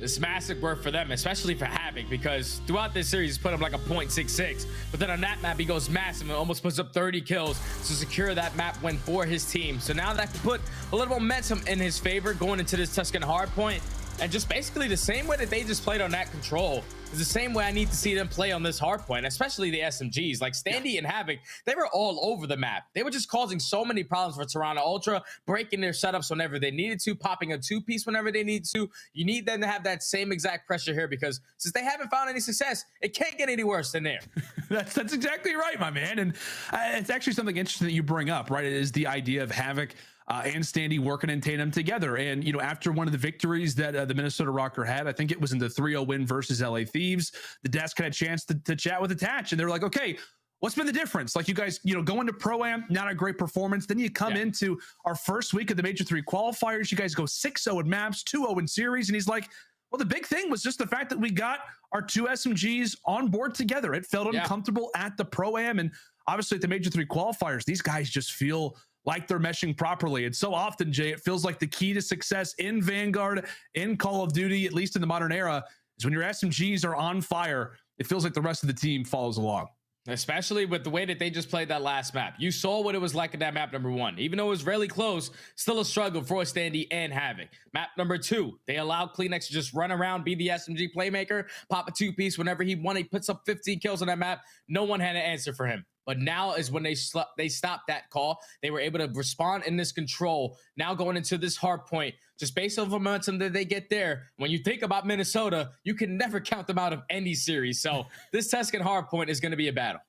This massive work for them, especially for Havok, because throughout this series he's put up like a 0.66, but then on that map he goes massive and almost puts up 30 kills to secure that map win for his team. So now that can put a little momentum in his favor going into this Tuscan hardpoint, and just basically the same way that they just played on that control is the same way I need to see them play on this hardpoint, especially the SMGs. Like Standy and Havok, they were all over the map. They were just causing so many problems for Toronto Ultra, breaking their setups whenever they needed to, popping a 2-piece whenever they need to. You need them to have that same exact pressure here, because since they haven't found any success, it can't get any worse than there. That's exactly right, my man. And it's actually something interesting that you bring up, right? It is the idea of Havok and Standy working in tandem together. And, you know, after one of the victories that the Minnesota Røkkr had, I think it was in the 3-0 win versus LA Thieves, the desk had a chance to chat with Attach, and they were like, okay, what's been the difference? Like, you guys, you know, going to Pro-Am, not a great performance. Then you come into our first week of the Major III Qualifiers. You guys go 6-0 in maps, 2-0 in series. And he's like, well, the big thing was just the fact that we got our 2 SMGs on board together. It felt uncomfortable at the Pro-Am. And obviously at the Major III Qualifiers, these guys just feel like they're meshing properly. And so often, Jay, it feels like the key to success in Vanguard, in Call of Duty, at least in the modern era, is when your SMGs are on fire, it feels like the rest of the team follows along. Especially with the way that they just played that last map. You saw what it was like in that map number 1. Even though it was really close, still a struggle for Standy and Havok. Map number 2, they allowed Cleanex to just run around, be the SMG playmaker, pop a 2-piece whenever he wanted. He puts up 15 kills on that map. No one had an answer for him. But now is when they stopped that call. They were able to respond in this control. Now going into this hard point, just based on the momentum that they get there. When you think about Minnesota, you can never count them out of any series. So this Tuscan hard point is going to be a battle.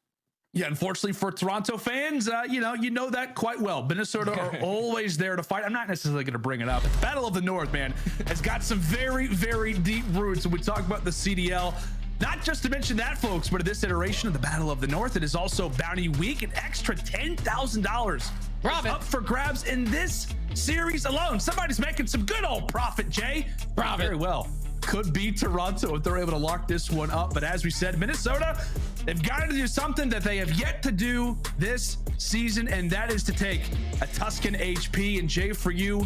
Yeah, unfortunately for Toronto fans, you know that quite well. Minnesota are always there to fight. I'm not necessarily going to bring it up. The Battle of the North, man, has got some very, very deep roots. When we talk about the CDL, not just to mention that, folks, but in this iteration of the Battle of the North, it is also Bounty Week. An extra $10,000 up for grabs in this series alone. Somebody's making some good old profit, Jay. Very well. Could be Toronto if they're able to lock this one up. But as we said, Minnesota, they've got to do something that they have yet to do this season, and that is to take a Tuscan HP. And Jay, for you,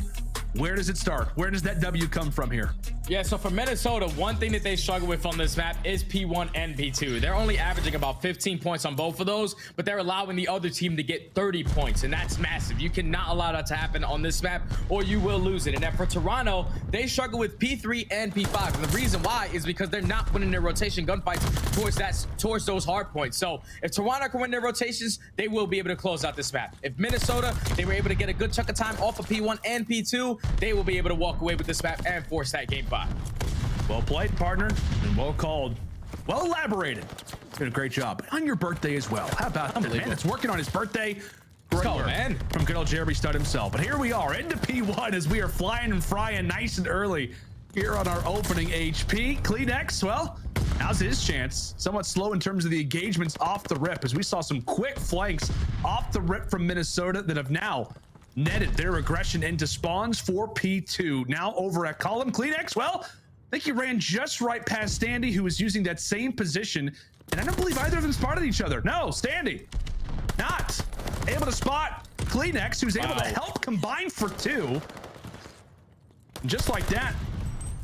where does it start? Where does that W come from here? Yeah, so for Minnesota, one thing that they struggle with on this map is P1 and P2. They're only averaging about 15 points on both of those, but they're allowing the other team to get 30 points, and that's massive. You cannot allow that to happen on this map, or you will lose it. And then for Toronto, they struggle with P3 and P5. And the reason why is because they're not winning their rotation gunfights towards those hard points. So if Toronto can win their rotations, they will be able to close out this map. If Minnesota, they were able to get a good chunk of time off of P1 and P2, they will be able to walk away with this map and force that game 5. Well played, partner, and well called. Well elaborated. Did a great job. On your birthday as well. How about that, man? It's working on his birthday. Great work, man. From good old Jeremy Stud himself. But here we are into P1 as we are flying and frying nice and early here on our opening HP. Cleanex, well, now's his chance. Somewhat slow in terms of the engagements off the rip, as we saw some quick flanks off the rip from Minnesota that have now netted their aggression into spawns for P2. Now over at column, Cleanex, well, I think he ran just right past Standy, who was using that same position, and I don't believe either of them spotted each other. No, Standy not able to spot Cleanex, who's able to help combine for 2. And just like that,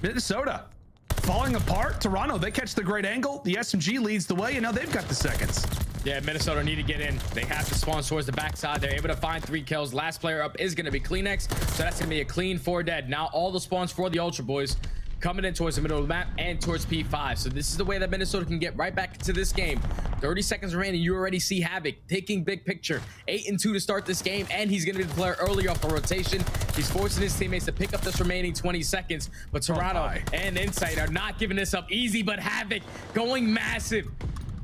Minnesota falling apart. Toronto, they catch the great angle. The SMG leads the way, and now they've got the seconds. Yeah, Minnesota need to get in. They have to spawn towards the backside. They're able to find 3 kills. Last player up is going to be Cleanex, so that's going to be a clean 4 dead. Now all the spawns for the Ultra Boys coming in towards the middle of the map and towards P5. So this is the way that Minnesota can get right back into this game. 30 seconds remaining. You already see Havok taking big picture. 8-2 to start this game, and he's going to be the player early off the rotation. He's forcing his teammates to pick up this remaining 20 seconds. But Toronto and Insight are not giving this up easy, but Havok going massive.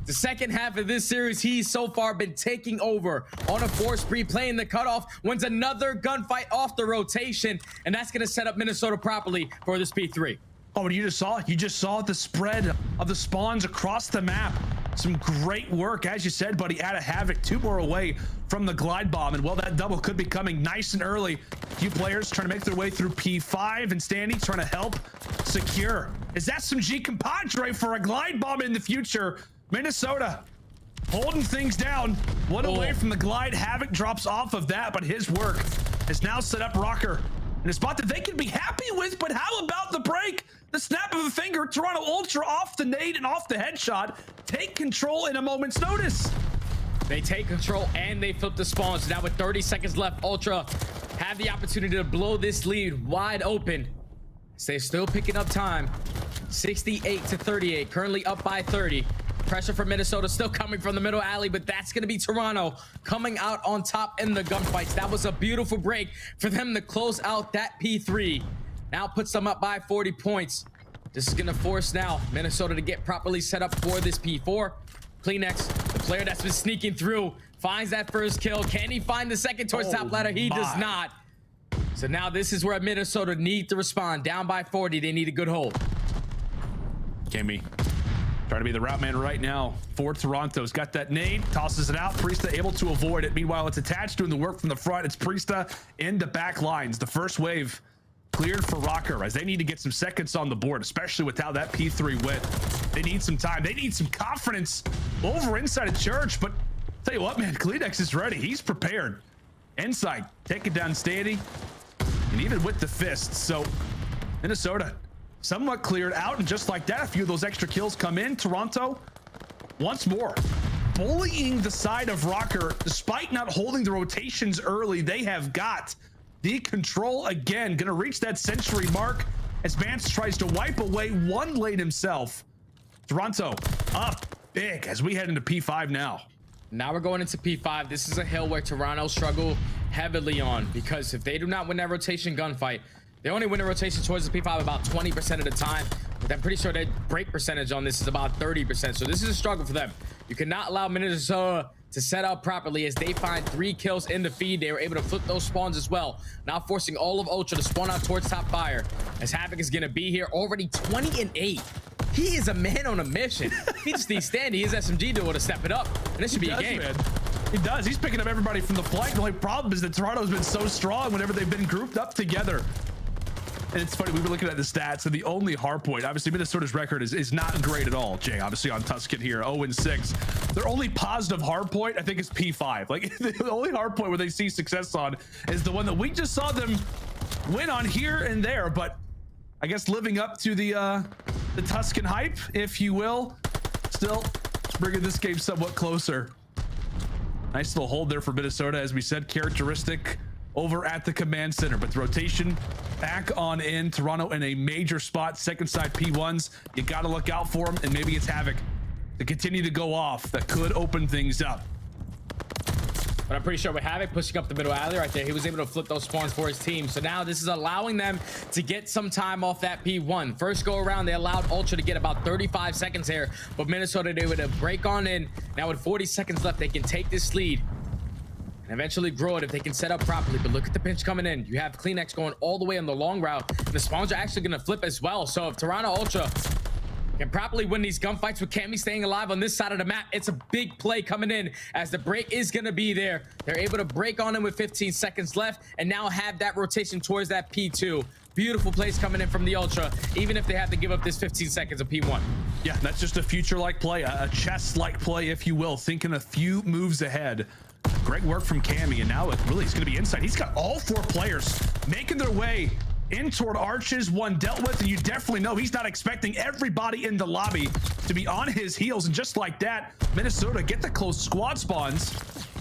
The second half of this series, he's so far been taking over on a 4 spree, playing the cutoff, wins another gunfight off the rotation, and that's going to set up Minnesota properly for this P3. Oh, and you just saw the spread of the spawns across the map. Some great work, as you said, buddy, out of Havok. 2 more away from the glide bomb, and well, that double could be coming nice and early. A few players trying to make their way through P5, and Standy trying to help secure. Is that some G compadre for a glide bomb in the future? Minnesota holding things down. 1 away from the glide. Havok drops off of that, but his work has now set up Røkkr in a spot that they can be happy with. But how about the break? The snap of a finger. Toronto Ultra off the nade and off the headshot. Take control in a moment's notice. They take control and they flip the spawns. Now with 30 seconds left, Ultra have the opportunity to blow this lead wide open. They're still picking up time. 68 to 38, currently up by 30. Pressure from Minnesota still coming from the middle alley, but that's going to be Toronto coming out on top in the gunfights. That was a beautiful break for them to close out that P3. Now puts them up by 40 points. This is going to force now Minnesota to get properly set up for this P4. Cleanex, the player that's been sneaking through, finds that first kill. Can he find the second towards top ladder? He does not. So now this is where Minnesota need to respond. Down by 40, they need a good hold. Kimmy trying to be the route man right now for Toronto's got that nade, tosses it out. Priestahh able to avoid it. Meanwhile, it's attached, doing the work from the front. It's Priestahh in the back lines. The first wave cleared for Røkkr as they need to get some seconds on the board, especially with how that P3 went. They need some time. They need some confidence over inside of church. But tell you what, man, Cleanex is ready. He's prepared. Inside, take it down Standy, and even with the fists. So Minnesota somewhat cleared out, and just like that, a few of those extra kills come in. Toronto once more bullying the side of Røkkr, despite not holding the rotations early. They have got the control again, gonna reach that century mark as Vance tries to wipe away one lane himself. Toronto up big as we head into P5 now. Now we're going into P5. This is a hill where Toronto struggle heavily on, because if they do not win that rotation gunfight, they only win a rotation towards the P5 about 20% of the time, but I'm pretty sure their break percentage on this is about 30%. So this is a struggle for them. You cannot allow Minnesota to set up properly as they find 3 kills in the feed. They were able to flip those spawns as well, now forcing all of Ultra to spawn out towards top fire, as Havok is going to be here already 20-8. He is a man on a mission. He just needs Standy, his SMG duo, to step it up, and this should be a game. Man. He does. He's picking up everybody from the flank. The only problem is that Toronto's been so strong whenever they've been grouped up together. And it's funny, we were looking at the stats, and the only hard point, obviously Minnesota's record is not great at all, Jay, obviously on Tuscan here, 0-6. Their only positive hard point, I think, is P5. Like, the only hard point where they see success on is the one that we just saw them win on here and there, but I guess living up to the Tuscan hype, if you will, still bringing this game somewhat closer. Nice little hold there for Minnesota, as we said, characteristic over at the command center, but the rotation back on in. Toronto in a major spot, second side P1s. You got to look out for them, and maybe it's Havok to continue to go off. That could open things up. But I'm pretty sure with Havok pushing up the middle alley right there, he was able to flip those spawns for his team. So now this is allowing them to get some time off that P1. First go around, they allowed Ultra to get about 35 seconds here, but Minnesota, they were to break on in. Now with 40 seconds left, they can take this lead and eventually grow it if they can set up properly. But look at the pinch coming in. You have Cleanex going all the way on the long route. The spawns are actually going to flip as well. So if Toronto Ultra can properly win these gunfights with Cammy staying alive on this side of the map, it's a big play coming in, as the break is going to be there. They're able to break on him with 15 seconds left and now have that rotation towards that P2. Beautiful plays coming in from the Ultra, even if they have to give up this 15 seconds of P1. Yeah, that's just a future-like play, a chess-like play, if you will, thinking a few moves ahead. Great work from Cammy, and now it really is going to be inside. He's got all 4 players making their way in toward arches, one dealt with, and you definitely know he's not expecting everybody in the lobby to be on his heels. And just like that, Minnesota get the close squad spawns.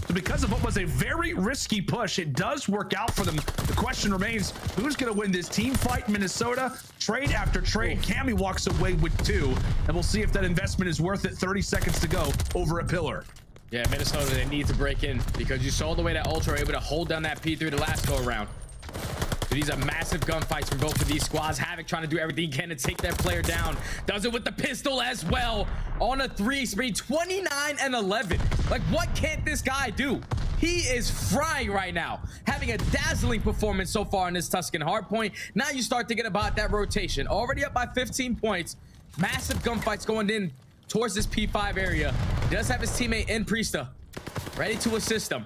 So because of what was a very risky push, it does work out for them. The question remains, who's going to win this team fight? Minnesota, trade after trade. Cammy walks away with 2, and we'll see if that investment is worth it. 30 seconds to go over a pillar. Yeah, Minnesota, they need to break in, because you saw the way that Ultra were able to hold down that P3 the last go around. These are massive gunfights from both of these squads. Havok trying to do everything he can to take that player down. Does it with the pistol as well. On a 3 spree, 29-11. Like, what can't this guy do? He is frying right now, having a dazzling performance so far in this Tuscan hardpoint. Now you start thinking about that rotation. Already up by 15 points. Massive gunfights going in towards this P5 area. He does have his teammate in Priestahh ready to assist him.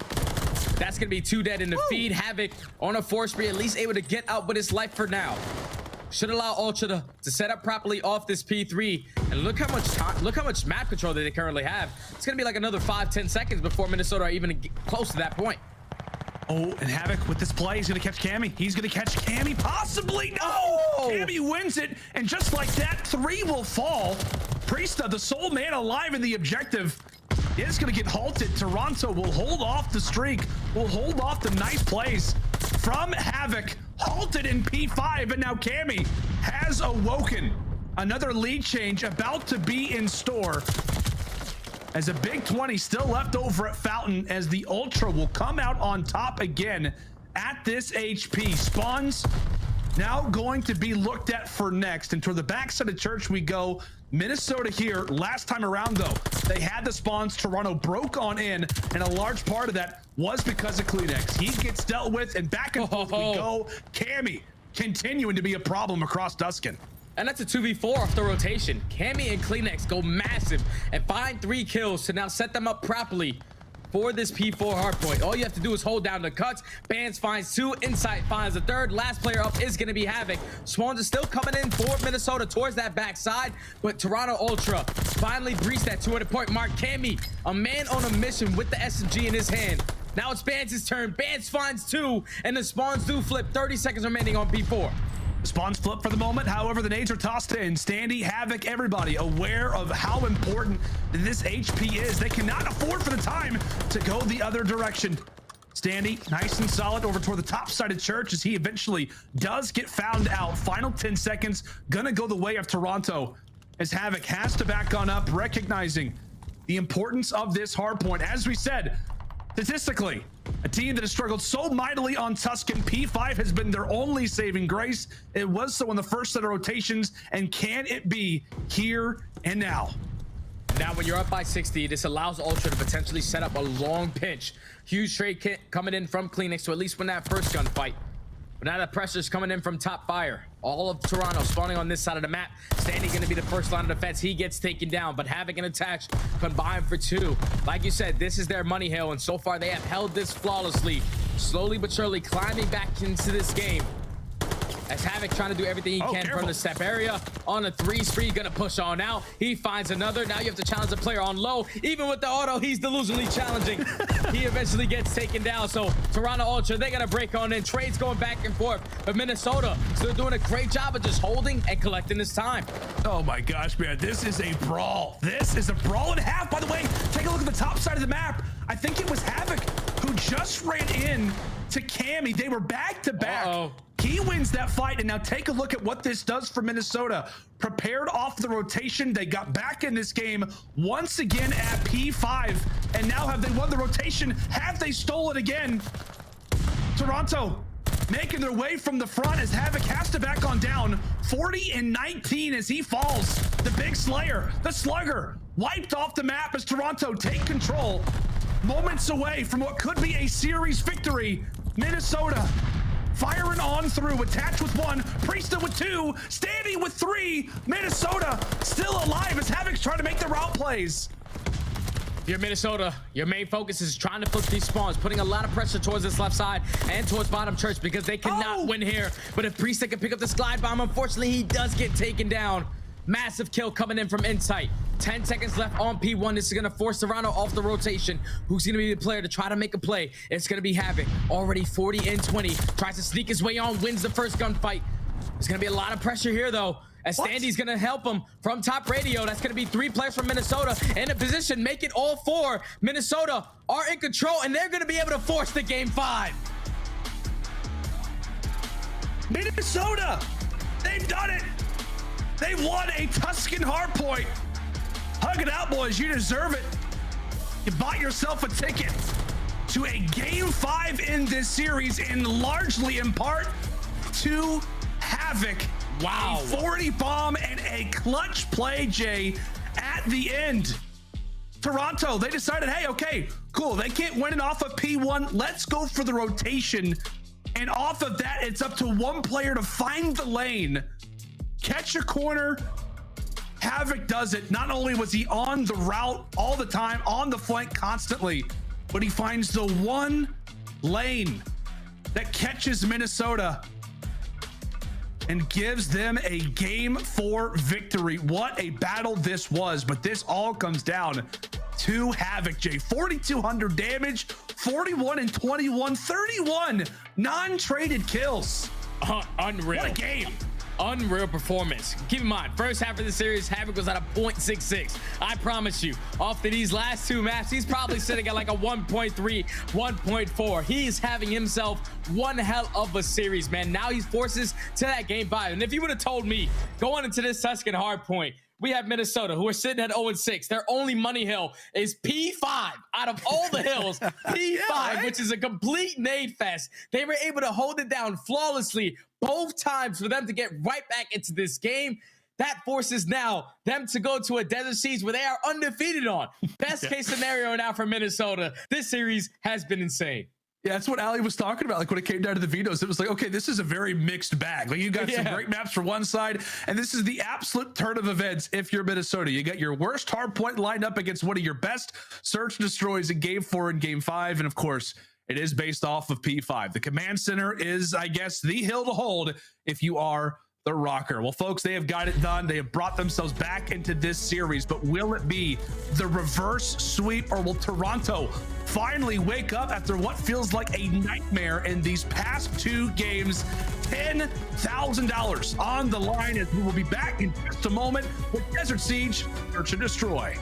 That's gonna be 2 dead in the feed. Havok on a 4 spree, at least able to get out with his life for now. Should allow Ultra to set up properly off this P3. And look how much time, look how much map control that they currently have. It's gonna be like another 5-10 seconds before Minnesota are even close to that point. Oh, and Havok with this play, he's gonna catch Cammy. He's gonna catch Cammy, possibly. No! Cammy wins it, and just like that, 3 will fall. Priestahh, the sole man alive in the objective, is going to get halted. Toronto will hold off the streak, will hold off the nice plays from Havok. Halted in P5, and now Cammy has awoken. Another lead change about to be in store, as a big 20 still left over at Fountain, as the Ultra will come out on top again at this HP. Spawns now going to be looked at for next, and toward the backside of church we go. Minnesota here, last time around though, they had the spawns. Toronto broke on in, and a large part of that was because of Cleanex. He gets dealt with, and back and forth we go. Cammy continuing to be a problem across Tuscan. And that's a 2v4 off the rotation. Cammy and Cleanex go massive and find 3 kills to now set them up properly for this P4 hardpoint. All you have to do is hold down the cuts. Bans finds 2, Insight finds the 3rd. Last player up is going to be Havok. Swans is still coming in for Minnesota towards that backside, but Toronto Ultra finally breached that 200-point mark. Cammy, a man on a mission with the SMG in his hand, Now it's Bans' turn. Bans finds 2, and the spawns do flip. 30 seconds remaining on P4. Spawns flip for the moment. However, the nades are tossed in. Standy, Havok, everybody aware of how important this HP is. They cannot afford for the time to go the other direction. Standy, nice and solid over toward the top side of Church as he eventually does get found out. Final 10 seconds, gonna go the way of Toronto as Havok has to back on up, recognizing the importance of this hard point. As we said, statistically, a team that has struggled so mightily on Tuscan, P5 has been their only saving grace. It was so in the first set of rotations, and can it be here and now? Now, when you're up by 60, this allows Ultra to potentially set up a long pinch. Huge trade kit coming in from Cleanix to at least win that first gunfight. But now the pressure's coming in from top fire. All of Toronto spawning on this side of the map. Standy going to be the first line of defense. He gets taken down, but Havok and Attach combined for 2. Like you said, this is their money hill, and so far they have held this flawlessly. Slowly but surely climbing back into this game. As Havok trying to do everything he can from the step area. On a 3 spree, gonna push on out. He finds another. Now you have to challenge the player on low. Even with the auto, he's delusionally challenging. He eventually gets taken down. So Toronto Ultra, they gotta break on in. Trades going back and forth. But Minnesota still doing a great job of just holding and collecting this time. Oh my gosh, man. This is a brawl. This is a brawl and a half. By the way, take a look at the top side of the map. I think it was Havok who just ran in to Cammy. They were back to back. He wins that fight, and now take a look at what this does for Minnesota. Prepared off the rotation, they got back in this game once again at P5, and now have they won the rotation? Have they stole it again? Toronto making their way from the front as Havok has to back on down. 40 and 19 as he falls. The big Slayer, the Slugger, wiped off the map as Toronto take control. Moments away from what could be a series victory. Minnesota firing on through. Attached with 1, Priestahh with 2, Standy with 3. Minnesota still alive as Havok's trying to make the route plays. You're Minnesota. Your main focus is trying to flip these spawns, putting a lot of pressure towards this left side and towards bottom Church because they cannot win here. But if Priestahh can pick up the slide bomb, unfortunately, he does get taken down. Massive kill coming in from Insight. 10 seconds left on P1. This is going to force Toronto off the rotation. Who's going to be the player to try to make a play? It's going to be Havok. Already 40 and 20. Tries to sneak his way on. Wins the first gunfight. There's going to be a lot of pressure here, though. As Standy's going to help him from top radio. That's going to be 3 players from Minnesota in a position. Make it all 4. Minnesota are in control, and they're going to be able to force the game 5. Minnesota, they've done it. They won a Tuscan hardpoint. Hug it out, boys. You deserve it. You bought yourself a ticket to a game 5 in this series, and largely in part to Havok. Wow. A 40 bomb and a clutch play, Jay, at the end. Toronto, they decided, hey, okay, cool. They can't win it off of P1. Let's go for the rotation. And off of that, it's up to 1 player to find the lane, catch a corner. Havok does it. Not only was he on the route all the time, on the flank constantly, but he finds the 1 lane that catches Minnesota and gives them a game 4 victory. What a battle this was, but this all comes down to Havok, Jay. 4,200 damage, 41 and 21, 31 non-traded kills. Unreal. What a game. Unreal performance. Keep in mind, first half of the series, Havok was at a 0.66. I promise you, after these last 2 maps, he's probably sitting at like a 1.3, 1.4. He's having himself one hell of a series, man. Now he's forces to that game 5. And if you would have told me going into this Tuscan hardpoint, we have Minnesota, who are sitting at 0-6. Their only money hill is P5 out of all the hills. P5, which is a complete nade fest. They were able to hold it down flawlessly both times for them to get right back into this game. That forces now them to go to a desert siege where they are undefeated on. Best case scenario now for Minnesota. This series has been insane. Yeah, that's what Ali was talking about. Like when it came down to the vetoes, it was like, okay, this is a very mixed bag. Like you got some great maps for one side, and this is the absolute turn of events. If you're Minnesota, you got your worst hard point lined up against one of your best search and destroys in game 4 and game 5. And of course, it is based off of P5. The command center is, I guess, the hill to hold if you are the the Røkkr. Well, folks, they have got it done. They have brought themselves back into this series, but will it be the reverse sweep, or will Toronto finally wake up after what feels like a nightmare in these past 2 games? $10,000 on the line, as we will be back in just a moment with Desert Siege, Search and Destroy.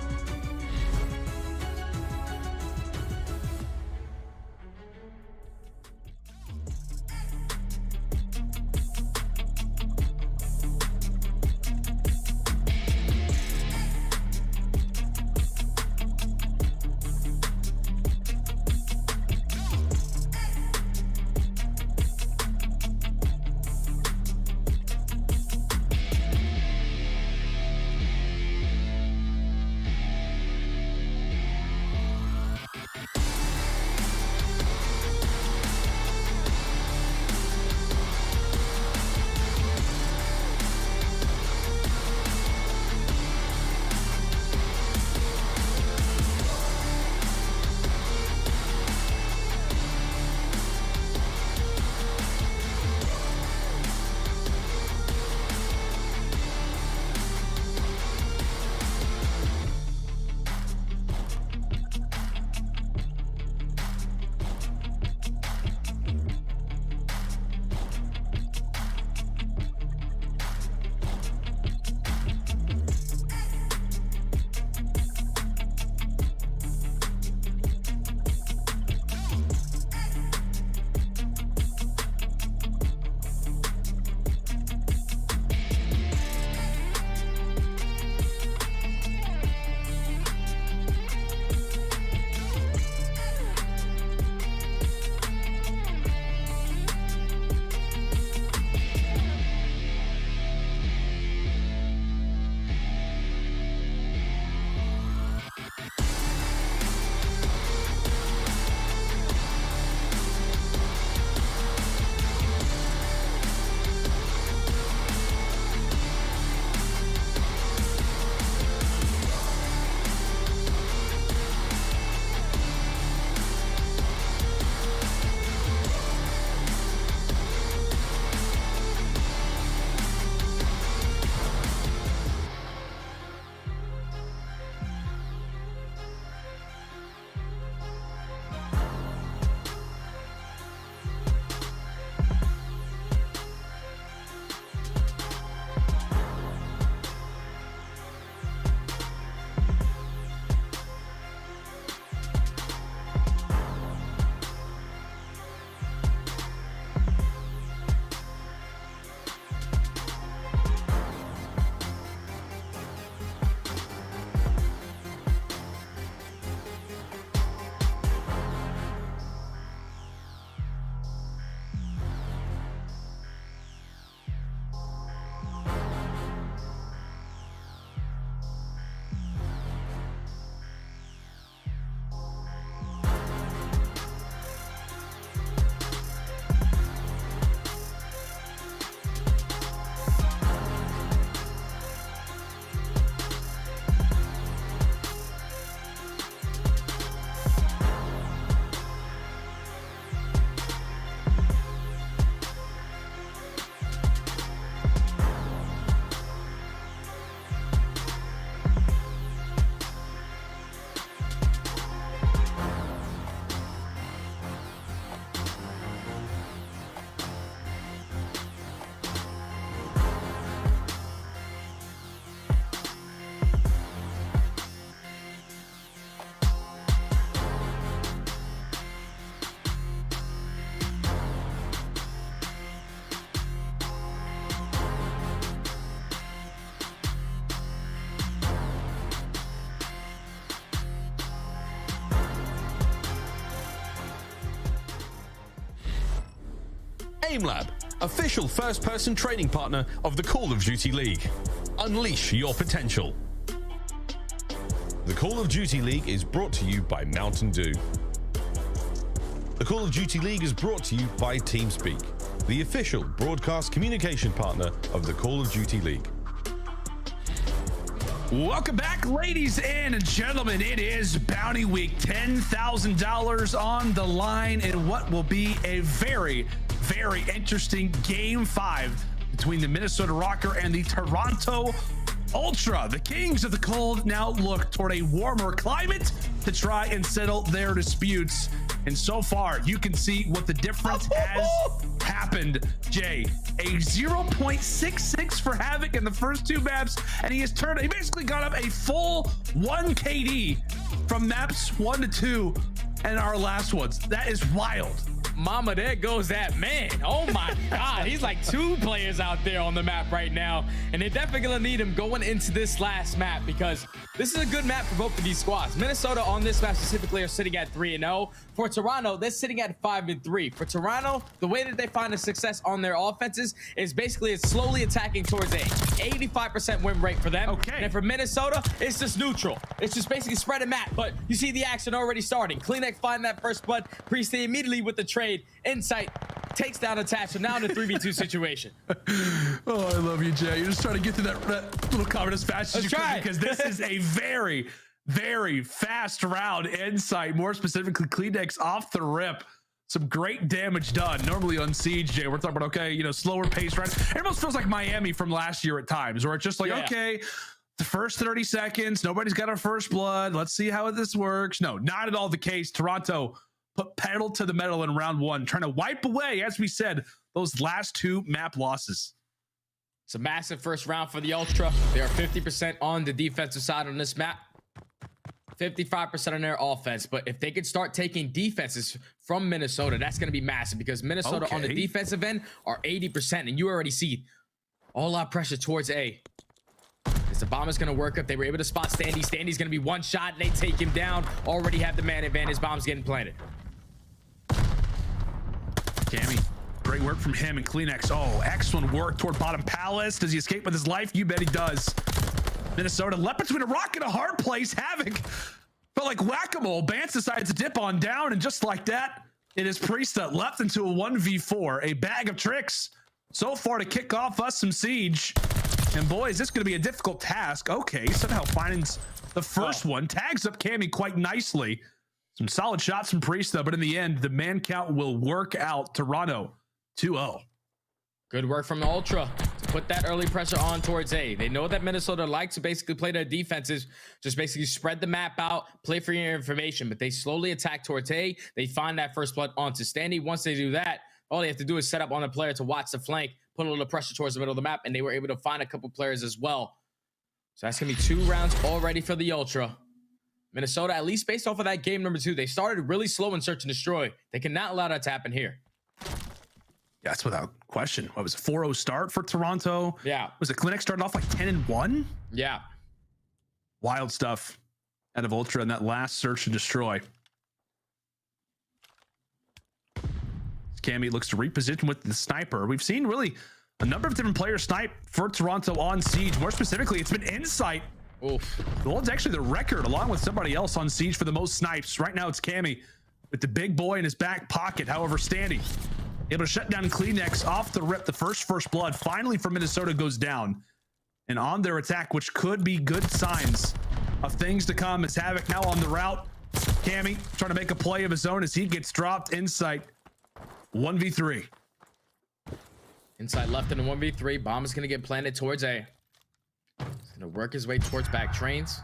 AimLab, official first-person training partner of the Call of Duty League. Unleash your potential. The Call of Duty League is brought to you by Mountain Dew. The Call of Duty League is brought to you by TeamSpeak, the official broadcast communication partner of the Call of Duty League. Welcome back, ladies and gentlemen. It is Bounty Week, $10,000 on the line in what will be a very, very interesting Game 5 between the Minnesota Røkkr and the Toronto Ultra. The Kings of the Cold now look toward a warmer climate to try and settle their disputes. And so far, you can see what the difference has happened. Jay, a 0.66 for Havok in the first 2 maps, and he basically got up a full 1 KD from maps 1 to 2 and our last ones. That is wild. Mama, there goes that man. Oh my God, he's like 2 players out there on the map right now, and they're definitely gonna need him going into this last map because this is a good map for both of these squads. Minnesota on this map specifically are sitting at 3-0. For Toronto, they're sitting at 5-3. For Toronto, the way that they find a success on their offenses is basically it's slowly attacking towards A. 85% win rate for them. Okay. And for Minnesota, it's just neutral. It's just basically spread a map, but you see the action already starting. Cleanex find that first blood. Priestahh immediately with the trade. Insight takes down Attach, so now in a 3v2 situation. Oh, I love you, Jay. You're just trying to get through that little comment as fast as you can because this is a very, very fast round. Insight, more specifically, Cleanex off the rip. Some great damage done. Normally on Siege, Jay, we're talking about, okay, you know, slower pace round. It almost feels like Miami from last year at times, where it's just like, okay, the first 30 seconds, nobody's got a first blood. Let's see how this works. No, not at all the case. Toronto put pedal to the metal in round 1, trying to wipe away, as we said, those last 2 map losses. It's a massive first round for the Ultra. They are 50% on the defensive side on this map, 55% on their offense. But if they could start taking defenses from Minnesota, that's going to be massive because Minnesota on the defensive end are 80%, and you already see all our pressure towards A. As the bomb is going to work up, they were able to spot Standy. Standy's going to be one shot, and they take him down. Already have the man advantage. Bomb's getting planted. Cammy, great work from him and Cleanex. Oh, excellent work toward bottom palace. Does he escape with his life? You bet he does. Minnesota left between a rock and a hard place. Havok felt like whack-a-mole. Bance decides to dip on down, and just like that, it is Priestahh left into a 1v4. A bag of tricks so far to kick off us some Siege. And boy, is this going to be a difficult task. Okay, somehow finds the first one. Tags up Cammy quite nicely. Some solid shots from Priestahh, but in the end, the man count will work out. Toronto 2-0. Good work from the Ultra to put that early pressure on towards A. They know that Minnesota likes to basically play their defenses, just basically spread the map out, play for your information, but they slowly attack towards A. They find that first blood onto Standy. Once they do that, all they have to do is set up on the player to watch the flank, put a little pressure towards the middle of the map, and they were able to find a couple players as well. So that's going to be 2 rounds already for the Ultra. Minnesota, at least based off of that game number 2, they started really slow in search and destroy. They cannot allow that to happen here. Yeah, that's without question. What was a 4-0 start for Toronto? Yeah. Was the Clinic started off like 10-1? Yeah. Wild stuff out of Ultra in that last search and destroy. Cammy looks to reposition with the sniper. We've seen really a number of different players snipe for Toronto on Siege. More specifically, it's been Insight. Oof. The one's actually the record, along with somebody else on Siege for the most snipes. Right now, it's Cammy with the big boy in his back pocket. However, Standy able to shut down Cleanex off the rip. The first blood finally for Minnesota goes down. And on their attack, which could be good signs of things to come, as Havok now on the route. Cammy trying to make a play of his own as he gets dropped. Insight 1v3. Insight left in a 1v3. Bomb is going to get planted towards A. He's going to work his way towards back trains.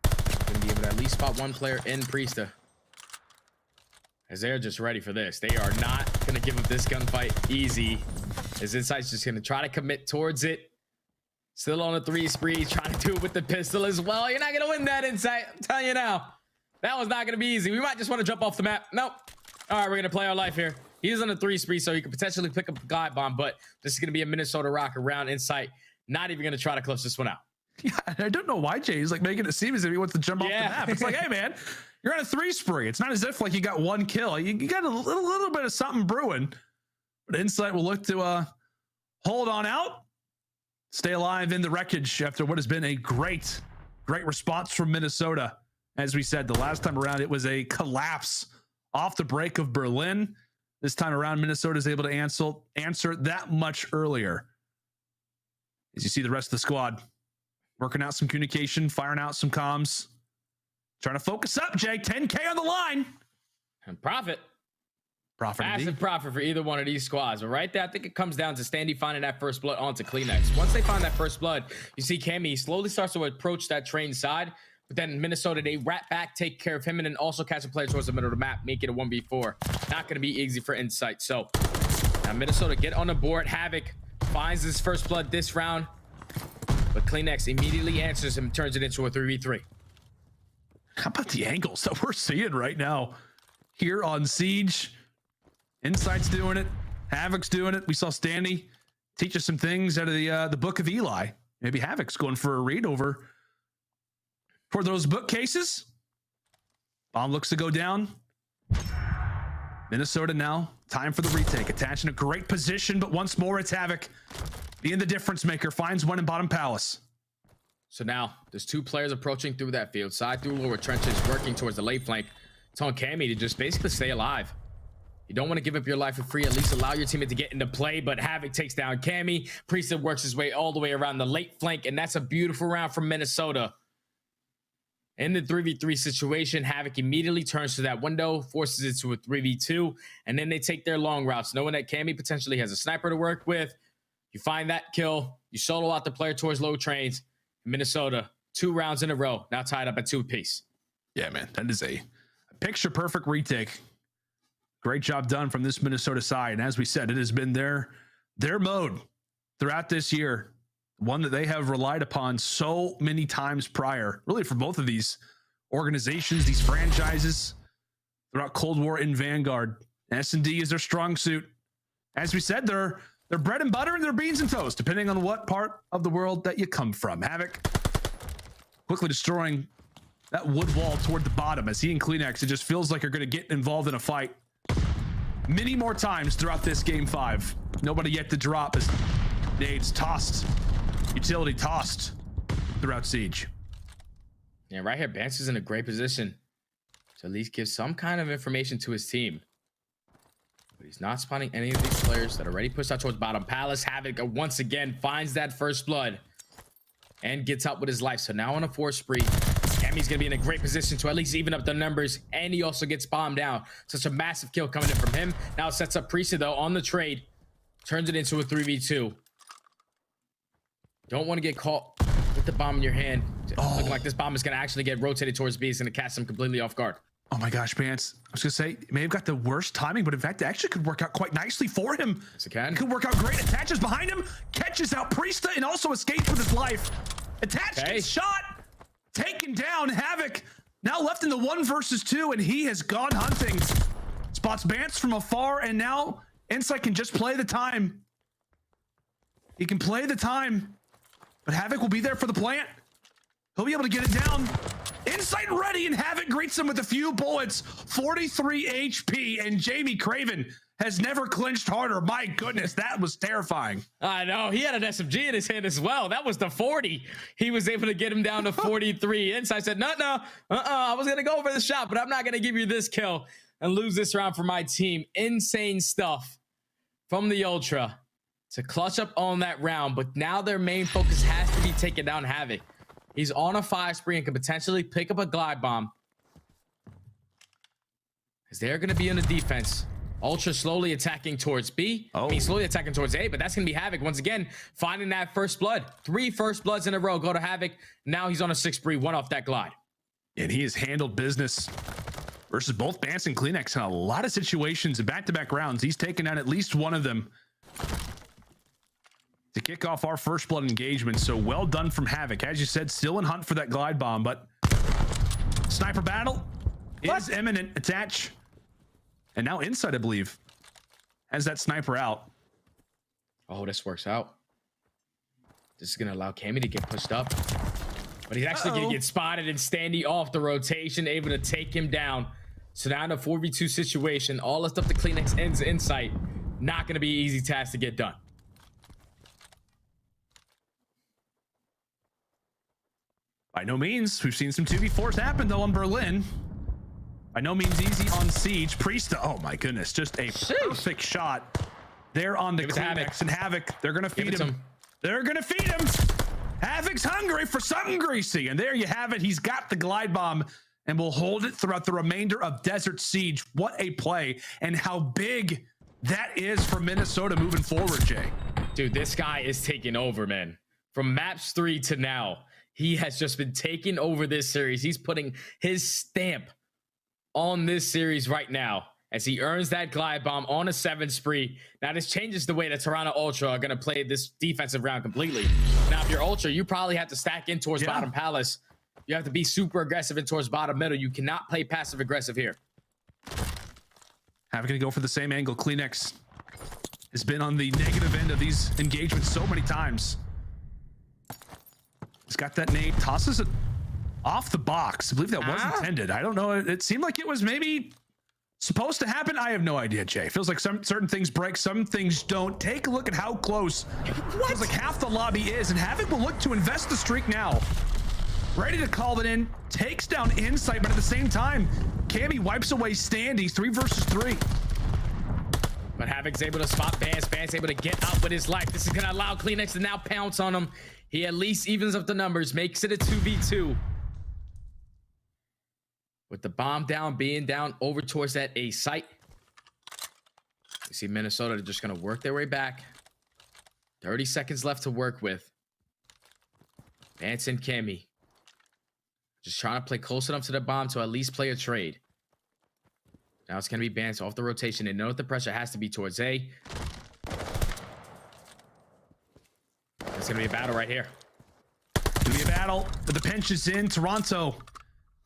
Going to be able to at least spot one player in Priestahh. As they're just ready for this. They are not going to give up this gunfight easy. As Insight's just going to try to commit towards it. Still on a 3 spree. Trying to do it with the pistol as well. You're not going to win that, Insight. I'm telling you now. That was not going to be easy. We might just want to jump off the map. Nope. All right, we're going to play our life here. He's on a 3 spree, so he could potentially pick up a glide bomb, but this is going to be a Minnesota Røkkr round. Insight not even going to try to close this one out. Yeah, I don't know why Jay's like making it seem as if he wants to jump off the map. It's like, hey, man, you're on a 3 spree. It's not as if like you got 1 kill. You got a little bit of something brewing. But Insight will look to hold on out, stay alive in the wreckage after what has been a great response from Minnesota. As we said, the last time around, it was a collapse off the break of Berlin. This time around, Minnesota is able to answer that much earlier. As you see the rest of the squad working out some communication, firing out some comms, trying to focus up, Jay. 10K on the line. And profit. Profit Massive profit for either one of these squads. But right there, I think it comes down to Standy finding that first blood onto Kleenex. Once they find that first blood, you see Cammy slowly starts to approach that train side. But then Minnesota, they wrap back, take care of him, and then also catch a player towards the middle of the map, make it a 1v4. Not going to be easy for Insight. So now Minnesota get on the board. Havok finds his first blood this round. But Kleenex immediately answers him, turns it into a 3v3. How about the angles that we're seeing right now here on Siege? Insight's doing it. Havok's doing it. We saw Standy teach us some things out of the Book of Eli. Maybe Havok's going for a read over for those bookcases. Bomb looks to go down. Minnesota now. Time for the retake. Attached in a great position, but once more it's Havok being the difference maker. Finds one in bottom palace. So now there's two players approaching through that field. Side through lower trenches, working towards the late flank. It's on Cammy to just basically stay alive. You don't want to give up your life for free. At least allow your teammate to get into play. But Havok takes down Cammy. Priestahh works his way all the way around the late flank. And that's a beautiful round from Minnesota. In the 3v3 situation, Havok immediately turns to that window, forces it to a 3v2. And then they take their long routes, knowing that Cammy potentially has a sniper to work with. You find that kill. You solo out the player towards low trains. Minnesota, 2 rounds in a row. Now tied up at 2 apiece. Yeah, man. That is a picture-perfect retake. Great job done from this Minnesota side. And as we said, it has been their mode throughout this year. One that they have relied upon so many times prior, really for both of these organizations, these franchises throughout Cold War and Vanguard. S&D is their strong suit. As we said, they're bread and butter and their beans and toast, depending on what part of the world that you come from. Havok quickly destroying that wood wall toward the bottom as he and Kleenex, it just feels like you're going to get involved in a fight many more times throughout this game 5. Nobody yet to drop as nades tossed, utility tossed throughout Siege. Yeah, right here, Bance is in a great position to at least give some kind of information to his team. But he's not spotting any of these players that already pushed out towards bottom palace. Havok once again finds that first blood and gets out with his life. So now on a 4 spree, Cammy's gonna be in a great position to at least even up the numbers, and he also gets bombed down. Such a massive kill coming in from him. Now it sets up Priestahh though on the trade, turns it into a 3v2. Don't want to get caught with the bomb in your hand. Looking like this bomb is gonna actually get rotated towards B. It's gonna catch him completely off guard. Oh my gosh, Bance. I was gonna say, it may have got the worst timing, but in fact, it actually could work out quite nicely for him. Yes, it can. It could work out great. Attaches behind him, catches out Priestahh, and also escapes with his life. Attached gets shot, taken down. Havok now left in the 1 versus 2, and he has gone hunting. Spots Bance from afar, and now Insight can just play the time. He can play the time, but Havok will be there for the plant. He'll be able to get it down. Insight ready, and Havok greets him with a few bullets. 43 HP, and Jamie Craven has never clinched harder. My goodness, that was terrifying. I know. He had an SMG in his hand as well. That was the 40. He was able to get him down to 43. Insight said, no, I was going to go for the shot, but I'm not going to give you this kill and lose this round for my team. Insane stuff from the Ultra to clutch up on that round, but now their main focus has to be taking down Havok. He's on a 5 spree and can potentially pick up a glide bomb, as they're going to be on the defense. Ultra slowly attacking towards B. I mean, slowly attacking towards A, but that's going to be Havok once again, finding that first blood. 3 first bloods in a row go to Havok. Now he's on a 6 spree, 1 off that glide. And he has handled business versus both Bance and Kleenex in a lot of situations in back-to-back rounds. He's taken out at least one of them to kick off our first blood engagement. So well done from Havok. As you said, still in hunt for that glide bomb, but sniper battle is imminent. Attach. And now Insight, I believe, has that sniper out. Oh, this works out. This is going to allow Cammy to get pushed up. But he's actually going to get spotted and Standy off the rotation, able to take him down. So now in a 4v2 situation, all left up to Kleenex ends Insight. Not going to be an easy task to get done. By no means. We've seen some 2v4s happen, though, on Berlin. By no means easy on Siege. Priestahh, oh my goodness, just a perfect shot there on the Kleenex. And Havok, they're going to feed him. They're going to feed him. Havok's hungry for something greasy. And there you have it. He's got the glide bomb and will hold it throughout the remainder of Desert Siege. What a play, and how big that is for Minnesota moving forward, Jay. Dude, this guy is taking over, man. From maps 3 to now, he has just been taking over this series. He's putting his stamp on this series right now as he earns that glide bomb on a 7 spree. Now, this changes the way that Toronto Ultra are going to play this defensive round completely. Now, if you're Ultra, you probably have to stack in towards bottom palace. You have to be super aggressive in towards bottom middle. You cannot play passive aggressive here. Havok going to go for the same angle. Kleenex has been on the negative end of these engagements so many times. He's got that nade, tosses it off the box. I believe that was intended. I don't know. It seemed like it was maybe supposed to happen. I have no idea, Jay. Feels like some certain things break, some things don't. Take a look at how close. Feels like half the lobby is, and Havok will look to invest the streak now. Ready to call it in, takes down Insight, but at the same time, Cammy wipes away Standy, 3 versus 3. But Havok's able to spot Bans. Bans able to get out with his life. This is going to allow Kleenex to now pounce on him. He at least evens up the numbers, makes it a 2v2. With the bomb down, being down over towards that A site. You see Minnesota just going to work their way back. 30 seconds left to work with. Bans and Cammy. Just trying to play close enough to the bomb to at least play a trade. Now it's going to be Bans off the rotation. They know that the pressure has to be towards A. It's going to be a battle right here. It's going to be a battle. The pinch is in. Toronto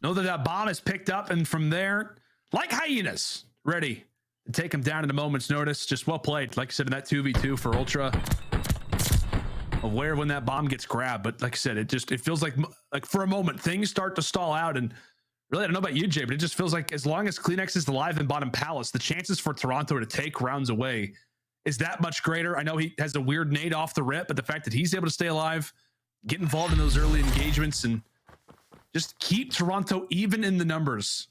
know that that bomb is picked up, and from there, like hyenas, ready to take him down in a moment's notice. Just well played. Like I said, in that 2v2 for Ultra. Aware when that bomb gets grabbed, but like I said, it feels like for a moment things start to stall out, and really I don't know about you, Jay, but it just feels like as long as Kleenex is alive in bottom palace, the chances for Toronto to take rounds away is that much greater. I know he has a weird nade off the rip, but the fact that he's able to stay alive, get involved in those early engagements, and just keep Toronto even in the numbers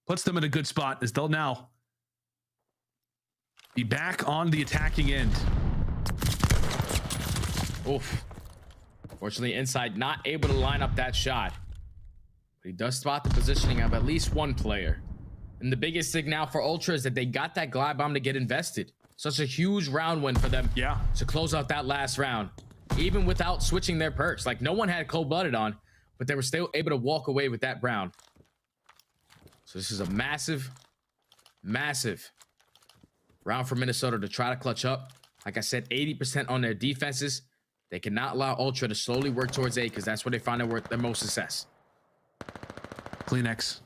puts them in a good spot as they'll now be back on the attacking end. Oof. Fortunately, Inside not able to line up that shot. But he does spot the positioning of at least one player. And the biggest thing now for Ultra is that they got that glide bomb to get invested. Such a huge round win for them to close out that last round. Even without switching their perks. Like, no one had cold-blooded on, but they were still able to walk away with that round. So this is a massive, massive round for Minnesota to try to clutch up. Like I said, 80% on their defenses. They cannot allow Ultra to slowly work towards A because that's where they find their most success. Kleenex,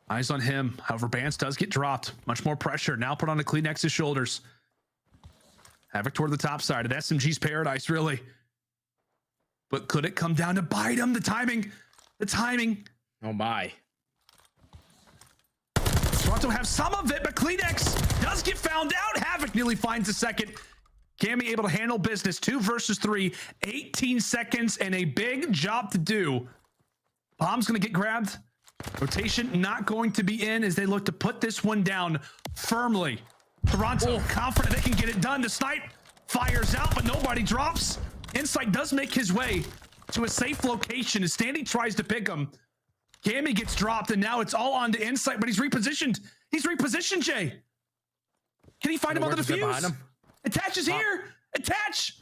eyes on him. However, Bans does get dropped. Much more pressure now put on the Kleenex's shoulders. Havok toward the top side of SMG's paradise, really. But could it come down to bite him? The timing. Oh my. Toronto have some of it, but Kleenex does get found out. Havok nearly finds a second. Cammy able to handle business. 2 versus 3, 18 seconds, and a big job to do. Bomb's going to get grabbed. Rotation not going to be in as they look to put this one down firmly. Toronto confident they can get it done. The snipe fires out, but nobody drops. Insight does make his way to a safe location as Standy tries to pick him. Cammy gets dropped, and now it's all on to Insight, but he's repositioned. He's repositioned, Jay. Can he find him on the defuse? Attaches here. Attach.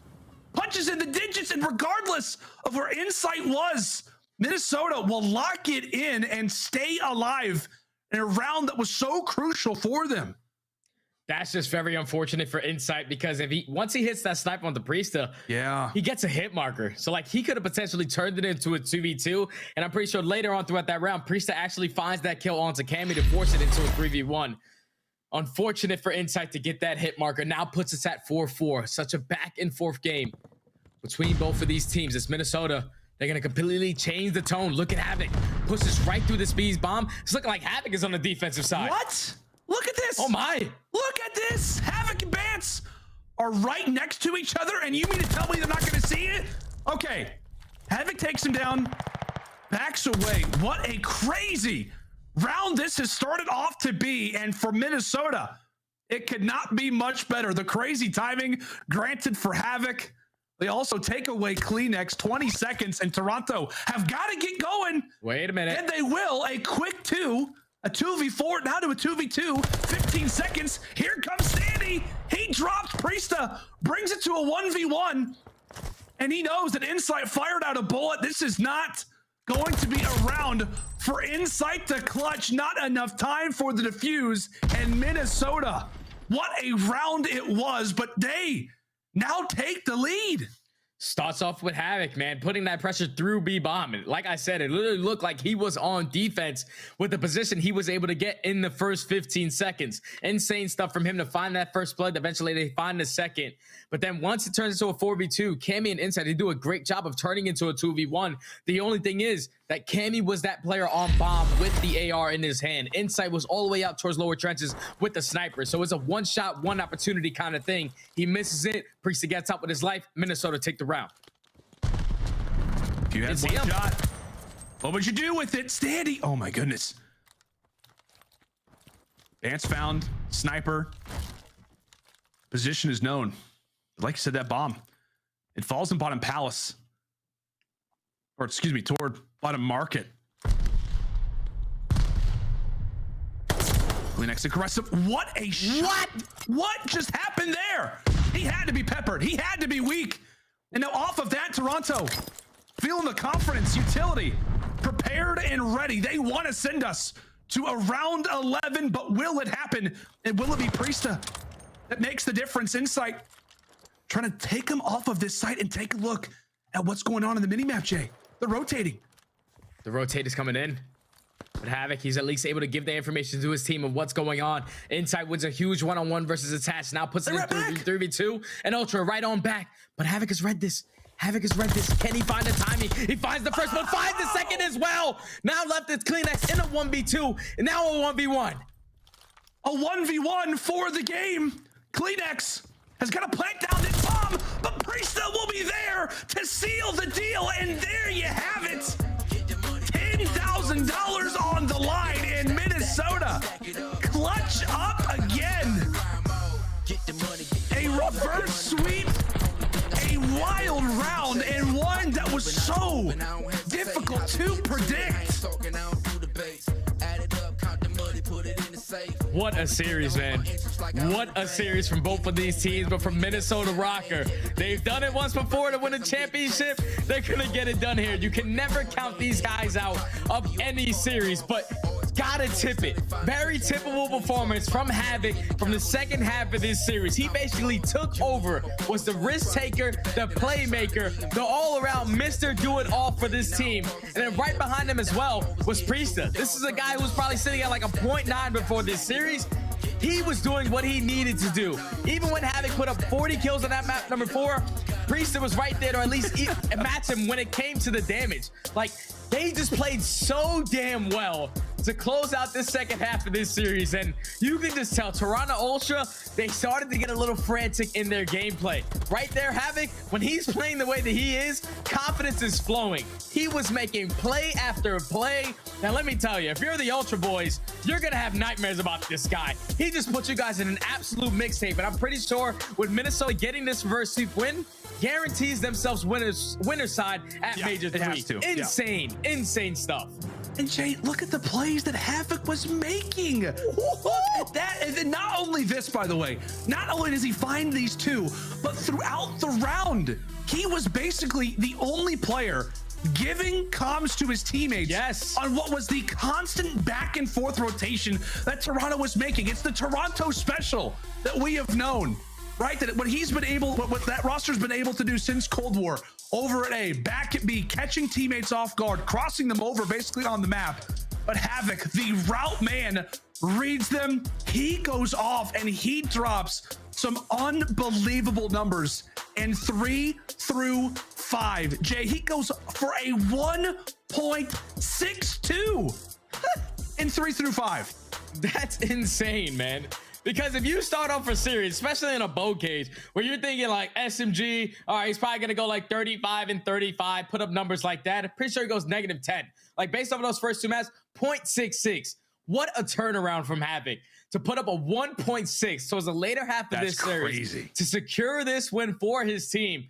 Punches in the digits, and regardless of where Insight was, Minnesota will lock it in and stay alive in a round that was so crucial for them. That's just very unfortunate for Insight because once he hits that snipe on the Priestahh, he gets a hit marker. So like he could have potentially turned it into a 2v2, and I'm pretty sure later on throughout that round, Priestahh actually finds that kill onto Cammy to force it into a 3v1. Unfortunate for Insight to get that hit marker. Now puts us at 4-4. Such a back and forth game between both of these teams. It's Minnesota. They're going to completely change the tone. Look at Havok. Pushes right through the Speed's bomb. It's looking like Havok is on the defensive side. What? Look at this. Oh my. Look at this. Havok and Bans are right next to each other, and you mean to tell me they're not going to see it? Okay. Havok takes him down. Backs away. What a crazy round this has started off to be, and for Minnesota, it could not be much better. The crazy timing granted for Havok. They also take away Kleenex, 20 seconds, and Toronto have got to get going. Wait a minute. And they will. A quick 2, a 2v4, now to a 2v2, 15 seconds. Here comes Standy. He drops Priestahh, brings it to a 1v1, and he knows that Insight fired out a bullet. This is not going to be a round for Insight to clutch. Not enough time for the defuse, and Minnesota, what a round it was, but they now take the lead. Starts off with Havok, man, putting that pressure through B-bomb. And like I said, it literally looked like he was on defense with the position he was able to get in the first 15 seconds. Insane stuff from him to find that first blood. Eventually, they find the second. But then once it turns into a 4v2, Cammy and Insight, they do a great job of turning into a 2v1. The only thing is that Cammy was that player on bomb with the AR in his hand. Insight was all the way out towards lower trenches with the sniper. So it's a one-shot, one opportunity kind of thing. He misses it. Priestahh gets up with his life. Minnesota take the round. If you had one shot, what would you do with it? Standy. Oh my goodness. Dance found. Sniper. Position is known. Like you said, that bomb. It falls in bottom palace. Or excuse me, toward bottom market. Kleenex aggressive. What a shot. What just happened there? He had to be peppered. He had to be weak. And now off of that, Toronto feeling the confidence, utility, prepared and ready. They want to send us to a round 11, but will it happen? And will it be Priestahh that makes the difference? Insight trying to take him off of this site and take a look at what's going on in the minimap, Jay. They're rotating. The rotate is coming in. But Havok, he's at least able to give the information to his team of what's going on. Insight wins a huge one-on-one versus Attached. Now puts it in 3v2, and Ultra right on back. But Havok has read this. Havok has read this. Can he find the timing? He finds the first one, finds the second as well. Now left is Kleenex in a 1v2, and now a 1v1. A 1v1 for the game. Kleenex has got to plant down this bomb, but Priestahh will be there to seal the deal, and there you have it. $10,000 on the line in Minnesota. Clutch up again. A reverse sweep. A wild round, and one that was so difficult to predict. What a series, man. What a series from both of these teams, but from Minnesota Røkkr. They've done it once before to win a championship. They're gonna get it done here. You can never count these guys out of any series, but gotta tip it. Very tippable performance from Havok from the second half of this series. He basically took over, was the risk taker, the playmaker, the all-around Mr. Do-It-All for this team. And then right behind him as well was Priestahh. This is a guy who was probably sitting at like a 0.9 before this series. He was doing what he needed to do. Even when Havok put up 40 kills on that map number 4, Priestahh was right there to at least match him when it came to the damage. Like, they just played so damn well to close out this second half of this series, and you can just tell Toronto Ultra, they started to get a little frantic in their gameplay. Right there, Havok, when he's playing the way that he is, confidence is flowing. He was making play after play. Now, let me tell you, if you're the Ultra boys, you're gonna have nightmares about this guy. He just put you guys in an absolute mixtape, and I'm pretty sure with Minnesota getting this reverse sweep win, guarantees themselves winner's side at Major 3. Insane, insane stuff. And Jay, look at the plays that Havok was making. Look at that. And then not only this, by the way, not only does he find these two, but throughout the round, he was basically the only player giving comms to his teammates on what was the constant back and forth rotation that Toronto was making. It's the Toronto special that we have known, right? That what he's been able, what that roster's been able to do since Cold War, over at A, back at B, catching teammates off guard, crossing them over basically on the map. But Havok, the route man, reads them. He goes off and he drops some unbelievable numbers in 3 through 5. Jay, he goes for a 1.62 in 3 through 5. That's insane, man. Because if you start off a series, especially in a bow cage, where you're thinking like SMG, all right, he's probably going to go like 35 and 35, put up numbers like that. I'm pretty sure he goes -10. Like based off of those first two maps, 0.66. What a turnaround from Havok to put up a 1.6 towards the later half of this series to secure this win for his team.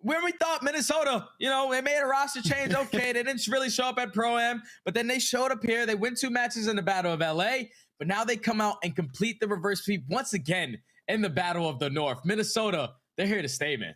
when we thought Minnesota, you know, they made a roster change. Okay, they didn't really show up at Pro-Am, but then they showed up here. They win 2 matches in the Battle of LA, but now they come out and complete the reverse sweep once again in the Battle of the North. Minnesota, they're here to stay, man.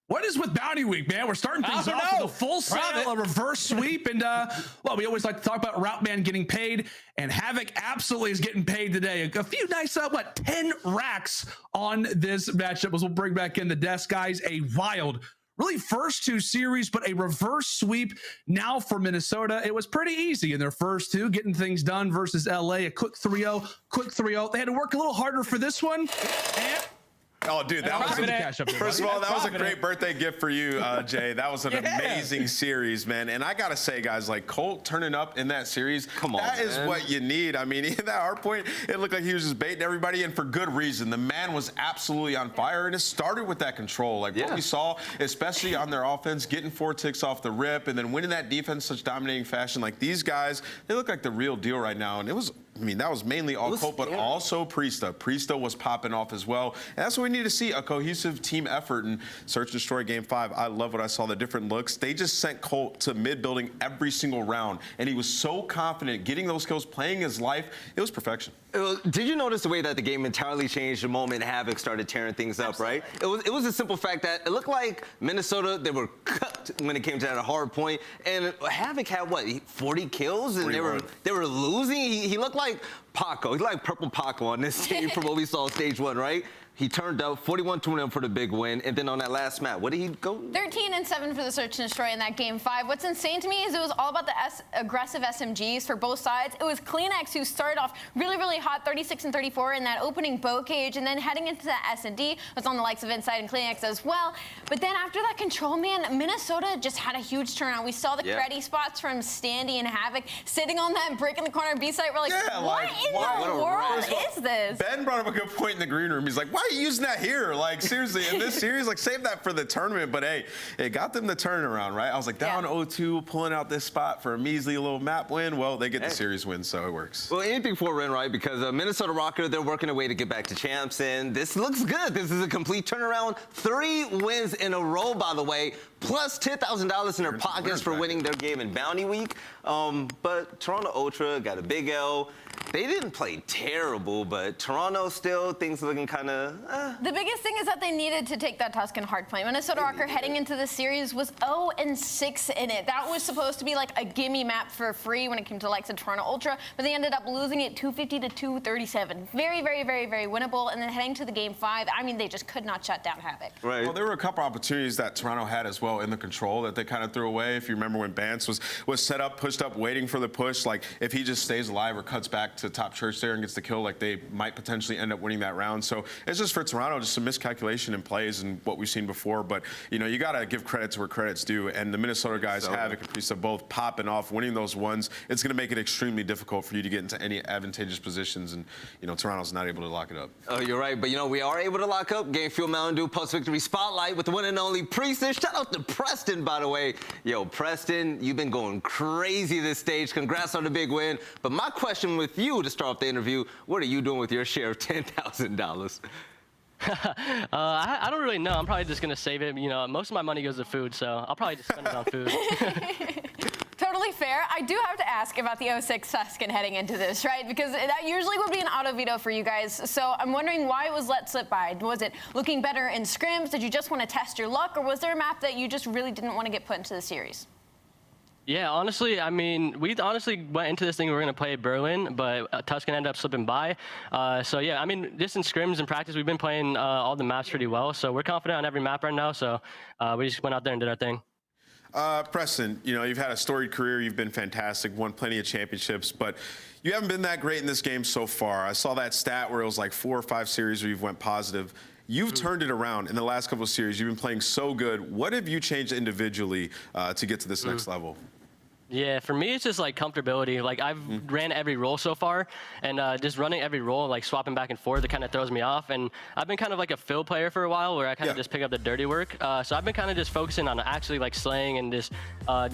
What is with Bounty Week, man? We're starting things off with a full sale, a reverse sweep, and well, we always like to talk about Route Man getting paid, and Havok absolutely is getting paid today. A few nice, 10 racks on this matchup as we'll bring back in the desk, guys. A wild, really first 2 series, but a reverse sweep now for Minnesota. It was pretty easy in their first 2, getting things done versus LA. A quick 3-0. They had to work a little harder for this one. And oh, dude, that was first of all, that was a great birthday gift for you, Jay. That was an amazing series, man. And I gotta say, guys, like Colt turning up in that series, that is what you need. I mean, in that hard point, it looked like he was just baiting everybody, and for good reason. The man was absolutely on fire, and it started with that control. Like what we saw, especially on their offense, getting 4 ticks off the rip, and then winning that defense in such dominating fashion. Like these guys, they look like the real deal right now, and it was. I mean, that was mainly all Colt, but also Priestahh. Priestahh was popping off as well. And that's what we need to see, a cohesive team effort in Search and Destroy Game 5. I love what I saw, the different looks. They just sent Colt to mid-building every single round, and he was so confident getting those kills, playing his life. It was perfection. Did you notice the way that the game entirely changed the moment Havok started tearing things up, right? It was a simple fact that it looked like Minnesota, they were cut when it came to that hard point, and Havok had, 40 kills? And they were losing? He looked like Paco. He's like purple Paco on this team from what we saw stage 1, right? He turned up 41-21 for the big win, and then on that last map, what did he go? 13-7 for the Search and Destroy in that game 5. What's insane to me is it was all about the aggressive SMGs for both sides. It was Cleanex who started off really, really hot, 36-34 in that opening bow cage, and then heading into that S&D was on the likes of Inside and Cleanex as well. But then after that control, man, Minnesota just had a huge turnaround. We saw the creddy spots from Standy and Havok sitting on that brick in the corner B site. We're like, what in the world is this? Ben brought up a good point in the green room. He's like, why are you using that here? Like, seriously, in this series, like, save that for the tournament. But, hey, it got them the turnaround, right? I was like, down 0-2, pulling out this spot for a measly little map win. Well, they get the series win, so it works. Well, anything for a win, right? Because Minnesota Røkkr, they're working a way to get back to champs, and this looks good. This is a complete turnaround. 3 wins in a row, by the way, plus $10,000 in their pockets for winning their game in Bounty Week. But Toronto Ultra got a big L. They didn't play terrible, but Toronto still, things looking kind of... The biggest thing is that they needed to take that Tuscan hardpoint. Minnesota Røkkr heading into the series was 0-6 in it. That was supposed to be like a gimme map for free when it came to likes of Toronto Ultra, but they ended up losing it 250-237. Very, very, very, very winnable. And then heading to the game 5, I mean, they just could not shut down Havok. Right. Well, there were a couple opportunities that Toronto had as well in the control that they kind of threw away. If you remember when Bance was set up, pushed up, waiting for the push, like if he just stays alive or cuts back to top church there and gets the kill, like they might potentially end up winning that round. So it's just for Toronto, just some miscalculation in plays and what we've seen before. But, you know, you got to give credit to where credit's due. And the Minnesota guys, Havok and Priestahh, both popping off, winning those ones. It's going to make it extremely difficult for you to get into any advantageous positions. And, you know, Toronto's not able to lock it up. Oh, you're right. But, you know, we are able to lock up Game Fuel Mountain Dew post-victory spotlight with the one and only Priestahh. Shout out to Preston, by the way. Yo, Preston, you've been going crazy this stage. Congrats on the big win. But my question with you to start off the interview, what are you doing with your share of $10,000? I don't really know. I'm probably just going to save it. You know, most of my money goes to food, so I'll probably just spend it on food. Totally fair. I do have to ask about the 06 Tuscan heading into this, right? Because that usually would be an auto veto for you guys. So I'm wondering why it was let slip by. Was it looking better in scrims? Did you just want to test your luck? Or was there a map that you just really didn't want to get put into the series? Yeah, honestly, I mean, we honestly went into this thing we were going to play Berlin, but Tuscan ended up slipping by. So, yeah, I mean, just in scrims and practice, we've been playing all the maps pretty well. So we're confident on every map right now. So we just went out there and did our thing. Preston, you know, you've had a storied career. You've been fantastic, won plenty of championships, but you haven't been that great in this game so far. I saw that stat where it was like 4 or 5 series where you've went positive. You've turned it around in the last couple of series. You've been playing so good. What have you changed individually to get to this next level? Yeah, for me, it's just like comfortability. Like I've ran every role so far, and just running every role, like swapping back and forth, it kind of throws me off. And I've been kind of like a fill player for a while, where I kind of just pick up the dirty work. So I've been kind of just focusing on actually like slaying and just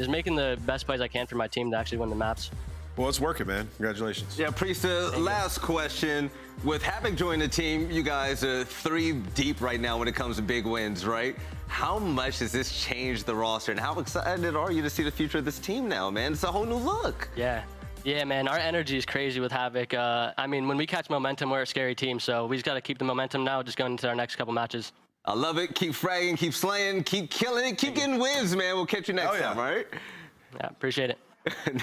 making the best plays I can for my team to actually win the maps. Well, it's working, man. Congratulations. Yeah, Priestahh, last question. With Havok joining the team, you guys are 3 deep right now when it comes to big wins, right? How much has this changed the roster, and how excited are you to see the future of this team now, man? It's a whole new look. Yeah, man, our energy is crazy with Havok. I mean, when we catch momentum, we're a scary team, so we just got to keep the momentum now, just going into our next couple matches. I love it. Keep fragging, keep slaying, keep killing it, keep getting wins, man. We'll catch you next time, all right? Yeah, appreciate it.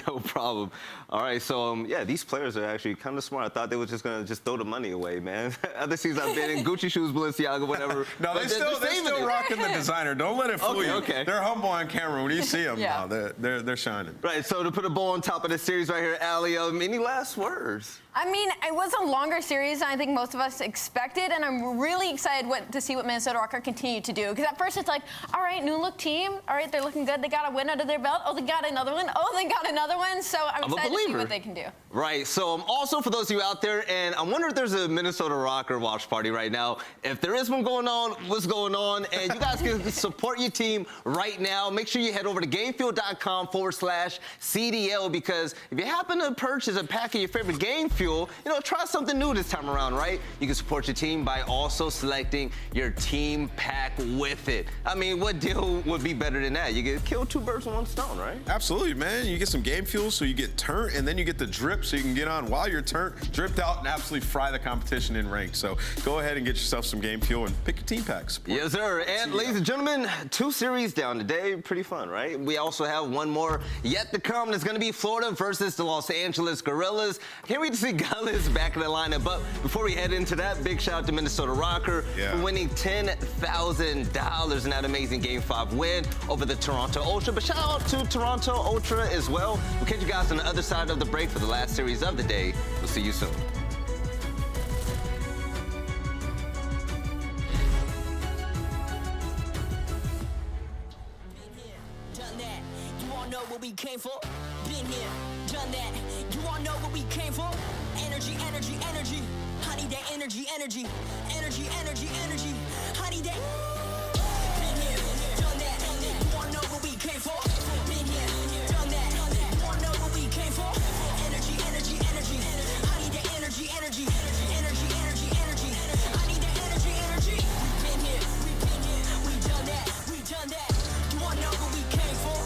No problem. All right, so yeah, these players are actually kind of smart. I thought they were just gonna throw the money away, man. Other seasons I've been in, Gucci shoes, Balenciaga, whatever. No, they're still rocking the designer. Don't let it fool you. Okay. They're humble on camera. When you see them, they're shining. Right. So to put a bow on top of the series right here, Ali, any last words? I mean, it was a longer series than I think most of us expected, and I'm really excited to see what Minnesota Røkkr continue to do. Because at first it's like, all right, new look team, all right, they're looking good, they got a win under their belt, oh, they got another one, oh, they got another one, so I'm excited to see what they can do. Right, so also for those of you out there, and I wonder if there's a Minnesota Røkkr watch party right now. If there is one going on, what's going on? And you guys can support your team right now. Make sure you head over to gamefuel.com/CDL, because if you happen to purchase a pack of your favorite game fuel, you know, try something new this time around, right? You can support your team by also selecting your team pack with it. I mean, what deal would be better than that? You get kill 2 birds with 1 stone, right? Absolutely, man. You get some game fuel, so you get turnt, and then you get the drip, so you can get on while you're turnt, dripped out, and absolutely fry the competition in rank. So go ahead and get yourself some game fuel and pick your team packs. Yes, sir. And ladies and gentlemen, 2 series down today. Pretty fun, right? We also have one more yet to come. It's going to be Florida versus the Los Angeles Guerrillas. Can't wait to see Gullis back in the lineup. But before we head into that, big shout out to Minnesota Røkkr for winning $10,000 in that amazing Game 5 win over the Toronto Ultra. But shout out to Toronto Ultra as well. We'll catch you guys on the other side of the break for the last series of the day. We'll see you soon. What we came for, been here, done that. You all know what we came for. Energy, energy, energy. I need that energy, energy, energy, energy, energy. I need that. Been here, done that. You all know what we came for. Been here, done that. You all know what we came for. Energy, energy, energy. I need that energy, energy, energy, energy, energy. I need that energy, energy. Been here, we done that, we done that. You all know what we came for.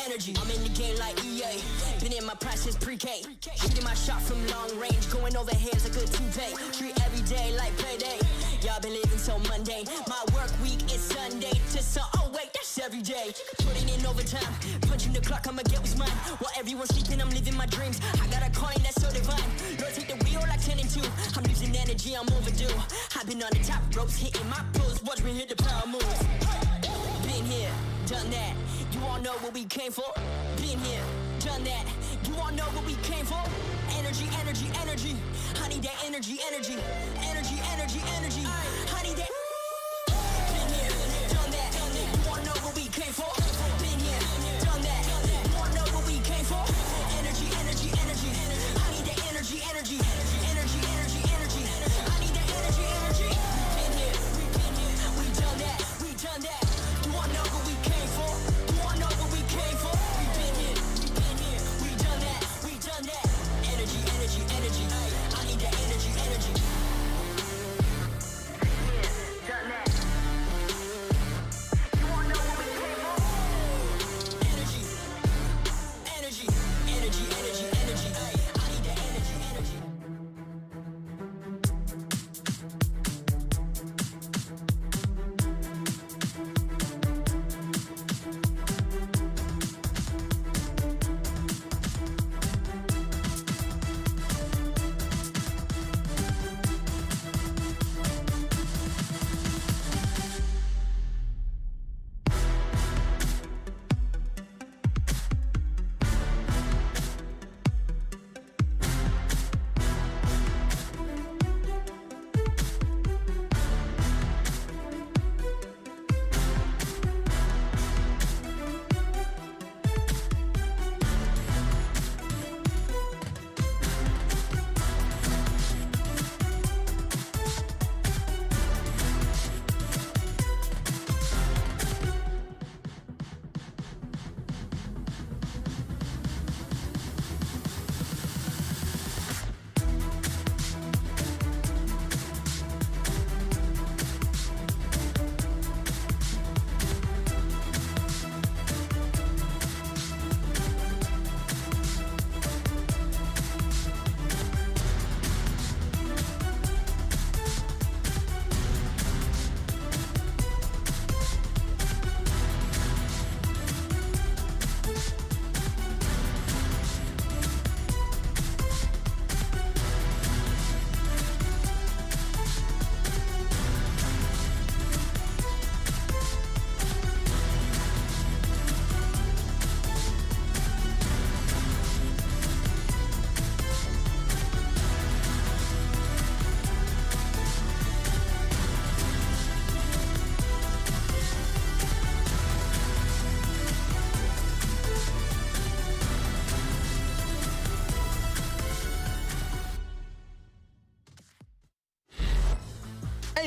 Energy. I'm in the game like EA. Been in my prime since pre-K. Shooting my shot from long range. Going over heads a good toupee. Treat every day like payday. Y'all been living so mundane. My work week is Sunday to oh wait, that's every day. Putting in overtime. Punching the clock, I'ma get what's mine. While everyone's sleeping, I'm living my dreams. I got a coin that's so divine. Lord, take the wheel like 10 and 2. I'm losing energy, I'm overdue. I've been on the top ropes, hitting my pros. Watch me hit the power move. Been here, done that. You all know what we came for. Been here, done that. You all know what we came for. Energy, energy, energy. I need that energy, energy, energy, energy, energy. I need that. Been here, done that. You all know what we came for. Been here, done that. You all know what we came for. Energy, energy, energy. I need that energy, energy, energy, energy, energy. I need that energy, energy. Been here, we done that, we done that. You all know what we came for.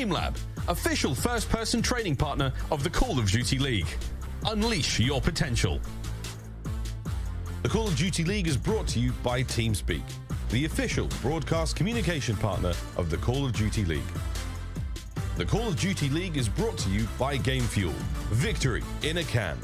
AimLab, official first-person training partner of the Call of Duty League. Unleash your potential. The Call of Duty League is brought to you by TeamSpeak, the official broadcast communication partner of the Call of Duty League. The Call of Duty League is brought to you by Game Fuel. Victory in a can.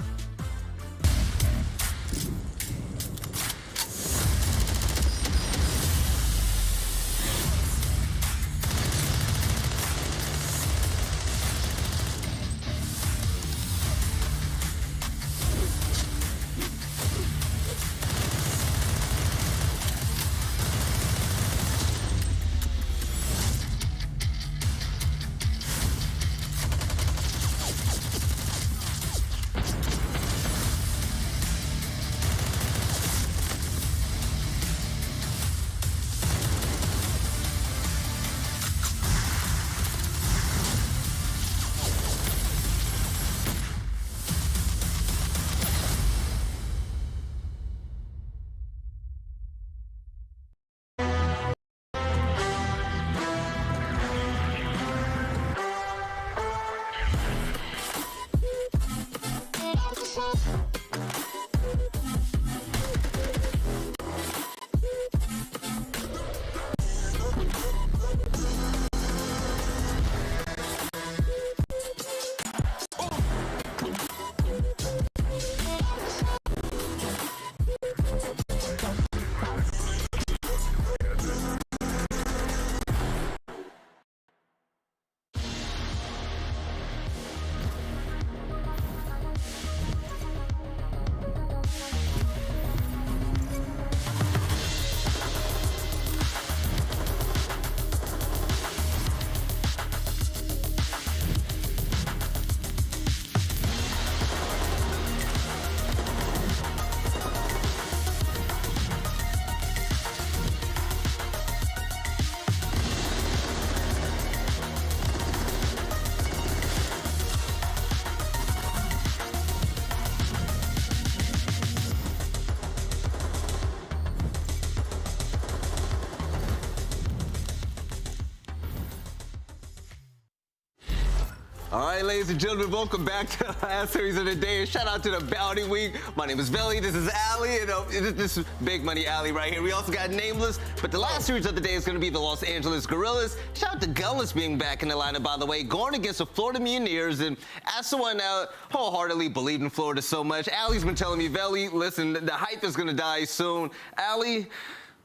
All right, ladies and gentlemen, welcome back to the last series of the day. And shout out to the Bounty Week. My name is Belly. This is Ali. And this is Big Money Ali right here. We also got Nameless. But the last series of the day is going to be the Los Angeles Guerrillas. Shout out to Gunless being back in the lineup, by the way, going against the Florida Mutineers. And as someone now wholeheartedly believed in Florida so much, Ali's been telling me, Belly, listen, the hype is going to die soon. Ali,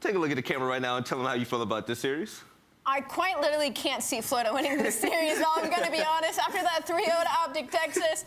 take a look at the camera right now and tell them how you feel about this series. I quite literally can't see Florida winning this series, I'm going to be honest. After that 3-0 to OpTic Texas,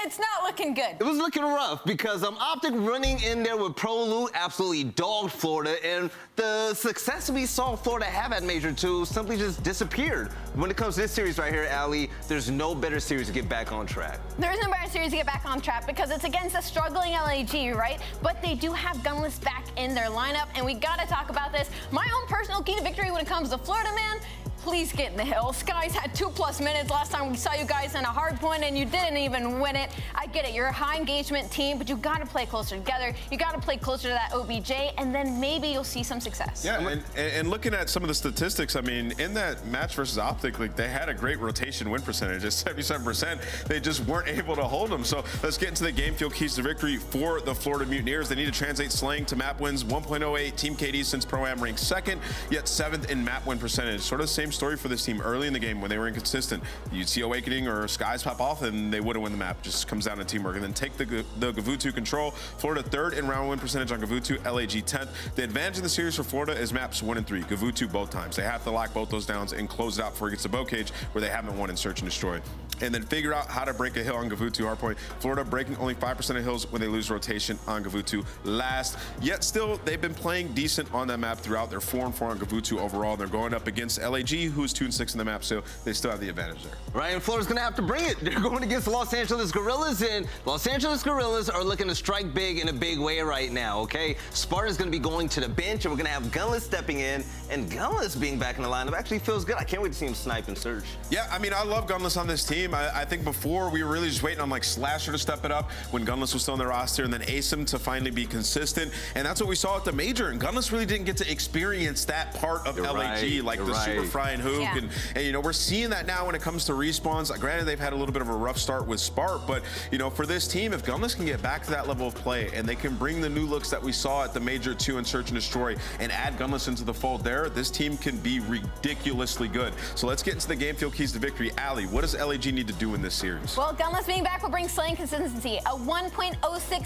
it's not looking good. It was looking rough because OpTic running in there with Prolute absolutely dogged Florida, and the success we saw Florida have at Major II simply just disappeared. When it comes to this series right here, Ali, there's no better series to get back on track. There is no better series to get back on track because it's against a struggling LAG, right? But they do have Gunless back in their lineup, and we got to talk about this. My own personal key to victory when it comes to Florida, man, please get in the hill. Skies had 2+ minutes last time we saw you guys in a hard point, and you didn't even win it. I get it, you're a high engagement team, but you got to play closer together. You got to play closer to that OBJ, and then maybe you'll see some success. Yeah, and looking at some of the statistics, I mean, in that match versus OpTic, like, they had a great rotation win percentage at 77%. They just weren't able to hold them. So let's get into the game field keys to victory for the Florida Mutineers. They need to translate slaying to map wins. 1.08 team KD since Pro-Am ranked 2nd, yet 7th in map win percentage. Sort of the same story for this team early in the game when they were inconsistent. You'd see Awakening or Skies pop off and they wouldn't win the map. Just comes down to teamwork. And then take the Gavutu control. Florida 3rd in round win percentage on Gavutu, LAG 10th. The advantage in the series for Florida is maps 1 and 3. Gavutu both times. They have to lock both those downs and close it out before it gets to bow cage where they haven't won in Search and Destroy. And then figure out how to break a hill on Gavutu hardpoint. Florida breaking only 5% of hills when they lose rotation on Gavutu last. Yet still, they've been playing decent on that map throughout. They're 4-4 on Gavutu overall. They're going up against LAG, who's 2-6 in the map, so they still have the advantage there. Right, and Florida's gonna have to bring it. They're going against Los Angeles Guerrillas, and Los Angeles Guerrillas are looking to strike big in a big way right now, okay? Sparta's gonna be going to the bench, and we're gonna have Gunless stepping in, and Gunless being back in the lineup actually feels good. I can't wait to see him snipe and surge. Yeah, I mean, I love Gunless on this team. I think before we were really just waiting on like Slasher to step it up when Gunless was still on the roster, and then Asym to finally be consistent. And that's what we saw at the Major. And Gunless really didn't get to experience that part of LAG, like the super frying hook. And you know, we're seeing that now when it comes to respawns. Granted, they've had a little bit of a rough start with Spark, but you know, for this team, if Gunless can get back to that level of play and they can bring the new looks that we saw at the Major 2 and Search and Destroy and add Gunless into the fold there, this team can be ridiculously good. So let's get into the game field keys to victory. Ali, what does LAG need to do in this series? Well, Gunless being back will bring slaying consistency. A 1.06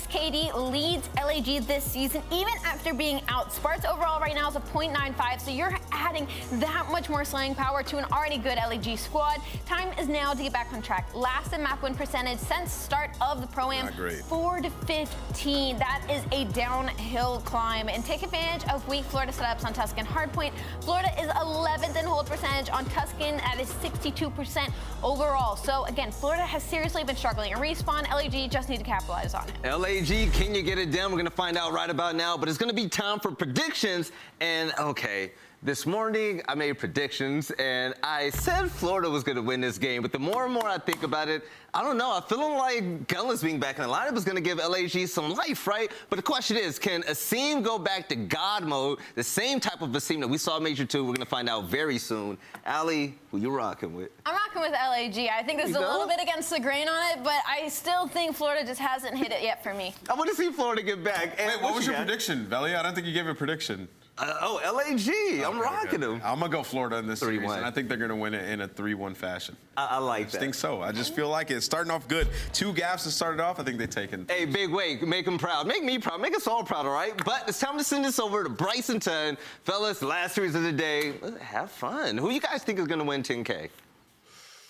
KD leads LAG this season, even after being out. Sparks overall right now is a 0.95, so you're adding that much more slaying power to an already good LAG squad. Time is now to get back on track. Last in map win percentage since start of the Pro-Am, 4 to 15. That is a downhill climb. And take advantage of weak Florida setups on Tuscan Hardpoint. Florida is 11th in hold percentage on Tuscan. That is 62% overall. So again, Florida has seriously been struggling. A respawn, LAG just need to capitalize on it. LAG, can you get it done? We're gonna find out right about now, but it's gonna be time for predictions. And okay, this morning I made predictions and I said Florida was gonna win this game, but the more and more I think about it, I don't know, I'm feeling like Gunless being back in the lineup is gonna give LAG some life, right? But the question is, can Asym go back to God mode, the same type of Asym that we saw in Major 2? We're gonna find out very soon. Ali, who you rocking with? I'm rocking with LAG. I think this is a little bit against the grain on it, but I still think Florida just hasn't hit it yet for me. I want to see Florida get back. Wait, what was your prediction, Veli? I don't think you gave a prediction. LAG. I'm rocking them. I'm going to go Florida in this series, and I think they're going to win it in a 3-1 fashion. I like that. I think so. I just feel like it's starting off good. 2 gaps to start it off. I think they take it. Hey, Big Wake, make them proud. Make me proud. Make us all proud, all right? But it's time to send this over to Bryson Ton. Fellas, last series of the day. Let's have fun. Who you guys think is going to win 10K?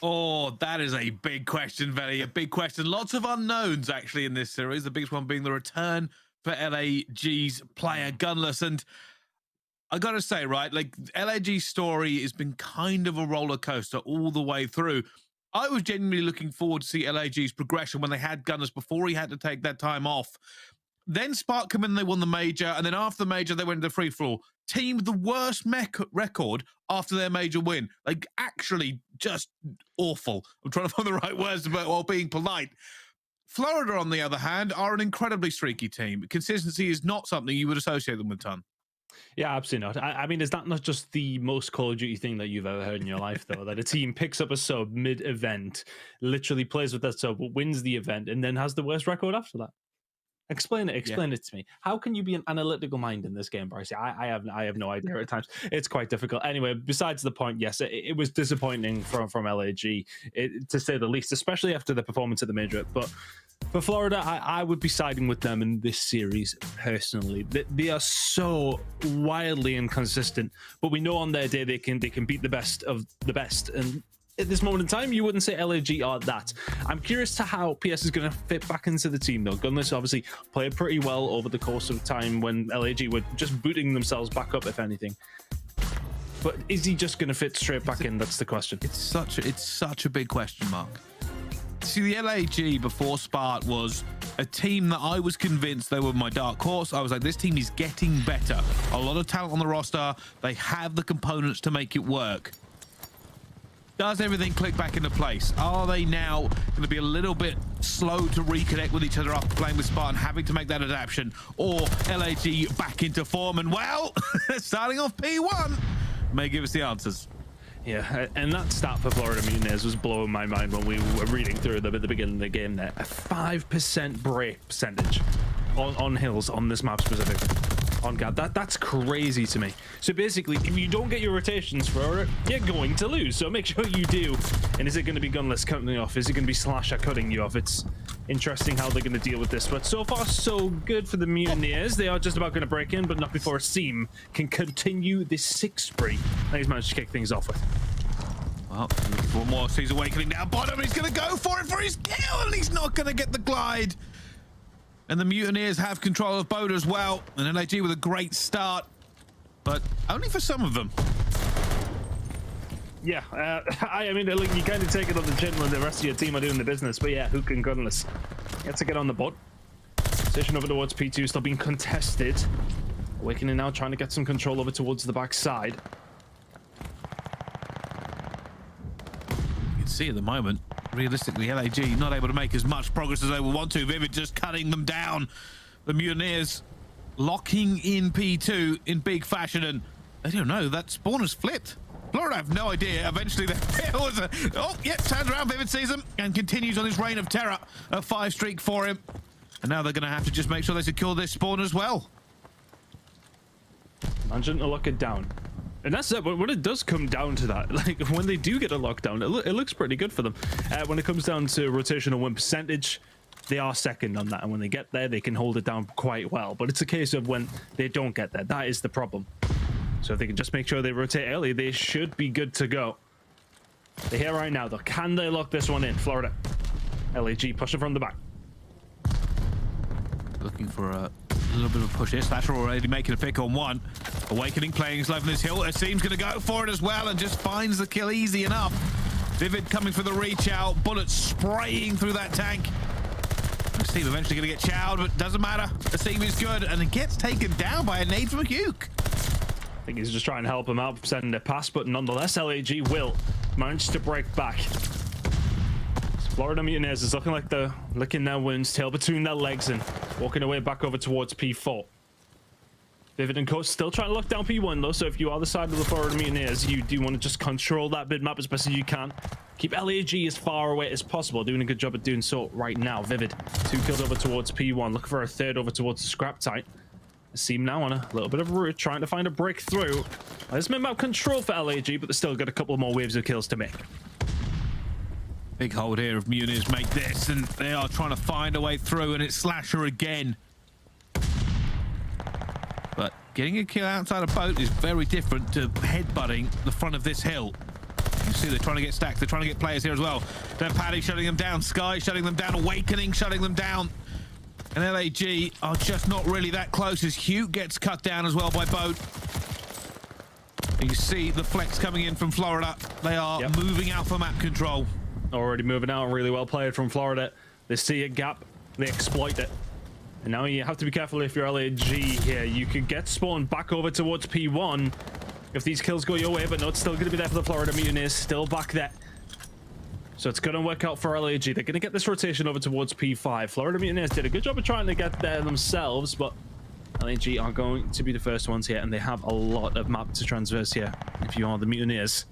Oh, that is a big question, Veli. A big question. Lots of unknowns, actually, in this series. The biggest one being the return for LAG's player, Gunless. And I gotta say, right, like LAG's story has been kind of a roller coaster all the way through. I was genuinely looking forward to see LAG's progression when they had Gunless before he had to take that time off. Then Spark come in, they won the Major, and then after the Major, they went to free for all. Teamed the worst record after their Major win. Like, actually, just awful. I'm trying to find the right words about while being polite. Florida, on the other hand, are an incredibly streaky team. Consistency is not something you would associate them with, Ton. Yeah, absolutely not. I mean, is that not just the most Call of Duty thing that you've ever heard in your life, though? That a team picks up a sub mid-event, literally plays with that sub, wins the event, and then has the worst record after that? Explain it to me. How can you be an analytical mind in this game, Bryce? I have no idea at times. It's quite difficult. Anyway, besides the point, yes, it was disappointing from LAG, to say the least, especially after the performance at the Major. But for Florida, I would be siding with them in this series personally. They are so wildly inconsistent, but we know on their day they can beat the best of the best. And at this moment in time, you wouldn't say LAG are that. I'm curious to how PS is going to fit back into the team, though. Gunless obviously played pretty well over the course of time when LAG were just booting themselves back up, if anything. But is he just going to fit straight back in? That's the question. It's such a big question mark. See, the LAG before Spark was a team that I was convinced they were my dark horse. I was like, this team is getting better. A lot of talent on the roster. They have the components to make it work. Does everything click back into place? Are they now going to be a little bit slow to reconnect with each other after playing with Spartan, having to make that adaptation? Or LAG back into form? And well, starting off P1 may give us the answers. Yeah, and that stat for Florida Mutineers was blowing my mind when we were reading through them at the beginning of the game there. A 5% break percentage on hills on this map specifically. On guard, that's crazy to me. So basically, if you don't get your rotations for it, you're going to lose. So make sure you do. And is it going to be Gunless cutting you off? Is it going to be Slasher cutting you off? It's interesting how they're going to deal with this. But so far, so good for the Mutineers. They are just about going to break in, but not before Asym can continue this 6th spree that he's managed to kick things off with. Well, one more. Sees Awakening down bottom. He's going to go for it for his kill, and he's not going to get the glide. And the Mutineers have control of Boda as well. And LAG with a great start, but only for some of them. Yeah, I mean, look, you kind of take it on the chin when the rest of your team are doing the business. But yeah, Hook and Gunless, you have to get on the board. Station over towards P2, still being contested. Awakening now, trying to get some control over towards the backside. You can see at the moment, realistically, LAG not able to make as much progress as they would want to. Vivid just cutting them down. The Mutineers locking in P2 in big fashion, and they don't know that spawn has flipped. Florida have no idea. Eventually, turns around. Vivid sees them and continues on his reign of terror. A 5 streak for him, and now they're going to have to just make sure they secure this spawn as well. Imagine to lock it down. And that's it. But when it does come down to that, like when they do get a lockdown, it looks pretty good for them. When it comes down to rotational win percentage, they are second on that. And when they get there, they can hold it down quite well. But it's a case of when they don't get there. That is the problem. So if they can just make sure they rotate early, they should be good to go. They're here right now, though. Can they lock this one in? Florida. LAG pushing from the back. Looking for a little bit of a push here. Slasher already making a pick on one. Awakening playing his life in this hill. Asim's going to go for it as well and just finds the kill easy enough. Vivid coming for the reach out. Bullets spraying through that tank. Asim eventually going to get chowed, but doesn't matter. Asim is good, and it gets taken down by a nade from Huk. I think he's just trying to help him out, sending a pass, but nonetheless, LAG will manage to break back. Florida Mutineers is looking like they're licking their wounds, tail between their legs, and walking away back over towards P4. Vivid and Coach still trying to lock down P1, though, so if you are the side of the Florida Mutineers, you do want to just control that bid map as best as you can. Keep LAG as far away as possible, doing a good job at doing so right now. Vivid, 2 kills over towards P1, looking for a 3rd over towards the scrap tight. Seem now on a little bit of a route, trying to find a breakthrough. There's mid-map control for LAG, but they've still got a couple more waves of kills to make. Big hold here of Mutineers make this, and they are trying to find a way through, and it's Slasher again. But getting a kill outside a boat is very different to headbutting the front of this hill. You see they're trying to get stacked, they're trying to get players here as well. Then Paddy shutting them down, Sky shutting them down, Awakening shutting them down. And LAG are just not really that close as Huk gets cut down as well by boat. And you see the flex coming in from Florida. They are moving out for map control. Already moving out, really well played from Florida. They see a gap, they exploit it. And now you have to be careful if you're LAG here. You could get spawned back over towards P1 if these kills go your way, but no, it's still going to be there for the Florida Mutineers, still back there. So it's going to work out for LAG. They're going to get this rotation over towards P5. Florida Mutineers did a good job of trying to get there themselves, but LAG are going to be the first ones here, and they have a lot of map to transverse here. If you are the Mutineers,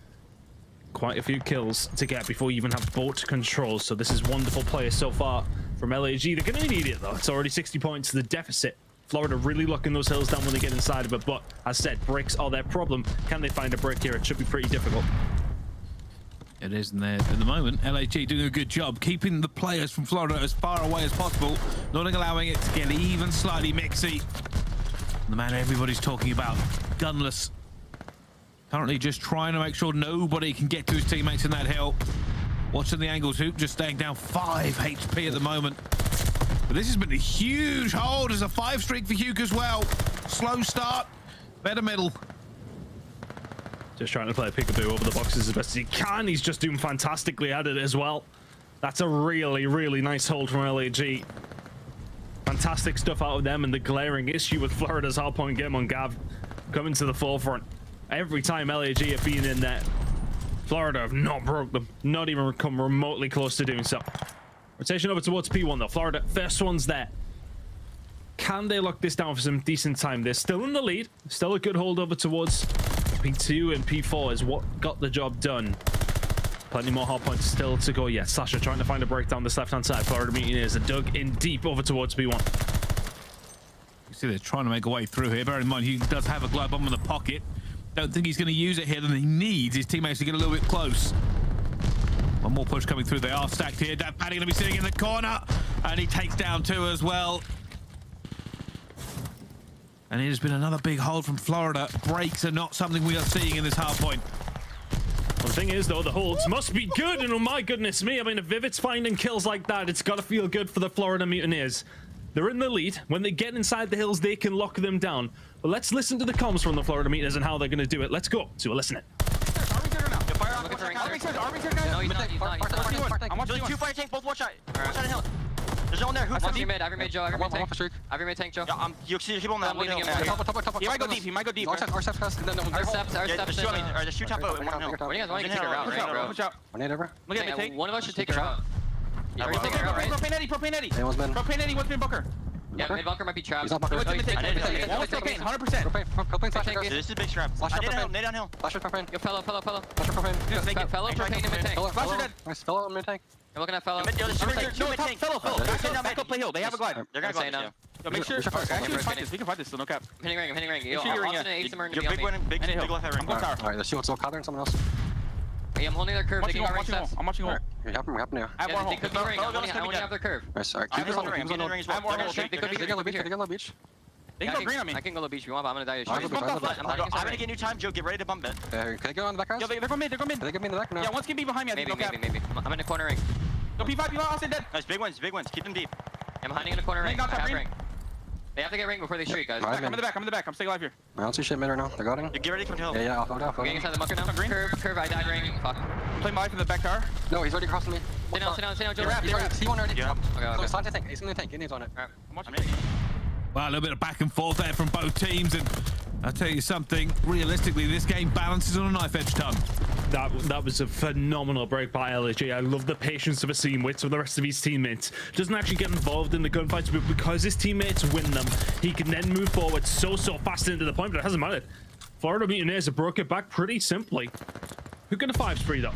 quite a few kills to get before you even have boat control. So this is wonderful play so far from LAG. They're going to need it, though. It's already 60 points to the deficit. Florida really locking those hills down when they get inside of it, but as said, breaks are their problem. Can they find a break here? It should be pretty difficult. It is, and there at the moment, LAG doing a good job keeping the players from Florida as far away as possible, not allowing it to get even slightly mixy. The man everybody's talking about, Gunless, currently just trying to make sure nobody can get to his teammates in that hill. Watching the angles, Huk just staying down 5 HP at the moment. But this has been a huge hold. There's a 5 streak for Huk as well. Slow start, better middle. Just trying to play peekaboo over the boxes as best as he can. He's just doing fantastically at it as well. That's a really, really nice hold from LAG. Fantastic stuff out of them, and the glaring issue with Florida's hardpoint game on Gav coming to the forefront. Every time LAG have been in there, Florida have not broke them. Not even come remotely close to doing so. Rotation over towards P1 though. Florida, first one's there. Can they lock this down for some decent time? They're still in the lead. Still a good hold over towards P2 and P4 is what got the job done. Plenty more hard points still to go yet. Sasha trying to find a breakdown this left-hand side. Florida Mutineers are dug in deep over towards P1. You see they're trying to make a way through here. Bear in mind, he does have a glide bomb in the pocket. Don't think he's going to use it here, then he needs his teammates to get a little bit close. One more push coming through. They are stacked here. Dad Paddy going to be sitting in the corner, and he takes down 2 as well. And it has been another big hold from Florida. Breaks are not something we are seeing in this hard point. Well, the thing is, though, the holds must be good, and oh my goodness me, I mean, if Vivid's finding kills like that, it's got to feel good for the Florida Mutineers. They're in the lead. When they get inside the hills, they can lock them down. But let's listen to the comms from the Florida Mutineers and how they're going to do it. Let's go to a listen. I'm watching 2 fire tank, both watch out. Watch out in hill. There's on there. Who's Every mid, Joe. Every mid tank. Every mid tank, Joe. Yeah, you keep on that. He might go deep. He might go deep. Our steps. Just shoot top out. What do you guys want to take her out, right, bro? Push out. Look at me. One of us should take her out. Yeah, we're taking her out, right? Propane Eddie. Propane Eddie, what's been Booker? Yeah, mid bunker might be trapped. He's not Booker. Propane, 100%. This is big strap. Nade downhill. Flash propane. Yo, fellow. Fellow propane in mid tank. Flash are dead. Nice, fellow in mid tank. You're looking at fellow. Fellow. Back up, play hill. They have a glide. They're gonna glide now. Make sure. We can fight this. No cap. I'm hitting ring. Yo, big left ring. I'm going tower. Alright, let's see what's all covered and someone else. Hey, I'm holding their curve. I'm watching home. You're helping now. I have they could be ring. I only have their curve. Nice, sorry. Keep this on the ring. They can go low beach. They can go green on me. I can go low beach if you want, but I'm gonna die. I'm gonna get new time, Joe. Get ready to bump it. Can they go on the back guys? Yo, they're going mid. Can they get me in the back? No. Yeah, one's gonna be behind me. Maybe. I'm in the corner ring. Go P5, Austin dead. Nice, big ones. Keep them deep. I'm hiding in the corner ring. I have ring. They have to get ring before they streak, guys. I'm in the back. I'm staying alive here. I don't see shit mid right now. They're guarding. Get ready to come to hill. Yeah, I'll go down. Getting inside the bunker now. Green. Curve, I died ring. Fuck. I'm playing my from the back tower. No, he's already crossing me. Sit down, Joe. He's one already. Yeah. Okay. Start to think. He's in the tank. Get names on it. Alright. I'm watching. Well, a little bit of back and forth there from both teams, and I'll tell you something, realistically, this game balances on a knife edge, Tom. That was a phenomenal break by LG. I love the patience of a scene with some of the rest of his teammates. Doesn't actually get involved in the gunfights, but because his teammates win them, he can then move forward so fast into the point, but it hasn't mattered. Florida Mutineers have broke it back pretty simply. Who can a 5-spree though?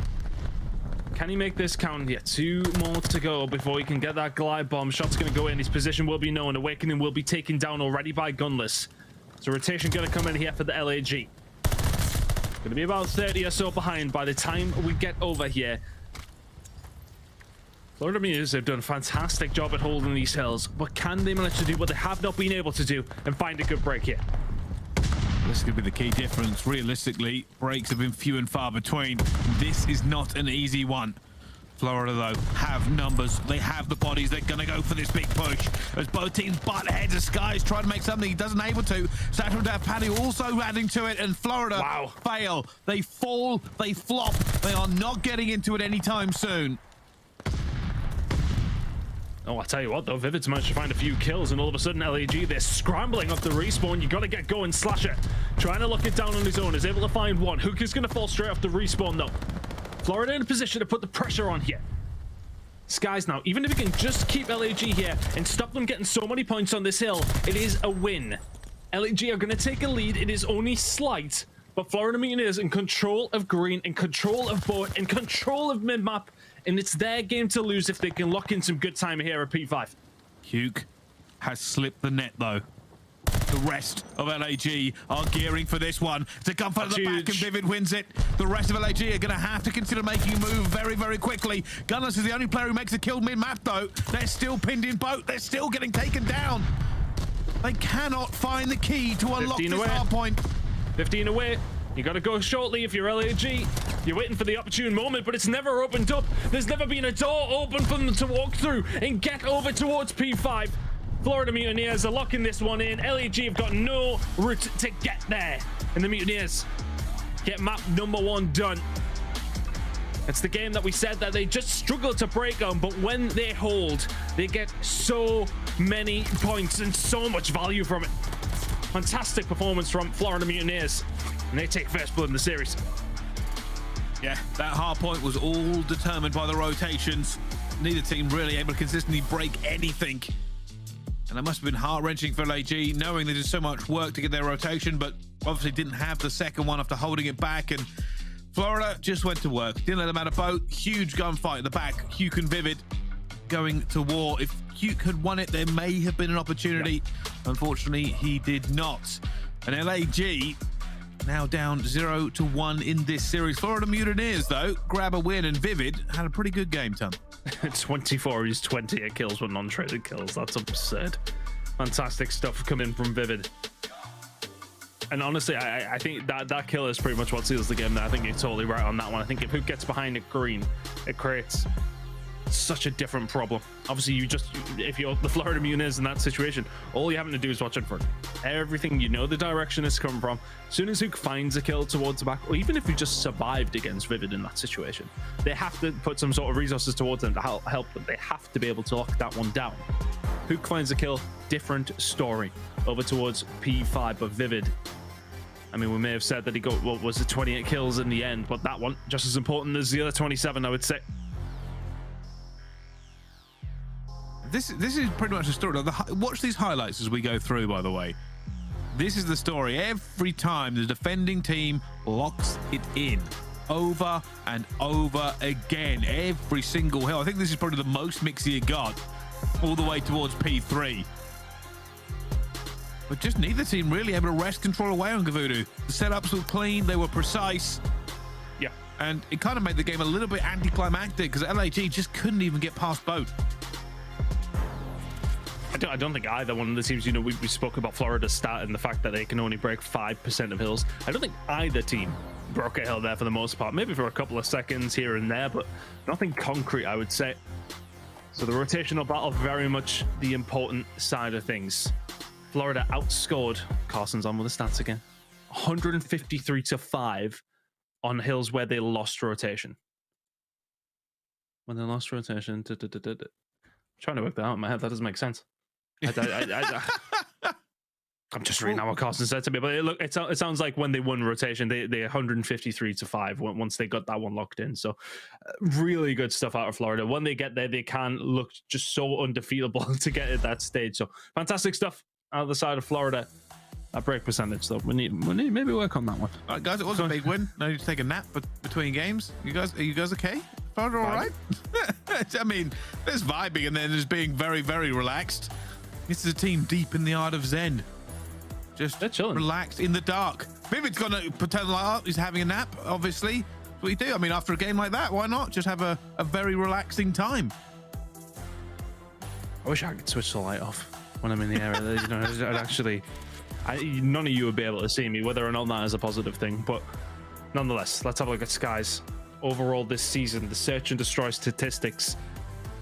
Can he make this count? Yeah, 2 more to go before he can get that glide bomb. Shot's going to go in. His position will be known. Awakening will be taken down already by Gunless. So rotation going to come in here for the LAG. Going to be about 30 or so behind by the time we get over here. Florida Mutineers have done a fantastic job at holding these hills, but can they manage to do what they have not been able to do and find a good break here? This is going to be the key difference. Realistically, breaks have been few and far between. This is not an easy one. Florida, though, have numbers. They have the bodies. They're going to go for this big push. As both teams butt heads as Sky's trying to make something he doesn't able to. Saturn Death Patty also adding to it, and Florida fail. They fall. They flop. They are not getting into it anytime soon. Oh, I tell you what, though, Vivid's managed to find a few kills, and all of a sudden, LAG, they're scrambling off the respawn. You got to get going. Slasher trying to lock it down on his own, is able to find one. Hook is going to fall straight off the respawn, though. Florida in a position to put the pressure on here. Skies now, even if we can just keep LAG here and stop them getting so many points on this hill, it is a win. LAG are going to take a lead. It is only slight, but Florida Mutineers in control of green, in control of board, in control of mid-map, and it's their game to lose if they can lock in some good time here at P5. Huke has slipped the net, though. The rest of LAG are gearing for this one. To come for the back, and Vivid wins it. The rest of LAG are going to have to consider making a move very quickly. Gunless is the only player who makes a kill mid-map, though. They're still pinned in boat. They're still getting taken down. They cannot find the key to unlock this hard point. 15 away. You got to go shortly if you're LAG. You're waiting for the opportune moment, but it's never opened up. There's never been a door open for them to walk through and get over towards P5. Florida Mutineers are locking this one in. LAG have got no route to get there. And the Mutineers get map number 1 done. It's the game that we said that they just struggle to break on, but when they hold, they get so many points and so much value from it. Fantastic performance from Florida Mutineers. And they take first blood in the series. Yeah, that hard point was all determined by the rotations. Neither team really able to consistently break anything. And that must have been heart-wrenching for LAG, knowing they did so much work to get their rotation, but obviously didn't have the second one after holding it back. And Florida just went to work. Didn't let them out of boat. Huge gunfight at the back. Huke and Vivid going to war. If Huke had won it, there may have been an opportunity. Unfortunately, he did not. And LAG now down 0-1 in this series. Florida Mutineers, though, grab a win, and Vivid had a pretty good game, Tom. 24 is 20 at kills with non-traded kills. That's absurd. Fantastic stuff coming from Vivid. And honestly, I think that kill is pretty much what seals the game there. I think you're totally right on that one. I think if Hook gets behind it green, it creates such a different problem. Obviously, if you're the Florida Mutineers in that situation, all you're having to do is watch in front. Everything, you know the direction it's coming from. As soon as Hook finds a kill towards the back, or even if you just survived against Vivid in that situation, they have to put some sort of resources towards them to help them. They have to be able to lock that one down. Hook finds a kill, different story. Over towards P5, but Vivid, I mean, we may have said that he got, what was it, 28 kills in the end, but that one just as important as the other 27, I would say. This is pretty much the story. Watch these highlights as we go through, by the way. This is the story. Every time the defending team locks it in, over and over again, every single hill. I think this is probably the most mixy you got, all the way towards P3. But just neither team really able to wrest control away on Gavoodoo. The setups were clean, they were precise. Yeah. And it kind of made the game a little bit anticlimactic because LAG just couldn't even get past boat. I don't think either one of the teams, you know, we spoke about Florida's stat and the fact that they can only break 5% of hills. I don't think either team broke a hill there for the most part. Maybe for a couple of seconds here and there, but nothing concrete, I would say. So the rotational battle, very much the important side of things. Florida outscored, Carson's on with the stats again, 153-5 on hills where they lost rotation. When they lost rotation, I'm trying to work that out in my head. That doesn't make sense. I'm just reading out what Carson said to me, but it sounds like when they won rotation, they 153-5 once they got that one locked in. So really good stuff out of Florida. When they get there, they can look just so undefeatable to get at that stage. So fantastic stuff out of the side of Florida. That break percentage, though, we need maybe work on that one. All right, guys, it was a big win. No need to take a nap between games. Are you guys okay? Florida all right? I mean, there's vibing and then there's being very, very relaxed. This is a team deep in the art of Zen. Just relaxed in the dark. Vivid's gonna pretend like he's having a nap, obviously. That's what you do. I mean, after a game like that, why not? Just have a very relaxing time. I wish I could switch the light off when I'm in the area. You know, I'd actually... none of you would be able to see me, whether or not that is a positive thing. But nonetheless, let's have a look at Skies. Overall this season, the search and destroy statistics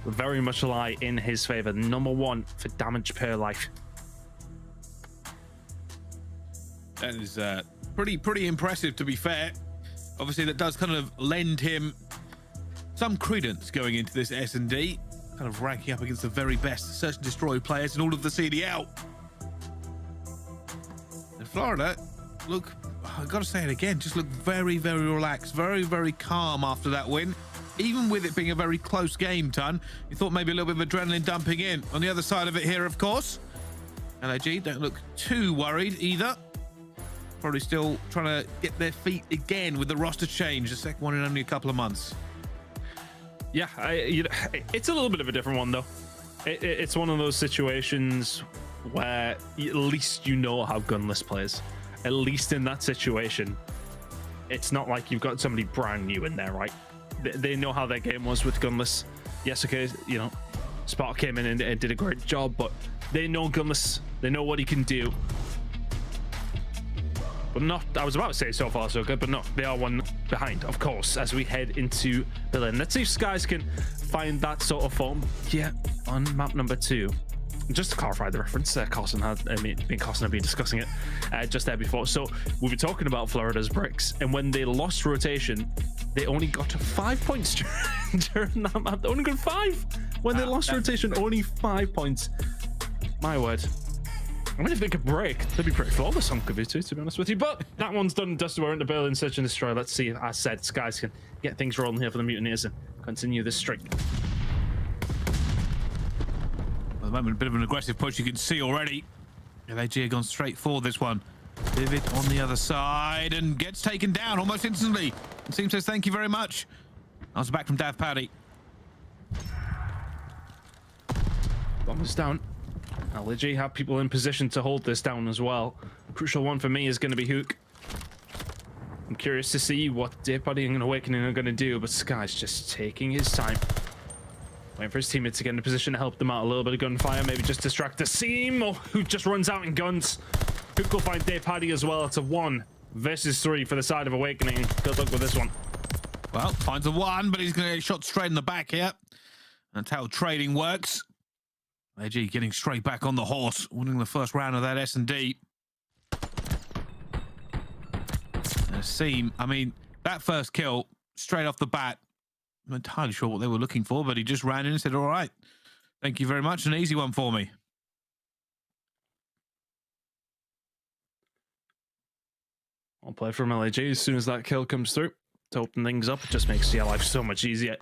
very much lie in his favor. #1 for damage per life. That is pretty impressive, to be fair. Obviously, that does kind of lend him some credence going into this S&D, kind of ranking up against the very best search and destroy players in all of the CDL. And Florida, look, I gotta say it again, just look very, very relaxed, very, very calm after that win. Even with it being a very close game, Ton, you thought maybe a little bit of adrenaline dumping in. On the other side of it here, of course, LAG don't look too worried either. Probably still trying to get their feet again with the roster change, the second one in only a couple of months. Yeah, it's a little bit of a different one, though. It's one of those situations where at least you know how Gunless plays. At least in that situation, it's not like you've got somebody brand new in there, right? They know how their game was with Gunless. Yes, okay, you know, Spark came in and did a great job, but they know Gunless. They know what he can do. But not, I was about to say so far so good, but no, they are one behind, of course, as we head into Berlin. Let's see if Skies can find that sort of form here on map #2. Just to clarify the reference, Carson had, me and Carson have been discussing it just there before. So we were talking about Florida's bricks, and when they lost rotation, they only got 5 points during that map. They only got 5 when they lost rotation. Only 5 points. My word. I mean, if they could break, they'd be pretty flawless on Gavoodoo, to be honest with you. But that one's done and dusted. We're into Berlin, search and destroy. Let's see if, as said, Skies can get things rolling here for the Mutineers and continue this streak. At the moment, a bit of an aggressive push, you can see already. LAG have gone straight for this one. Vivid on the other side and gets taken down almost instantly. And Team says thank you very much. Answer back from Dav Paddy. Bombers down. LAG have people in position to hold this down as well. Crucial one for me is going to be Hook. I'm curious to see what TJHaly and Awakening are going to do, but Sky's just taking his time. Waiting for his teammates to get in a position to help them out. A little bit of gunfire, maybe just distract the seam, or who just runs out in guns. Hook will find TJHaly as well. It's a 1 versus 3 for the side of Awakening. Good luck with this one. Well, finds a 1, but he's going to get shot straight in the back here. That's how trading works. aBeZy getting straight back on the horse, winning the first round of that S&D. Seam, I mean, that first kill, straight off the bat, I'm not entirely sure what they were looking for, but he just ran in and said, all right, thank you very much, an easy one for me. I'll play from LAG as soon as that kill comes through to open things up. It just makes your life so much easier.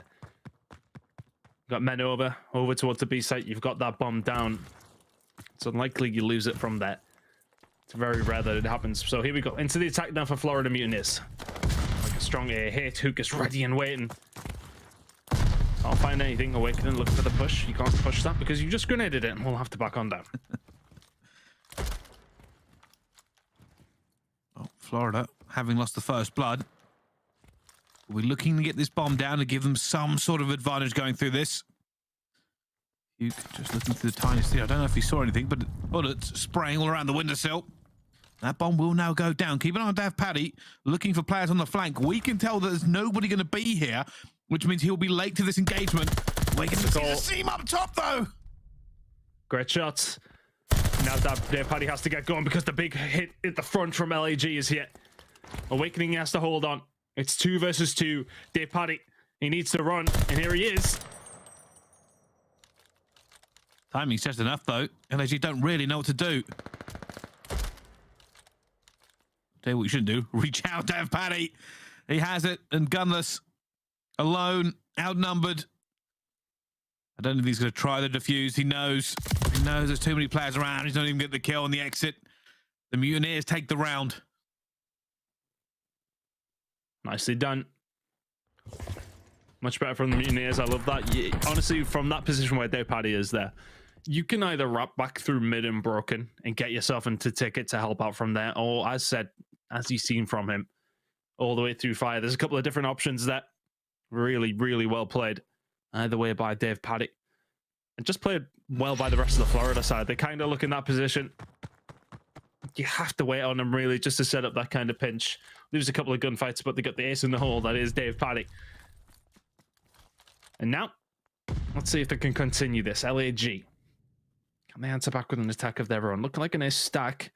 Got men over towards the B site. You've got that bomb down. It's unlikely you lose it from there. It's very rare that it happens. So here we go. Into the attack now for Florida Mutineers. Like a strong air hit. Hook is ready and waiting. Can't find anything. Awakening, looking for the push. You can't push that because you just grenaded it and we'll have to back on down. Oh, Florida, having lost the first blood. We're looking to get this bomb down to give them some sort of advantage going through this. You just looking through the tiniest thing. I don't know if you saw anything, but bullets spraying all around the windowsill. That bomb will now go down. Keep an eye on DavPaddy, looking for players on the flank. We can tell that there's nobody going to be here, which means he'll be late to this engagement. We're going to see the seam up top, though. Great shots. Now DavPaddy has to get going because the big hit at the front from LAG is here. Awakening has to hold on. It's 2 versus 2. DavPaddy, he needs to run, and here he is. Timing's just enough, though. LAG don't really know what to do. Tell you what you shouldn't do. Reach out, DavPaddy. He has it, and gunless, alone, outnumbered. I don't think he's going to try the defuse. He knows. He knows there's too many players around. He's not even getting the kill on the exit. The Mutineers take the round. Nicely done. Much better from the Mutineers. I love that. Yeah, honestly, from that position where DavPaddy is there, you can either wrap back through mid and broken and get yourself into ticket to help out from there, or as said, as you've seen from him, all the way through fire. There's a couple of different options there. Really, really well played. Either way by DavPaddy. And just played well by the rest of the Florida side. They kind of look in that position. You have to wait on them, really, just to set up that kind of pinch. Lose a couple of gunfights, but they got the ace in the hole. That is DavPaddy. And now, let's see if they can continue this. LAG. Can they answer back with an attack of their own? Looking like a nice stack.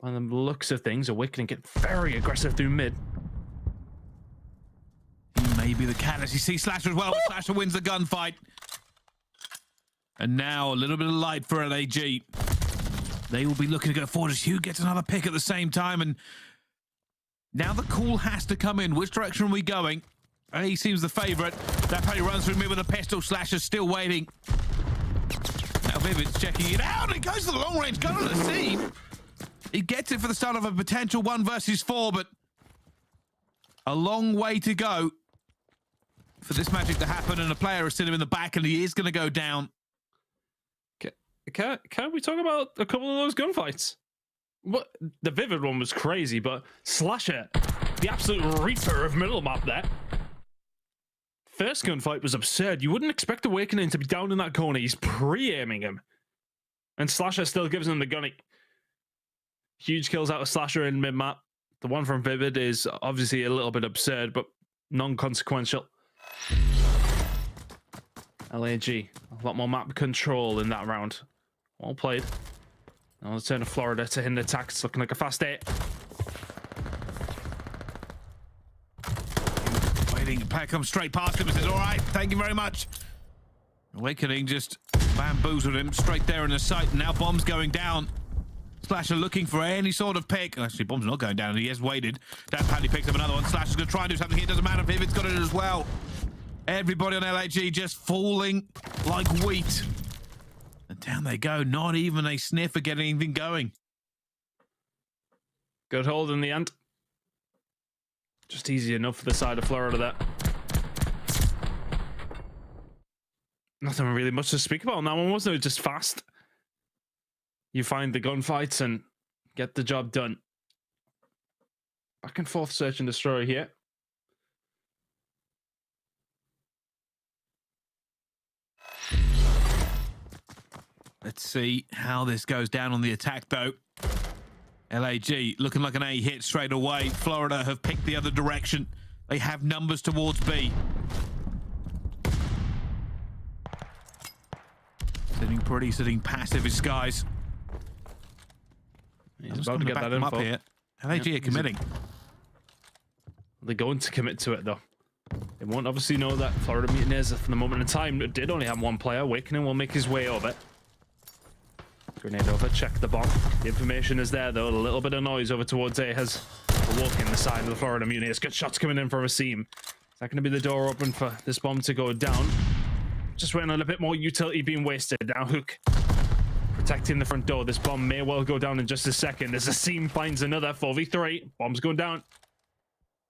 By the looks of things, Awakening get very aggressive through mid. Maybe the catalyst. You see Slasher as well. Slasher wins the gunfight. And now a little bit of light for LAG. They will be looking to go forward as Hugh gets another pick at the same time. And now the call has to come in. Which direction are we going? He seems the favorite. DavPaddy runs through mid with a pistol. Slasher's still waiting. Now Vivid's checking it out. He goes for the long range gun on the seam. He gets it for the start of a potential 1 versus 4, but a long way to go for this magic to happen, and a player is sitting in the back, and he is going to go down. Can we talk about a couple of those gunfights? What the Vivid one was crazy, but Slasher, the absolute reaper of middle map there. First gunfight was absurd. You wouldn't expect Awakening to be down in that corner. He's pre-aiming him, and Slasher still gives him the gunny. Huge kills out of Slasher in mid map. The one from Vivid is obviously a little bit absurd, but non-consequential. LAG, a lot more map control in that round. Well played. Now let's turn to Florida to hit attacks. Looking like a fast 8. Waiting, player comes straight past him and says, all right, thank you very much. Awakening just bamboozled him straight there in the sight. And now bomb's going down. Slasher looking for any sort of pick. Actually, bomb's not going down. He has waited. DavPaddy picks up another one. Slasher's going to try and do something here. Doesn't matter if Vivid's got it as well. Everybody on LAG just falling like wheat. And down they go. Not even a sniff of getting anything going. Good hold in the end. Just easy enough for the side of Florida there. Nothing really much to speak about on that one, wasn't it? Just fast. You find the gunfights and get the job done. Back and forth search and destroy here. Let's see how this goes down on the attack, though. LAG looking like an A hit straight away. Florida have picked the other direction. They have numbers towards B. Going pretty, sitting passive is Skies. He's about to get that info. Up here. aBeZy are committing. They're going to commit to it, though. They won't obviously know that Florida Mutineers, for the moment in time, did only have one player. Awakening will make his way over. Grenade over, check the bomb. The information is there, though. A little bit of noise over towards A has awoken the side of the Florida Mutineers. Good shots coming in from Racim. Is that going to be the door open for this bomb to go down? Just waiting on a bit more utility being wasted. Now Hook protecting the front door. This bomb may well go down in just a second. As Racim finds another 4v3. Bomb's going down.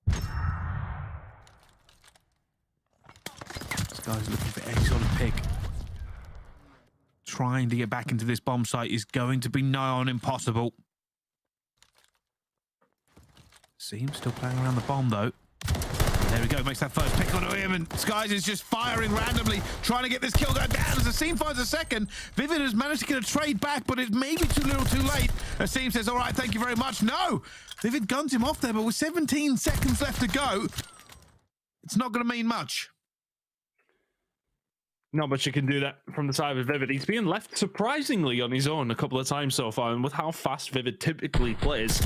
This guy's looking for any sort of pick. Trying to get back into this bomb site is going to be nigh on impossible. Seems still playing around the bomb, though. There we go, makes that first pick onto him, and Skies is just firing randomly, trying to get this kill going down. As Racim finds a second, Vivid has managed to get a trade back, but it's maybe too little too late. Racim says, all right, thank you very much. No! Vivid guns him off there, but with 17 seconds left to go, it's not going to mean much. Not much you can do that from the side of Vivid. He's being left surprisingly on his own a couple of times so far, and with how fast Vivid typically plays,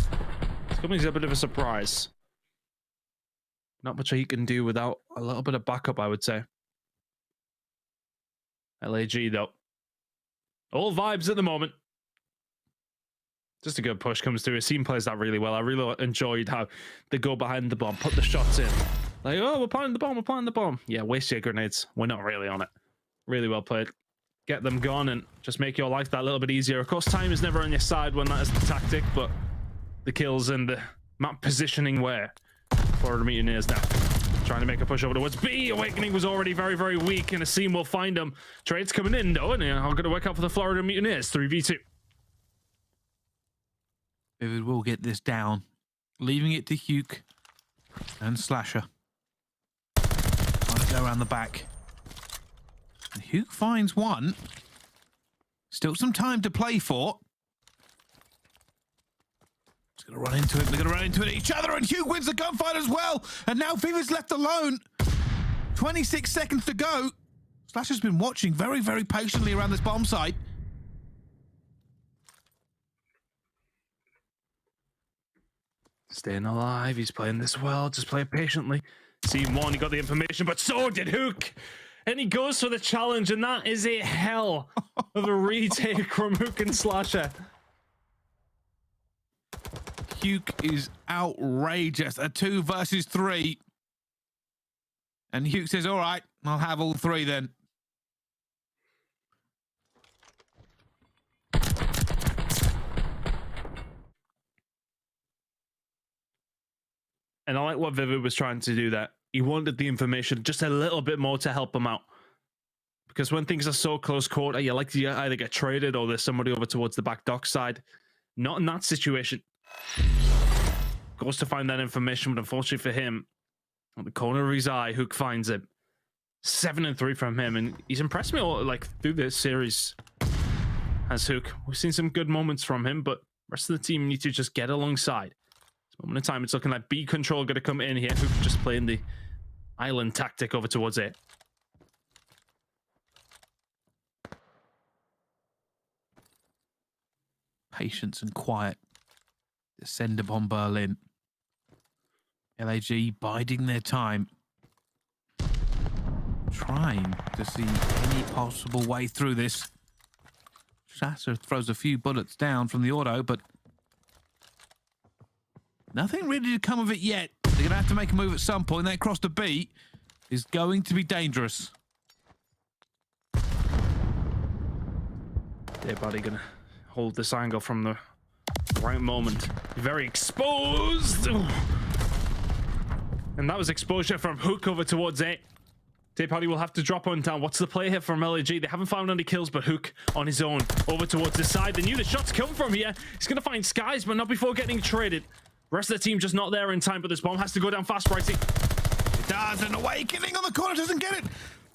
it's coming as a bit of a surprise. Not much he can do without a little bit of backup, I would say. LAG, though. All vibes at the moment. Just a good push comes through. Racim plays that really well. I really enjoyed how they go behind the bomb, put the shots in. Like, oh, we're planting the bomb, we're planting the bomb. Yeah, waste your grenades. We're not really on it. Really well played. Get them gone and just make your life that little bit easier. Of course, time is never on your side when that is the tactic, but the kills and the map positioning where Florida Mutineers now trying to make a push over towards B. Awakening was already very, very weak, and Racim will find him. Trades coming in, though, and I'm going to work out for the Florida Mutineers. 3v2. Vivid will get this down, leaving it to Hugh and Slasher. Trying to go around the back. And Hugh finds one. Still some time to play for. He's going to run into it. They're going to run into it each other, and Hugh wins the gunfight as well. And now Vivid's left alone. 26 seconds to go. Slasher's been watching very, very patiently around this bomb site. Staying alive. He's playing this well. Just play it patiently. Scene one, he got the information, but so did Hook. And he goes for the challenge, and that is a hell of a retake from Hook and Slasher. Hugh is outrageous. A 2 versus 3. And Hugh says, all right, I'll have all 3 then. And I like what Vivid was trying to do there. He wanted the information just a little bit more to help him out. Because when things are so close quarter, you like to either get traded or there's somebody over towards the back dock side. Not in that situation. Goes to find that information, but unfortunately for him, at the corner of his eye, Hook finds him. 7-3 from him, and he's impressed me all, like, through this series as Hook. We've seen some good moments from him, but the rest of the team need to just get alongside. Moment in time, it's looking like B control going to come in here. Hook just playing the island tactic over towards it. Patience and quiet. Descend upon Berlin. LAG biding their time. Trying to see any possible way through this. Shatter throws a few bullets down from the auto, but nothing really to come of it yet. They're going to have to make a move at some point. That cross to B is going to be dangerous. They're probably going to hold this angle from the right moment. Very exposed. Ooh. And that was exposure from Hook over towards A. TJHaly will have to drop on down. What's the play here from LAG? They haven't found any kills, but Hook on his own over towards the side. They knew the shots come from here. He's going to find Skies, but not before getting traded. Rest of the team just not there in time, but this bomb has to go down fast, Pricey. It does, and Awakening on the corner doesn't get it.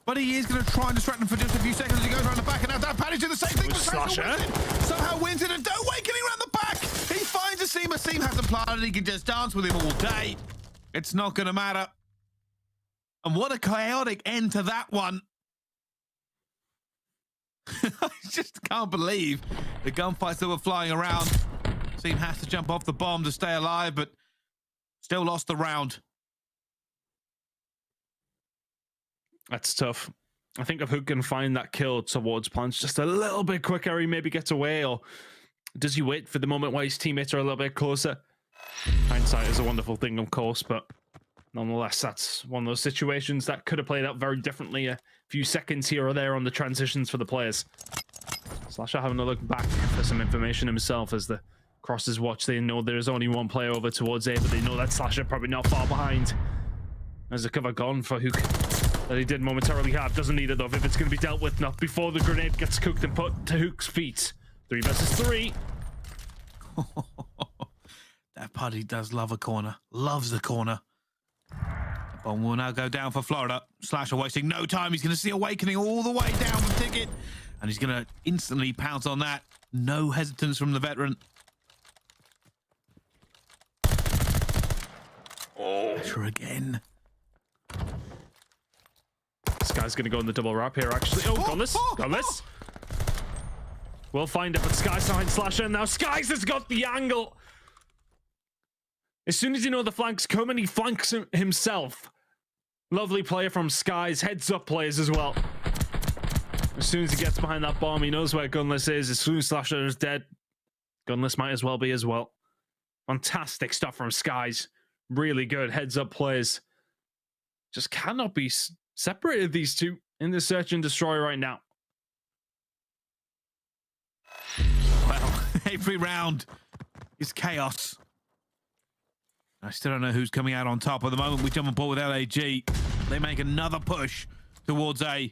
But he is going to try and distract him for just a few seconds as he goes around the back, and now that Paddy's doing the same thing. Somehow wins it, and Awakening around the back. He finds Racim. Racim hasn't planted. He can just dance with him all day. It's not going to matter. And what a chaotic end to that one. I just can't believe the gunfights that were flying around. Team has to jump off the bomb to stay alive, but still lost the round. That's tough. I think if Hook can find that kill towards plants just a little bit quicker, he maybe gets away, or does he wait for the moment while his teammates are a little bit closer? Hindsight is a wonderful thing, of course, but nonetheless, that's one of those situations that could have played out very differently. A few seconds here or there on the transitions for the players. Slasher having a look back for some information himself as the crosses watch. They know there's only one player over towards A, but they know that Slasher probably not far behind. There's a cover gone for Hook that he did momentarily have. Doesn't need it though if it's going to be dealt with, not before the grenade gets cooked and put to Hook's feet. 3 versus 3. That putty does love a corner. Loves the corner. The bomb will now go down for Florida. Slasher wasting no time. He's going to see Awakening all the way down the ticket. And he's going to instantly pounce on that. No hesitance from the veteran. Oh. Slasher again. This guy's going to go in the double wrap here, actually. Oh, Gunless. We'll find it, but Sky's behind Slasher. And now Skies has got the angle. As soon as you know the flank's coming, he flanks himself. Lovely player from Skies. Heads up plays as well. As soon as he gets behind that bomb, he knows where Gunless is. As soon as Slasher is dead, Gunless might as well be as well. Fantastic stuff from Skies. Really good heads up plays. Just cannot be separated, these two, in the search and destroy right now. Well, every round is chaos. I still don't know who's coming out on top. At the moment, we jump on board with LAG. They make another push towards A.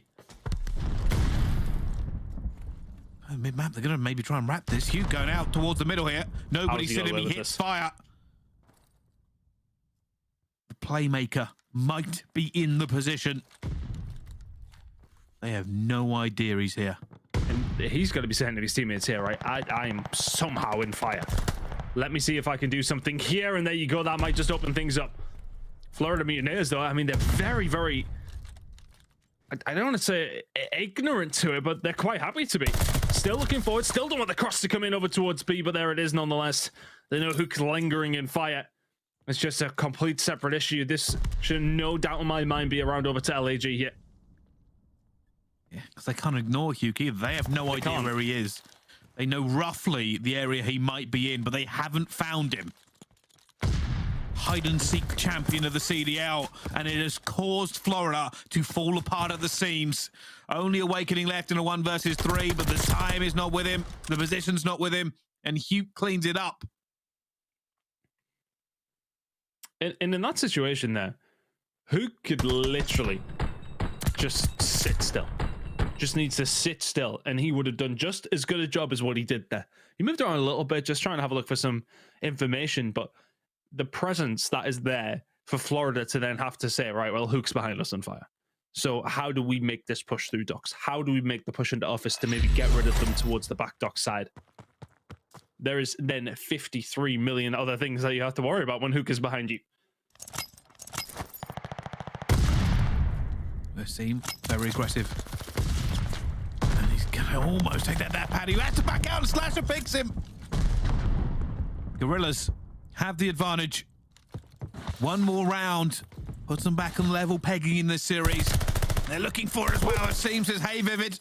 Oh, mid-map, they're going to maybe try and wrap this. Hugh going out towards the middle here. Nobody's seen him. He hits fire. The playmaker might be in the position. They have no idea he's here. And he's going to be saying to his teammates here, right? I'm somehow in fire. Let me see if I can do something here, and there you go. That might just open things up. Florida Mutineers, though, I mean, they're very, very... I don't want to say ignorant to it, but they're quite happy to be. Still looking forward. Still don't want the cross to come in over towards B, but there it is nonetheless. They know Hook's lingering in fire. It's just a complete separate issue. This should no doubt in my mind be around over to LAG here. Yeah, because they can't ignore Hugh either. They have no idea where he is. They know roughly the area he might be in, but they haven't found him. Hide-and-seek champion of the CDL, and it has caused Florida to fall apart at the seams. Only Awakening left in a 1 versus 3, but the time is not with him. The position's not with him, and Hugh cleans it up. And in that situation there, who could literally just sit still? Just needs to sit still, and he would have done just as good a job as what he did there. He moved around a little bit, just trying to have a look for some information, but the presence that is there for Florida to then have to say, right, well, Hook's behind us on fire. So how do we make this push through docks? How do we make the push into office to maybe get rid of them towards the back dock side? There is then 53 million other things that you have to worry about when Hook is behind you. They seem very aggressive. And he's going to almost take that Paddy. Who has to back out, and Slasher picks him. Guerrillas have the advantage. One more round puts them back on level pegging in this series. They're looking for it as well, it seems, as Hey Vivid.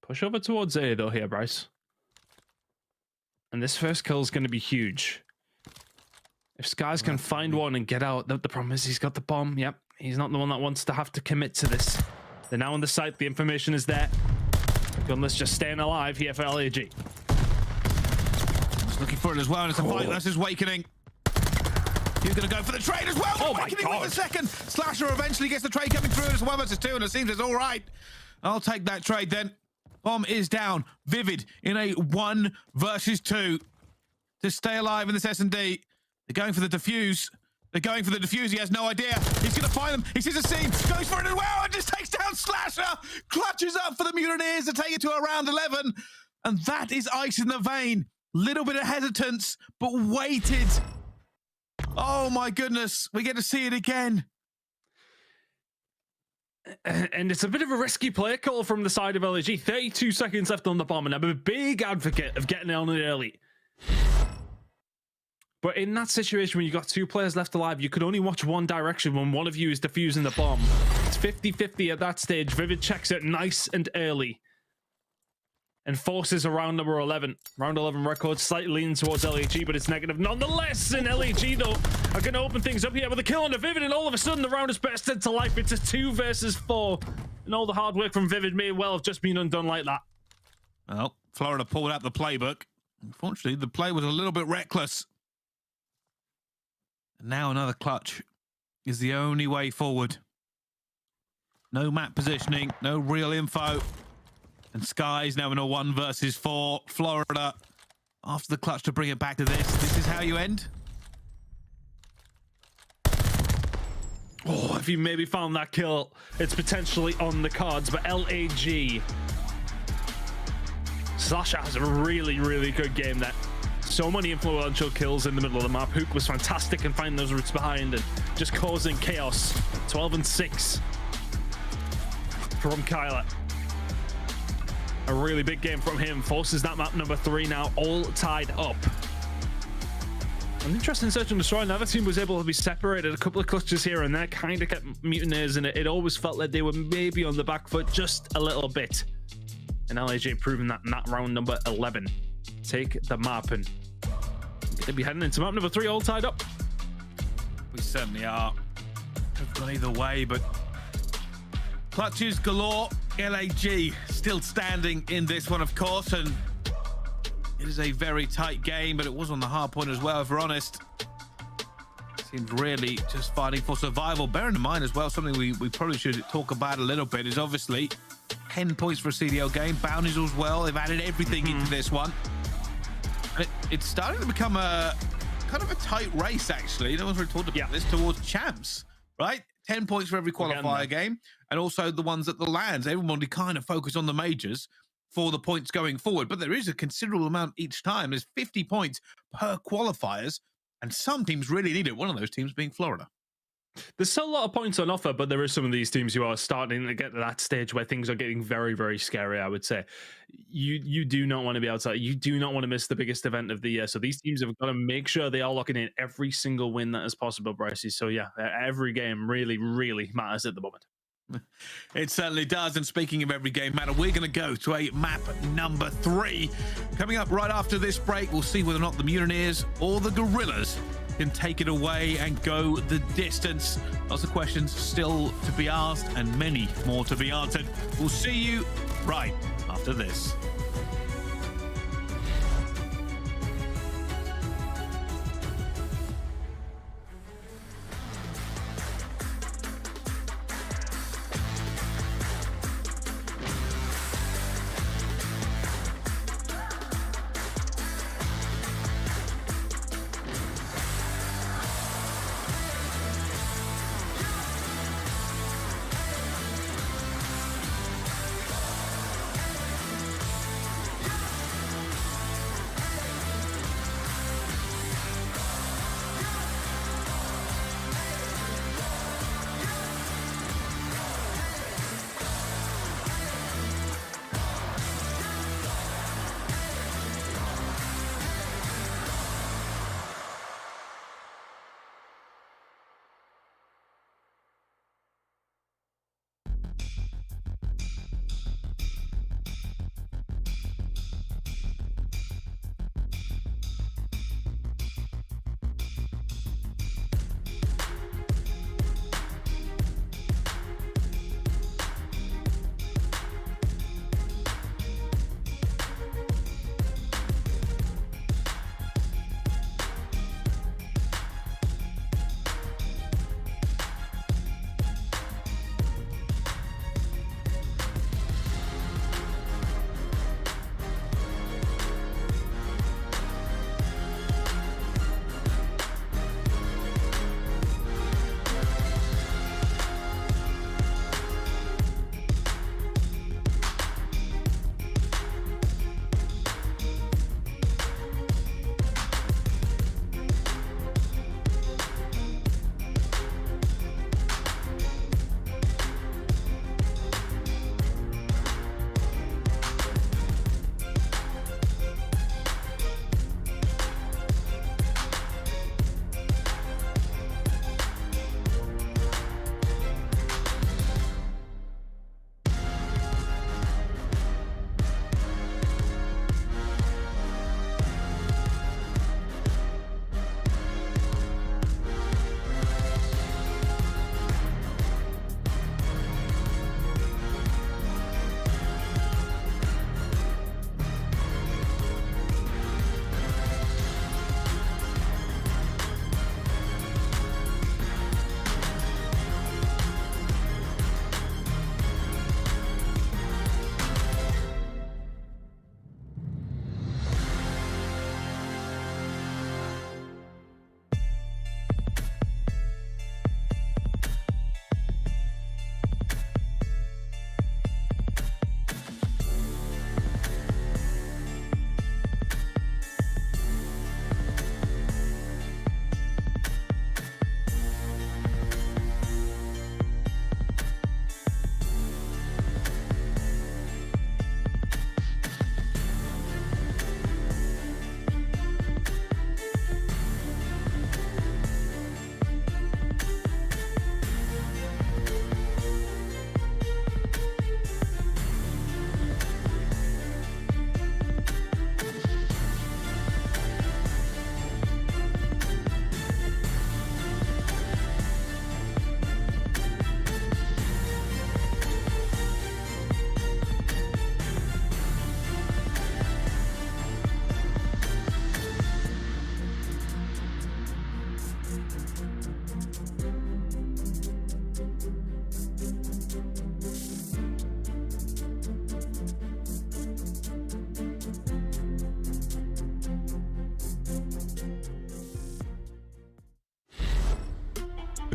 Push over towards A, though, here, Bryce. And this first kill is going to be huge. If Skies can find one and get out, the problem is he's got the bomb. Yep, he's not the one that wants to have to commit to this. They're now on the site. The information is there. Gunless just staying alive here for LAG. He's looking for it as well, and it's a fight. That's his Awakening. He's going to go for the trade as well. Oh my Awakening God. with the second. Slasher eventually gets the trade coming through. It's 1 versus 2, and it seems it's all right. I'll take that trade then. Bomb is down. Vivid in a 1 versus 2 to stay alive in this S&D. They're going for the defuse. They're going for the defuse. He has no idea. He's going to find them. He sees a seam. Goes for it as well and just takes down Slasher. Clutches up for the Mutineers to take it to around 11. And that is ice in the vein. Little bit of hesitance, but waited. Oh my goodness. We get to see it again. And it's a bit of a risky play call from the side of LAG. 32 seconds left on the bomb, and I'm a big advocate of getting on it early. But in that situation, when you've got 2 players left alive, you could only watch one direction when one of you is defusing the bomb. It's 50-50 at that stage. Vivid checks it nice and early and forces a round number 11. Round 11 record slightly leaning towards LAG, but it's negative nonetheless. And LAG, though, are going to open things up here with a kill on the Vivid, and all of a sudden the round is bursted to life. It's a 2 versus 4. And all the hard work from Vivid may well have just been undone like that. Well, Florida pulled out the playbook. Unfortunately, the play was a little bit reckless. And now another clutch is the only way forward. No map positioning, no real info. And Sky's now in a 1 versus 4. Florida, after the clutch to bring it back to this is how you end? Oh, if you maybe found that kill, it's potentially on the cards, but LAG. Slasher has a really, really good game there. So many influential kills in the middle of the map. Hook was fantastic in finding those routes behind and just causing chaos. 12 and 6 from Kyler. A really big game from him. Forces that map number 3 now all tied up. An interesting search and destroy. Another team was able to be separated. A couple of clutches here and there kind of kept Mutineers, and it always felt like they were maybe on the back foot just a little bit. And LAG proving that in that round number 11. Take the map, and they'll be heading into map number 3 all tied up. We certainly are. Could have gone either way, but clutches galore. LAG still standing in this one, of course, and it is a very tight game, but it was on the hard point as well, if we're honest. Seems really just fighting for survival. Bearing in mind as well, something we probably should talk about a little bit is obviously 10 points for a CDL game, bounties as well. They've added everything into this one. And it's starting to become a kind of a tight race, actually. No one's really talked about this, towards champs, right? 10 points for every qualifier game, and also the ones at the lands. Everyone will kind of focus on the majors for the points going forward, but there is a considerable amount each time. There's 50 points per qualifiers, and some teams really need it. One of those teams being Florida. There's still a lot of points on offer, but there is some of these teams who are starting to get to that stage where things are getting very, very scary, I would say. You do not want to be outside. You do not want to miss the biggest event of the year. So these teams have got to make sure they are locking in every single win that is possible, Brycey. So yeah, every game really, really matters at the moment. It certainly does. And speaking of every game matter, we're going to go to a map number 3. Coming up right after this break, we'll see whether or not the Mutineers or the Guerrillas can take it away and go the distance. Lots of questions still to be asked and many more to be answered. We'll see you right after this.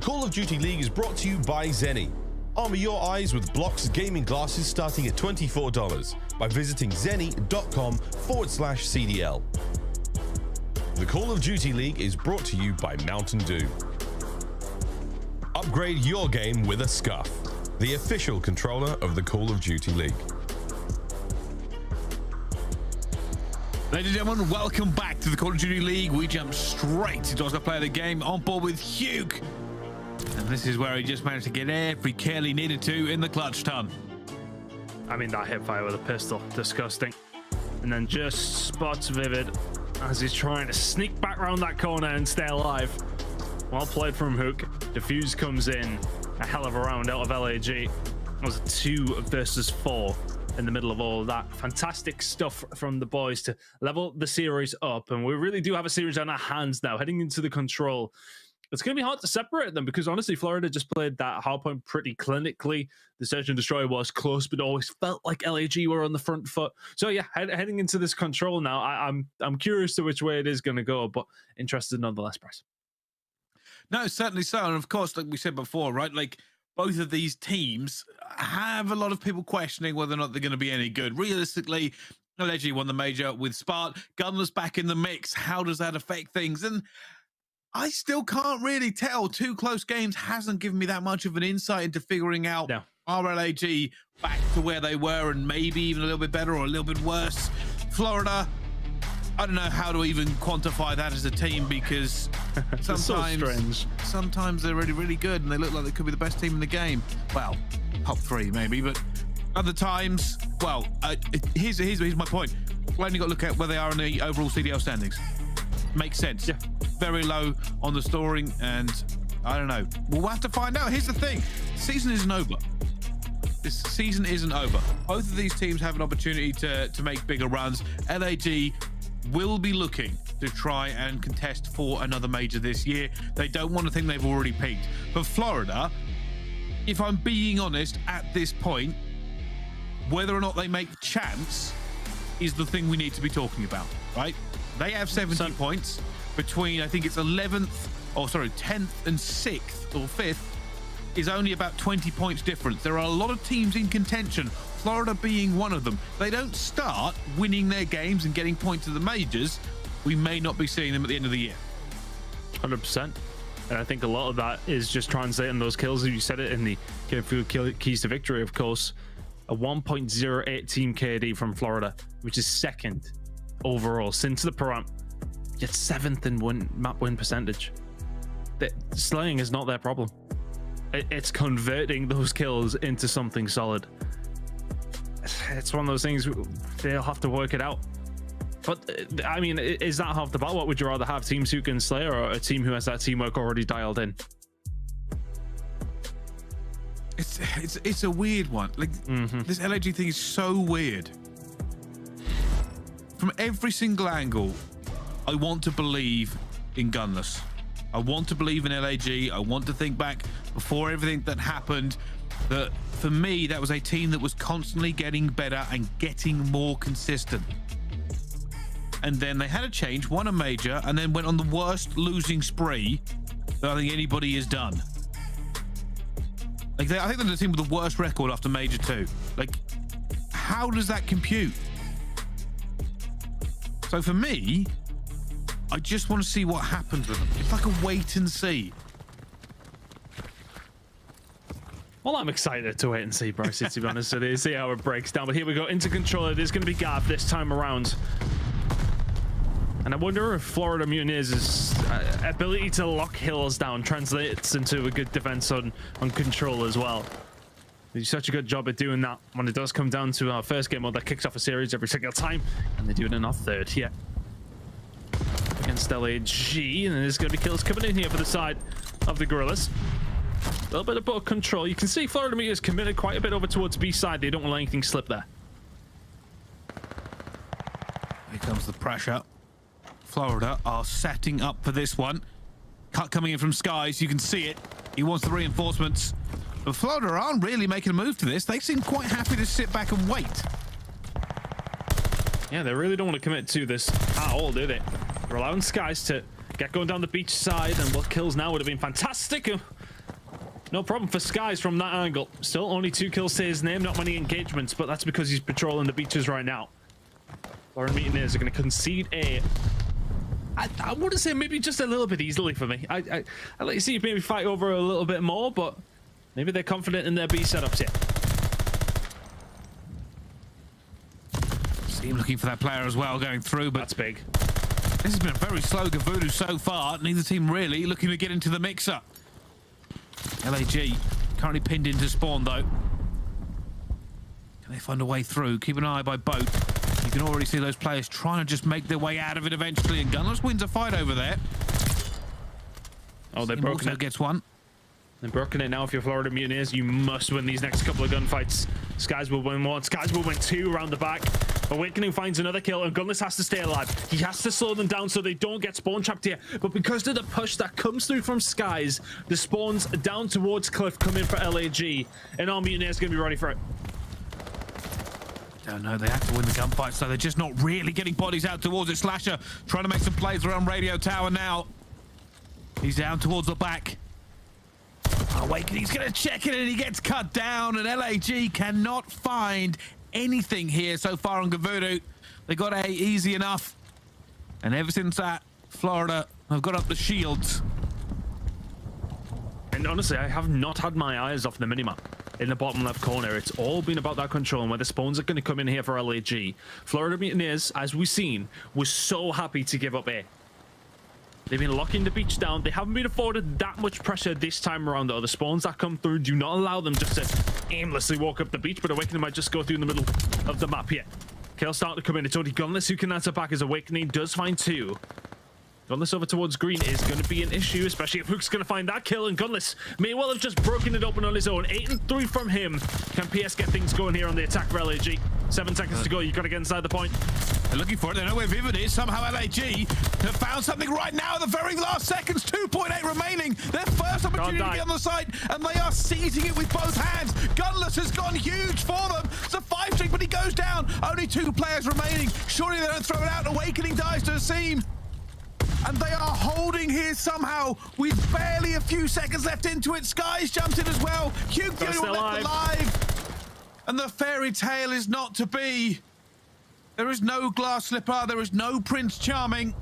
Call of Duty League is brought to you by Zenny. Armor your eyes with Block's gaming glasses starting at $24 by visiting zenny.com/CDL. The Call of Duty League is brought to you by Mountain Dew. Upgrade your game with a Scuff, the official controller of the Call of Duty League. Ladies and gentlemen, welcome back to the Call of Duty League. We jump straight into our player of the game, on board with Hugh. And this is where he just managed to get every kill he needed to in the clutch time. I mean, that hip fire with a pistol, disgusting. And then just spots Vivid as he's trying to sneak back around that corner and stay alive. Well played from Hook. Defuse comes in, a hell of a round out of LAG. It was a 2 versus 4 in the middle of all of that. Fantastic stuff from the boys to level the series up. And we really do have a series on our hands now, heading into the control. It's going to be hard to separate them because honestly, Florida just played that hardpoint pretty clinically. The Search and Destroy was close, but always felt like LAG were on the front foot. So yeah, heading into this control now, I'm curious to which way it is going to go, but interested nonetheless, Bryce. No, certainly so. And of course, like we said before, right, like both of these teams have a lot of people questioning whether or not they're going to be any good. Realistically, LAG won the major with Spart. Gunner's back in the mix. How does that affect things? And I still can't really tell. 2 close games hasn't given me that much of an insight into figuring out are LAG back to where they were and maybe even a little bit better or a little bit worse. Florida, I don't know how to even quantify that as a team because sometimes they're really, really good and they look like they could be the best team in the game. Well, top 3 maybe, but other times, well, here's my point. We only got to look at where they are in the overall CDL standings. Makes sense. Yeah. Very low on the scoring, and I don't know. We'll have to find out. Here's the thing. The season isn't over. This season isn't over. Both of these teams have an opportunity to make bigger runs. LAG will be looking to try and contest for another major this year. They don't want to think they've already peaked. For Florida, if I'm being honest, at this point, whether or not they make chance is the thing we need to be talking about, right? They have 70 points between, I think it's 10th and 6th or 5th is only about 20 points difference. There are a lot of teams in contention, Florida being one of them. They don't start winning their games and getting points to the majors, we may not be seeing them at the end of the year. 100%. And I think a lot of that is just translating those kills. You said it in the Game Food Keys to Victory, of course. A 1.08 team KD from Florida, which is 2nd overall since the Param, yet 7th in map win percentage. The slaying is not their problem. It's converting those kills into something solid. It's one of those things they'll have to work it out. But I mean, is that half the battle? What would you rather have, teams who can slay or a team who has that teamwork already dialed in? It's a weird one. Like this LAG thing is so weird. From every single angle, I want to believe in Gunless. I want to believe in LAG. I want to think back before everything that happened, that for me, that was a team that was constantly getting better and getting more consistent. And then they had a change, won a major, and then went on the worst losing spree that I think anybody has done. Like I think they're the team with the worst record after Major 2. Like, how does that compute? So for me, I just want to see what happens with them. It's like a wait and see. Well, I'm excited to wait and see, Bryce, to be honest with you, see how it breaks down. But here we go into control. It is going to be Gav this time around. And I wonder if Florida Mutineers' ability to lock hills down translates into a good defense on control as well. They do such a good job at doing that when it does come down to our first game mode that kicks off a series every single time, and they do it in our 3rd here against LAG. And there's going to be kills coming in here for the side of the Guerrillas. A little bit of boat control. You can see Florida Mutineers committed quite a bit over towards B side. They don't want anything slip there. Here comes the pressure. Florida are setting up for this one. Cut coming in from Skies. You can see it. He wants the reinforcements. But Florida aren't really making a move to this. They seem quite happy to sit back and wait. Yeah, they really don't want to commit to this at all, do they? They're allowing Skies to get going down the beach side, and what kills now would have been fantastic. No problem for Skies from that angle. Still only 2 kills to his name, not many engagements, but that's because he's patrolling the beaches right now. Florida Mutineers are going to concede A. I want to say maybe just a little bit easily for me. I'd like to see maybe fight over a little bit more, but maybe they're confident in their B setups here. Team looking for that player as well, going through, but that's big. This has been a very slow Gavoodoo so far. Neither team really looking to get into the mix-up. LAG currently pinned into spawn, though. Can they find a way through? Keep an eye by boat. You can already see those players trying to just make their way out of it eventually, and Gunless wins a fight over there. Oh, they've broken it. Gets one. They've broken it now. If you're Florida Mutineers, you must win these next couple of gunfights. Skies will win 1. Skies will win 2 around the back. Awakening finds another kill, and Gunless has to stay alive. He has to slow them down so they don't get spawn trapped here. But because of the push that comes through from Skies, the spawns down towards Cliff come in for LAG, and our Mutineers going to be ready for it. Don't know, they have to win the gunfight, so they're just not really getting bodies out towards it. Slasher trying to make some plays around Radio Tower now. He's down towards the back. Awakening's going to check it, and he gets cut down, and LAG cannot find anything here so far on Gavoodoo. They got A easy enough, and ever since that, Florida have got up the shields. And honestly, I have not had my eyes off the minimap in the bottom left corner. It's all been about that control and where the spawns are going to come in here for LAG. Florida Mutineers, as we've seen, was so happy to give up A. They've been locking the beach down. They haven't been afforded that much pressure this time around, though. The spawns that come through do not allow them just to aimlessly walk up the beach, but Awakening might just go through in the middle of the map here. Kills start to come in. It's only Gunless who can answer back as Awakening does find 2. Gunless over towards green is going to be an issue, especially if Hook's going to find that kill, and Gunless may well have just broken it open on his own. 8 and 3 from him. Can PS get things going here on the attack for LAG? 7 seconds to go. You've got to get inside the point. They're looking for it. They know where Vivid is. Somehow LAG have found something right now at the very last seconds. 2.8 remaining. Their first opportunity on the site, and they are seizing it with both hands. Gunless has gone huge for them. It's a 5-string, but he goes down. Only 2 players remaining. Surely they don't throw it out. Awakening dies to the seam. And they are holding here somehow with barely a few seconds left into it. Skies jumps in as well. Hugh the only one left alive. And the fairy tale is not to be. There is no Glass Slipper. There is no Prince Charming.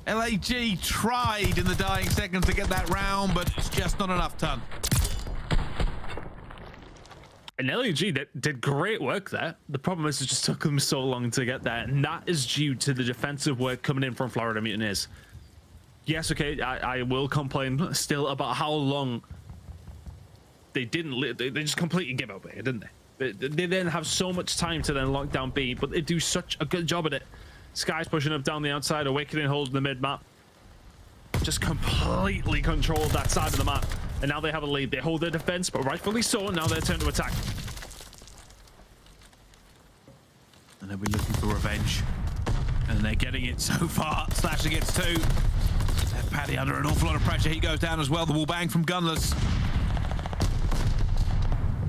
LAG tried in the dying seconds to get that round, but it's just not enough, Ton. And LAG did great work there. The problem is it just took them so long to get there, and that is due to the defensive work coming in from Florida Mutineers. Yes, okay, I will complain still about how long they didn't. They just completely give up here, didn't they? They then have so much time to then lock down B, but they do such a good job at it. Sky's pushing up down the outside, Awakening holding the mid map. Just completely controlled that side of the map. And now they have a lead. They hold their defense, but rightfully so. Now they're turned to attack. And they'll be looking for revenge. And they're getting it so far. Slasher gets 2. They're Paddy under an awful lot of pressure. He goes down as well. The wall bang from Gunless.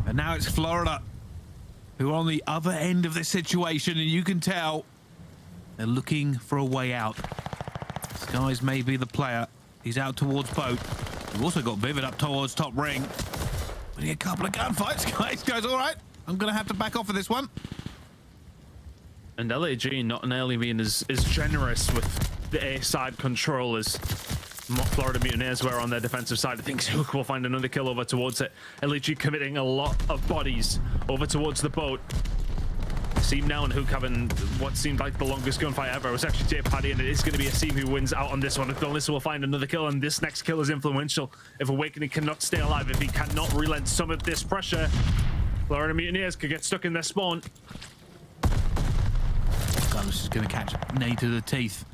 And now it's Florida who are on the other end of this situation. And you can tell they're looking for a way out. Skies may be the player. He's out towards boat. We've also got Vivid up towards top ring. Winning a couple of gunfights. Guys goes, all right, I'm going to have to back off of this one. And LAG not nearly being as generous with the A side control as Florida Mutineers were on their defensive side. I think Hook will find another kill over towards it. LAG committing a lot of bodies over towards the boat. Seam now and Hook having what seemed like the longest gunfight ever. It was actually TJHaly, and it is going to be a Seam who wins out on this one. If Gunless will find another kill, and this next kill is influential. If Awakening cannot stay alive, if he cannot relent some of this pressure, Florida Mutineers could get stuck in their spawn. Gunless is going to catch Nate to the teeth.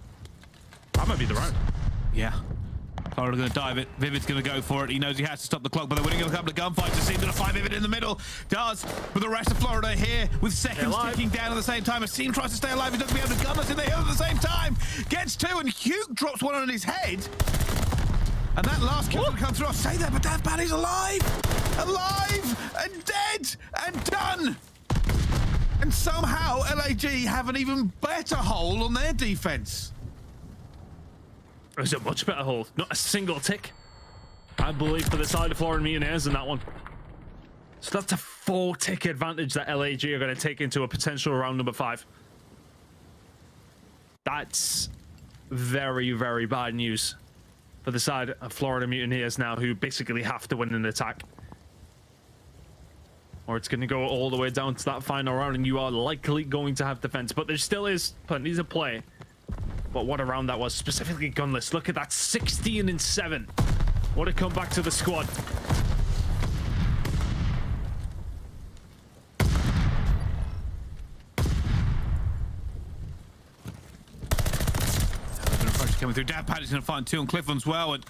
That might be the round. Yeah. Florida going to dive it. Vivid's going to go for it. He knows he has to stop the clock, but they're winning a couple of gunfights. It seems to find Vivid in the middle. Does, but the rest of Florida here with seconds ticking down at the same time. Asim tries to stay alive. He's not going to be able to Gunless in the hill at the same time. Gets 2, and Hugh drops one on his head. And that last kill will come through. I'll say that, but Death Paddy's alive! Alive! And dead! And done! And somehow LAG have an even better hole on their defense. It was a much better hold. Not a single tick. I believe, for the side of Florida Mutineers in that one. So that's a 4-tick advantage that LAG are going to take into a potential round number 5. That's very, very bad news for the side of Florida Mutineers now, who basically have to win an attack. Or it's going to go all the way down to that final round, and you are likely going to have defense. But there still is plenty to play. But what a round that was, specifically gunless. Look at that, 16-7. What a comeback to the squad. Coming through. Paddy's going to find 2 on Cliff as well. And,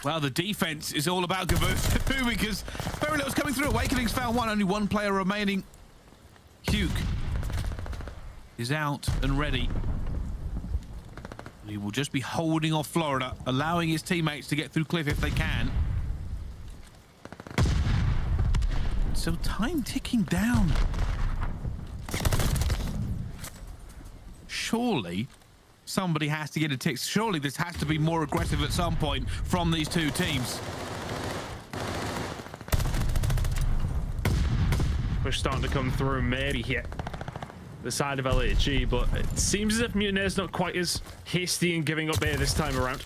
well, the defense is all about Gavoo because very little's coming through. Awakening's found 1. Only 1 player remaining. Huke is out and ready. He will just be holding off Florida, allowing his teammates to get through Cliff if they can. So time ticking down. Surely somebody has to get a tick. Surely this has to be more aggressive at some point from these 2 teams. Push starting to come through, maybe hit the side of LAG, but it seems as if Mutineers not quite as hasty in giving up A this time around.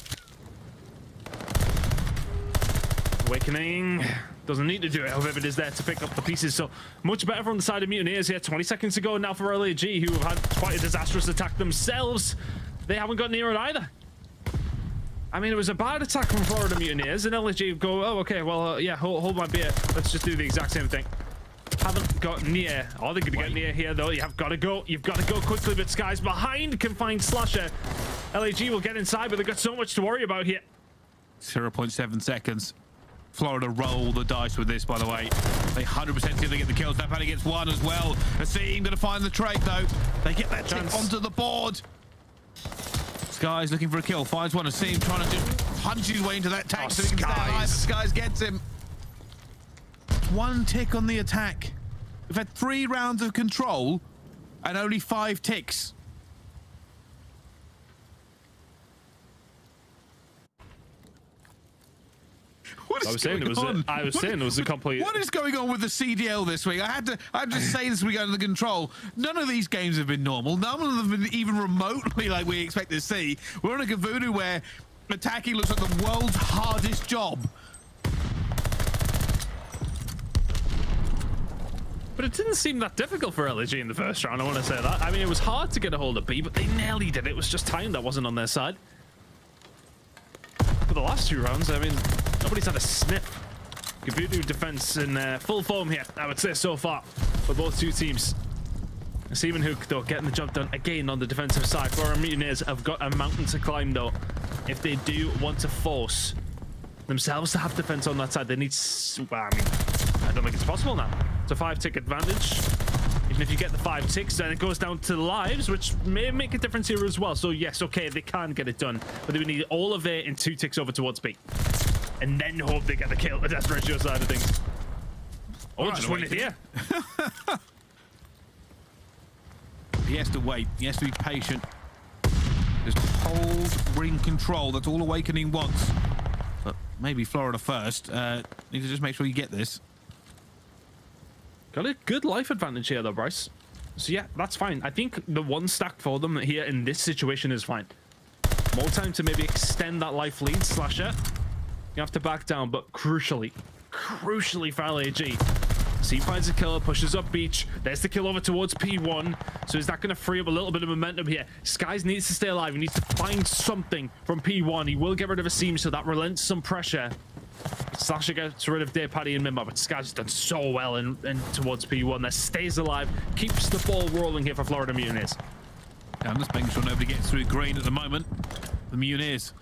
Awakening doesn't need to do it, however it is there to pick up the pieces, so much better from the side of Mutineers here. 20 seconds to go now for LAG, who have had quite a disastrous attack themselves. They haven't got Nero either. I mean, it was a bad attack from Florida Mutineers, and LAG go, oh, okay, well, yeah, hold my beer. Let's just do the exact same thing. Haven't got near. Oh, they're gonna get near here, though. You've got to go. You've got to go quickly, but Sky's behind. Can find Slasher. LAG will get inside, but they've got so much to worry about here. 0.7 seconds. Florida roll the dice with this, by the way. They 100% see if they get the kills. That Paddy gets 1 as well. Asim gonna find the trade, though. They get that tick onto the board. Sky's looking for a kill. Finds 1. Asim trying to just punch his way into that tank so he can stay alive. Skies gets him. 1 tick on the attack. We've had 3 rounds of control and only 5 ticks. I was saying it was a complete. What is going on with the CDL this week? I had to say this week under the control. None of these games have been normal. None of them have been even remotely like we expect to see. We're on a Gavoo where attacking looks like the world's hardest job. But it didn't seem that difficult for LAG in the first round, I want to say that. I mean, it was hard to get a hold of B, but they nearly did. It was just time that wasn't on their side. For the last 2 rounds, I mean, nobody's had a sniff. Gavoo defense in full form here, I would say, so far, for both 2 teams. Asim and Hook, though, getting the job done again on the defensive side. Florida Mutineers have got a mountain to climb, though. If they do want to force themselves to have defense on that side, they need... Well, I mean, I don't think it's possible now. It's a 5-tick advantage. Even if you get the 5 ticks, then it goes down to lives, which may make a difference here as well. So yes, okay, they can get it done, but they would need all of it and 2 ticks over towards B, and then hope they get the kill. The death ratio side of things. Or just win it here. He has to wait. He has to be patient. Just hold ring control. That's all Awakening wants. But maybe Florida first. Need to just make sure you get this. Got a good life advantage here, though, Bryce. So yeah, that's fine. I think the 1 stack for them here in this situation is fine. More time to maybe extend that life lead. Slasher, you have to back down, but crucially for LAG, C finds a kill, pushes up beach. There's the kill over towards P1. So is that going to free up a little bit of momentum here? Skies needs to stay alive. He needs to find something from P1. He will get rid of a seam, so that relents some pressure. Slasher gets rid of TJHaly and Mimba, but Sky's done so well in towards P1. That stays alive, keeps the ball rolling here for Florida Mutineers. I'm just making sure nobody gets through green at the moment. The Mutineers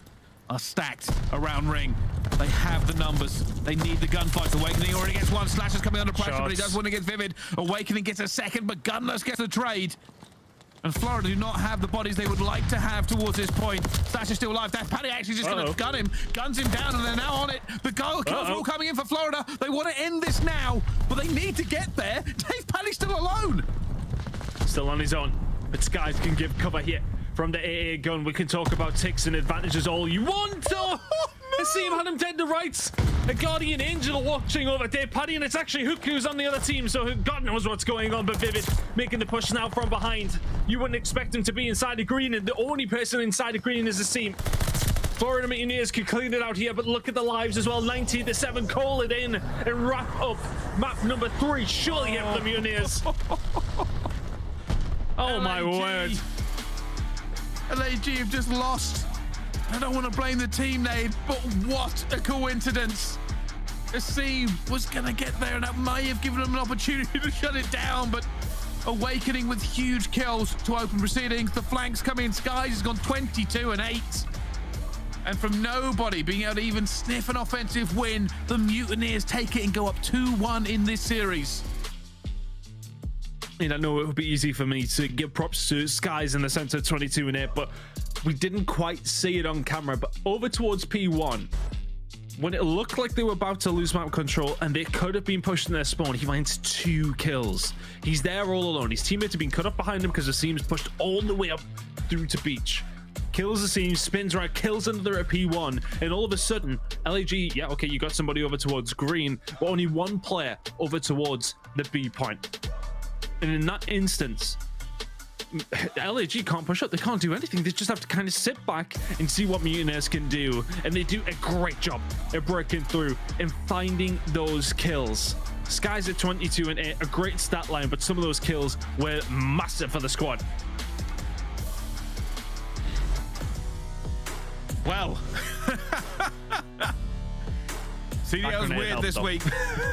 are stacked around ring. They have the numbers. They need the gunfights. Awakening already gets 1. Slasher's coming under pressure, but he does win against Vivid. Awakening gets a 2nd, but Gunless gets the trade. And Florida do not have the bodies they would like to have towards this point. Slasher's still alive. TJHaly actually just going to gun him. Guns him down, and they're now on it. The kills are all coming in for Florida. They want to end this now, but they need to get there. TJHaly's still alone. Still on his own, but Skies can give cover here from the AA gun. We can talk about ticks and advantages all you want. Oh, Seam had him dead to rights. A Guardian Angel watching over Dave Paddy, and it's actually Hook who's on the other team, so God knows what's going on, but Vivid making the push now from behind. You wouldn't expect him to be inside the green, and the only person inside the green is the Seam. Florida Mutineers could clean it out here, but look at the lives as well. 19-7, call it in and wrap up map number 3. Surely hit for the Mutineers. Oh my word. LAG have just lost. I don't want to blame the team name, but what a coincidence. The Seam was going to get there, and that may have given them an opportunity to shut it down, but Awakening with huge kills to open proceedings. The flanks come in. Skies has gone 22-8. And from nobody being able to even sniff an offensive win, the Mutineers take it and go up 2-1 in this series. I know it would be easy for me to give props to Skies in the center, 22-8, but we didn't quite see it on camera. But over towards P1, when it looked like they were about to lose map control and they could have been pushed in their spawn, he finds 2 kills. He's there all alone. His teammates have been cut off behind him because the Seam's pushed all the way up through to beach. Kills the Seam, spins right, kills another at P1, and all of a sudden, LAG, yeah, okay, you got somebody over towards green, but only 1 player over towards the B point. And in that instance, LAG can't push up. They can't do anything. They just have to kind of sit back and see what Mutineers can do. And they do a great job at breaking through and finding those kills. Skies at 22-8, a great stat line, but some of those kills were massive for the squad. Well, CDL's weird this week.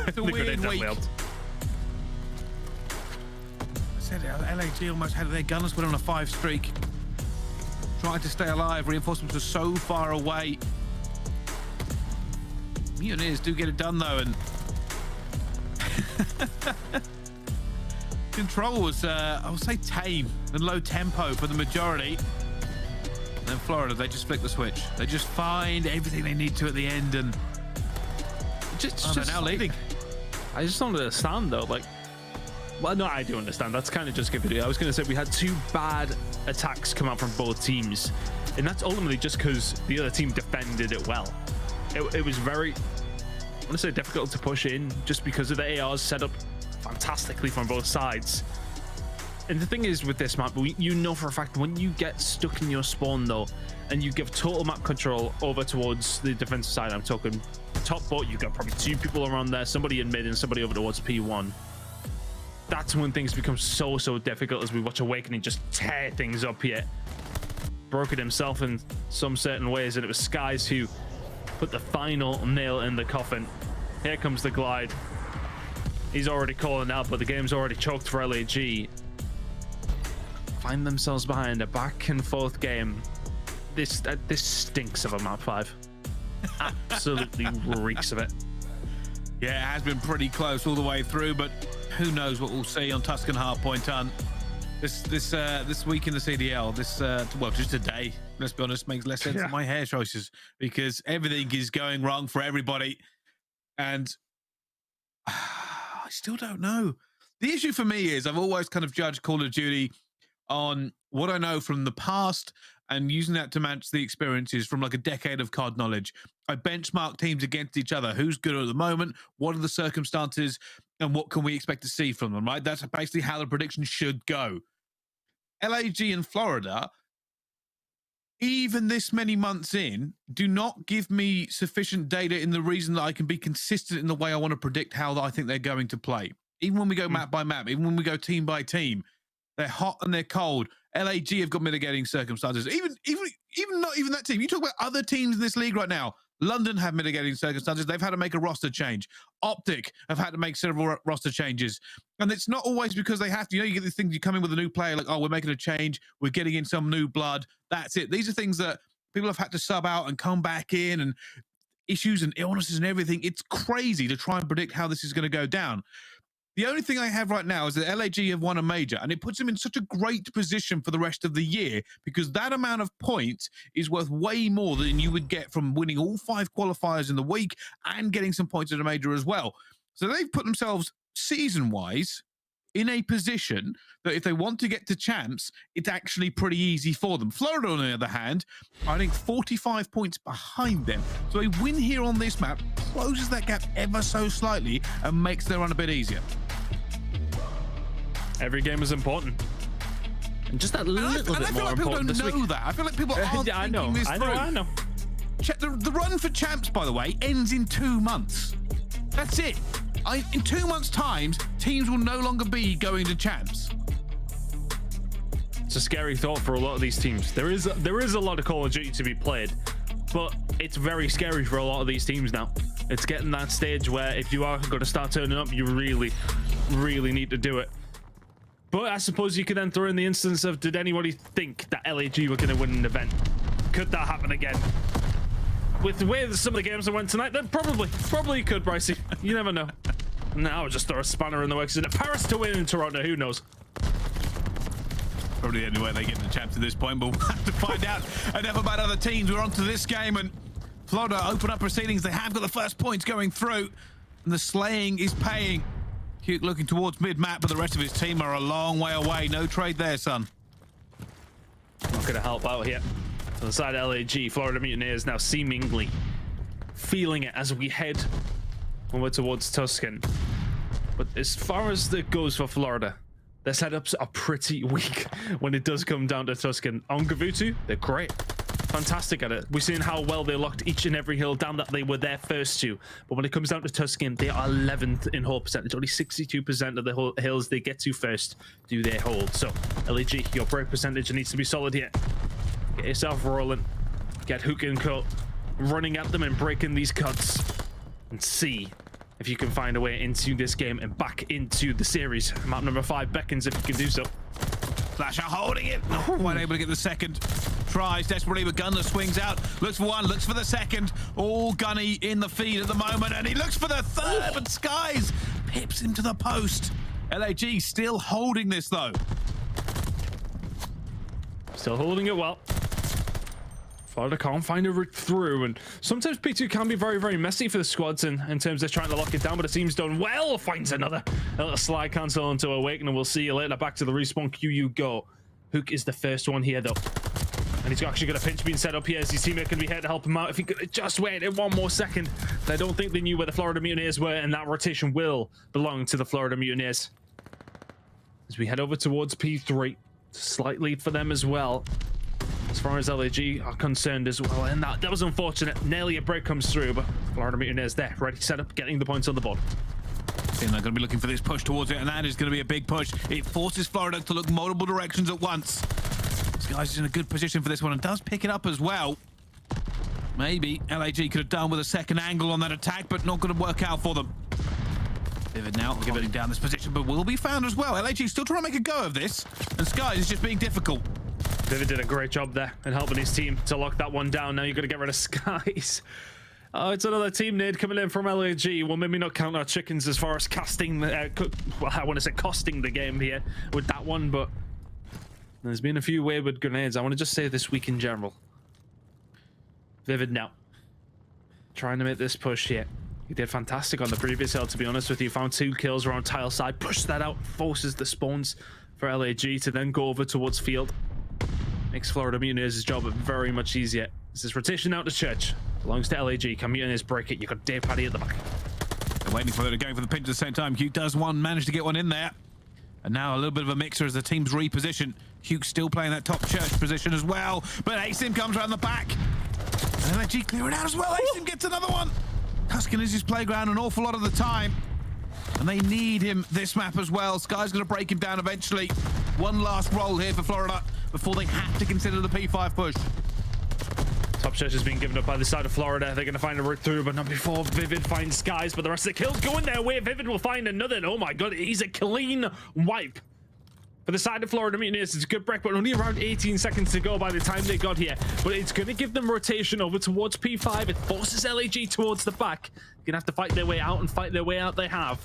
It's a weird week. LAG almost had their gunners put on a 5 streak. Trying to stay alive. Reinforcements are so far away. Mutineers do get it done though, and control was, I would say, tame and low tempo for the majority. And then Florida, they just flick the switch. They just find everything they need to at the end, and they're now leading. I just don't understand though, like. Well, no, I do understand. That's kind of just giving it. I was going to say we had 2 bad attacks come out from both teams, and that's ultimately just because the other team defended it well. It was very, I want to say, difficult to push in just because of the ARs set up fantastically from both sides. And the thing is with this map, you know for a fact when you get stuck in your spawn though, and you give total map control over towards the defensive side, I'm talking top boat, you've got probably 2 people around there, somebody in mid and somebody over towards P1. That's when things become so difficult, as we watch Awakening just tear things up here. Broke it himself in some certain ways, and it was Skies who put the final nail in the coffin. Here comes the glide. He's already calling out, but the game's already choked for LAG. Find themselves behind a back and forth game. This stinks of a map 5. Absolutely reeks of it. Yeah, it has been pretty close all the way through, but who knows what we'll see on Tuscan Hardpoint Hunt this week in the CDL. Well, just today, let's be honest, makes less sense than my hair choices, because everything is going wrong for everybody, and I still don't know. The issue for me is I've always kind of judged Call of Duty on what I know from the past and using that to match the experiences from like a decade of COD knowledge. I benchmark teams against each other. Who's good at the moment? What are the circumstances? And what can we expect to see from them, right? That's basically how the prediction should go. LAG and Florida, even this many months in, do not give me sufficient data in the reason that I can be consistent in the way I want to predict how I think they're going to play. Even when we go map by map, even when we go team by team, they're hot and they're cold. LAG have got mitigating circumstances. Even not even that team. You talk about other teams in this league right now. London have mitigating circumstances. They've had to make a roster change. OpTic have had to make several roster changes. And it's not always because they have to. You know, you get these things, you come in with a new player, like, oh, we're making a change. We're getting in some new blood. That's it. These are things that people have had to sub out and come back in, and issues and illnesses and everything. It's crazy to try and predict how this is going to go down. The only thing I have right now is that LAG have won a major, and it puts them in such a great position for the rest of the year, because that amount of points is worth way more than you would get from winning all 5 qualifiers in the week and getting some points at a major as well. So they've put themselves season-wise in a position that if they want to get to champs, it's actually pretty easy for them. Florida, on the other hand, I think 45 points behind them. So a win here on this map closes that gap ever so slightly and makes their run a bit easier. Every game is important. And just that little bit more important this week. I feel like people don't know that. I feel like people aren't thinking this through. I know. Check the run for champs, by the way, ends in 2 months. That's it. In 2 months' time, teams will no longer be going to champs. It's a scary thought for a lot of these teams. There is a lot of Call of Duty to be played, but it's very scary for a lot of these teams now. It's getting that stage where if you are going to start turning up, you really, really need to do it. But I suppose you could then throw in the instance of, did anybody think that LAG were going to win an event? Could that happen again? With the way that some of the games that went tonight, then probably could, Brycey. You never know. Now just throw a spanner in the works. Is it Paris to win in Toronto? Who knows? Probably the only way they get the champs at this point, but we'll have to find out. Enough about other teams. We're on to this game, and Florida open up proceedings. They have got the first points going through, and the slaying is paying. Cute looking towards mid-map, but the rest of his team are a long way away. No trade there, son. Not going to help out here. On the side of LAG, Florida Mutineers now seemingly feeling it as we head over towards Tuscan. But as far as it goes for Florida, their setups are pretty weak when it does come down to Tuscan. On Gavutu, they're great. Fantastic at it. We're seeing how well they locked each and every hill down that they were their first to. But when it comes down to Tuscan, they are 11th in hold percentage. Only 62% of the hills they get to first do they hold. So, LAG, your break percentage needs to be solid here. Get yourself rolling. Get hook and cut. Running at them and breaking these cuts. And see if you can find a way into this game and back into the series. Map number 5 beckons if you can do so. Flasher holding it. Not quite able to get the second. Tries desperately, but Gunner swings out. Looks for one, looks for the second. All Gunny in the feed at the moment, and he looks for the third, but Skies pips him to the post. LAG still holding this, though. Still holding it well. Florida can't find a route through, and sometimes P2 can be very, very messy for the squads in terms of trying to lock it down, but it seems done well. Finds another. A little slide cancel onto Awaken, and we'll see you later. Back to the respawn queue you go. Hook is the first one here, though. And he's actually got a pinch being set up here as his teammate can be here to help him out. If he could just wait in one more second. I don't think they knew where the Florida Mutineers were, and that rotation will belong to the Florida Mutineers. As we head over towards P3, slight lead for them as well. As far as LAG are concerned as well, and that was unfortunate. Nearly a break comes through, but Florida Mutineers there, ready, set up, getting the points on the board. And they're going to be looking for this push towards it, and that is going to be a big push. It forces Florida to look multiple directions at once. This guy's in a good position for this one and does pick it up as well. Maybe LAG could have done with a second angle on that attack, but not going to work out for them. Vivid now holding down this position, but will be found as well. LAG still trying to make a go of this, and Skies is just being difficult. Vivid did a great job there in helping his team to lock that one down. Now you're going to get rid of Skies. Oh, it's another team nade coming in from LAG. Well, maybe not count our chickens as far as casting, well, I want to say costing the game here with that one, but there's been a few wayward grenades. I want to just say this week in general. Vivid now. Trying to make this push here. He did fantastic on the previous hill, to be honest with you. Found 2 kills around tile side. Pushed that out. Forces the spawns for LAG to then go over towards field. Makes Florida Mutineers' job very much easier. This is rotation out to church. Belongs to LAG. Can Mutineers break it? You've got TJHaly at the back. They're waiting for it to go for the pinch at the same time. Hugh does manage to get one in there. And now a little bit of a mixer as the teams reposition. Hugh still playing that top church position as well. But aSim comes around the back. And LAG clear it out as well. aSim gets another one. Tuscan is his playground an awful lot of the time. And they need him this map as well. Sky's going to break him down eventually. One last roll here for Florida before they have to consider the P5 push. Top church has been given up by the side of Florida. They're going to find a route through, but not before Vivid finds Skies. But the rest of the kills going their way. Vivid will find another. Oh my god, he's a clean wipe. For the side of Florida Mutineers, it's a good break, but only around 18 seconds to go by the time they got here. But it's going to give them rotation over towards P5. It forces LAG towards the back. They're going to have to fight their way out and fight their way out. They have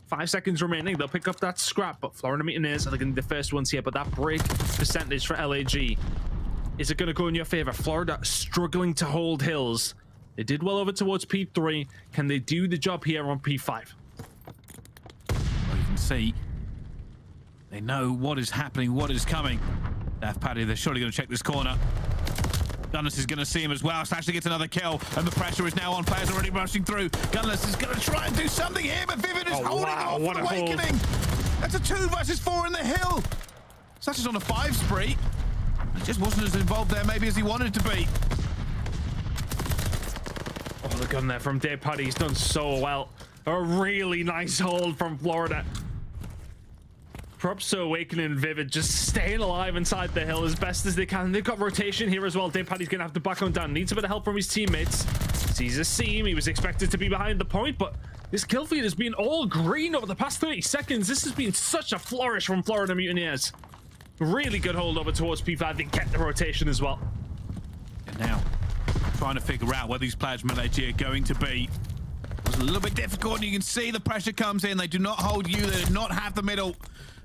5 seconds remaining. They'll pick up that scrap, but Florida Mutineers are going to be the first ones here. But that break percentage for LAG, is it going to go in your favor? Florida struggling to hold hills. They did well over towards P3. Can they do the job here on P5? Well, you can see They know what is happening, what is coming. Daft Paddy, they're surely going to check this corner. Gunless is going to see him as well. Slasher gets another kill, and the pressure is now on. Players already rushing through. Gunless is going to try and do something here, but Vivid is holding off what a Awakening. That's a 2 versus 4 in the hill. Slasher's on a 5 spree. He just wasn't as involved there maybe as he wanted to be. Oh, the gun there from Daft Paddy. He's done so well. A really nice hold from Florida. Props to Awakening and Vivid just staying alive inside the hill as best as they can. They've got rotation here as well. Daft Paddy's gonna have to back on down. Needs a bit of help from his teammates. Sees a seam. He was expected to be behind the point, but this kill feed has been all green over the past 30 seconds. This has been such a flourish from Florida Mutineers. Really good hold over towards P5. They kept the rotation as well. And now, trying to figure out where these players from LAG are going to be. It was a little bit difficult, and you can see the pressure comes in. They do not hold you. They do not have the middle.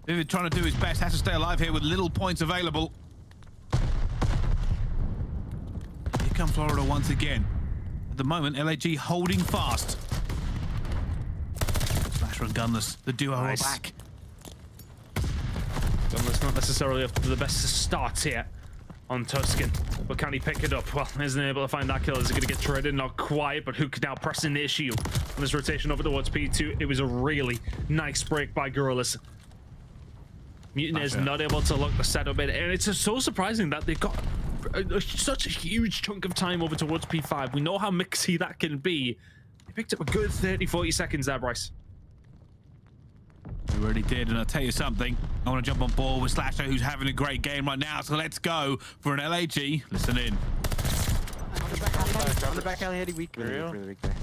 Vivid trying to do his best, has to stay alive here with little points available. Here come Florida once again. At the moment, LAG holding fast. Slasher and Gunless, the duo are back. Gunless not necessarily off to the best starts here on Tuscan, but can he pick it up? Well, isn't able to find that kill. Is it going to get traded? Not quite, but Hook now pressing the issue on this rotation over towards P2. It was a really nice break by Guerrillas. Mutineers not able to look the setup in, and it's just so surprising that they've got such a huge chunk of time over towards P5. We know how mixy that can be. They picked up a good 30-40 seconds there, Bryce. They really did, and I'll tell you something. I want to jump on board with Slasher, who's having a great game right now, so let's go for an LAG. Listen in. On the back alley, Eddie, weak. Really weak there.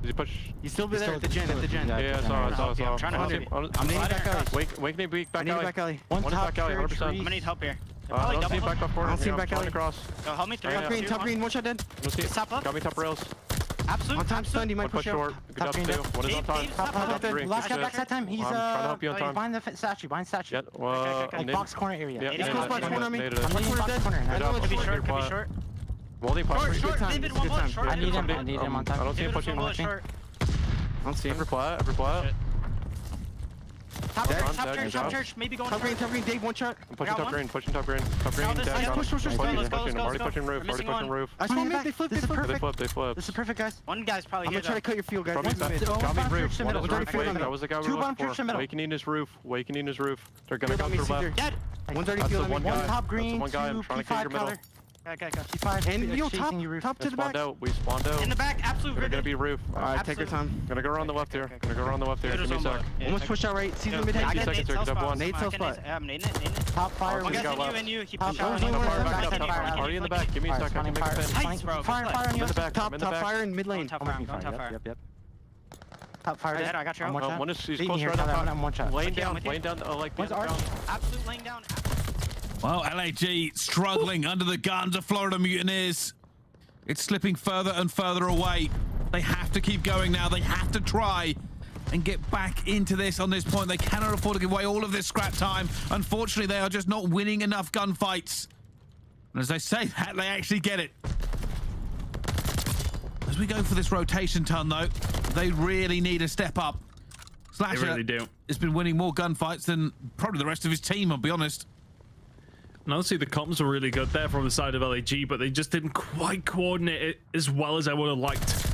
Did he push? He's still there at the gen, Yeah, I saw. I'm trying to help you. I'm needing back alley. Wakening weak back alley. I need back alley. One back alley, 100%. I'm gonna need help here. I don't see him back up forward. I don't see him back alley. Across. Go, help me through. Top green, one shot dead. Top up. Got me top rails. Absolute. On time, Standy, might One push push short. Good job, two. One is on time. Top dead. Last guy backside time. He's I'm trying to help you on time. behind the statue. Yeah, like box corner area. Yeah, He's close box corner on me. I'm I'm leading box corner. I know Could be it's short. Could be short. Welding pop. Short. David, one bullet. Short. I need him on time. I don't see him pushing. Bullet short. I don't see him. Every flat. Top church. Maybe going. Top green, Dave, one shot. I'm pushing top green. Top green. Down. Push. I'm already pushing roof. I saw him. They flip. This is perfect. They flip. This is perfect, guys. One guy's probably I'm here. gonna try to cut your field, guys. Got me roof. One is roof. That was the guy we were looking for. Awakening his roof. They're gonna come through left. Dead. One's already That's the fielding one me. guy. One top green, That's the one guy. I'm two trying to get your P5 middle. color. Okay. P5 and yo, top to the back. We spawned out. In the back, absolute. They're gonna be roof. Alright, take your time. Gonna go around the left here. Give me a sec. Almost push out right. Season mid. 60 seconds here. Good one. Nade cell spot. I'm nading it. Top fire. One guy's in you. Keep pushing out. Already in the back. Give me a sec. I can make a pin. Nice, bro. Fire on you. In the back. Top fire in mid lane. Top fire. Yep. Top fire. I got you. One is he's Leading close here, right top, up. I'm one shot. Laying down. Like One's arch. Absolute laying down. Well, LAG struggling under the guns of Florida Mutineers. It's slipping further and further away. They have to keep going now. They have to try and get back into this on this point. They cannot afford to give away all of this scrap time. Unfortunately, they are just not winning enough gunfights. And as I say that, they actually get it. As we go for this rotation turn, though, they really need a step up. Slasher They really do. has been winning more gunfights than probably the rest of his team, I'll be honest. And obviously the comms were really good there from the side of LAG, but they just didn't quite coordinate it as well as I would have liked.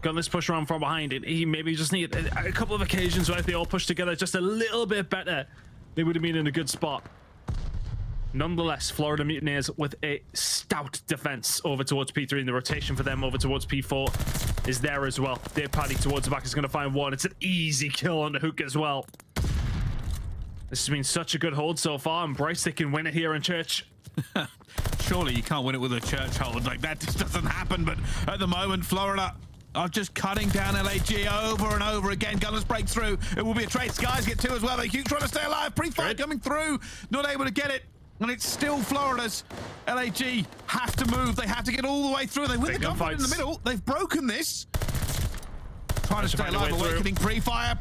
Got this push around from behind it. He maybe just needed a couple of occasions where if they all pushed together just a little bit better, they would have been in a good spot. Nonetheless, Florida Mutineers with a stout defense over towards P3, and the rotation for them over towards P4 is there as well. Daft Paddy towards the back is going to find one. It's an easy kill on the Hook as well. This has been such a good hold so far, and Bryce, they can win it here in Church. Surely you can't win it with a Church hold. Like, that just doesn't happen, but at the moment, Florida are just cutting down LAG over and over again. Gunners break through. It will be a trade. Skies get two as well. They keep trying to stay alive. Pre-fire coming through. Not able to get it. And it's still Florida's. LAG have to move. They have to get all the way through. They win the gunfight in the middle. They've broken this. Trying to stay alive. Awakening. Pre-fire.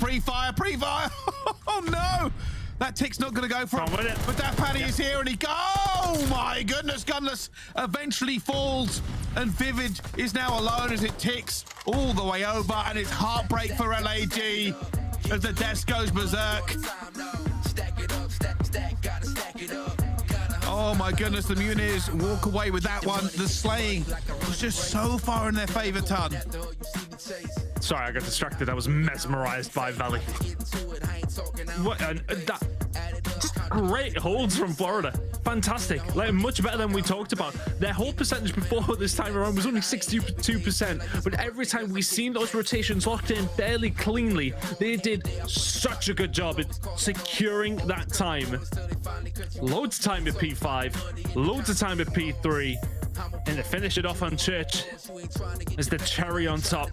Oh, no. That tick's not going to go for him. But Daft Paddy is here, and he goes. Oh, my goodness. Gunless eventually falls. And Vivid is now alone as it ticks all the way over. And it's heartbreak for LAG as the desk goes berserk. Oh my goodness, the Mutineers walk away with that one. The slaying was just so far in their favor, Ton. Sorry, I got distracted. I was mesmerized by Valley. What that just great holds from Florida. Fantastic. Like, much better than we talked about. Their hold percentage before this time around was only 62%, but every time we seen those rotations locked in fairly cleanly, they did such a good job at securing that time. Loads of time at P5, loads of time at P3, and to finish it off on Church is the cherry on top.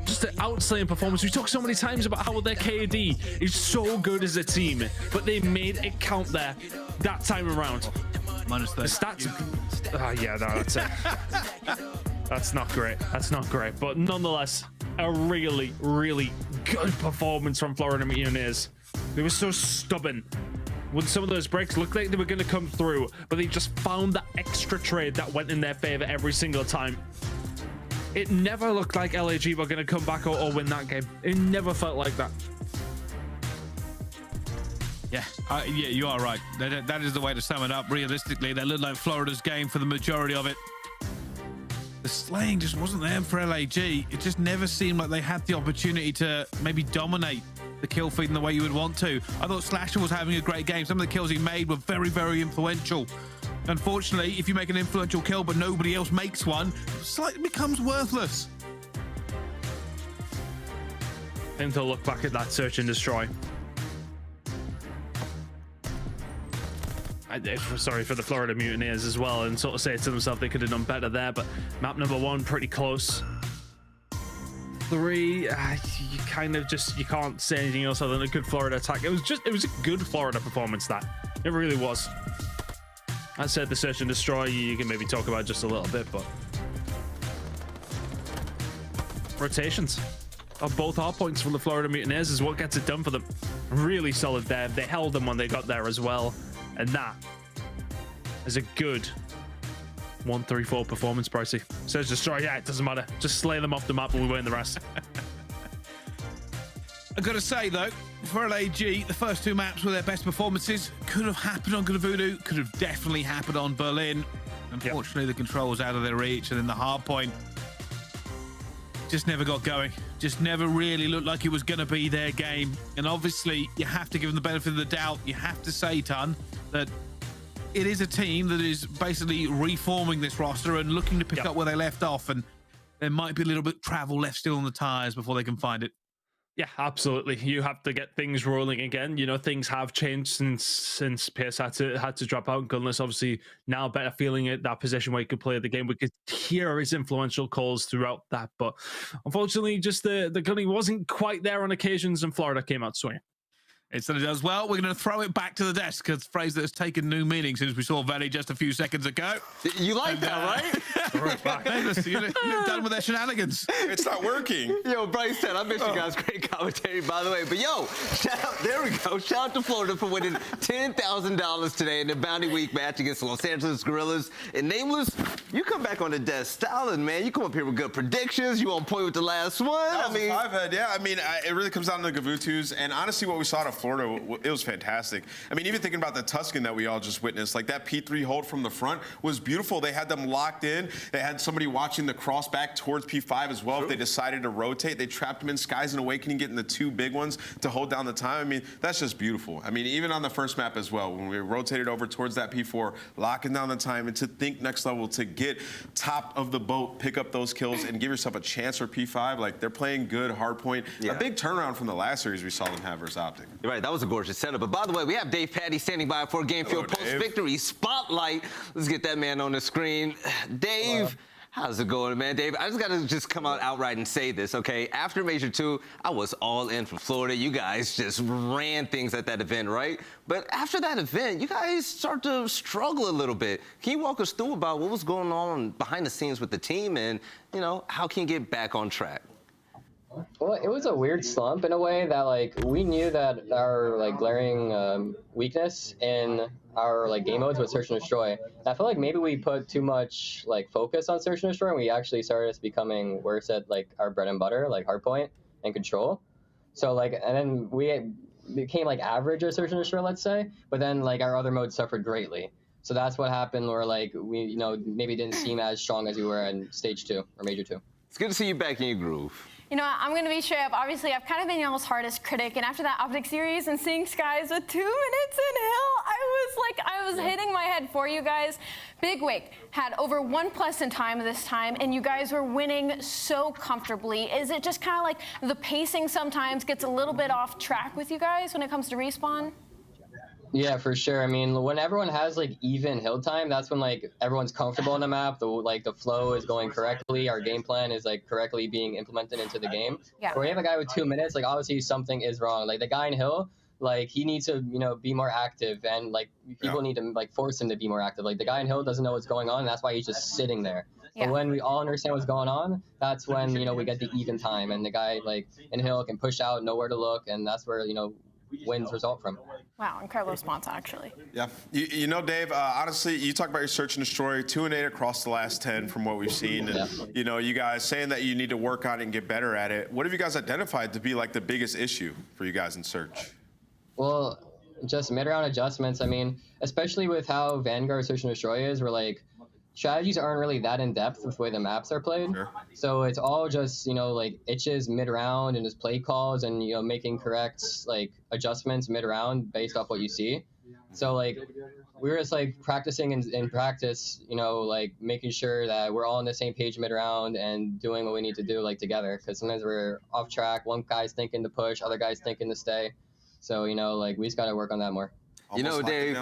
Just an outslaying performance. We talked so many times about how their KD is so good as a team, but they made it count there that time around. Minus the stats. Yeah, no, that's it. That's not great. That's not great. But nonetheless, a really, really good performance from Florida Mutineers. They were so stubborn when some of those breaks looked like they were going to come through, but they just found that extra trade that went in their favor every single time. It never looked like LAG were going to come back or win that game. It never felt like that. Yeah, yeah, you are right. That is the way to sum it up. Realistically, that looked like Florida's game for the majority of it. The slaying just wasn't there for LAG. It just never seemed like they had the opportunity to maybe dominate the kill feed in the way you would want to. I thought Slasher was having a great game. Some of the kills he made were very, very influential. Unfortunately, if you make an influential kill but nobody else makes one, it slightly becomes worthless. I think they'll look back at that search and destroy. Sorry for the Florida Mutineers as well, and sort of say to themselves they could have done better there, but map number 1 pretty close. 3, you kind of just, you can't say anything else other than a good Florida attack. It was a good Florida performance. That it really was. I said the search and destroy, you can maybe talk about just a little bit, but rotations of both hard points from the Florida Mutineers is what gets it done for them. Really solid there. They held them when they got there as well, and that is a good 1-3-4 performance, Pricey. Search destroy, yeah, it doesn't matter. Just slay them off the map and we win the rest. I've got to say, though, for LAG, the first 2 maps were their best performances. Could have happened on Good Voodoo, could have definitely happened on Berlin. Unfortunately, the control was out of their reach, and then the hard point just never got going. Just never really looked like it was going to be their game. And obviously, you have to give them the benefit of the doubt. You have to say, Ton, that it is a team that is basically reforming this roster and looking to pick up where they left off, and there might be a little bit of travel left still on the tires before they can find it. Yeah, absolutely. You have to get things rolling again. You know, things have changed since Pierce had to drop out. Gunless obviously now better feeling at that position where he could play the game. We could hear his influential calls throughout that, but unfortunately, just the gunning wasn't quite there on occasions, and Florida came out swinging. It certainly does. Well, we're going to throw it back to the desk, because a phrase that has taken new meaning since we saw Valley just a few seconds ago. You like that, right? Right back. Hey, listen, you're done with their shenanigans. It's not working. Yo, Bryce said, I missed you guys. Great commentary, by the way. But yo, shout out, there we go. Shout out to Florida for winning $10,000 today in the Bounty Week match against the Los Angeles Guerrillas. And Nameless, you come back on the desk styling, man. You come up here with good predictions. You on point with the last one. That was a 5-head, yeah. I mean, it really comes down to the Gavutus. And honestly, what we saw to Florida, it was fantastic. I mean, even thinking about the Tuscan that we all just witnessed, like that P3 hold from the front was beautiful. They had them locked in. They had somebody watching the cross back towards P5 as well. If they decided to rotate, they trapped them in Skies and Awakening, getting the 2 big ones to hold down the time. I mean, that's just beautiful. I mean, even on the first map as well, when we rotated over towards that P4, locking down the time, and to think next level, to get top of the boat, pick up those kills, and give yourself a chance for P5. Like, they're playing good, hard point. A big turnaround from the last series we saw them have versus OpTic. You're right, that was a gorgeous setup. But by the way, we have Dave Patty standing by for a Game Field post-victory spotlight. Let's get that man on the screen. Dave, how's it going, man? Dave, I just got to come out outright and say this, okay? After Major 2, I was all in for Florida. You guys just ran things at that event, right? But after that event, you guys start to struggle a little bit. Can you walk us through about what was going on behind the scenes with the team and, you know, how can you get back on track? Well, it was a weird slump in a way that, like, we knew that our, like, glaring weakness in our, like, game modes was Search and Destroy. And I feel like maybe we put too much, like, focus on Search and Destroy, and we actually started becoming worse at, like, our bread and butter, like, hardpoint and control. So, like, and then became like average or Search and Destroy, let's say, but then like our other modes suffered greatly. So that's what happened, where like we, you know, maybe didn't seem as strong as we were in stage 2 or major 2. It's good to see you back in your groove. You know what, I'm going to be straight up. Obviously, I've kind of been y'all's hardest critic, and after that OpTic series and seeing Skies with 2 minutes in Hill, I was hitting my head for you guys. Big Wake had over 1+ in time this time, and you guys were winning so comfortably. Is it just kind of like the pacing sometimes gets a little bit off track with you guys when it comes to respawn? Yeah, for sure. I mean, when everyone has like even hill time, that's when like everyone's comfortable on the map. The flow is going correctly. Our game plan is like correctly being implemented into the game. Yeah. Where we have a guy with 2 minutes, like obviously something is wrong. Like the guy in hill, like he needs to, you know, be more active, and like people need to like force him to be more active. Like the guy in hill doesn't know what's going on, and that's why he's just sitting there. Yeah. But when we all understand what's going on, that's when, you know, we get the even time, and the guy like in hill can push out, know where to look, and that's where, you know, wins result from. Wow, incredible response, actually. Yeah, you know, Dave, honestly, you talk about your Search and Destroy, 2 and 8 across the last 10 from what we've seen. And, you know, you guys saying that you need to work on it and get better at it. What have you guys identified to be like the biggest issue for you guys in Search? Well, just mid-round adjustments. I mean, especially with how Vanguard Search and Destroy is, we're like, strategies aren't really that in depth with the way the maps are played. Sure. So it's all just, you know, like itches mid-round and just play calls and, you know, making correct like adjustments mid-round based off what you see. So like we were just like practicing in practice, you know, like making sure that we're all on the same page mid-round and doing what we need to do like together, because sometimes we're off track. One guy's thinking to push, other guy's thinking to stay. So, you know, like we just got to work on that more. You know, Dave,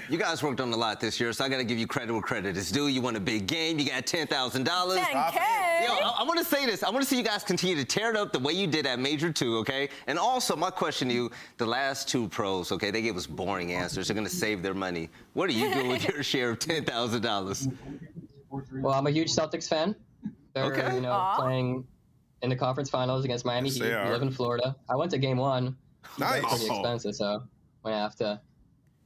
you guys worked on a lot this year, so I got to give you credit where credit is due. You won a big game. You got $10,000. $10K. Yo, I want to say this. I want to see you guys continue to tear it up the way you did at Major 2, okay? And also, my question to you, the last 2 pros, okay, they gave us boring answers. They're going to save their money. What are you doing with your share of $10,000? Well, I'm a huge Celtics fan. They're, you know, playing in the conference finals against Miami Heat. We live in Florida. I went to game 1. Nice. It's pretty expensive, so I have to,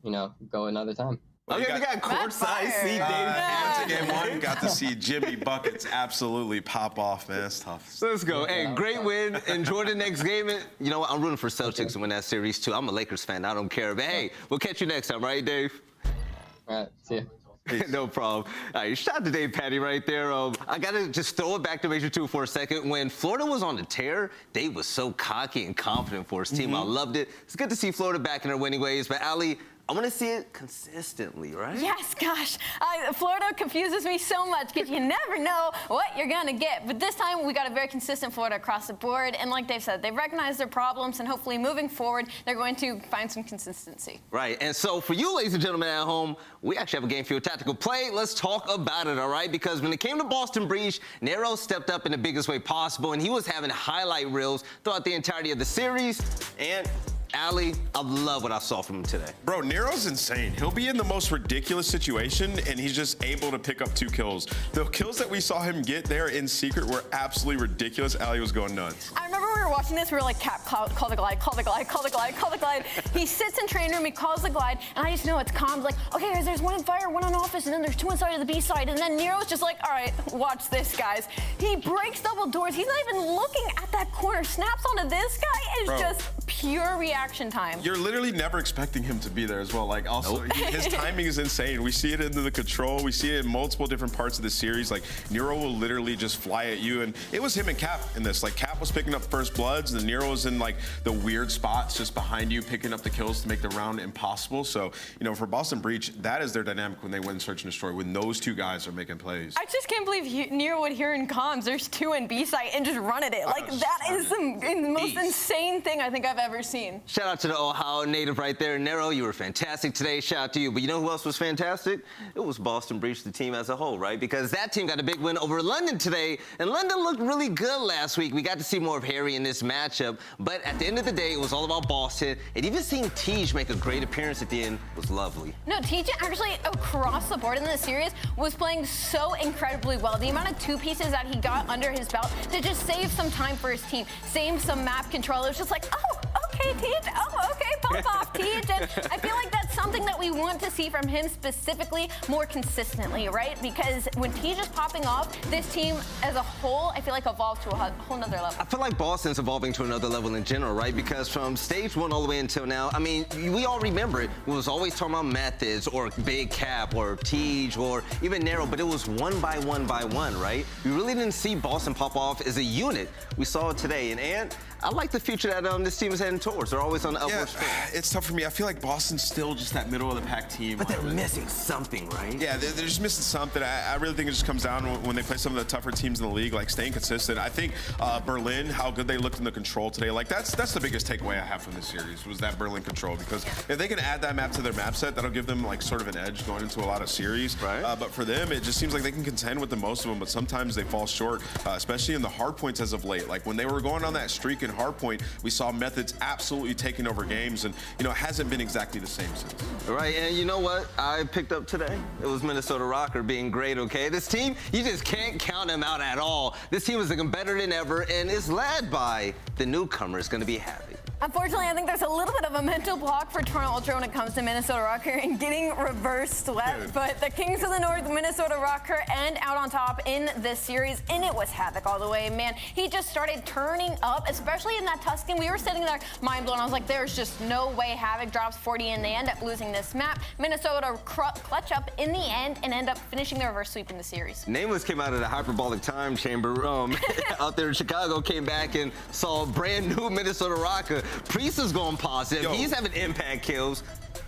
you know, go another time. Okay, we got courtside seat, Dave. Game 1, got to see Jimmy Buckets absolutely pop off, man. It's tough. Let's go. Hey, great win. Enjoy the next game. You know what? I'm rooting for Celtics to win that series, too. I'm a Lakers fan. I don't care. But, hey, we'll catch you next time, right, Dave? All right. See ya. No problem. All right, shout out to Dave Patty right there. I got to just throw it back to Major 2 for a second. When Florida was on the tear, Dave was so cocky and confident for his team. I loved it. It's good to see Florida back in their winning ways. But, Ali, I want to see it consistently, right? Yes, gosh. Florida confuses me so much because you never know what you're going to get. But this time, we got a very consistent Florida across the board. And like Dave said, they've recognized their problems, and hopefully moving forward, they're going to find some consistency. Right. And so for you, ladies and gentlemen at home, we actually have a game for your tactical play. Let's talk about it, all right? Because when it came to Boston Breach, Nero stepped up in the biggest way possible, and he was having highlight reels throughout the entirety of the series. And Ali, I love what I saw from him today. Bro, Nero's insane. He'll be in the most ridiculous situation, and he's just able to pick up 2 kills. The kills that we saw him get there in secret were absolutely ridiculous. Ali was going nuts. I remember we were watching this, we were like, Cap, call the glide, call the glide, call the glide, call the glide. He sits in training room, he calls the glide, and I just know it's calm. Like, okay, guys, there's 1 in fire, 1 on office, and then there's 2 inside of the B side. And then Nero's just like, all right, watch this, guys. He breaks double doors. He's not even looking at that corner. Snaps onto this guy. It's just pure reaction time. You're literally never expecting him to be there as well. Like, also, his timing is insane. We see it in the control. We see it in multiple different parts of the series. Like, Nero will literally just fly at you. And it was him and Cap in this. Like, Cap was picking up first bloods, and Nero was in, like, the weird spots just behind you, picking up the kills to make the round impossible. So, you know, for Boston Breach, that is their dynamic when they win Search and Destroy, when those 2 guys are making plays. I just can't believe Nero would hear in comms, there's 2 in B site, and just run at it. Like, that is the most insane thing I think I've ever seen. Shout out to the Ohio native right there. Nero, you were fantastic today. Shout out to you. But you know who else was fantastic? It was Boston Breach, the team as a whole, right? Because that team got a big win over London today, and London looked really good last week. We got to see more of Harry in this matchup, but at the end of the day, it was all about Boston. And even seeing TJ make a great appearance at the end was lovely. No, TJ actually across the board in this series was playing so incredibly well. The amount of 2 pieces that he got under his belt to just save some time for his team, save some map control. It was just like, oh, okay, TJ, oh, okay, both off Teach, and I feel like that's something that we want to see from him specifically more consistently, right? Because when Teach is popping off, this team as a whole, I feel like evolved to a whole nother level. I feel like Boston's evolving to another level in general, right? Because from stage 1 all the way until now, I mean, we all remember it. We was always talking about Methodz or Big Cap or Teach or even Nero, but it was one by one, right? We really didn't see Boston pop off as a unit. We saw it today, and I like the future that this team is heading towards. They're always on the upward sprint. It's tough for me. I feel like Boston's still just that middle of the pack team. But they're missing something, right? Yeah, they're just missing something. I really think it just comes down when they play some of the tougher teams in the league, like staying consistent. I think Berlin, how good they looked in the control today, like that's the biggest takeaway I have from this series was that Berlin control, because if they can add that map to their map set, that'll give them like sort of an edge going into a lot of series. Right. But for them, it just seems like they can contend with the most of them, but sometimes they fall short, especially in the hard points as of late. Like when they were going on that streak in hard point, we saw Methodz absolutely taking over games, and it hasn't been exactly the same since. Right, and you know what I picked up today? It was Minnesota Røkkr being great, okay? This team, you just can't count them out at all. This team is looking better than ever, and is led by the newcomer. It's going to be Havok. Unfortunately, I think there's a little bit of a mental block for Toronto Ultra when it comes to Minnesota Røkkr and getting reverse swept. But the Kings of the North, Minnesota Røkkr, end out on top in this series, and it was Havok all the way. Man, he just started turning up, especially in that Tuscan. We were sitting there mind blown. I was like, there's just no way Havok drops 40 and they end up losing this map. Minnesota clutch up in the end and end up finishing the reverse sweep in the series. Nameless came out of the hyperbolic time chamber out there in Chicago, came back and saw brand new Minnesota Røkkr. Priesthah's going positive. He's having impact kills.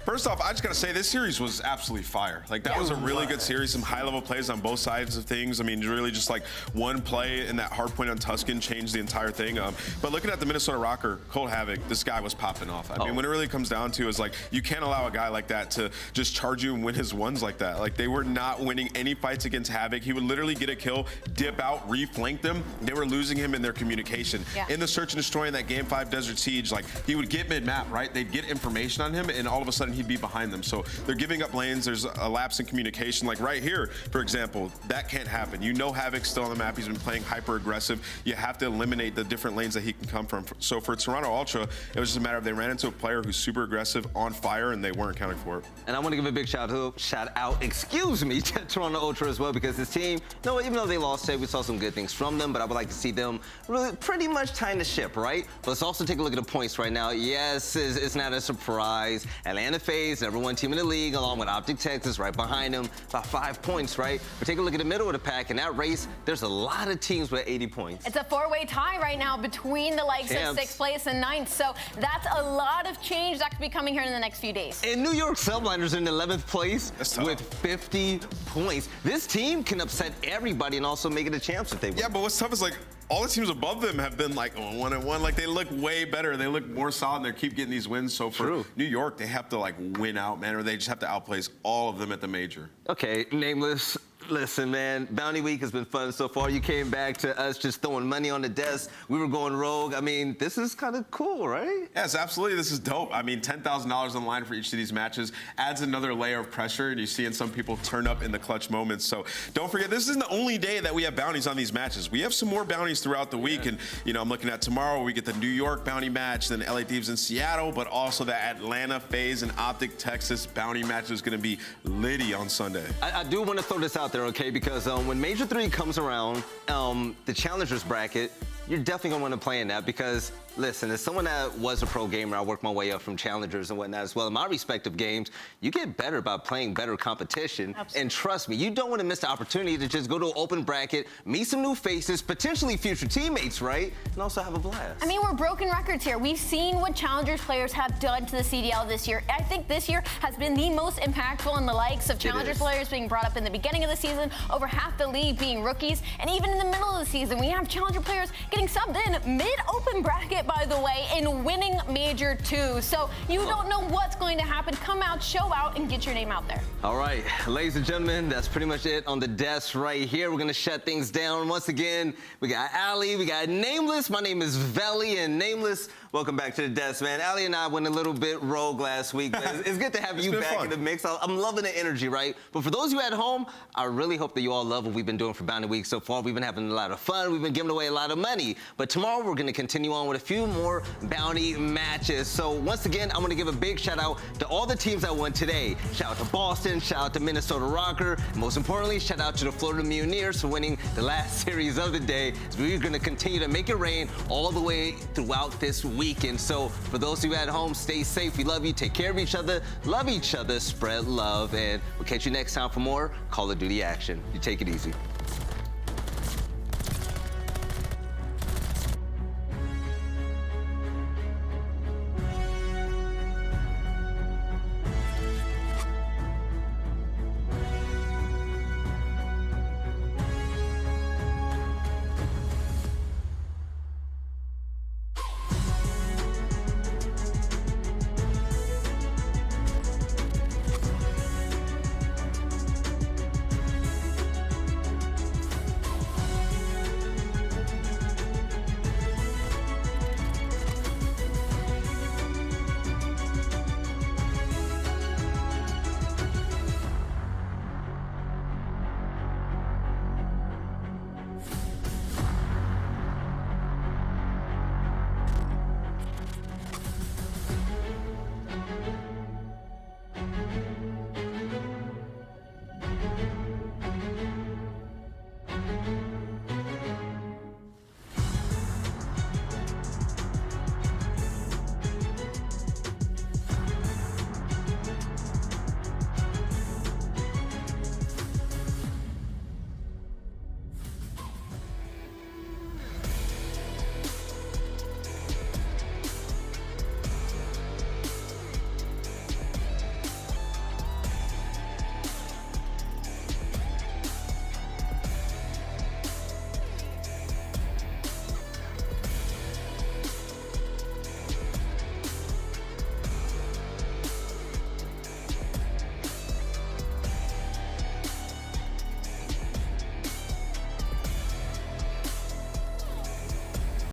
First off, I just gotta say this series was absolutely fire. Like that was a really good series, some high-level plays on both sides of things. I mean, really just like one play in that hard point on Tuscan changed the entire thing. But looking at the Minnesota Røkkr, Cold Havok, this guy was popping off. I mean, when it really comes down to it, is like you can't allow a guy like that to just charge you and win his ones like that. Like they were not winning any fights against Havok. He would literally get a kill, dip out, reflank them. They were losing him in their communication. In the search and destroy in that Game 5 Desert Siege, like he would get mid-map, right? They'd get information on him, and all of a sudden he'd be behind them. So they're giving up lanes. There's a lapse in communication. Like right here, for example, that can't happen. You know Havok's still on the map. He's been playing hyper aggressive. You have to eliminate the different lanes that he can come from. So for Toronto Ultra, it was just a matter of they ran into a player who's super aggressive, on fire, and they weren't accounting for it. And I want to give a big shout out, to Toronto Ultra as well, because this team, even though they lost today, we saw some good things from them, but I would like to see them really pretty much tying the ship, right? But let's also take a look at the points right now. Yes, it's not a surprise. Atlanta FaZe, number 1 team in the league, along with OpTic Texas right behind them, about 5 points, right? But take a look at the middle of the pack. In that race, there's a lot of teams with 80 points. It's a 4-way tie right now between the likes of 6th place and 9th. So that's a lot of change that could be coming here in the next few days. And New York Subliners in 11th place with 50 points. This team can upset everybody and also make it a chance if they win. Yeah, but what's tough is like all the teams above them have been like 1-1. Like they look way better. They look more solid. And they keep getting these wins. So for New York, they have to like win out, man, or they just have to outplace all of them at the major. Okay, Nameless. Listen, man, Bounty Week has been fun so far. You came back to us just throwing money on the desk. We were going rogue. I mean, this is kind of cool, right? Yes, absolutely. This is dope. I mean, $10,000 on the line for each of these matches adds another layer of pressure, and you're seeing some people turn up in the clutch moments. So don't forget, this isn't the only day that we have bounties on these matches. We have some more bounties throughout the week, and I'm looking at tomorrow. We get the New York bounty match, then LA Thieves in Seattle, but also the Atlanta FaZe and OpTic Texas bounty match is going to be litty on Sunday. I do want to throw this out there, okay? Because when Major 3 comes around, the challengers bracket, you're definitely going to want to play in that because, listen, as someone that was a pro gamer, I worked my way up from challengers and whatnot as well. In my respective games, you get better by playing better competition. Absolutely. And trust me, you don't want to miss the opportunity to just go to an open bracket, meet some new faces, potentially future teammates, right? And also have a blast. I mean, we're broken records here. We've seen what challengers players have done to the CDL this year. I think this year has been the most impactful in the likes of challengers players being brought up in the beginning of the season, over half the league being rookies, and even in the middle of the season, we have challenger players getting subbed in mid-open bracket, by the way, and winning Major 2. So you don't know what's going to happen. Come out, show out, and get your name out there. All right, ladies and gentlemen, that's pretty much it on the desk right here. We're going to shut things down. Once again, we got Ali, we got Nameless. My name is Veli, and Nameless, Welcome back to the desk, man. Ali and I went a little bit rogue last week, but it's good to have you back fun. in the mix. I'm loving the energy, right? But for those of you at home, I really hope that you all love what we've been doing for Bounty Week so far. We've been having a lot of fun. We've been giving away a lot of money. But tomorrow, we're going to continue on with a few more Bounty matches. So once again, I'm going to give a big shout out to all the teams that won today. Shout out to Boston, shout out to Minnesota Røkkr, and most importantly, shout out to the Florida Mutineers for winning the last series of the day. So we're going to continue to make it rain all the way throughout this weekend. So for those of you at home, stay safe. We love you. Take care of each other. Love each other. Spread love. And we'll catch you next time for more Call of Duty action. You take it easy.